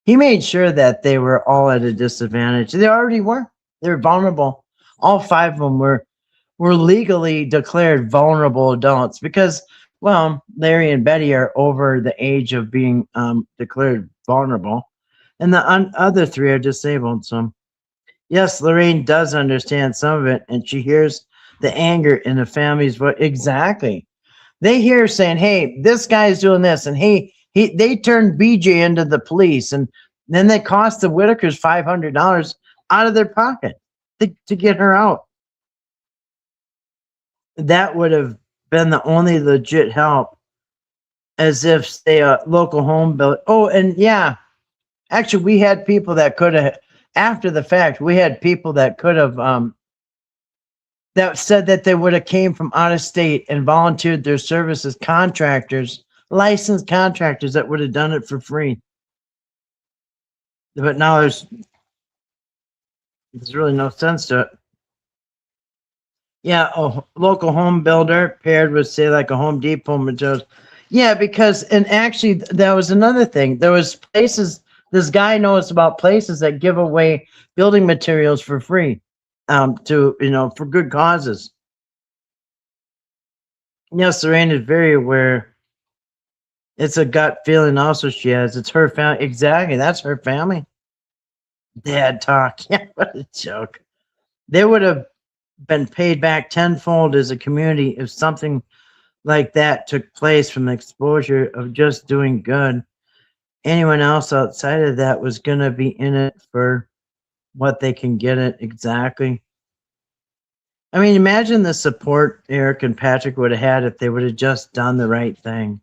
He made sure that they were all at a disadvantage. They already were. They were vulnerable. All 5 of them were legally declared vulnerable adults because, well, Larry and Betty are over the age of being declared vulnerable, and the other 3 are disabled. So, yes, Lorraine does understand some of it, and she hears the anger in the family's voice. Exactly. They hear saying, "Hey, this guy's doing this," and they turned BJ into the police, and then they cost the Whittakers $500 out of their pocket to get her out. That would have been the only legit help, as if say a local home built. Oh, and yeah, actually, we had people that could have, after the fact, we had people that could have that said that they would have came from out of state and volunteered their services, contractors, licensed contractors that would have done it for free. But now there's really no sense to it. Yeah, a local home builder paired with, say, like a Home Depot materials. Yeah, because, and actually, that was another thing. There was places, this guy knows about places that give away building materials for free, for good causes. Yes, Lorraine is very aware. It's a gut feeling also she has. It's her family. Exactly, that's her family. Dad talk. Yeah, what a joke. They would have been paid back tenfold as a community if something like that took place from the exposure of just doing good. Anyone else outside of that was going to be in it for what they can get it. Exactly. I mean, imagine the support Eric and Patrick would have had if they would have just done the right thing.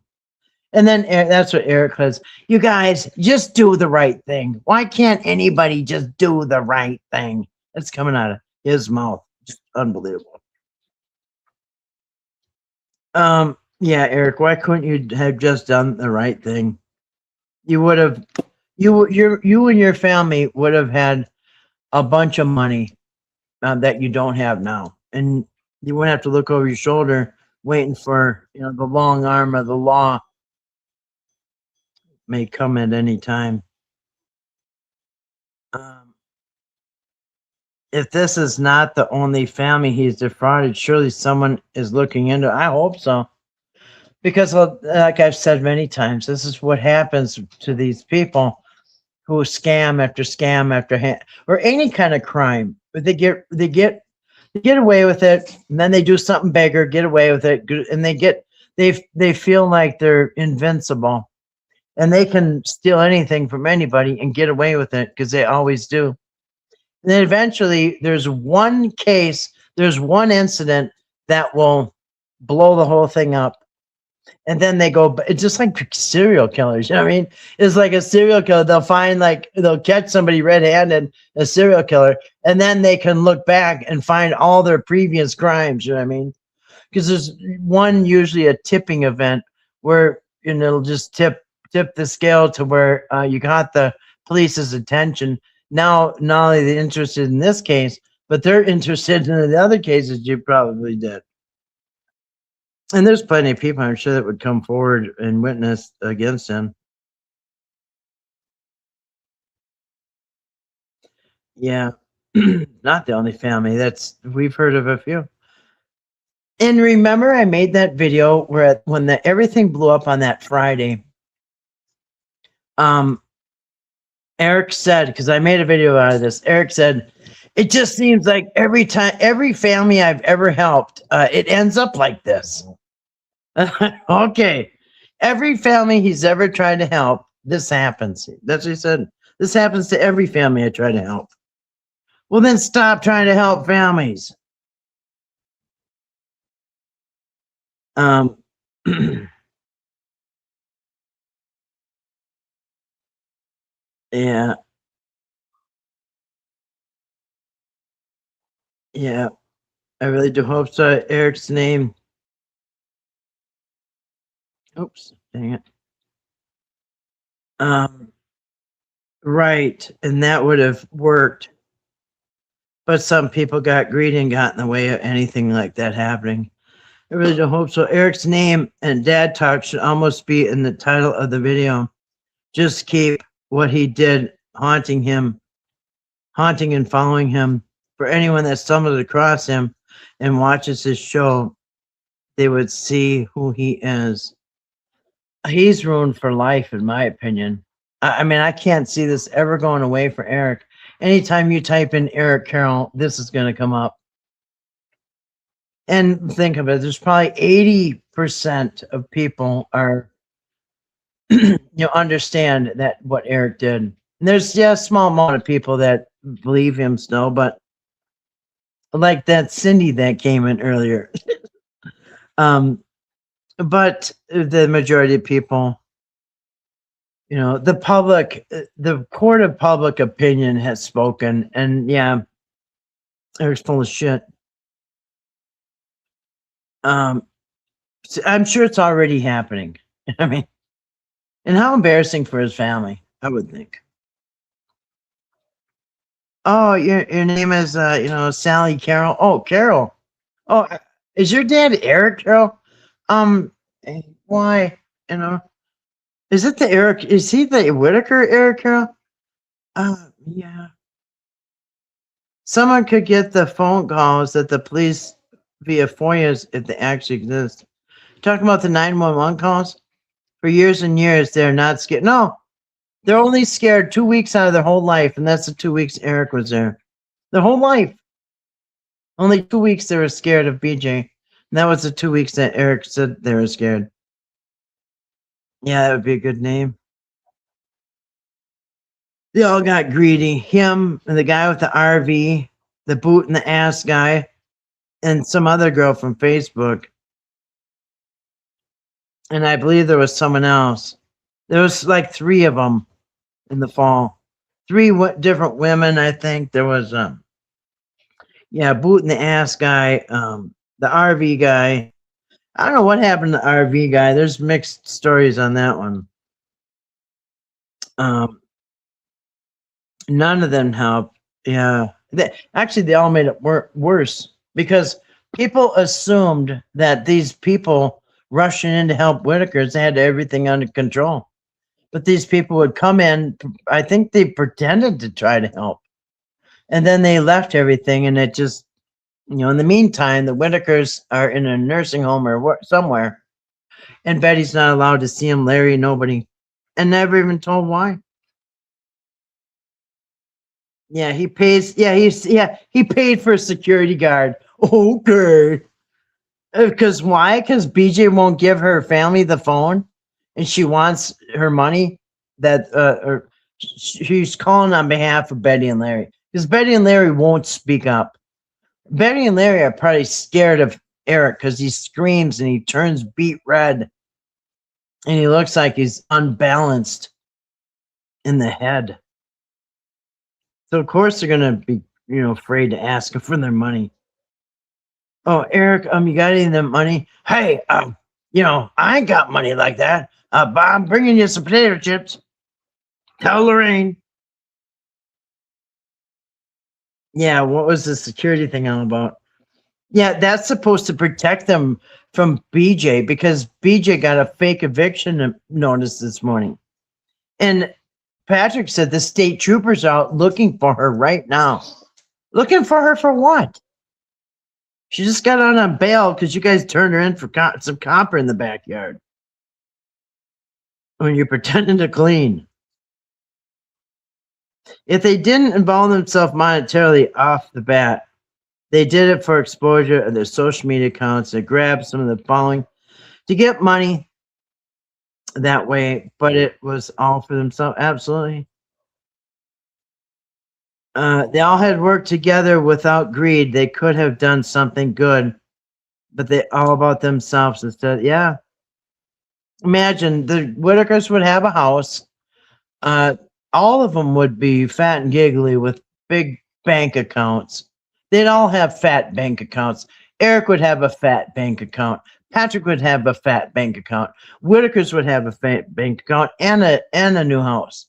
And then that's what Eric says. You guys just do the right thing. Why can't anybody just do the right thing? That's coming out of his mouth. Just unbelievable. Yeah, Eric, why couldn't you have just done the right thing? You would have, you and your family would have had a bunch of money that you don't have now, and you wouldn't have to look over your shoulder waiting for the long arm of the law may come at any time. If this is not the only family he's defrauded, surely someone is looking into it. I hope so. Because, like I've said many times, this is what happens to these people who scam after scam after or any kind of crime. But they get away with it, and then they do something bigger, get away with it, and they feel like they're invincible, and they can steal anything from anybody and get away with it because they always do. And then eventually, there's one case, there's one incident that will blow the whole thing up. And then they go, it's just like serial killers. You know what I mean? It's like a serial killer. They'll catch somebody red-handed, a serial killer, and then they can look back and find all their previous crimes. You know what I mean? Because there's usually a tipping event where it'll just tip the scale to where you got the police's attention. Now, not only they're interested in this case, but they're interested in the other cases you probably did. And there's plenty of people, I'm sure, that would come forward and witness against him. Yeah, not the only family. We've heard of a few. And remember, I made that video where when everything blew up on that Friday. Eric said, because I made a video out of this. Eric said, it just seems like every family I've ever helped, it ends up like this. Okay. Every family he's ever tried to help, this happens. That's what he said. This happens to every family I try to help. Well, then stop trying to help families. Yeah. Yeah. I really do hope so. Eric's name. Oops, dang it. Right, and that would have worked. But some people got greedy and got in the way of anything like that happening. I really do hope so. Eric's name and dad talk should almost be in the title of the video. Just keep what he did haunting and following him. For anyone that stumbled across him and watches his show, they would see who he is. He's ruined for life, in my opinion. I mean, I can't see this ever going away for Eric. Anytime you type in Eric Carroll, this is going to come up. And think of it, there's probably 80% of people are, understand that what Eric did. And there's a small amount of people that believe him still, but like that Cindy that came in earlier. But the majority of people, the court of public opinion has spoken, and yeah, Eric's full of shit. I'm sure it's already happening. I mean, and how embarrassing for his family, I would think. Oh, your name is Sally Carroll. Oh, Carol. Oh, is your dad Eric Carroll? Why? Is it the Eric? Is he the Whittaker Eric Carroll? Yeah. Someone could get the phone calls that the police via FOIAs if they actually exist. Talking about the 911 calls? For years and years, they're not scared. No, they're only scared 2 weeks out of their whole life, and that's the 2 weeks Eric was there. Their whole life. Only 2 weeks they were scared of BJ. And that was the 2 weeks that Eric said they were scared. Yeah, that would be a good name. They all got greedy. Him and the guy with the RV, the boot in the ass guy, and some other girl from Facebook. And I believe there was someone else. There was like 3 of them in the fall. 3 different women, I think. There was yeah, boot in the ass guy, the RV guy. I don't know what happened to the RV guy. There's mixed stories on that one. Um, none of them helped. Yeah, actually, they all made it worse because people assumed that these people rushing in to help Whittakers had everything under control. But these people would come in. I think they pretended to try to help, and then they left everything, and it just, in the meantime, the Whittakers are in a nursing home or somewhere, and Betty's not allowed to see him. Larry, nobody, and never even told why. Yeah, he pays. He paid for a security guard. Okay. Because why? Because BJ won't give her family the phone, and she wants her money. She's calling on behalf of Betty and Larry, because Betty and Larry won't speak up. Betty and Larry are probably scared of Eric because he screams and he turns beet red, and he looks like he's unbalanced in the head. So of course they're gonna be, afraid to ask him for their money. Oh, Eric, you got any of that money? Hey, I ain't got money like that. But I'm bringing you some potato chips. Tell Lorraine. Yeah, what was the security thing all about? Yeah, that's supposed to protect them from BJ, because BJ got a fake eviction notice this morning. And Patrick said the state troopers are out looking for her right now. Looking for her for what? She just got on bail because you guys turned her in for some copper in the backyard. When you're pretending to clean. If they didn't involve themselves monetarily off the bat, they did it for exposure of their social media accounts. They grabbed some of the following to get money that way, but it was all for themselves. Absolutely. They all had worked together without greed. They could have done something good, but they all about themselves instead. Yeah. Imagine the Whittakers would have a house. All of them would be fat and giggly with big bank accounts. They'd all have fat bank accounts. Eric would have a fat bank account. Patrick would have a fat bank account. Whittakers would have a fat bank account and a new house.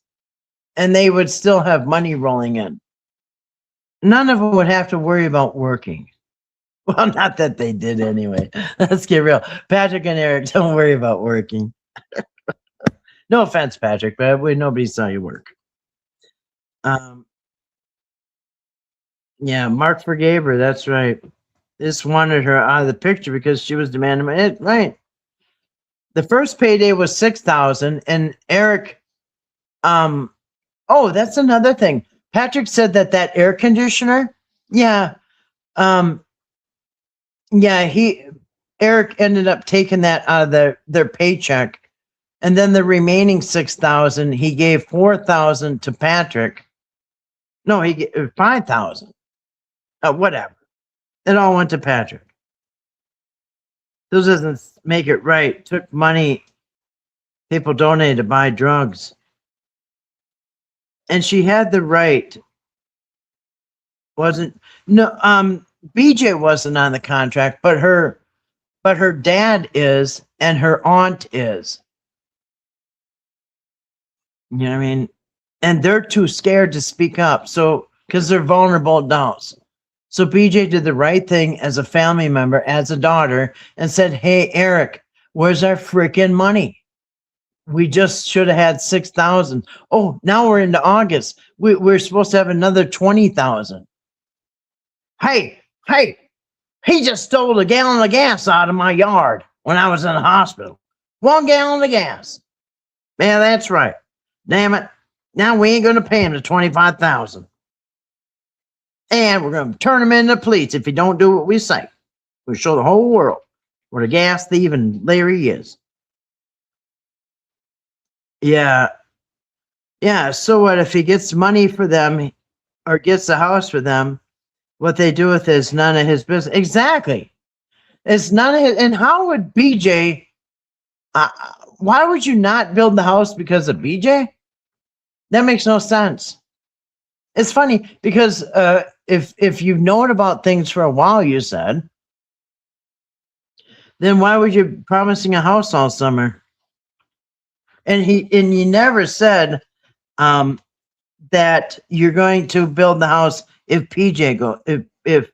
And they would still have money rolling in. None of them would have to worry about working. Well, not that they did anyway. Let's get real. Patrick and Eric don't worry about working. No offense, Patrick, but nobody saw you work. Yeah, Mark forgave her. That's right. Just wanted her out of the picture because she was demanding money. Right. The first payday was $6,000, and Eric. Oh, that's another thing. Patrick said that air conditioner. Yeah. Yeah. Eric ended up taking that out of their paycheck. And then the remaining $6,000, he gave $4,000 to Patrick. No, he gave $5,000. Whatever. It all went to Patrick. This doesn't make it right. Took money people donated to buy drugs. And she had the right. BJ wasn't on the contract, but her dad is, and her aunt is. You know what I mean? And they're too scared to speak up. So, because they're vulnerable adults. So BJ did the right thing as a family member, as a daughter, and said, hey, Eric, where's our freaking money? We just should have had 6,000. Oh, now we're into August. We're supposed to have another 20,000. Hey, he just stole a gallon of gas out of my yard when I was in the hospital. 1 gallon of gas. Yeah, that's right. Damn it. Now we ain't going to pay him the 25,000. And we're going to turn him into police if he don't do what we say. We'll show the whole world what a gas thief and Larry is. Yeah. Yeah. So what if he gets money for them or gets the house for them? What they do with it is none of his business. Exactly. It's none of his. And how would BJ Why would you not build the house because of BJ? That makes no sense. It's funny because if you've known about things for a while, you said, then why would you promising a house all summer? And you never said that you're going to build the house if if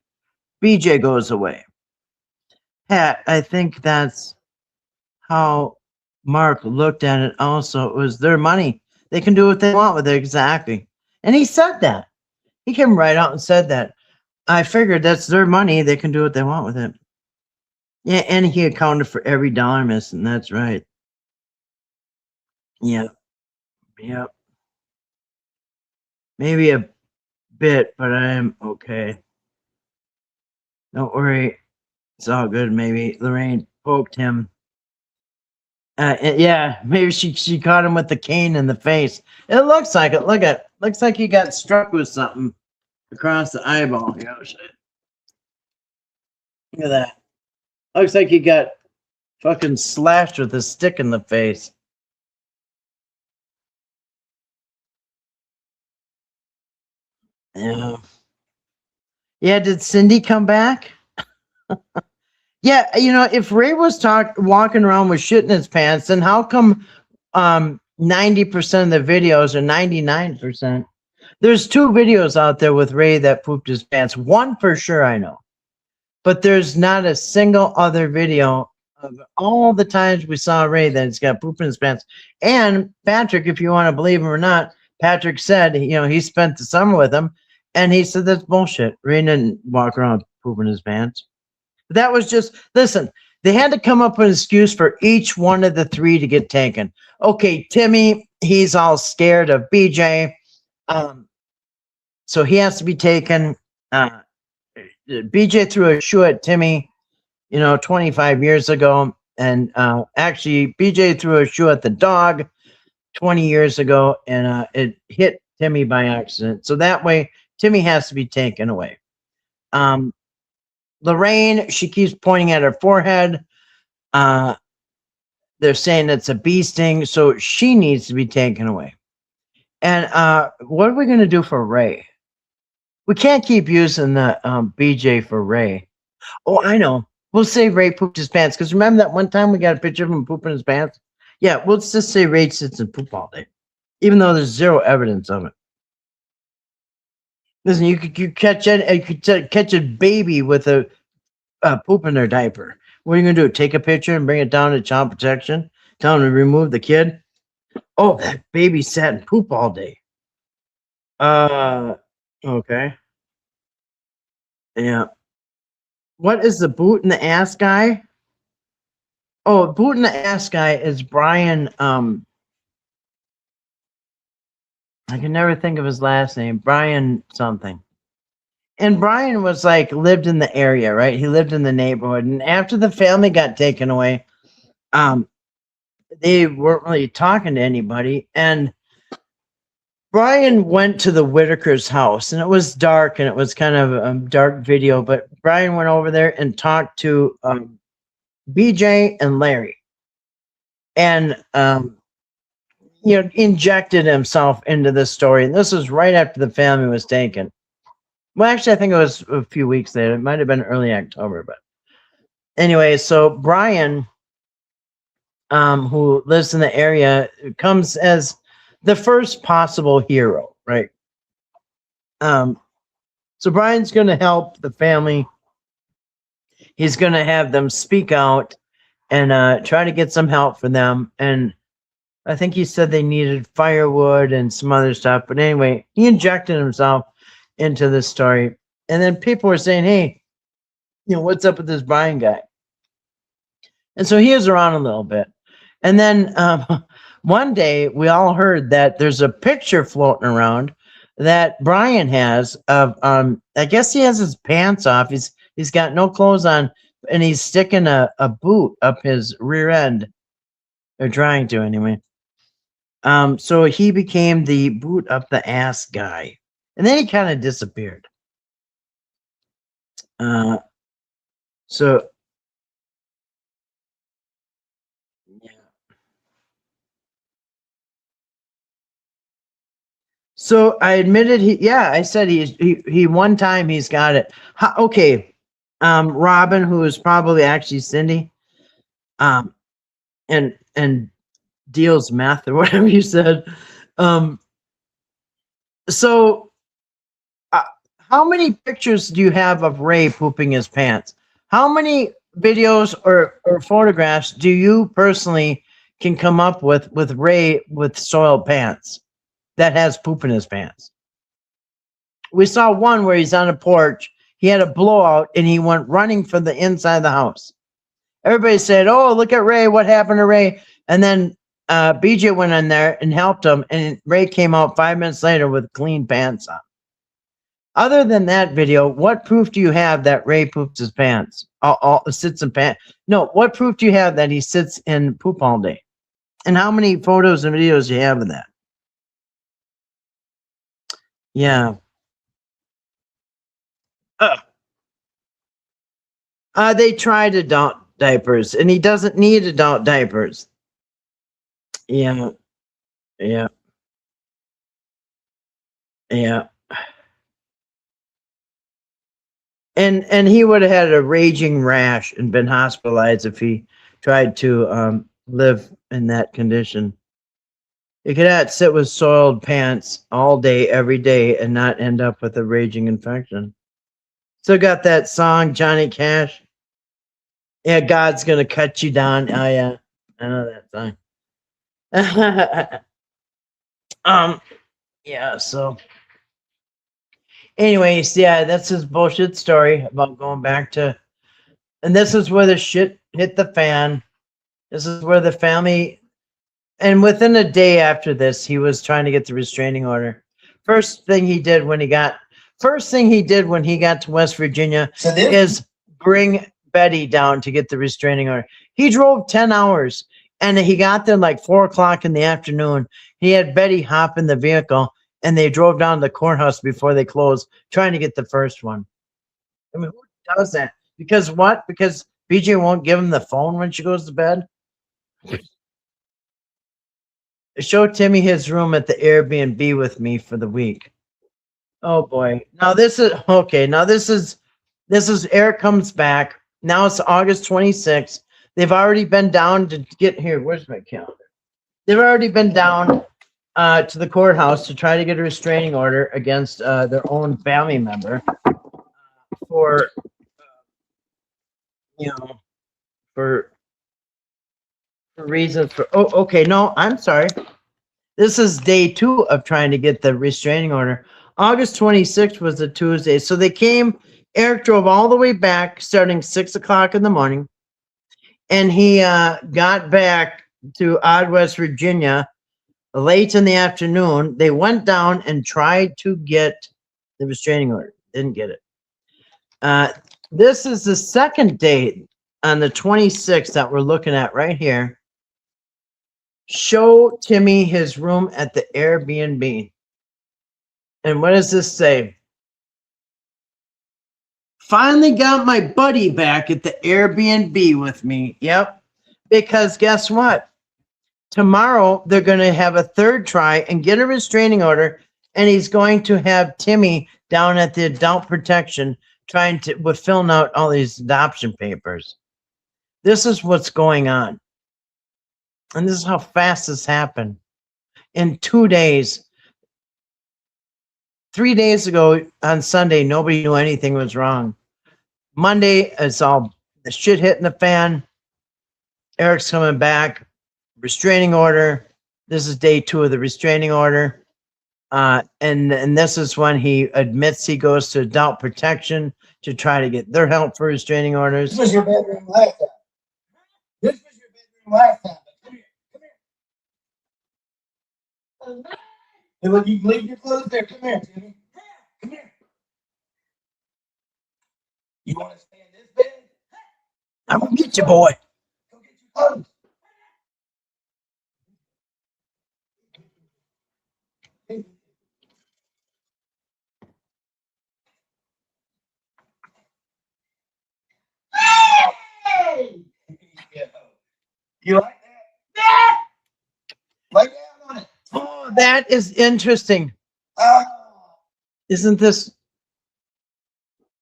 BJ goes away. Pat, I think that's how Mark looked at it also. It was their money. They can do what they want with it, exactly. And he said that. He came right out and said that. I figured that's their money. They can do what they want with it. Yeah, and he accounted for every dollar missing. That's right. Yep. Yep. Maybe a bit, but I am okay. Don't worry. It's all good. Maybe Lorraine poked him. Yeah, maybe she caught him with the cane in the face. It looks like it. Looks like he got struck with something across the eyeball. You know, look at that. Looks like he got fucking slashed with a stick in the face. Yeah. Yeah, did Cindy come back? Yeah, if Ray was walking around with shit in his pants, then how come 90% of the videos, or 99%? There's 2 videos out there with Ray that pooped his pants. One for sure I know. But there's not a single other video of all the times we saw Ray that he's got poop in his pants. And Patrick, if you want to believe him or not, Patrick said, he spent the summer with him, and he said that's bullshit. Ray didn't walk around pooping his pants. That was just, listen, they had to come up with an excuse for each one of the 3 to get taken. Okay, Timmy, he's all scared of BJ. So he has to be taken. BJ threw a shoe at Timmy, 25 years ago. And actually, BJ threw a shoe at the dog 20 years ago, and it hit Timmy by accident. So that way, Timmy has to be taken away. Lorraine, she keeps pointing at her forehead. They're saying it's a bee sting, so she needs to be taken away. And what are we going to do for Ray? We can't keep using the BJ for Ray. Oh, I know. We'll say Ray pooped his pants. Because remember that one time we got a picture of him pooping his pants? Yeah, we'll just say Ray sits and poop all day. Even though there's 0 evidence of it. Listen, you could catch a baby with a poop in their diaper. What are you going to do? Take a picture and bring it down to child protection? Tell them to remove the kid? Oh, that baby sat and poop all day. Okay. Yeah. What is the boot in the ass guy? Oh, boot in the ass guy is Brian. I can never think of his last name. Brian something. And Brian was lived in the area, right? He lived in the neighborhood. And after the family got taken away, they weren't really talking to anybody. And Brian went to the Whittakers' house, and it was dark, and it was kind of a dark video. But Brian went over there and talked to BJ and Larry, and injected himself into this story. And this was right after the family was taken. Well, actually, I think it was a few weeks later. It might have been early October, but anyway. So Brian, who lives in the area, comes as the first possible hero, right? So Brian's going to help the family. He's going to have them speak out and try to get some help for them. And I think he said they needed firewood and some other stuff. But anyway, he injected himself into this story. And then people were saying, hey, what's up with this Brian guy? And so he was around a little bit. And then one day we all heard that there's a picture floating around that Brian has of, I guess he has his pants off. He's got no clothes on, and he's sticking a boot up his rear end. Or trying to anyway. So he became the boot up the ass guy. And then he kind of disappeared. So yeah. So I admitted I said he one time he's got it. Okay. Robin, who is probably actually Cindy, and deals meth or whatever you said. Um, so how many pictures do you have of Ray pooping his pants? How many videos or photographs do you personally can come up with Ray with soiled pants that has poop in his pants? We saw one where he's on a porch. He had a blowout and he went running from the inside of the house. Everybody said, "Oh, look at Ray! What happened to Ray?" And then BJ went in there and helped him, and Ray came out 5 minutes later with clean pants on. Other than that video, what proof do you have that Ray poops his pants? Sits in pants? No, what proof do you have that he sits in poop all day? And how many photos and videos do you have of that? Yeah. They tried adult diapers, and he doesn't need adult diapers. Yeah, yeah, yeah. And he would have had a raging rash and been hospitalized if he tried to live in that condition. You could not sit with soiled pants all day, every day, and not end up with a raging infection. Still got that song, Johnny Cash. Yeah, God's gonna cut you down. Oh yeah, I know that song. Yeah. So, anyways, yeah, that's his bullshit story about going back to, and this is where the shit hit the fan. This is where the family, and within a day after this, he was trying to get the restraining order. First thing he did when he got to West Virginia is bring Betty down to get the restraining order. He drove 10 hours and he got there like 4 o'clock in the afternoon. He had Betty hop in the vehicle and they drove down to the courthouse before they closed, trying to get the first one. I mean, who does that? Because what? Because BJ won't give him the phone when she goes to bed? Show Timmy his room at the Airbnb with me for the week. Oh boy. Now this is okay. Now this is Eric comes back. Now it's August 26th. They've already been down to get here. Where's my calendar? They've already been down to the courthouse to try to get a restraining order against their own family member for for reasons for okay, no, I'm sorry. This is day 2 of trying to get the restraining order. August 26th was a Tuesday. So they came, Eric drove all the way back starting 6 o'clock in the morning. And he got back to Odd West Virginia late in the afternoon. They went down and tried to get the restraining order. Didn't get it. This is the second day on the 26th that we're looking at right here. Show Timmy his room at the Airbnb. And what does this say? Finally got my buddy back at the Airbnb with me. Yep. Because guess what? Tomorrow they're going to have a third try and get a restraining order. And he's going to have Timmy down at the adult protection with filling out all these adoption papers. This is what's going on. And this is how fast this happened. In 2 days. 3 days ago on Sunday, nobody knew anything was wrong. Monday, it's all the shit hitting the fan. Eric's coming back. Restraining order. This is day 2 of the restraining order. And this is when he admits he goes to adult protection to try to get their help for restraining orders. This was your bedroom last time. This was your bedroom last time. Come here. Come here. Hey, look, you can leave your clothes there. Come here, Timmy. Come here. You want to stay in this bed? I'm gonna get you, boy. Go get your clothes. You like that? Lay down on it. Oh, that is interesting. Isn't this?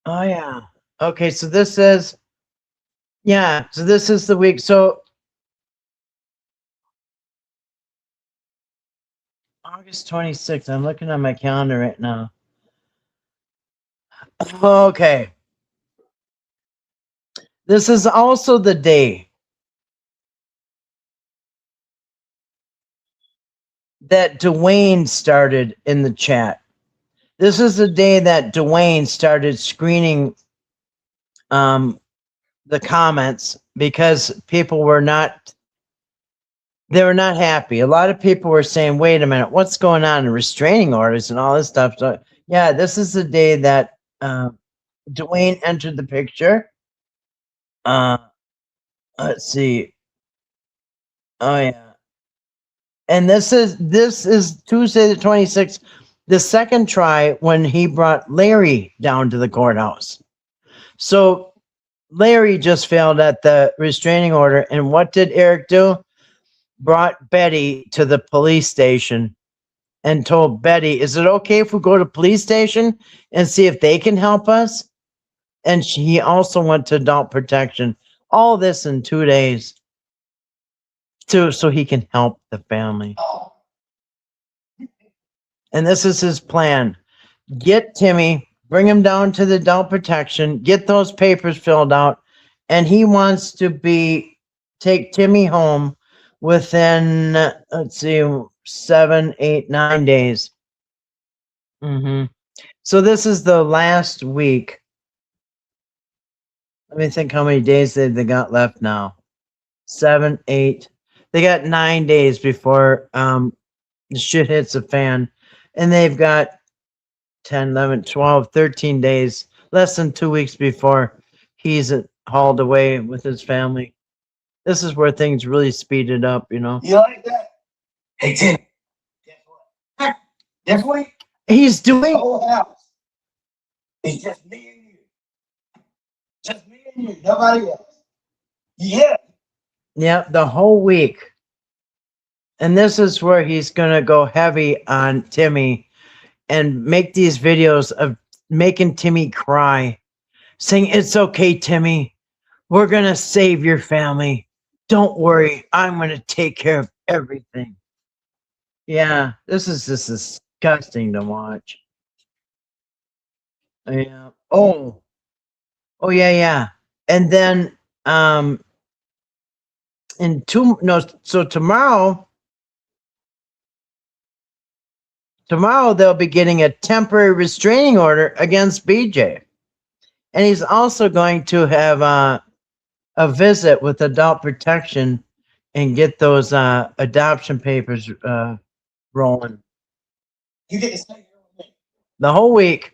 Oh yeah. Okay, so this says, yeah. So this is the week. So August 26th. I'm looking at my calendar right now. Okay. This is also the day that Dwayne started in the chat. This is the day that Dwayne started screening the comments because people were not happy. A lot of people were saying, wait a minute, what's going on? Restraining orders and all this stuff. So yeah, this is the day that Dwayne entered the picture. Let's see. Oh yeah. And this is Tuesday the 26th, the second try when he brought Larry down to the courthouse. So Larry just failed at the restraining order. And what did Eric do? Brought Betty to the police station and told Betty, is it okay if we go to police station and see if they can help us? And he also went to adult protection. All this in 2 days so he can help the family. And this is his plan. Get Timmy, bring him down to the adult protection, get those papers filled out, and he wants to take Timmy home within, let's see, 7, 8, 9 days. So this is the last week. Let me think how many days they got left now. 7, 8. They got 9 days before the shit hits the fan. And they've got 10, 11, 12, 13 days, less than 2 weeks before he's hauled away with his family. This is where things really speeded up, you know. You like that? Hey, Tim. Guess what? This week, He's the doing. whole house is just me and you. Just me and you. Nobody else. Yeah. Yeah, the whole week. And this is where he's going to go heavy on Timmy and make these videos of making Timmy cry, saying, it's okay, Timmy. We're going to save your family. Don't worry. I'm going to take care of everything. Yeah, this is just disgusting to watch. Yeah. Oh, yeah. And then, so tomorrow they'll be getting a temporary restraining order against BJ. And he's also going to have a visit with adult protection and get those adoption papers rolling You get to stay here with me. the whole week.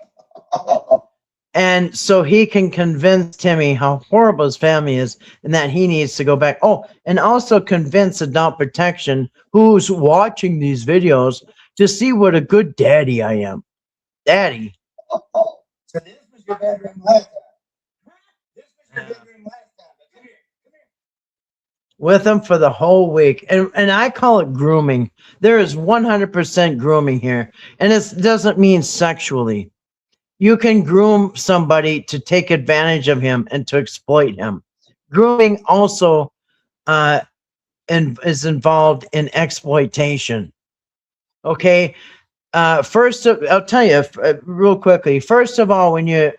And so he can convince Timmy how horrible his family is and that he needs to go back. Oh, and also convince adult protection who's watching these videos to see what a good daddy I am. Daddy. So this was your bedroom last time. This was your bedroom last time. But come here. Come here. With him for the whole week. And I call it grooming. There is 100% grooming here. And it doesn't mean sexually. You can groom somebody to take advantage of him and to exploit him. Grooming also is involved in exploitation. Okay? First, I'll tell you real quickly. First of all, when you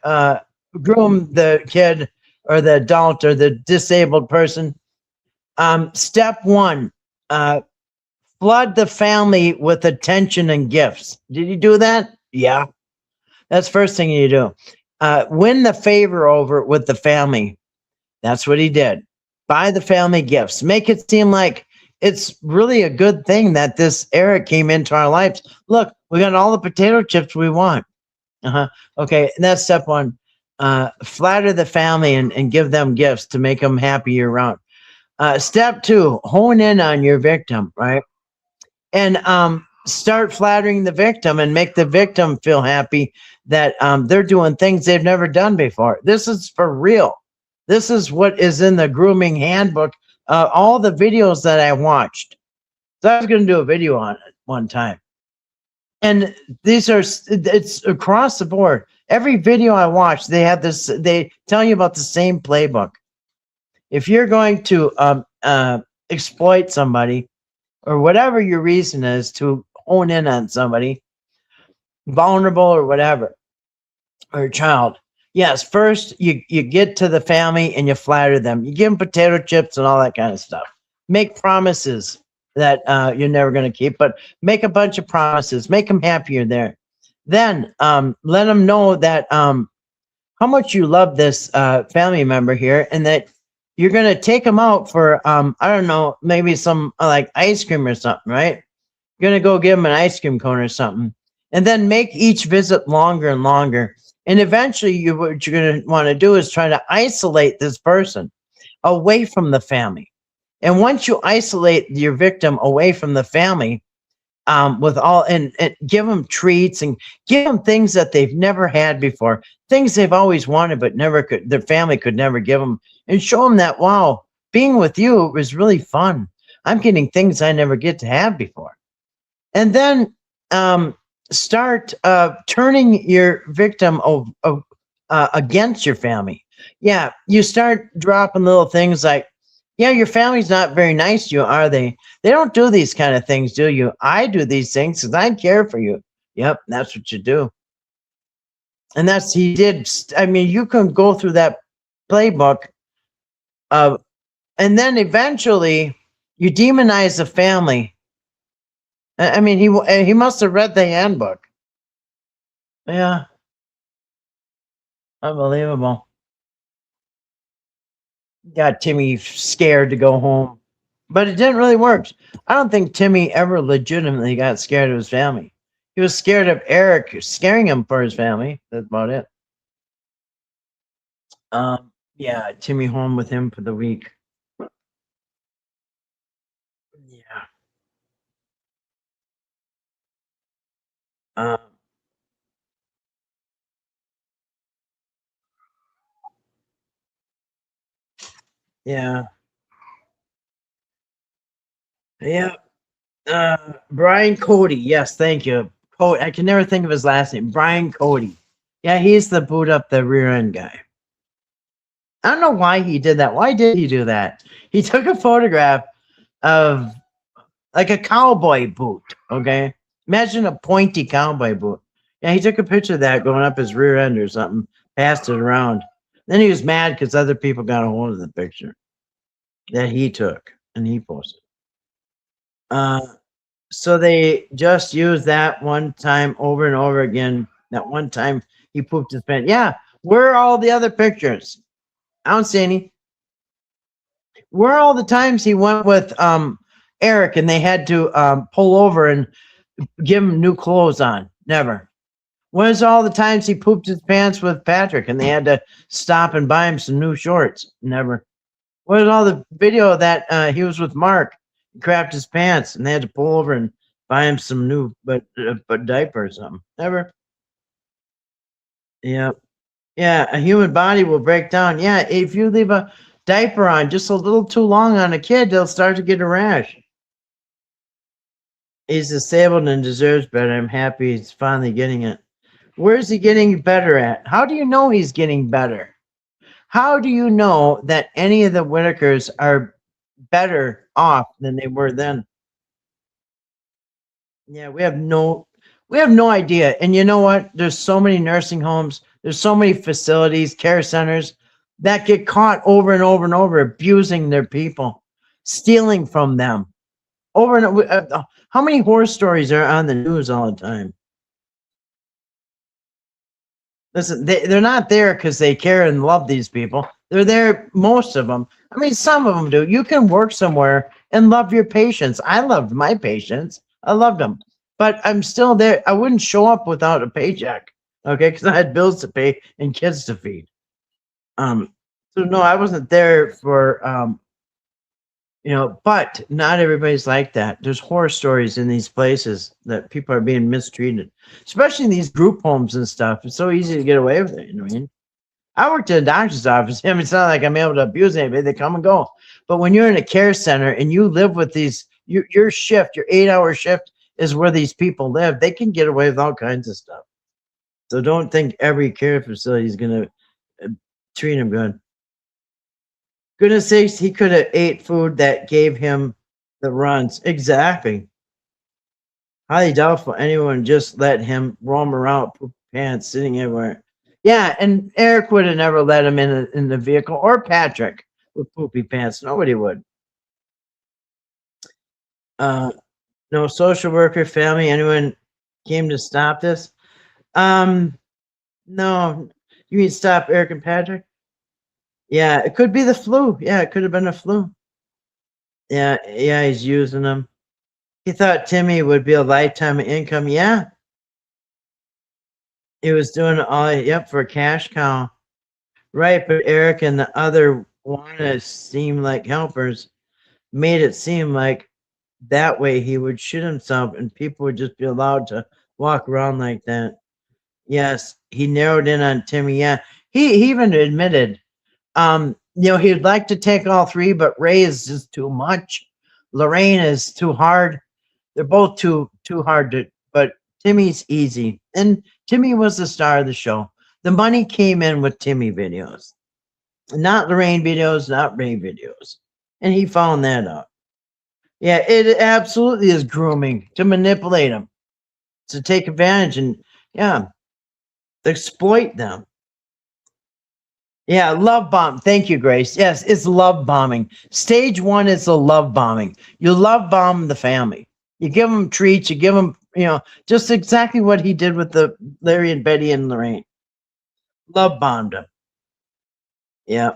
groom the kid or the adult or the disabled person, step one, flood the family with attention and gifts. Did you do that? Yeah. That's first thing you do. Win the favor over with the family. That's what he did. Buy the family gifts. Make it seem like it's really a good thing that this Eric came into our lives. Look, we got all the potato chips we want. Okay, and that's step one. Flatter the family and give them gifts to make them happy year round. Step two, hone in on your victim, right? And start flattering the victim and make the victim feel happy that they're doing things they've never done before. This is for real. This is what is in the grooming handbook. All the videos that I watched. So I was going to do a video on it one time. And it's across the board. Every video I watch, they have this, they tell you about the same playbook. If you're going to exploit somebody, or whatever your reason is to hone in on somebody, vulnerable or whatever, or a child, yes, first you get to the family and you flatter them. You give them potato chips and all that kind of stuff. Make promises that you're never going to keep, but make a bunch of promises. Make them happy you're there. Then let them know that how much you love this family member here, and that you're going to take them out for, I don't know, maybe some like ice cream or something, right? You're going to go give them an ice cream cone or something. And then make each visit longer and longer. And eventually what you're going to want to do is try to isolate this person away from the family. And once you isolate your victim away from the family, with all, and give them treats and give them things that they've never had before, things they've always wanted but never could, their family could never give them, and show them that, wow, being with you was really fun. I'm getting things I never get to have before. And then start turning your victim against your family. Yeah, you start dropping little things like, yeah, your family's not very nice to you, are they? They don't do these kind of things, do you? I do these things because I care for you. Yep, that's what you do. And that's, he did. I mean, you can go through that playbook of, and then eventually you demonize the family. I mean, he must have read the handbook. Yeah. Unbelievable. Got Timmy scared to go home. But it didn't really work. I don't think Timmy ever legitimately got scared of his family. He was scared of Eric scaring him for his family. That's about it. Yeah, Timmy home with him for the week. Yeah. Yeah. Yeah. Brian Cody. Yes, thank you. Cody. I can never think of his last name. Brian Cody. Yeah, he's the boot up the rear end guy. I don't know why he did that. Why did he do that? He took a photograph of like a cowboy boot. Okay. Imagine a pointy cowboy boot. Yeah, he took a picture of that going up his rear end or something, passed it around. Then he was mad because other people got a hold of the picture that he took and he posted. So they just used that one time over and over again. That one time he pooped his pants. Yeah, where are all the other pictures? I don't see any. Where are all the times he went with Eric and they had to pull over and give him new clothes on? Never. Where's all the times he pooped his pants with Patrick and they had to stop and buy him some new shorts? Never. Where's all the video that he was with Mark? He crapped his pants and they had to pull over and buy him some new but diaper or something. Never. Yeah. Yeah, a human body will break down. Yeah, if you leave a diaper on just a little too long on a kid, they'll start to get a rash. He's disabled and deserves better. I'm happy he's finally getting it. Where's he getting better at? How do you know he's getting better? How do you know that any of the Whittakers are better off than they were then? Yeah, we have no idea. And you know what? There's so many nursing homes, there's so many facilities, care centers that get caught over and over and over abusing their people, stealing from them. Over and over. How many horror stories are on the news all the time? Listen, they're not there because they care and love these people. They're there, most of them. I mean, some of them do. You can work somewhere and love your patients. I loved my patients. I loved them. But I'm still there. I wouldn't show up without a paycheck, okay? Because I had bills to pay and kids to feed. So no, I wasn't there for, but not everybody's like that. There's horror stories in these places that people are being mistreated, especially in these group homes and stuff. It's so easy to get away with it. You know what I mean? I worked in a doctor's office. I mean, it's not like I'm able to abuse anybody. They come and go. But when you're in a care center and you live with these, your shift, your 8-hour shift is where these people live. They can get away with all kinds of stuff. So don't think every care facility is going to treat him good. Goodness sakes, he could have ate food that gave him the runs. Exactly. Highly doubtful anyone just let him roam around poop pants sitting everywhere. Yeah, and Eric would have never let him in the vehicle, or Patrick with poopy pants. Nobody would. No social worker, family, anyone came to stop this? No. You mean stop Eric and Patrick? Yeah, it could be the flu. Yeah, it could have been a flu. Yeah, he's using them. He thought Timmy would be a lifetime income. Yeah. He was doing all, yep, for a cash cow. Right, but Eric and the other wanna seem like helpers made it seem like that way he would shoot himself and people would just be allowed to walk around like that. Yes, he narrowed in on Timmy. Yeah, he even admitted, he'd like to take all three, but Ray is just too much. Lorraine is too hard. They're both too hard to. But Timmy's easy, and Timmy was the star of the show. The money came in with Timmy videos, not Lorraine videos, not Ray videos, and he found that out. Yeah, it absolutely is grooming to manipulate them, to take advantage, and yeah, exploit them. Yeah, love bomb. Thank you, Grace. Yes, it's love bombing. Stage one is the love bombing. You love bomb the family. You give them treats. You give them, just exactly what he did with the Larry and Betty and Lorraine. Love bombed them. Yeah,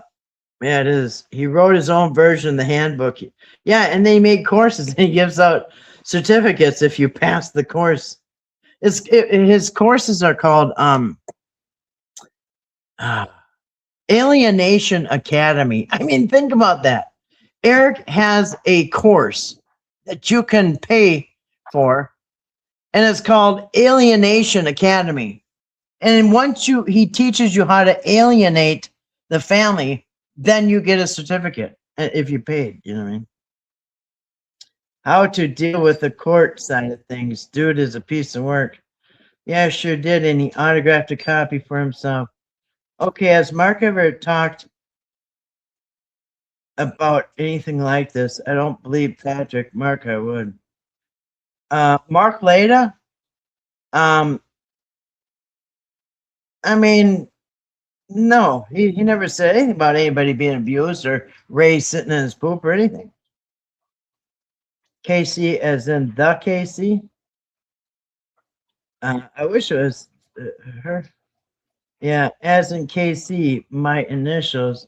it is. He wrote his own version of the handbook. Yeah, and they made courses. And he gives out certificates if you pass the course. His courses are called Alienation Academy. I mean, think about that. Eric has a course that you can pay for, and it's called Alienation Academy. And once he teaches you how to alienate the family, then you get a certificate if you paid, you know what I mean? How to deal with the court side of things. Dude is a piece of work. Yeah, sure did. And he autographed a copy for himself. Okay, has Mark ever talked about anything like this? I don't believe Patrick. Mark, I would. Mark Leda? I mean, no, he never said anything about anybody being abused or Ray sitting in his poop or anything. Casey as in the Casey? I wish it was her. Yeah, as in KC, my initials.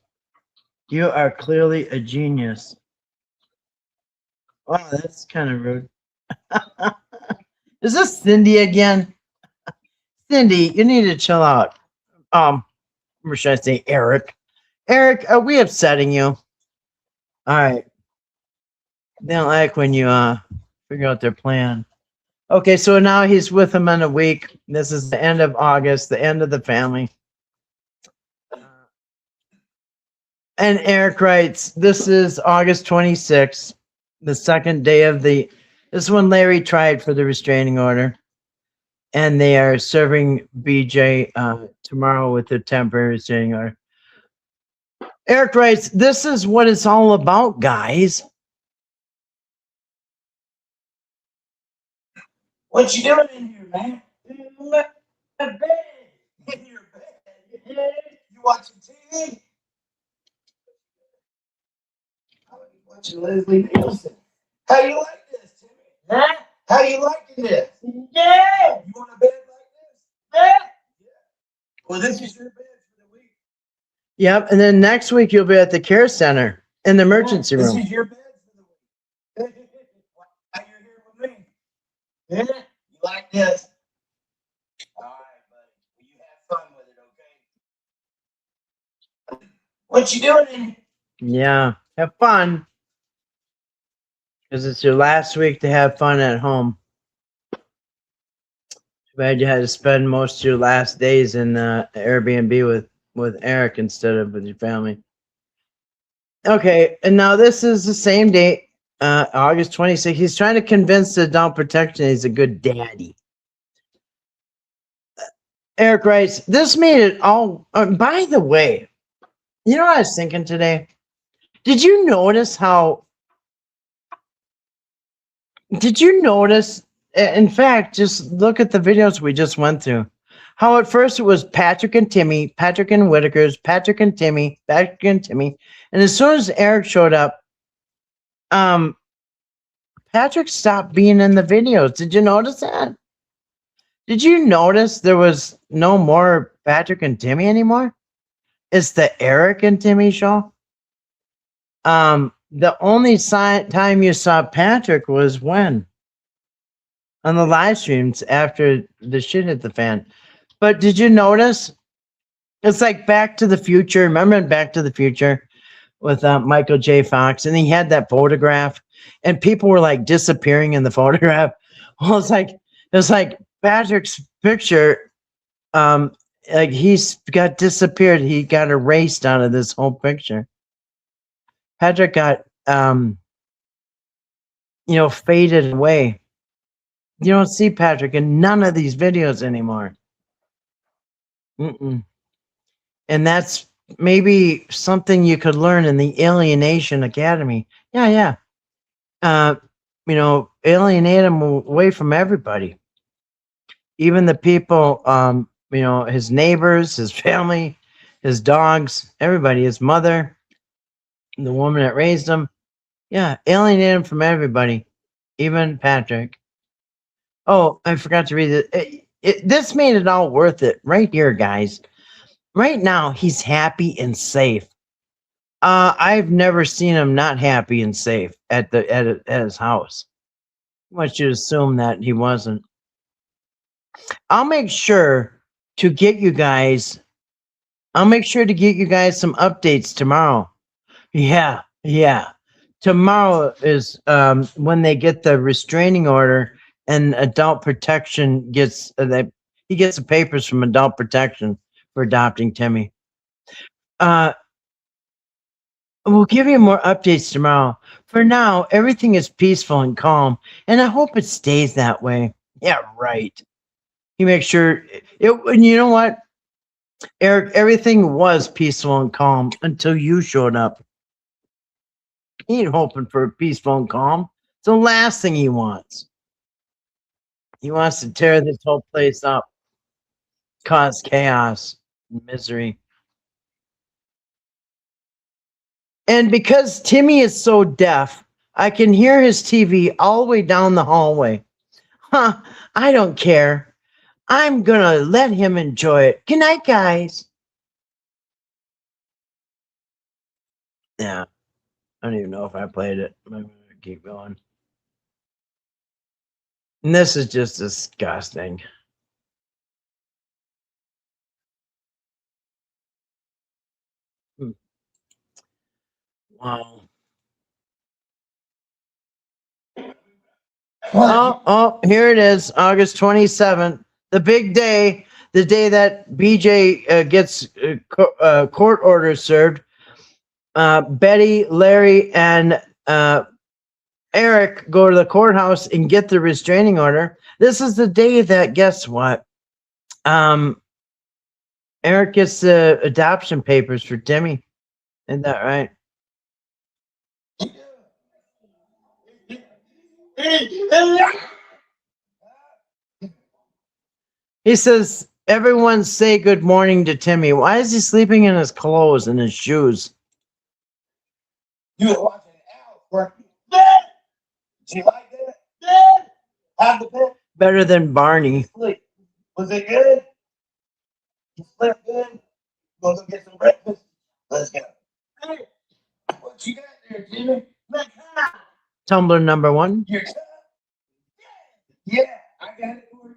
You are clearly a genius. Wow, that's kind of rude. Is this Cindy again? Cindy, you need to chill out. Or should I say Eric? Eric, are we upsetting you? All right. They don't like when you figure out their plan. Okay, so now he's with them in a week. This is the end of August, the end of the family. And Eric writes, this is August 26th, the second day of this is when Larry tried for the restraining order. And they are serving BJ tomorrow with the temporary restraining order. Eric writes, this is what it's all about, guys. What you doing in here, man? In my bed. In your bed? You watching TV? I was watching Leslie Nielsen. How you like this, Timmy? Huh? How you liking this? Yeah. You want a bed like this? Yeah. Well, this is your bed for the week. Yep, and then next week you'll be at the care center in the emergency This room. is your bed for the week. How you're here with me? Yeah? You like this? All right, buddy. Well, you have fun with it, okay? What you doing in here? Yeah, have fun. Because it's your last week to have fun at home. Too bad you had to spend most of your last days in Airbnb with Eric instead of with your family. Okay, and now this is the same date. August 26th. He's trying to convince the adult protection he's a good daddy. Eric writes, this made it all. By the way, you know what I was thinking today? Did you notice how? Did you notice? In fact, just look at the videos we just went through. How at first it was Patrick and Timmy, Patrick and Whittakers, Patrick and Timmy, Patrick and Timmy, and as soon as Eric showed up, Patrick stopped being in the videos. Did you notice that? Did you notice there was no more Patrick and Timmy anymore? It's the Eric and Timmy show. The only time you saw Patrick was when? On the live streams after the shit hit the fan. But did you notice? It's like Back to the Future. Remember in Back to the Future with Michael J. Fox? And he had that photograph and people were like disappearing in the photograph. Well, it's like Patrick's picture, like he's got disappeared. He got erased out of this whole picture. Patrick got, faded away. You don't see Patrick in none of these videos anymore. And that's maybe something you could learn in the Alienation Academy. Yeah. Alienate him away from everybody. Even the people, his neighbors, his family, his dogs, everybody, his mother, the woman that raised him. Yeah, alienate him from everybody, even Patrick. Oh, I forgot to read it. This made it all worth it right here, guys. Right now, he's happy and safe. I've never seen him not happy and safe at his house. I want you to assume that he wasn't. I'll make sure to get you guys. I'll make sure to get you guys some updates tomorrow. Yeah. Tomorrow is when they get the restraining order and adult protection gets he gets the papers from adult protection for adopting Timmy. We'll give you more updates tomorrow. For now, everything is peaceful and calm, and I hope it stays that way. Yeah, right. You make sure and you know what, Eric, everything was peaceful and calm until you showed up. He ain't hoping for peaceful and calm. It's the last thing he wants. He wants to tear this whole place up, cause chaos and misery. And because Timmy is so deaf, I can hear his TV all the way down the hallway. I don't care. I'm going to let him enjoy it. Good night, guys. Yeah. I don't even know if I played it. I'm going to keep going. And this is just disgusting. Wow. Oh, here it is, August 27th, the big day, the day that BJ gets court orders served. Betty, Larry, and Eric go to the courthouse and get the restraining order. This is the day that, guess what? Eric gets the adoption papers for Timmy. Isn't that right? He says, everyone say good morning to Timmy. Why is he sleeping in his clothes and his shoes? You were watching Al work. Dad! Did you like that? Dad! How'd the bed Better than Barney. sleep? Was it good? You slept good? Gonna go get some breakfast? Let's go. Hey, what you got there, Jimmy? Look, Tumbler number 1. your cup? Yeah, I got it for you.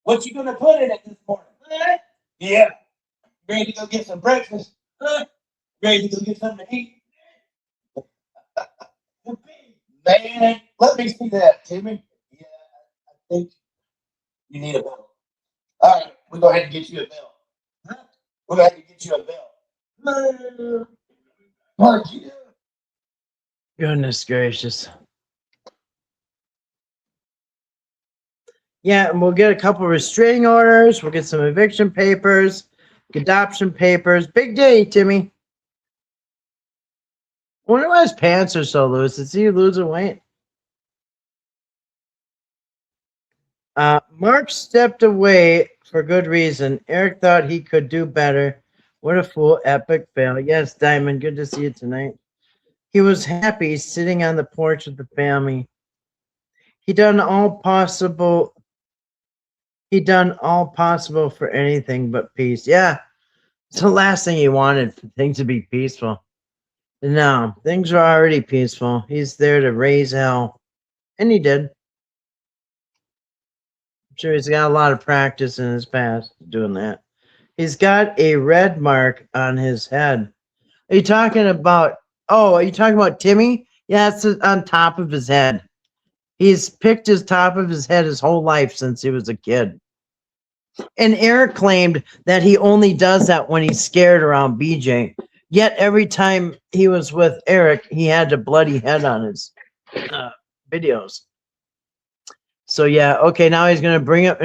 What you gonna put in it this morning? Yeah. Ready to go get some breakfast? Ready to go get something to eat? Man, let me see that, Timmy. Yeah, I think you need a belt. All right, we'll go ahead and get you a belt. We'll go ahead and get you a belt. What'd you do? Goodness gracious. Yeah, and we'll get a couple restraining orders. We'll get some eviction papers, adoption papers. Big day, Timmy. I wonder why his pants are so loose. Is he losing weight? Mark stepped away for good reason. Eric thought he could do better. What a fool. Epic fail. Yes, Diamond, good to see you tonight. He was happy sitting on the porch with the family. He done all possible for anything but peace. Yeah, it's the last thing he wanted, for things to be peaceful. No, things are already peaceful. He's there to raise hell. And he did. I'm sure he's got a lot of practice in his past doing that. He's got a red mark on his head. Are you talking about Timmy? Yeah, it's on top of his head. He's picked his top of his head his whole life since he was a kid. And Eric claimed that he only does that when he's scared around BJ. Yet every time he was with Eric, he had a bloody head on his videos. So yeah, okay, now he's gonna bring up,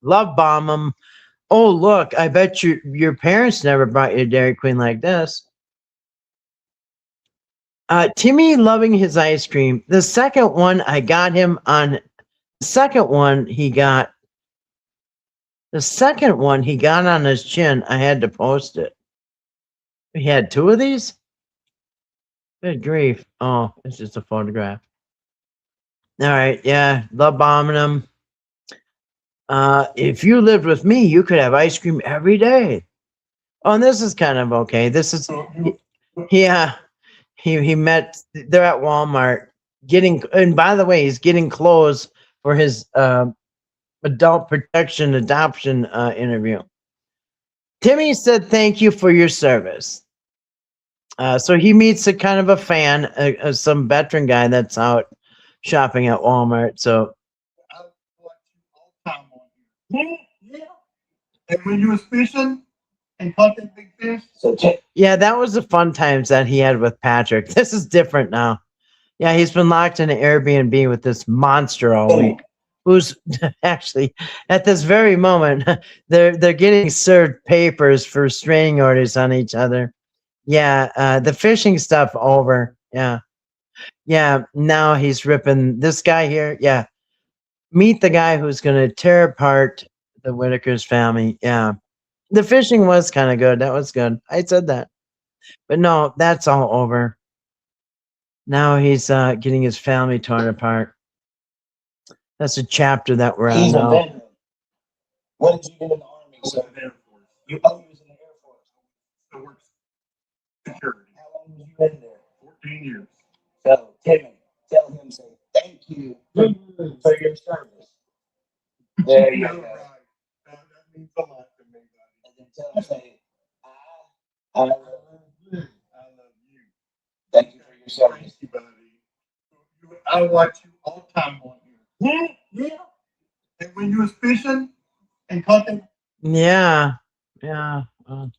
love bomb him. Oh look, I bet your parents never brought you a Dairy Queen like this. Timmy loving his ice cream. The second one I got him on. The second one he got on his chin. I had to post it. He had two of these? Good grief. Oh, it's just a photograph. All right, yeah, love bombing him. If you lived with me, you could have ice cream every day. Oh, and this is kind of okay. This is, yeah, he met, they're at Walmart and by the way, he's getting clothes for his adult protection adoption interview. Timmy said, thank you for your service. So he meets a kind of a fan, some veteran guy that's out shopping at Walmart. So I watch you all the time on here. Yeah. And when you was fishing and caught that big fish, So check. yeah, that was the fun times that he had with Patrick. This is different now. Yeah, he's been locked in an Airbnb with this monster all week, who's actually at this very moment they're getting served papers for restraining orders on each other. Yeah, the fishing stuff over. Yeah. Now he's ripping this guy here. Yeah, meet the guy who's going to tear apart the Whittakers family. Yeah, the fishing was kind of good. That was good. I said that, but no, that's all over. Now he's getting his family torn apart. That's a chapter that we're on He's a now. veteran. What did you do in the Army, I was sir? in the Air Force. You was in the Air Force. I worked security. How long was you in there? 14 years. So, Timmy, tell him, say, thank you for your service. There you Right. go. That means a lot to me, buddy. And then tell him, say, I love you. I love you. Thank you for your service. Thank you, buddy. I watch you all the time on here. Yeah. And when you was fishing and caught that, Yeah. It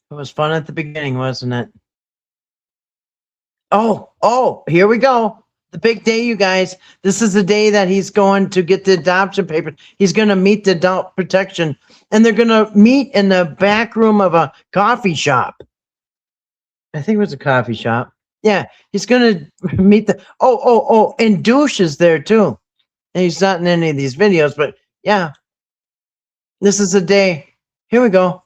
was fun at the beginning, wasn't it? Oh, here we go. The big day, you guys. This is the day that he's going to get the adoption papers. He's going to meet the adult protection, and they're going to meet in the back room of a coffee shop. I think it was a coffee shop. Yeah, he's going to meet the, and Douche is there too. And he's not in any of these videos, but yeah, this is the day. Here we go.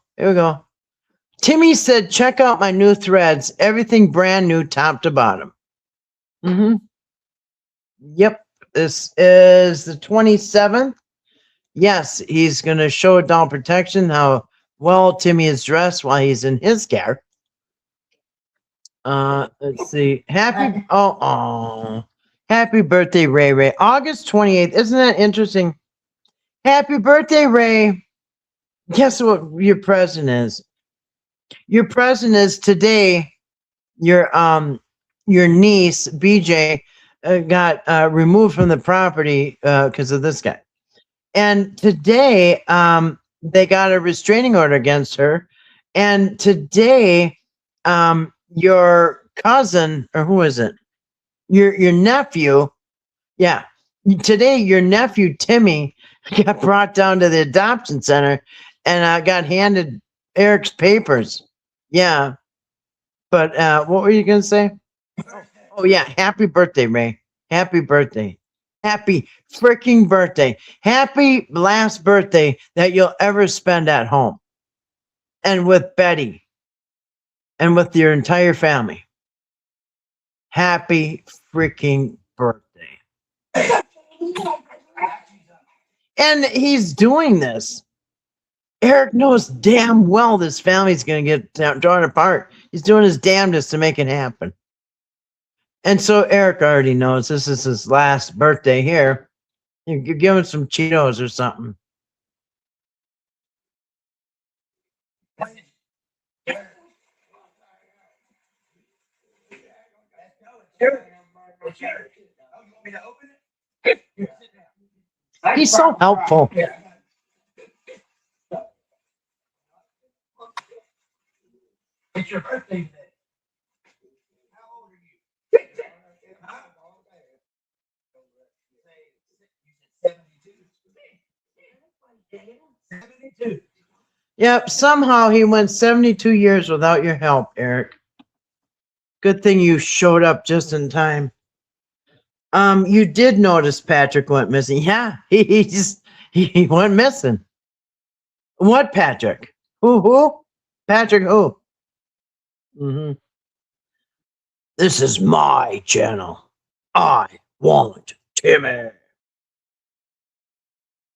Timmy said, check out my new threads. Everything brand new, top to bottom. Yep. This is the 27th. Yes, he's going to show adult protection, how well Timmy is dressed while he's in his care. Let's see. Happy birthday, Ray Ray. August 28th. Isn't that interesting? Happy birthday, Ray. Guess what your present is? Your present is today. Your niece BJ got removed from the property because of this guy, and today they got a restraining order against her, And today, your cousin, or who is it? Your nephew, yeah. Today, your nephew Timmy got brought down to the adoption center and got handed Eric's papers. Yeah, but what were you gonna say? Oh yeah, happy birthday, Ray. Happy birthday. Happy freaking birthday. Happy last birthday that you'll ever spend at home and with Betty and with your entire family. Happy freaking birthday. And he's doing this. Eric knows damn well this family's going to get torn apart. He's doing his damnedest to make it happen. And so Eric already knows this is his last birthday here. You give him some Cheetos or something. He's so helpful. It's your birthday today. How old are you? 72. Yep, somehow he went 72 years without your help, Eric. Good thing you showed up just in time. You did notice Patrick went missing. Yeah, he went missing. What Patrick? Who? Patrick who? Mm-hmm. This is my channel. I want Timmy.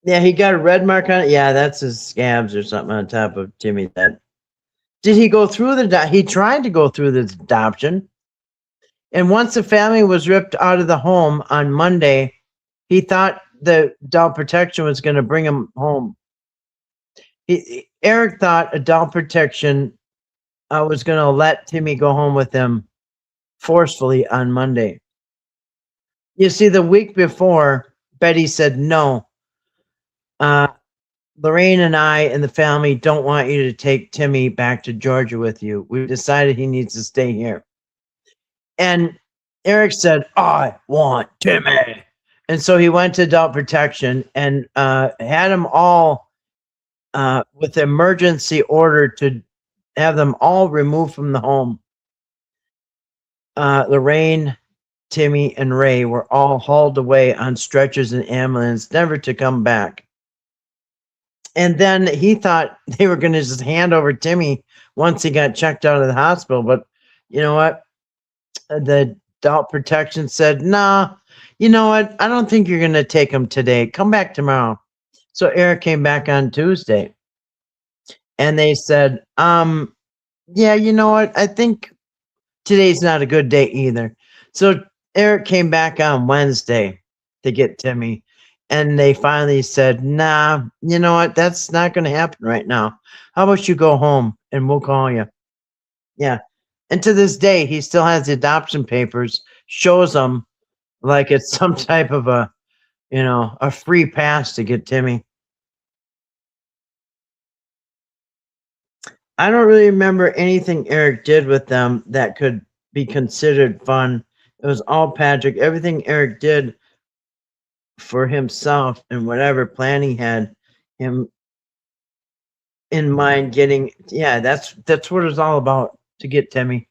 Yeah, he got a red mark on it. Yeah, that's his scabs or something on top of Timmy. That did he go through he tried to go through the adoption. And once the family was ripped out of the home on Monday, he thought the adult protection was going to bring him home. Eric thought adult protection was going to let Timmy go home with him forcefully on Monday. You see, the week before, Betty said, no, Lorraine and I and the family don't want you to take Timmy back to Georgia with you. We decided he needs to stay here. And Eric said, I want Timmy. And so he went to adult protection and had them all with emergency order to have them all removed from the home. Lorraine, Timmy, and Ray were all hauled away on stretchers and ambulance, never to come back. And then he thought they were going to just hand over Timmy once he got checked out of the hospital. But you know what? The adult protection said, nah, you know what? I don't think you're going to take him today. Come back tomorrow. So Eric came back on Tuesday. And they said, yeah, you know what? I think today's not a good day either. So Eric came back on Wednesday to get Timmy. And they finally said, nah, you know what? That's not going to happen right now. How about you go home and we'll call you? Yeah. And to this day, he still has the adoption papers, shows them like it's some type of a free pass to get Timmy. I don't really remember anything Eric did with them that could be considered fun. It was all Patrick. Everything Eric did for himself and whatever plan he had him in mind getting. Yeah, that's what it's all about, to get Timmy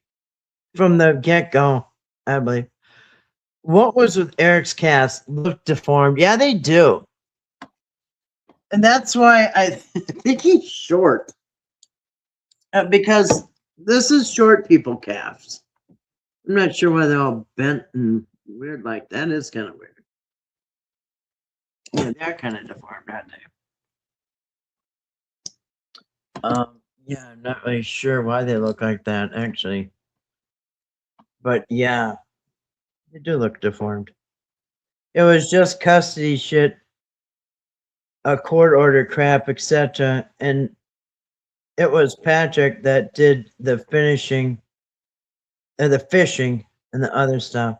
from the get-go, I believe. What was with Eric's cast? Look deformed. Yeah, they do. And that's why I think he's short. Because this is short people calves. I'm not sure why they're all bent and weird like that. Is kind of weird. Yeah, they're kind of deformed, aren't they? Yeah, I'm not really sure why they look like that, actually. But yeah, they do look deformed. It was just custody shit, a court order crap, etc. And it was Patrick that did the finishing, the fishing, and the other stuff.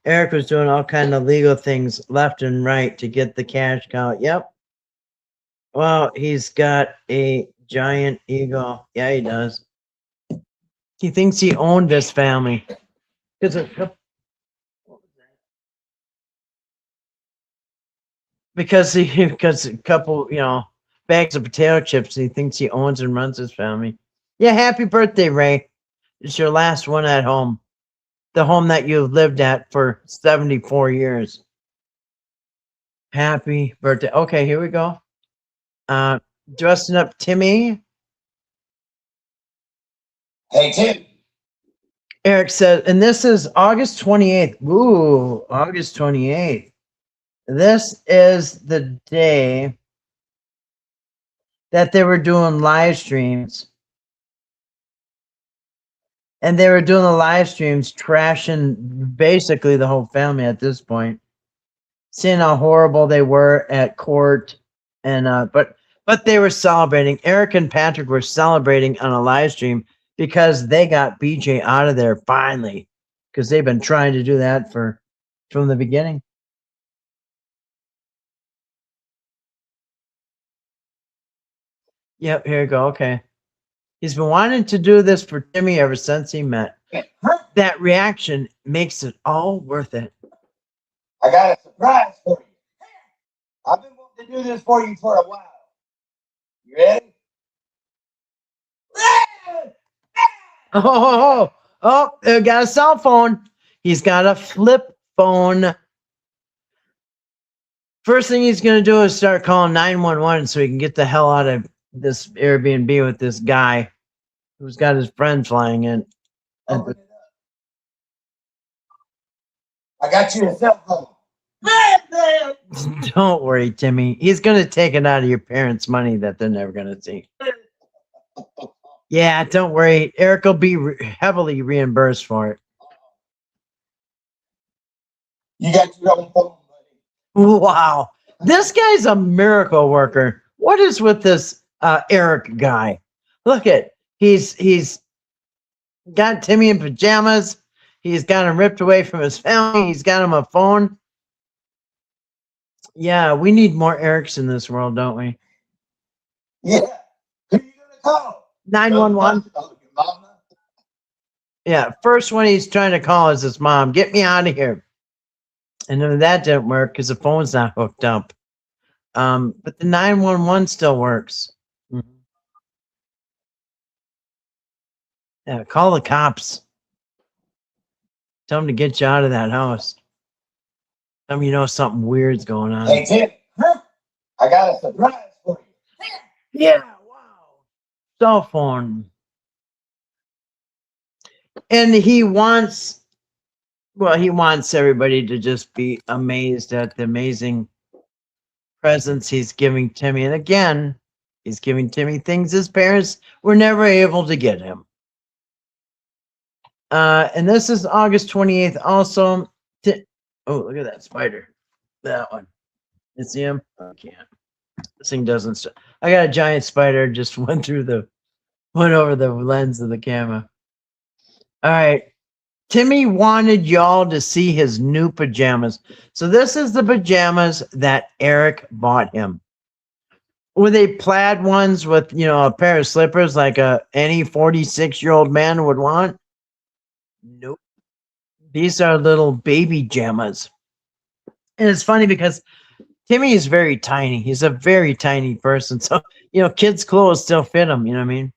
Eric was doing all kind of legal things left and right to get the cash cow. Yep. Well, he's got a Giant eagle. Yeah, he does. He thinks he owned this family. Because because a couple, bags of potato chips, and he thinks he owns and runs his family. Yeah, happy birthday, Ray. It's your last one at home. The home that you've lived at for 74 years. Happy birthday. Okay, here we go. Dressing up Timmy. Hey, Tim. Eric said, and this is August 28th. Ooh, August 28th. This is the day that they were doing live streams. And they were doing the live streams, trashing basically the whole family at this point, seeing how horrible they were at court, and but they were celebrating. Eric and Patrick were celebrating on a live stream because they got BJ out of there finally, because they've been trying to do that from the beginning. Yep, here you go. Okay. He's been wanting to do this for Timmy ever since he met. That reaction makes it all worth it. I got a surprise for you. I've been wanting to do this for you for a while. You ready? Got a cell phone. He's got a flip phone. First thing he's going to do is start calling 911 so he can get the hell out of this Airbnb with this guy who's got his friend flying in. Open it up. I got you a cell phone. Don't worry, Timmy. He's going to take it out of your parents' money that they're never going to see. Yeah, don't worry. Eric will be heavily reimbursed for it. You got your own phone, buddy. Wow. This guy's a miracle worker. What is with this Eric guy? Look at, he's got Timmy in pajamas. He's got him ripped away from his family. He's got him a phone. Yeah, we need more Erics in this world, don't we? Yeah. Who are you gonna call? 911. Oh, your mama? Yeah, first one he's trying to call is his mom. Get me out of here. And then that didn't work because the phone's not hooked up. But the 911 still works. Mm-hmm. Yeah, call the cops. Tell them to get you out of that house. Tell them you know something weird's going on. Hey, Tim. I got a surprise for you. Yeah, wow. Cell phone. And he wants everybody to just be amazed at the amazing presents he's giving Timmy. And again, he's giving Timmy things his parents were never able to get him. And this is August 28th. Also, oh, look at that spider. That one. You see him? I can't. This thing doesn't. I got a giant spider just went over the lens of the camera. All right. Timmy wanted y'all to see his new pajamas. So this is the pajamas that Eric bought him. Were they plaid ones with, a pair of slippers like any 46-year-old man would want? Nope. These are little baby jammas. And it's funny because Timmy is very tiny. He's a very tiny person. So, kids' clothes still fit him. You know what I mean?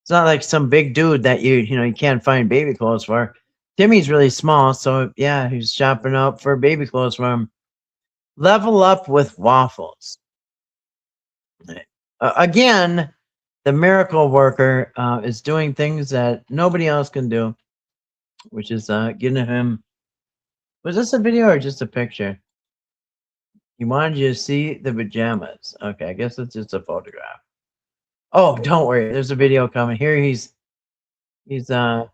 It's not like some big dude that you can't find baby clothes for. Timmy's really small. So, yeah, he's shopping up for baby clothes for him. Level up with waffles. Again, the miracle worker is doing things that nobody else can do, which is getting him. Was this a video or just a picture? He wanted you to see the pajamas. Okay, I guess it's just a photograph. Oh, don't worry. There's a video coming. Here he's oh,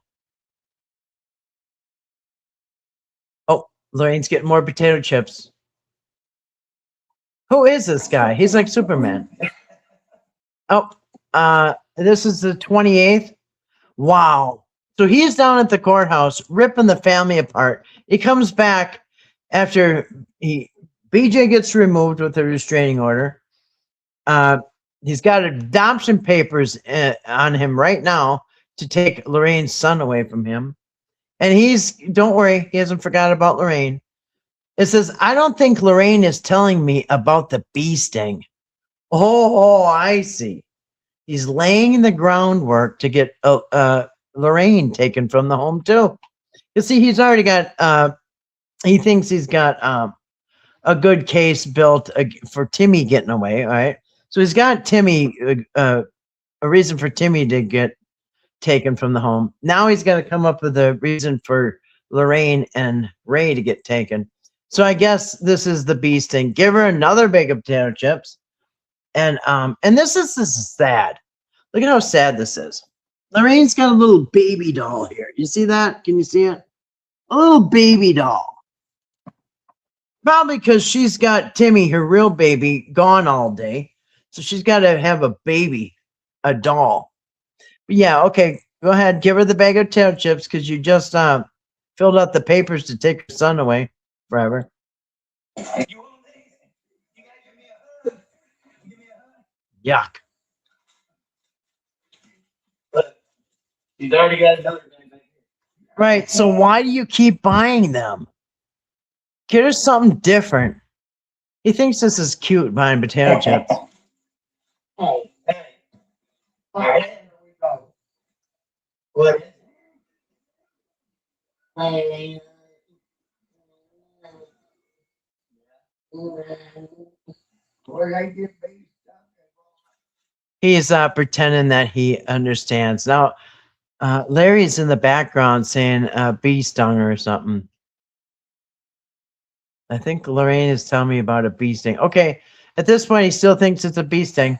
Lorraine's getting more potato chips. Who is this guy? He's like Superman. Oh, this is the 28th. Wow. So he's down at the courthouse ripping the family apart. He comes back after BJ gets removed with a restraining order. He's got adoption papers on him right now to take Lorraine's son away from him. And don't worry, he hasn't forgot about Lorraine. It says, I don't think Lorraine is telling me about the bee sting. Oh, I see. He's laying the groundwork to get Lorraine taken from the home too. You see, he's already got, he thinks he's got a good case built for Timmy getting away, all right? So he's got Timmy, a reason for Timmy to get taken from the home. Now he's got to come up with a reason for Lorraine and Ray to get taken. So I guess this is the bee sting. Give her another bag of potato chips. And this is sad. Look at how sad this is. Lorraine's got a little baby doll here. You see that? Can you see it? A little baby doll. Probably because she's got Timmy, her real baby, gone all day. So she's got to have a baby, a doll. But yeah, okay. Go ahead. Give her the bag of potato chips because you just filled out the papers to take her son away forever. You want anything? You gotta give me a hug. Give me a hug. Yuck. But he's already got another thing back here. Right. So why do you keep buying them? Get her something different. He thinks this is cute buying potato chips. Hey, hey. Where we go? What is it? Hey. Where I get based He's pretending that he understands. Now, Larry's in the background saying bee stung or something. I think Lorraine is telling me about a bee sting. Okay, at this point, he still thinks it's a bee sting.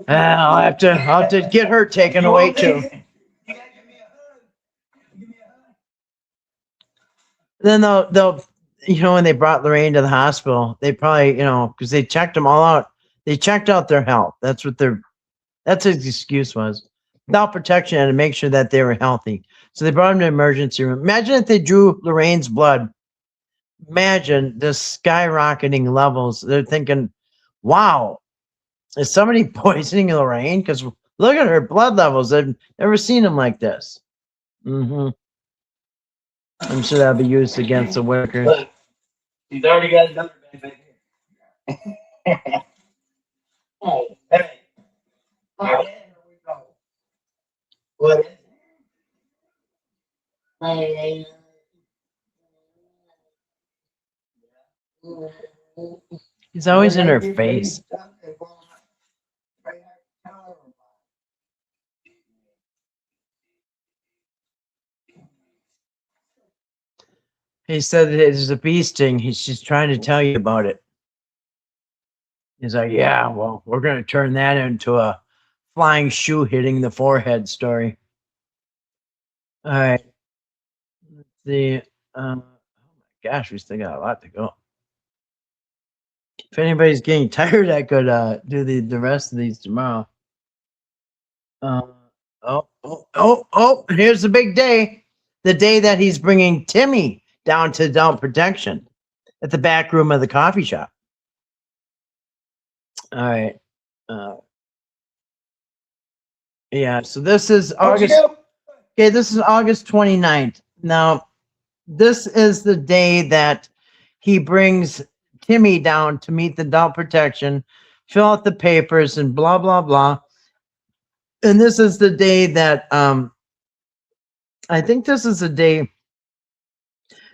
I'll have to get her taken You away want too. anything? You gotta give me a hug. Give me a hug. Then they'll when they brought Lorraine to the hospital, they probably because they checked them all out. They checked out their health. That's his excuse was. Without protection and to make sure that they were healthy. So they brought him to the emergency room. Imagine if they drew Lorraine's blood. Imagine the skyrocketing levels. They're thinking, wow, is somebody poisoning Lorraine? Because look at her blood levels. I've never seen them like this. I'm sure that'll be used against the Whittakers. Look, he's already got another bag back here. Hey, hey. Where we go? What is it? Hey. He's always in her face. He said it is a bee sting. She's trying to tell you about it. He's like, yeah, well, we're going to turn that into a flying shoe hitting the forehead story. All right. Let's see. Oh my gosh, we still got a lot to go. If anybody's getting tired, I could do the rest of these tomorrow. Here's the big day. The day that he's bringing Timmy down to adult protection at the back room of the coffee shop. All right. Yeah, so this is August. Okay, this is August 29th. Now, this is the day that he brings Timmy down to meet the adult protection, fill out the papers, and blah, blah, blah. And this is the day that I think this is the day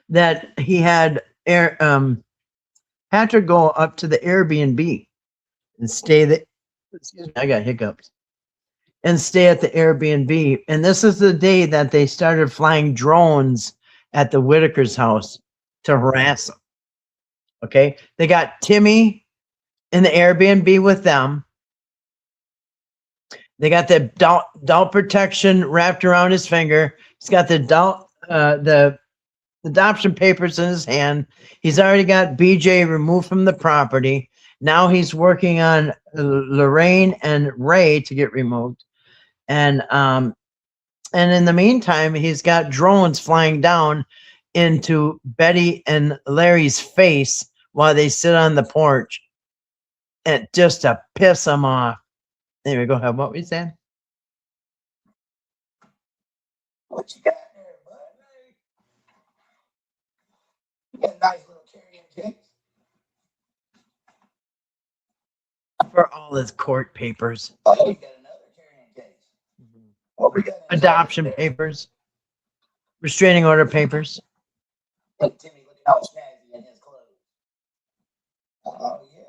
that he had Patrick go up to the Airbnb and stay there. Excuse me, I got hiccups. And stay at the Airbnb. And this is the day that they started flying drones at the Whittakers' house to harass them. Okay, they got Timmy in the Airbnb with them. They got the adult protection wrapped around his finger. He's got the adoption papers in his hand. He's already got BJ removed from the property. Now he's working on Lorraine and Ray to get removed. And in the meantime, he's got drones flying down into Betty and Larry's face while they sit on the porch, and just to piss them off. Anyway, go ahead. What were you saying? What you got there, bud? You got a nice little carrying case. For all his court papers, Oh, you got another carrying case. What we got? adoption papers, restraining order papers. Look, Timmy looking all snazzy in his clothes. Oh, yeah.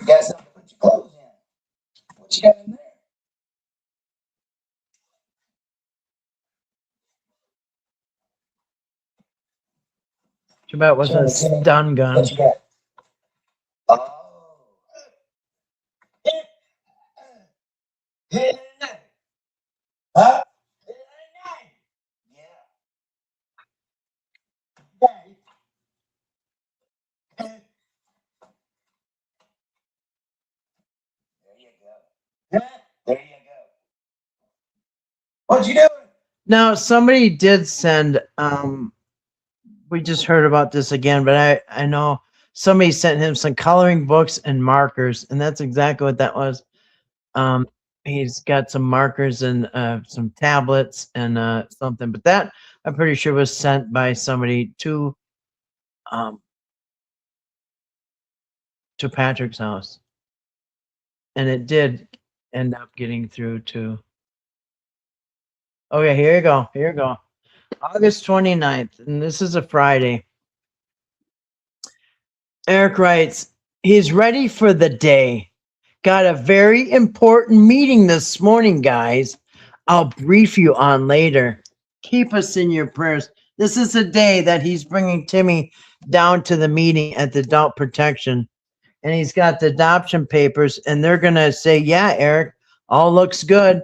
You got something to put your clothes in. What you got in there? Too bad it wasn't a stun gun. What you got? Oh. Huh? Yeah. There you go. There you go. What you doing? Now, somebody did send, we just heard about this again, but I know somebody sent him some coloring books and markers, and that's exactly what that was. He's got some markers and some tablets and something, but that I'm pretty sure was sent by somebody to Patrick's house, and it did end up getting through to. Okay, here you go. Here you go. August 29th, and this is a Friday. Eric writes, he's ready for the day. Got a very important meeting this morning, guys. I'll brief you on later. Keep us in your prayers. This is the day that he's bringing Timmy down to the meeting at the adult protection. And he's got the adoption papers, and they're going to say, yeah, Eric, all looks good.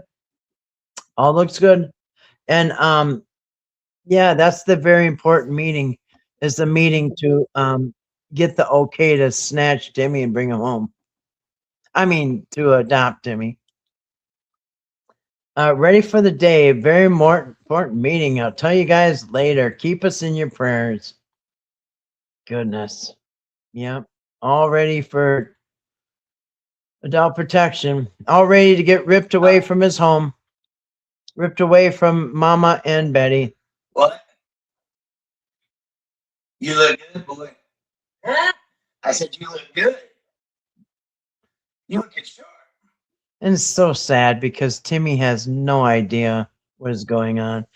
All looks good. And yeah, that's the very important meeting, is the meeting to get the okay to snatch Timmy and bring him home. I mean, to adopt Timmy. Ready for the day. Very important meeting. I'll tell you guys later. Keep us in your prayers. Goodness. Yep. All ready for adult protection. All ready to get ripped away from his home. Ripped away from Mama and Betty. What? You look good, boy. Huh? I said you look good. You looking sharp. And it's so sad because Timmy has no idea what is going on.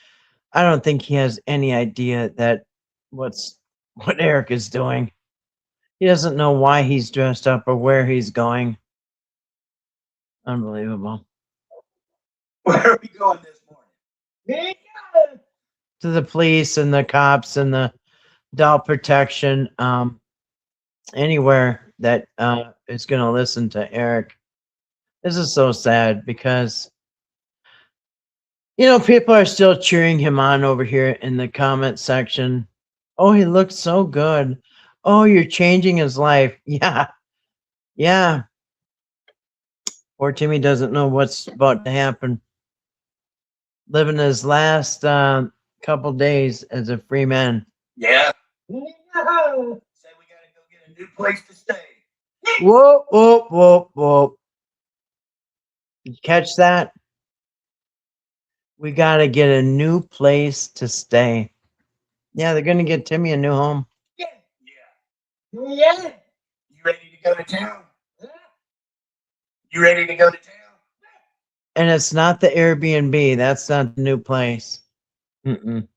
I don't think he has any idea that what Eric is doing. He doesn't know why he's dressed up or where he's going. Unbelievable. Where are we going this morning? To the police and the cops and the adult protection, anywhere that is going to listen to Eric. This is so sad because, you know, people are still cheering him on over here in the comment section. Oh, he looks so good. Oh, you're changing his life. Yeah. Yeah. Poor Timmy doesn't know what's about to happen. Living his last couple days as a free man. Yeah. Say we gotta go get a new place to stay. Whoop, whoop, whoop, whoop. Did you catch that? We got to get a new place to stay. Yeah, they're going to get Timmy a new home. Yeah. Yeah. Yeah. You ready to go to town? You ready to go to town? And it's not the Airbnb. That's not the new place. Mm-mm.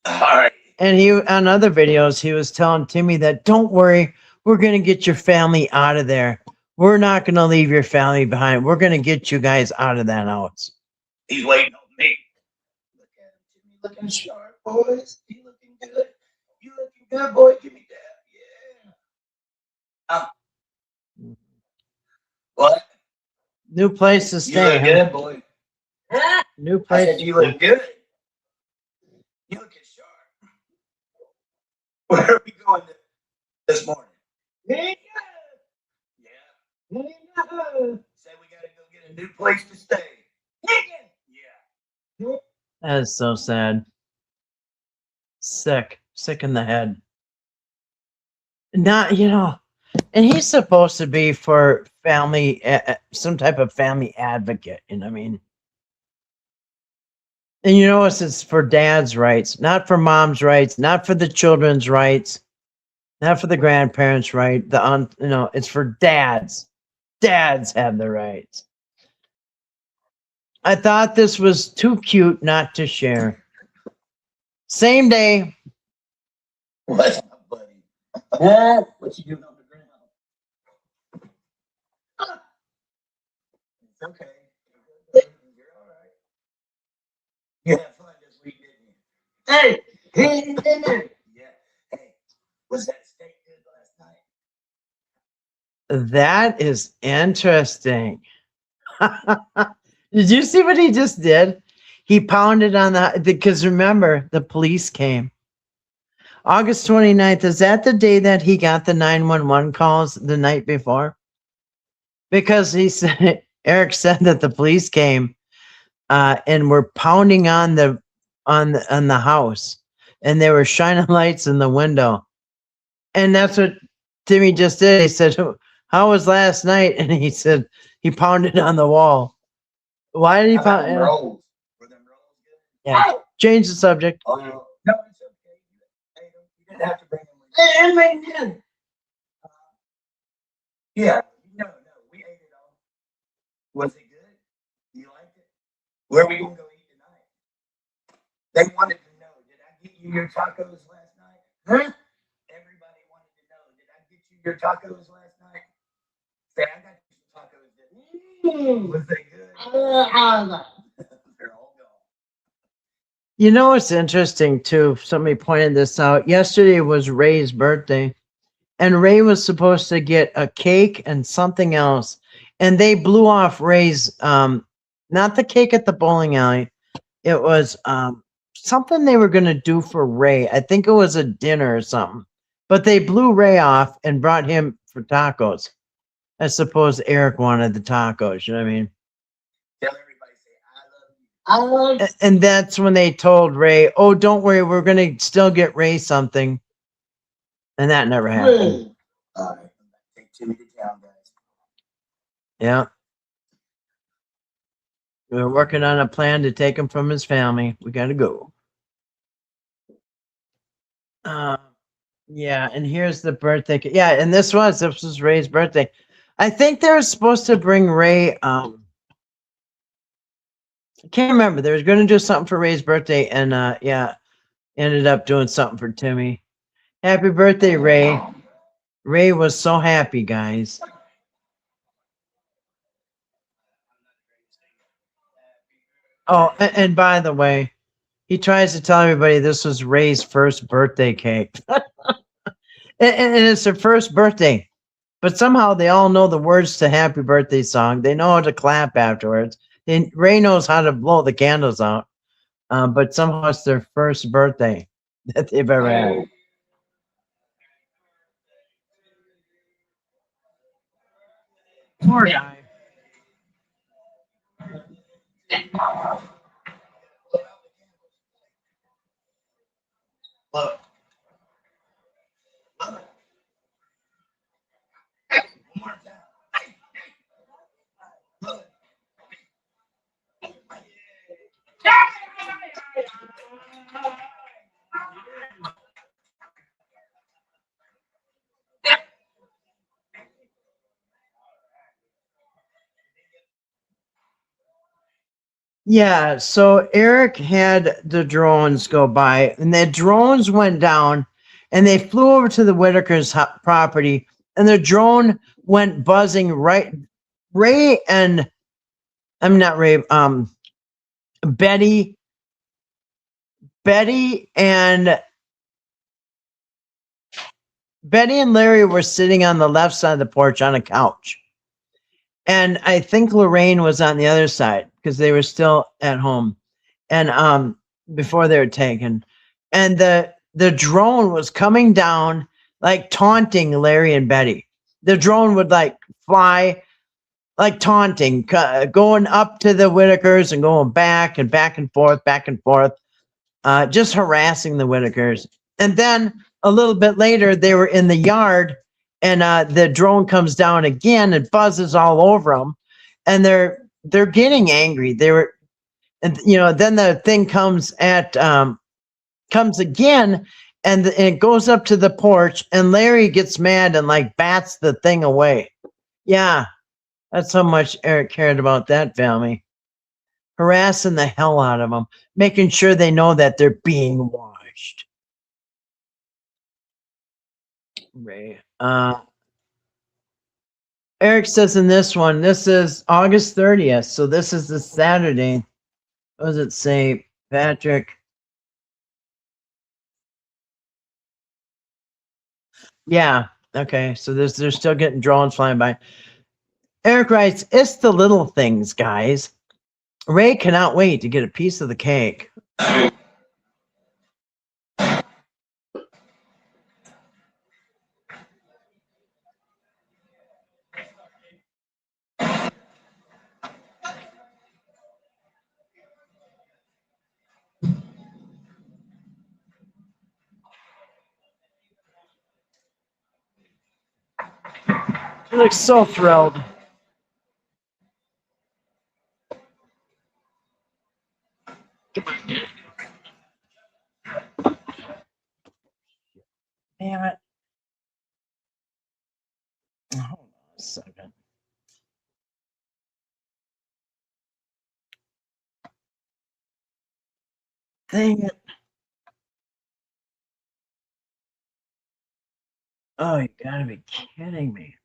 All right. And he, on other videos, he was telling Timmy that, don't worry, we're going to get your family out of there. We're not going to leave your family behind. We're going to get you guys out of that house. He's waiting on me. Look at him, Timmy, looking sharp, boys. He looking good. You looking good, boy. Give me that. Yeah. What? New place to You stay. look good, boy. New I place. said you look good. You looking sharp. Where are we going this morning? Yeah. Say we gotta go get a new place to stay. Yeah. That is so sad. Sick in the head. Not, and he's supposed to be for family, some type of family advocate. You know what I mean? And it's for dad's rights, not for mom's rights, not for the children's rights, not for the grandparents' right. It's for dads. Dads have the rights. I thought this was too cute not to share. Same day. What's up, buddy? What you doing on the ground? It's okay. You're all right. You had fun this week, didn't you? Hey, he did. Yeah. Hey, was that steak good last night? That is interesting. Did you see what he just did? He pounded on because remember, the police came. August 29th, is that the day that he got the 911 calls the night before? Because Eric said that the police came and were pounding on the house, and they were shining lights in the window. And that's what Timmy just did. He said, "How was last night?" And he said he pounded on the wall. Why did he pound? Rolls. Were them rolls good? Yeah, change the subject. Oh, no, it's okay. Hey, you didn't have to bring them with you. Amen. Yeah, no, we ate it all. Was it good? You liked it? Where are we gonna go eat tonight? They wanted to know, did I get you your tacos last night? Huh? Everybody wanted to know, did I get you your tacos last night? Say, I got you some tacos, didn't I? Was they good? They're all gone. It's interesting too. Somebody pointed this out. Yesterday was Ray's birthday, and Ray was supposed to get a cake and something else, and they blew off Ray's not the cake at the bowling alley. It was something they were going to do for Ray. I think it was a dinner or something, but they blew Ray off and brought him for tacos. I suppose Eric wanted the tacos. You know what I mean? Tell everybody, say, I love you. And that's when they told Ray, "Oh, don't worry, we're going to still get Ray something." And that never happened. All right, take Jimmy to town, guys. Yeah. We're working on a plan to take him from his family. We got to go. Yeah, and here's the birthday. Yeah, and this was Ray's birthday. I think they were supposed to bring Ray. I can't remember. They were going to do something for Ray's birthday, and ended up doing something for Timmy. Happy birthday, Ray. Ray was so happy, guys. Oh, and by the way, he tries to tell everybody this was Ray's first birthday cake. and it's their first birthday. But somehow they all know the words to Happy Birthday song. They know how to clap afterwards. And Ray knows how to blow the candles out. But somehow it's their first birthday that they've ever had. Poor guy. Look. One more time. Look. Yeah, so Eric had the drones go by, and the drones went down, and they flew over to the Whittakers' property, and the drone went buzzing right. Ray and I'm not Ray. Betty and Larry were sitting on the left side of the porch on a couch. And I think Lorraine was on the other side because they were still at home. And before they were taken. And the drone was coming down, like taunting Larry and Betty. The drone would like fly, like taunting, going up to the Whittakers and going back and forth, back and forth. just harassing the Whittakers. And then a little bit later, they were in the yard, and the drone comes down again and buzzes all over them, and they're getting angry. They were, and then the thing comes again, and it goes up to the porch, and Larry gets mad and like bats the thing away. Yeah, that's how much Eric cared about that family. Harassing the hell out of them, making sure they know that they're being watched. Ray. Eric says in this one, this is August 30th, so this is the Saturday. What does it say, Patrick? Yeah, okay, so they're still getting drones flying by. Eric writes, it's the little things, guys. Ray cannot wait to get a piece of the cake. He looks so thrilled. Damn it. Hold on a second. Dang it. Oh, you gotta be kidding me.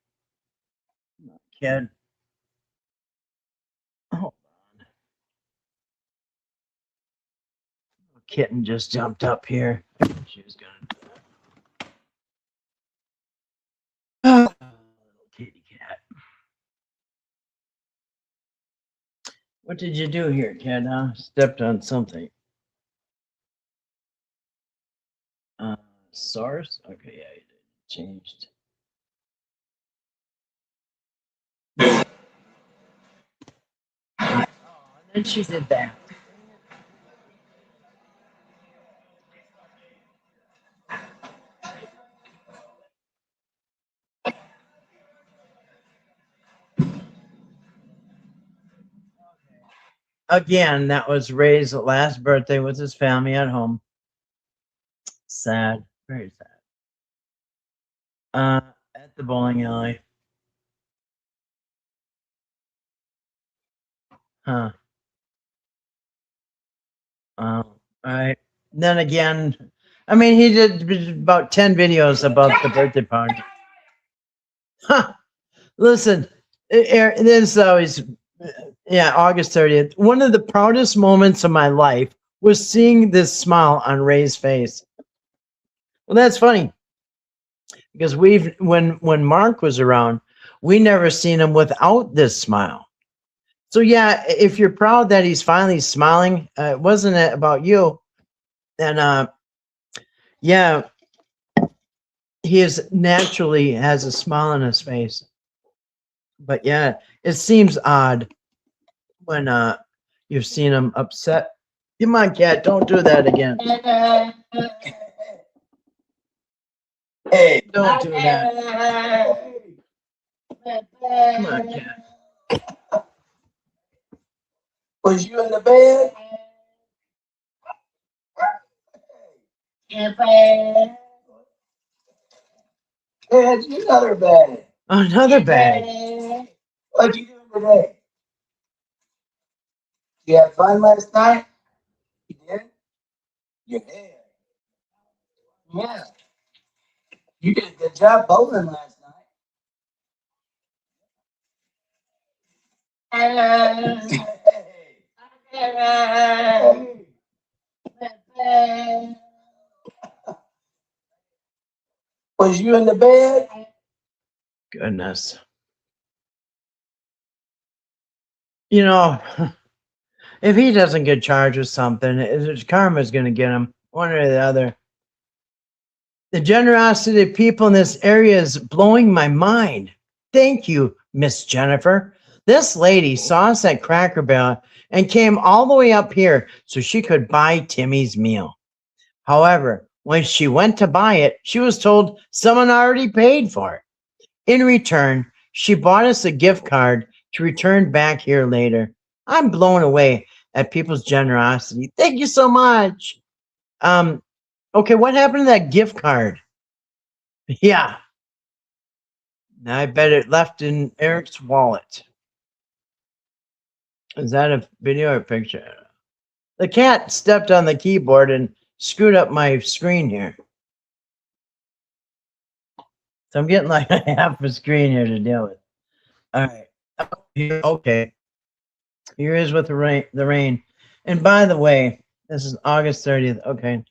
Kid. Hold on. Kitten just jumped up here. She was gonna. Oh, little kitty cat. What did you do here, kid? Huh? Stepped on something. Source? Okay, yeah, you did. Changed. Oh, and then she did that. Again, that was Ray's last birthday with his family at home. Sad, very sad. At the bowling alley. Huh. All right. Then again, I mean, he did about 10 videos about the birthday party. Huh. Listen, this is always, yeah, August 30th. One of the proudest moments of my life was seeing this smile on Ray's face. Well, that's funny because when Mark was around, we never seen him without this smile. So yeah, if you're proud that he's finally smiling, wasn't it about you? And yeah, he is naturally has a smile on his face. But yeah, it seems odd when you've seen him upset. Come on, cat, don't do that again. Hey, Don't do that. Come on, cat. was you in the bed? There's another bag. Another bag. What'd you do today? You had fun last night? You did? You did. Yeah. You did a good job bowling last night. Was you in the bed? Goodness. You know, if he doesn't get charged with something, karma's going to get him, one or the other. The generosity of people in this area is blowing my mind. Thank you, Miss Jennifer. This lady saw us at Cracker Barrel. and came all the way up here so she could buy Timmy's meal. However, when she went to buy it, she was told someone already paid for it. In return, she bought us a gift card to return back here later. I'm blown away at people's generosity. Thank you so much. Okay, what happened to that gift card? Yeah, I bet it left in Eric's wallet. Is that a video or a picture? The cat stepped on the keyboard and screwed up my screen here. So I'm getting like a half a screen here to deal with. All right. Okay. Here is with the rain. And by the way, this is August 30th. Okay.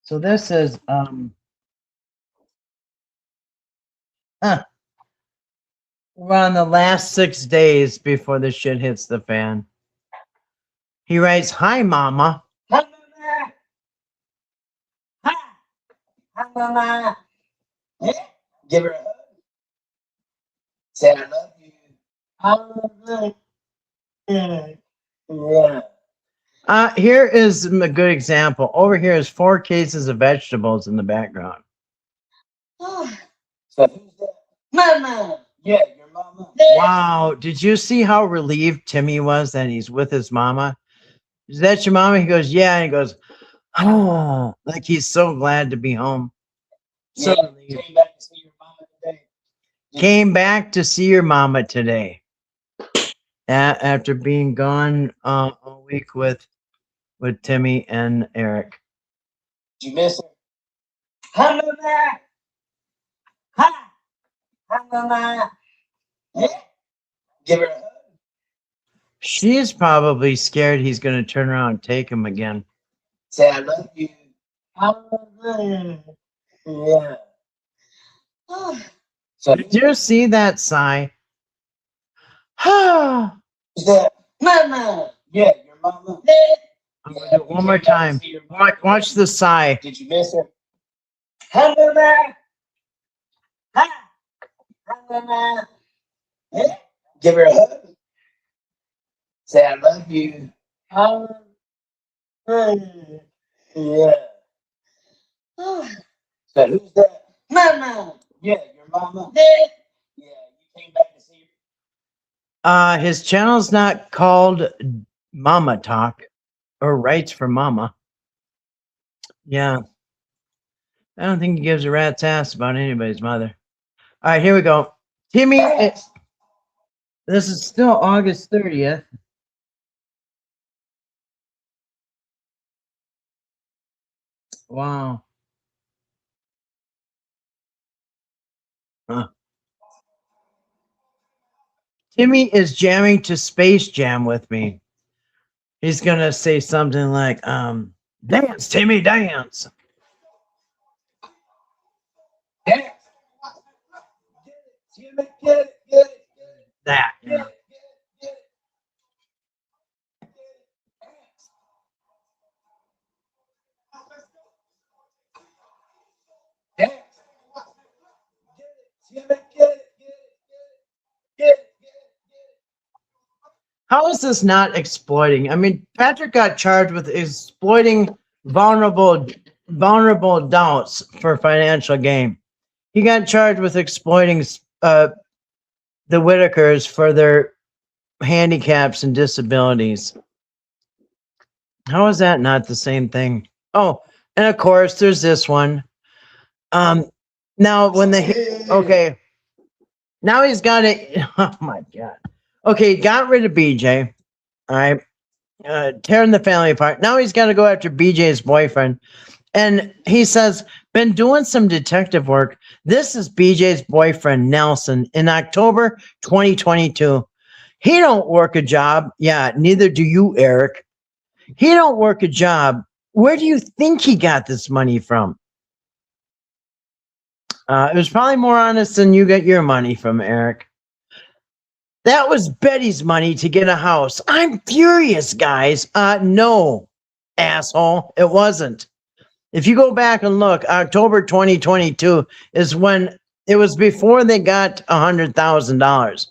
So this is we're on the last 6 days before the shit hits the fan. He writes, "Hi, Mama." Hi, Mama. Hi. Hi, Mama. Yeah. Give her a hug. Say, I love you. I love you. Yeah. Here is a good example. Over here is 4 cases of vegetables in the background. So who's that? Mama. Yeah, your mama. Wow. Did you see how relieved Timmy was that he's with his mama? Is that your mama? He goes, yeah. And he goes, oh, like he's so glad to be home. So Yeah, came back to see your mama today. Came back to see your mama today. After being gone a week with Timmy and Eric. Did you miss her? Hi, Mama. Hi. Hi, Mama. Yeah. Give her a hug. She's probably scared he's going to turn around and take him again. Say, I love you. I love you. Yeah. So, Did you see that sigh? I'm who's that? Mama. Yeah, your mama. going to do it one more time. Watch the sigh. Did you miss her? Hi, Mama. Hi. Hi, Mama. Yeah. Give her a hug. Say, I love you. I love you. Yeah. So who's that? Mama. Yeah, your mama. Yeah, you came back to see her. His channel's not called Mama Talk or Rights for Mama. Yeah. I don't think he gives a rat's ass about anybody's mother. All right, here we go. Timmy, this is still August 30th. Wow. Huh. Timmy is jamming to Space Jam with me. He's gonna say something like, dance, Timmy, dance. Dance. Get it. That. Get it. Dance. Get it. How is this not exploiting? I mean, Patrick got charged with exploiting vulnerable adults for financial gain. He got charged with exploiting the Whittakers for their handicaps and disabilities. How is that not the same thing? Oh, and of course, there's this one. Now when okay, now he's got it. Oh my God. Okay, got rid of BJ. All right, tearing the family apart. Now he's got to go after BJ's boyfriend, and he says, "Been doing some detective work. This is BJ's boyfriend, Nelson, in October 2022. He don't work a job. Yeah, neither do you, Eric. He don't work a job. Where do you think he got this money from? It was probably more honest than you get your money from, Eric. That was Betty's money to get a house. I'm furious, guys. No, asshole, it wasn't. If you go back and look, October 2022 is when it was before they got $100,000.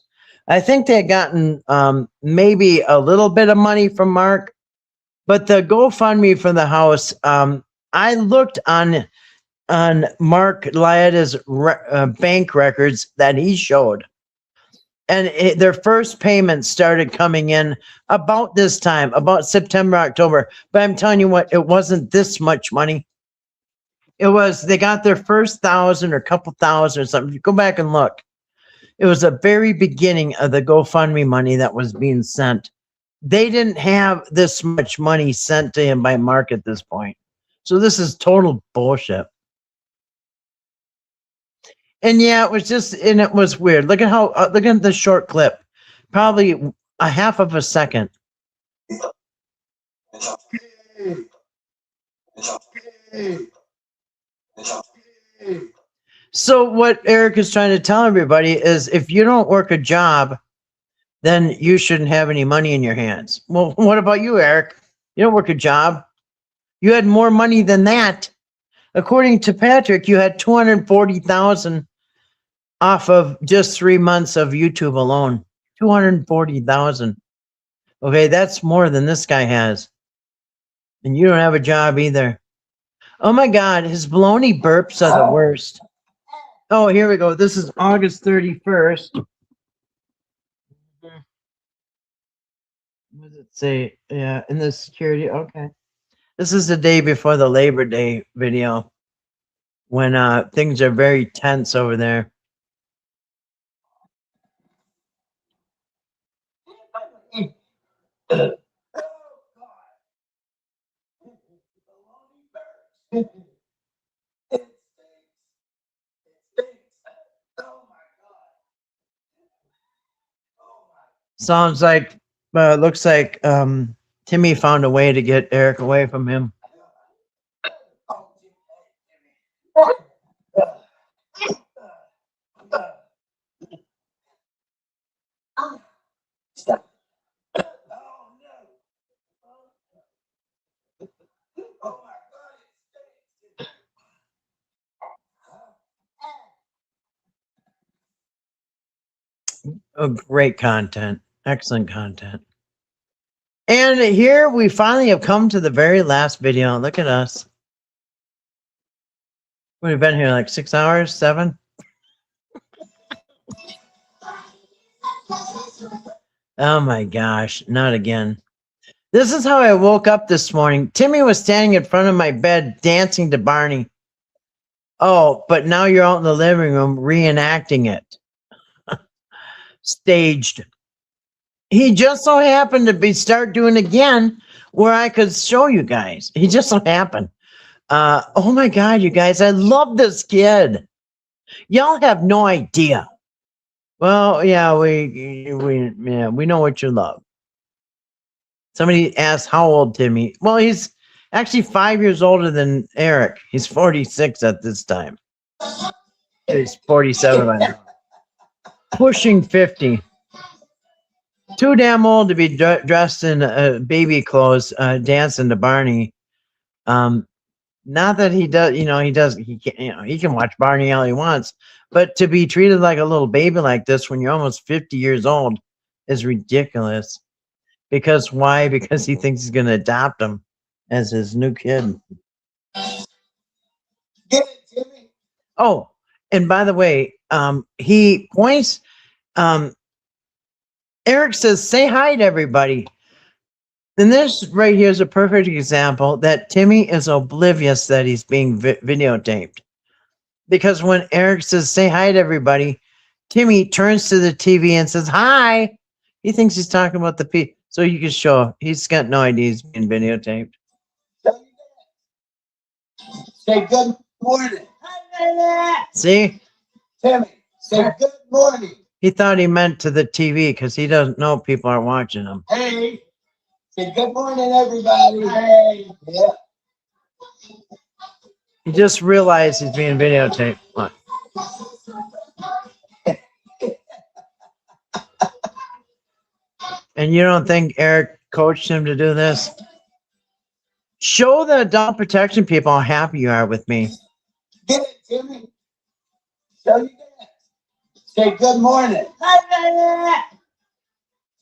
I think they had gotten maybe a little bit of money from Mark, but the GoFundMe for the house, I looked on Mark Lietta's bank records that he showed, and their first payments started coming in about this time, about September, October. But I'm telling you what, it wasn't this much money. It was, they got their first 1,000 or couple thousand or something. If you go back and look, it was the very beginning of the GoFundMe money that was being sent. They didn't have this much money sent to him by Mark at this point. So this is total bullshit. And yeah, it was just, and it was weird. Look at how, look at the short clip, probably a half of a second. So what Eric is trying to tell everybody is, if you don't work a job, then you shouldn't have any money in your hands. Well, what about you, Eric? You don't work a job. You had more money than that. According to Patrick, you had 240,000 off of just 3 months of YouTube alone. 240,000. Okay, that's more than this guy has. And you don't have a job either. Oh my God, his baloney burps are the worst. Oh, here we go. This is August 31st. What does it say? Yeah, in the security. Okay. This is the day before the Labor Day video, when things are very tense over there. Sounds like, looks like Timmy found a way to get Eric away from him. Oh, great content. Excellent content. And here we finally have come to the very last video. Look at us. We've been here like 6 hours, 7. Oh my gosh, not again. This is how I woke up this morning. Timmy was standing in front of my bed dancing to Barney. Oh, but now you're out in the living room reenacting it. Staged. He just so happened to start doing again where I could show you guys. He just so happened. Oh my God, you guys, I love this kid. Y'all have no idea. Well, yeah, we know what you love. Somebody asked how old Timmy. Well, he's actually 5 years older than Eric. He's 46 at this time. He's 47 right now. Pushing 50. Too damn old to be dressed in baby clothes, dancing to Barney. Not that he does, he can, he can watch Barney all he wants, but to be treated like a little baby like this when you're almost 50 years old is ridiculous. Because why? Because he thinks he's going to adopt him as his new kid. Get it, Jimmy. Oh, and by the way, he points, Eric says, say hi to everybody. And this right here is a perfect example that Timmy is oblivious that he's being videotaped. Because when Eric says, say hi to everybody, Timmy turns to the TV and says, hi. He thinks he's talking about the people. So you can show, he's got no idea he's being videotaped. Say good morning. See? Timmy, say good morning. He thought he meant to the TV because he doesn't know people are watching him. Hey. Say good morning, everybody. Hey. Yeah. He just realized he's being videotaped. Look. And you don't think Eric coached him to do this? Show the adult protection people how happy you are with me. Get it, Timmy. Show you that. Say good morning.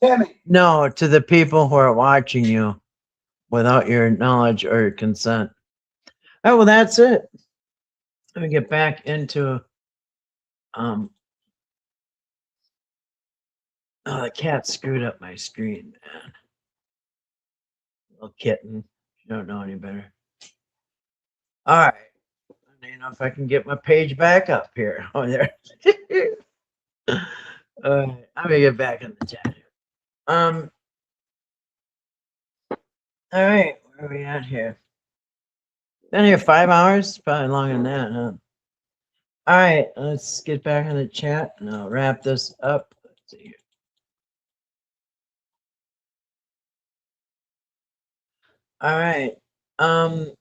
Timmy. No, to the people who are watching you without your knowledge or consent. Oh, well, that's it. Let me get back into oh, the cat screwed up my screen, man. Little kitten. You don't know any better. All right. You know if I can get my page back up here. Oh, there. All right. I'm gonna get back in the chat here. All right. Where are we at here? Been here 5 hours. Probably longer than that, huh? All right. Let's get back in the chat and I'll wrap this up. Let's see here. All right. Let's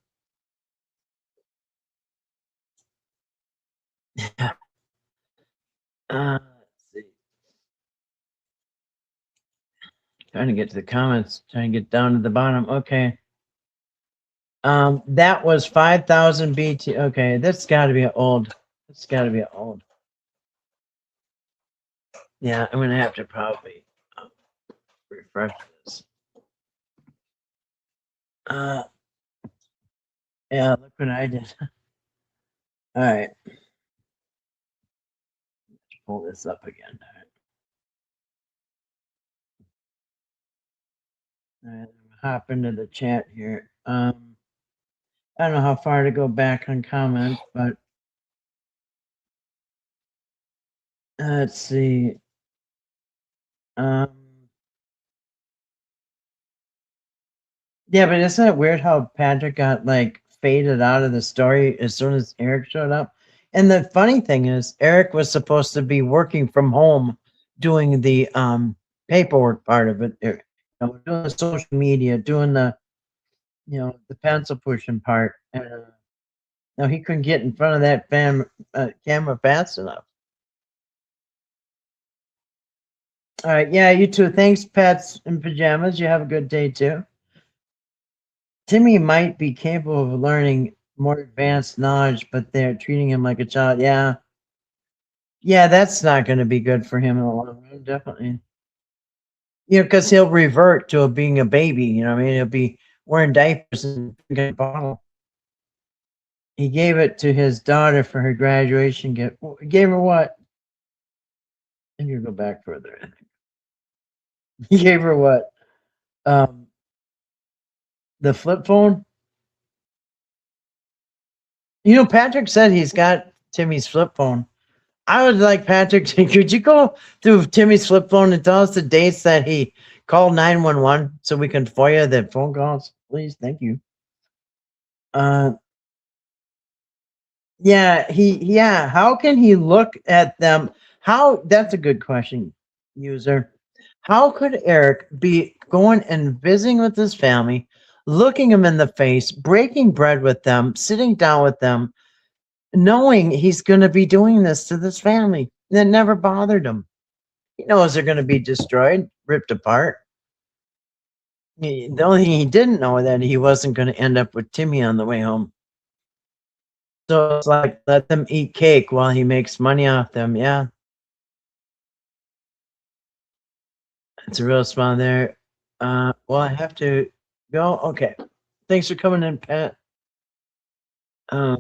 see. Trying to get to the comments. Trying to get down to the bottom. Okay. That was 5,000 BT. Okay, that's got to be old. It's got to be old. Yeah, I'm gonna have to probably refresh this. Yeah, look what I did. All right, let's pull this up again. All right, hop into the chat here. I don't know how far to go back on comments, but let's see. Yeah, but isn't it weird how Patrick got like faded out of the story as soon as Eric showed up? And the funny thing is, Eric was supposed to be working from home, doing the paperwork part of it, doing the social media, doing the the pencil pushing part. And no, he couldn't get in front of that camera fast enough. All right, yeah, you too. Thanks, Pets in Pajamas. You have a good day too. Timmy might be capable of learning more advanced knowledge, but they're treating him like a child. Yeah. Yeah, that's not going to be good for him in the long run, definitely. Because he'll revert to being a baby. I mean, he'll be wearing diapers and drinking a bottle. He gave it to his daughter for her graduation gift. He gave her what? I need to go back further. He gave her what? The flip phone? Patrick said he's got Timmy's flip phone. I would like Patrick to, could you go through Timmy's flip phone and tell us the dates that he called 911 so we can FOIA the phone calls, please? Thank you. Yeah, how can he look at them? That's a good question, user. How could Eric be going and visiting with his family, looking them in the face, breaking bread with them, sitting down with them, knowing he's going to be doing this to this family that never bothered him? He knows they're going to be destroyed, ripped apart. The only thing he didn't know that he wasn't going to end up with Timmy on the way home. So it's like, let them eat cake while he makes money off them. Yeah. It's a real smile there. Well, I have to go. Okay. Thanks for coming in, Pat. Yeah.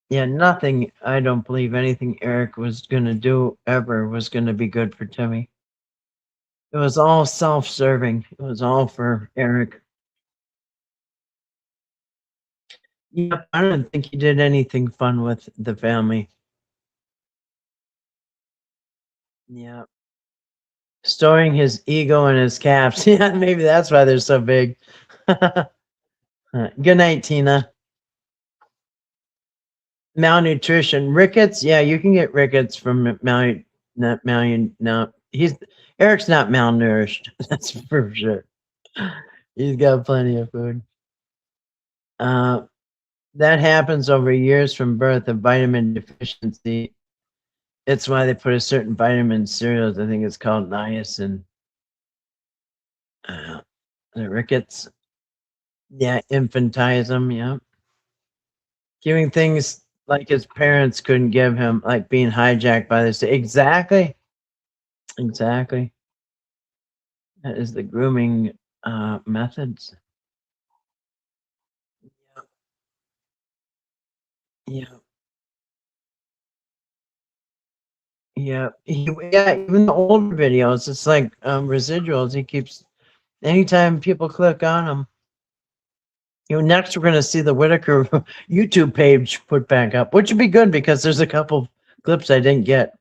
Yeah, nothing, I don't believe anything Eric was going to do ever was going to be good for Timmy. It was all self-serving. It was all for Eric. Yeah, I don't think he did anything fun with the family. Yeah. Storing his ego in his caps. Yeah, maybe that's why they're so big. Good night, Tina. Malnutrition. Rickets? Yeah, you can get rickets from no. Eric's not malnourished. That's for sure. He's got plenty of food. That happens over years from birth of vitamin deficiency. It's why they put a certain vitamin in cereals. I think it's called niacin. The rickets. Yeah, infantism. Yeah. Giving things like his parents couldn't give him, like being hijacked by this. Exactly. Exactly. That is the grooming methods. Yeah. Yeah. Yeah. Even the older videos, it's like residuals. He keeps, anytime people click on them. Next we're going to see the Whittaker YouTube page put back up, which would be good because there's a couple clips I didn't get.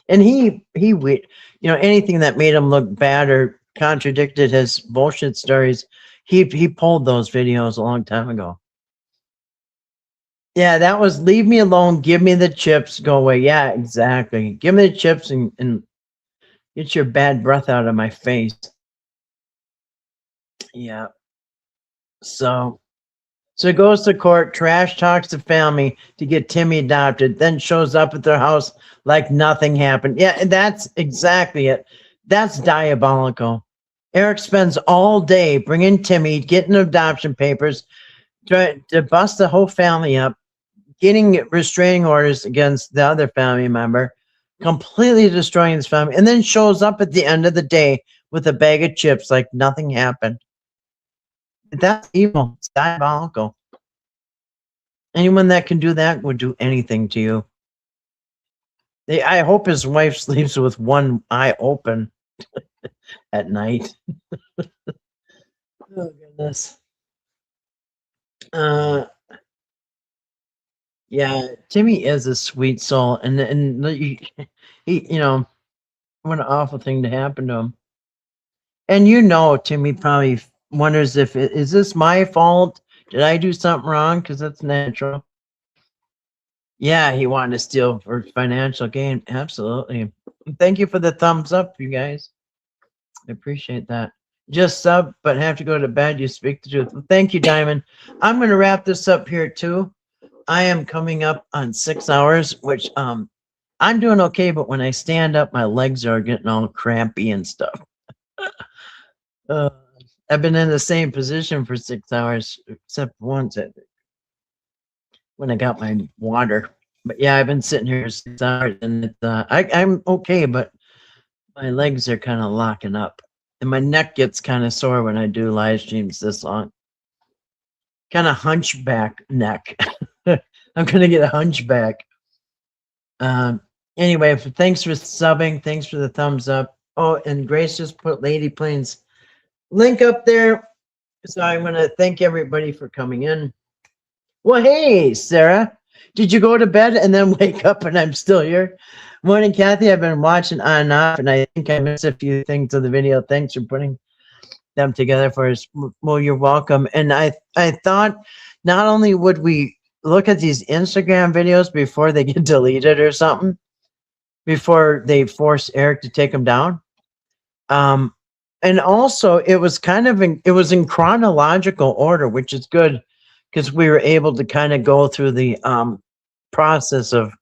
And anything that made him look bad or contradicted his bullshit stories, he pulled those videos a long time ago. Yeah, that was leave me alone, give me the chips, go away. Yeah, exactly. Give me the chips and get your bad breath out of my face. Yeah. So he goes to court, trash talks the family to get Timmy adopted, then shows up at their house like nothing happened. Yeah, and that's exactly it. That's diabolical. Eric spends all day bringing Timmy, getting adoption papers, trying to bust the whole family up, getting restraining orders against the other family member, completely destroying his family, and then shows up at the end of the day with a bag of chips like nothing happened. That's evil. It's diabolical. Anyone that can do that would do anything to you. I hope his wife sleeps with one eye open at night. Oh goodness. Yeah, Timmy is a sweet soul, and he what an awful thing to happen to him. And Timmy probably wonders if is this my fault? Did I do something wrong? Because that's natural. Yeah, he wanted to steal for financial gain. Absolutely. Thank you for the thumbs up, you guys. I appreciate that. Just sub, but have to go to bed. You speak the truth. Well, thank you, Diamond. I'm going to wrap this up here too. I am coming up on 6 hours, which I'm doing okay, but when I stand up, my legs are getting all crampy and stuff. Uh, I've been in the same position for 6 hours, except once when I got my water. But yeah, I've been sitting here 6 hours, and I'm okay, but my legs are kind of locking up, and my neck gets kind of sore when I do live streams this long. Kind of hunchback neck. I'm gonna get a hunchback. Anyway, thanks for subbing. Thanks for the thumbs up. Oh, and Grace just put Lady Plains link up there. So I want to thank everybody for coming in. Well, hey, Sarah, did you go to bed and then wake up and I'm still here? Morning, Kathy. I've been watching on and off, and I think I missed a few things of the video. Thanks for putting them together for us. Well, you're welcome. And I thought not only would we look at these Instagram videos before they get deleted or something, before they force Eric to take them down. And also it was in chronological order, which is good because we were able to kind of go through the process of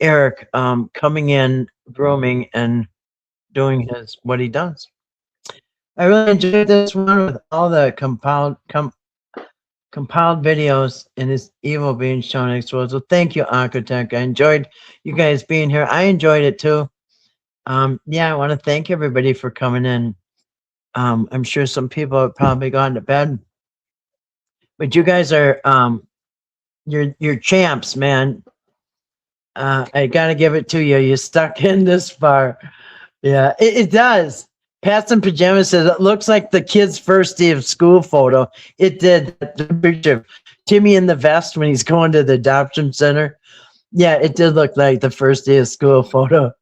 Eric coming in, grooming, and doing what he does. I really enjoyed this one with all the compiled videos and his evil being shown and exposed. So thank you, Architect. I enjoyed you guys being here. I enjoyed it too. Yeah, I want to thank everybody for coming in. I'm sure some people have probably gone to bed, but you guys are you're champs, man. I gotta give it to you. You stuck in this far. Yeah, it does. Pats in Pajamas says it looks like the kid's first day of school photo. It did. The picture of Timmy in the vest when he's going to the adoption center. Yeah, it did look like the first day of school photo.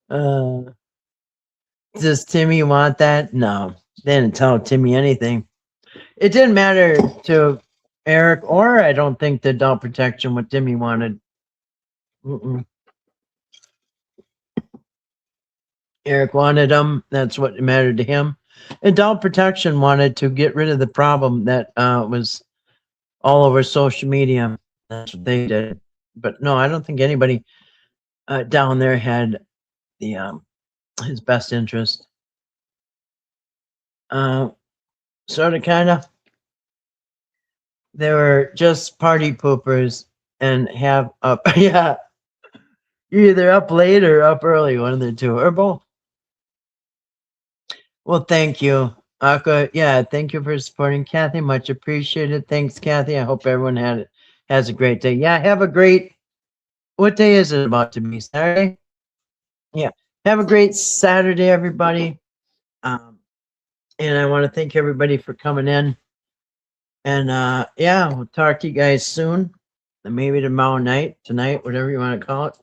Does Timmy want that? No, they didn't tell Timmy anything. It didn't matter to Eric, or I don't think the adult protection what Timmy wanted. Eric wanted them. That's what mattered to him. Adult protection wanted to get rid of the problem that was all over social media. That's what they did. But no, I don't think anybody down there had the his best interest. Sort of, kind of. They were just party poopers and have up. Yeah, you're either up late or up early, one of the two, or both. Well, thank you, Aqua. Yeah, thank you for supporting Kathy. Much appreciated. Thanks, Kathy. I hope everyone has a great day. Yeah, have a great. What day is it about to be? Saturday. Yeah, have a great Saturday, everybody. And I want to thank everybody for coming in. And yeah, we'll talk to you guys soon. Maybe tomorrow night, tonight, whatever you want to call it.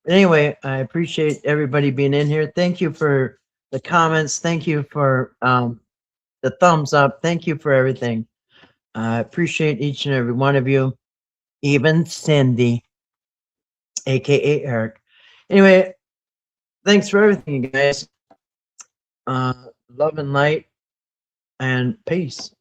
Anyway, I appreciate everybody being in here. Thank you for the comments. Thank you for the thumbs up. Thank you for everything. I appreciate each and every one of you, even Cindy, aka Eric. Anyway, thanks for everything, you guys. Love and light and peace.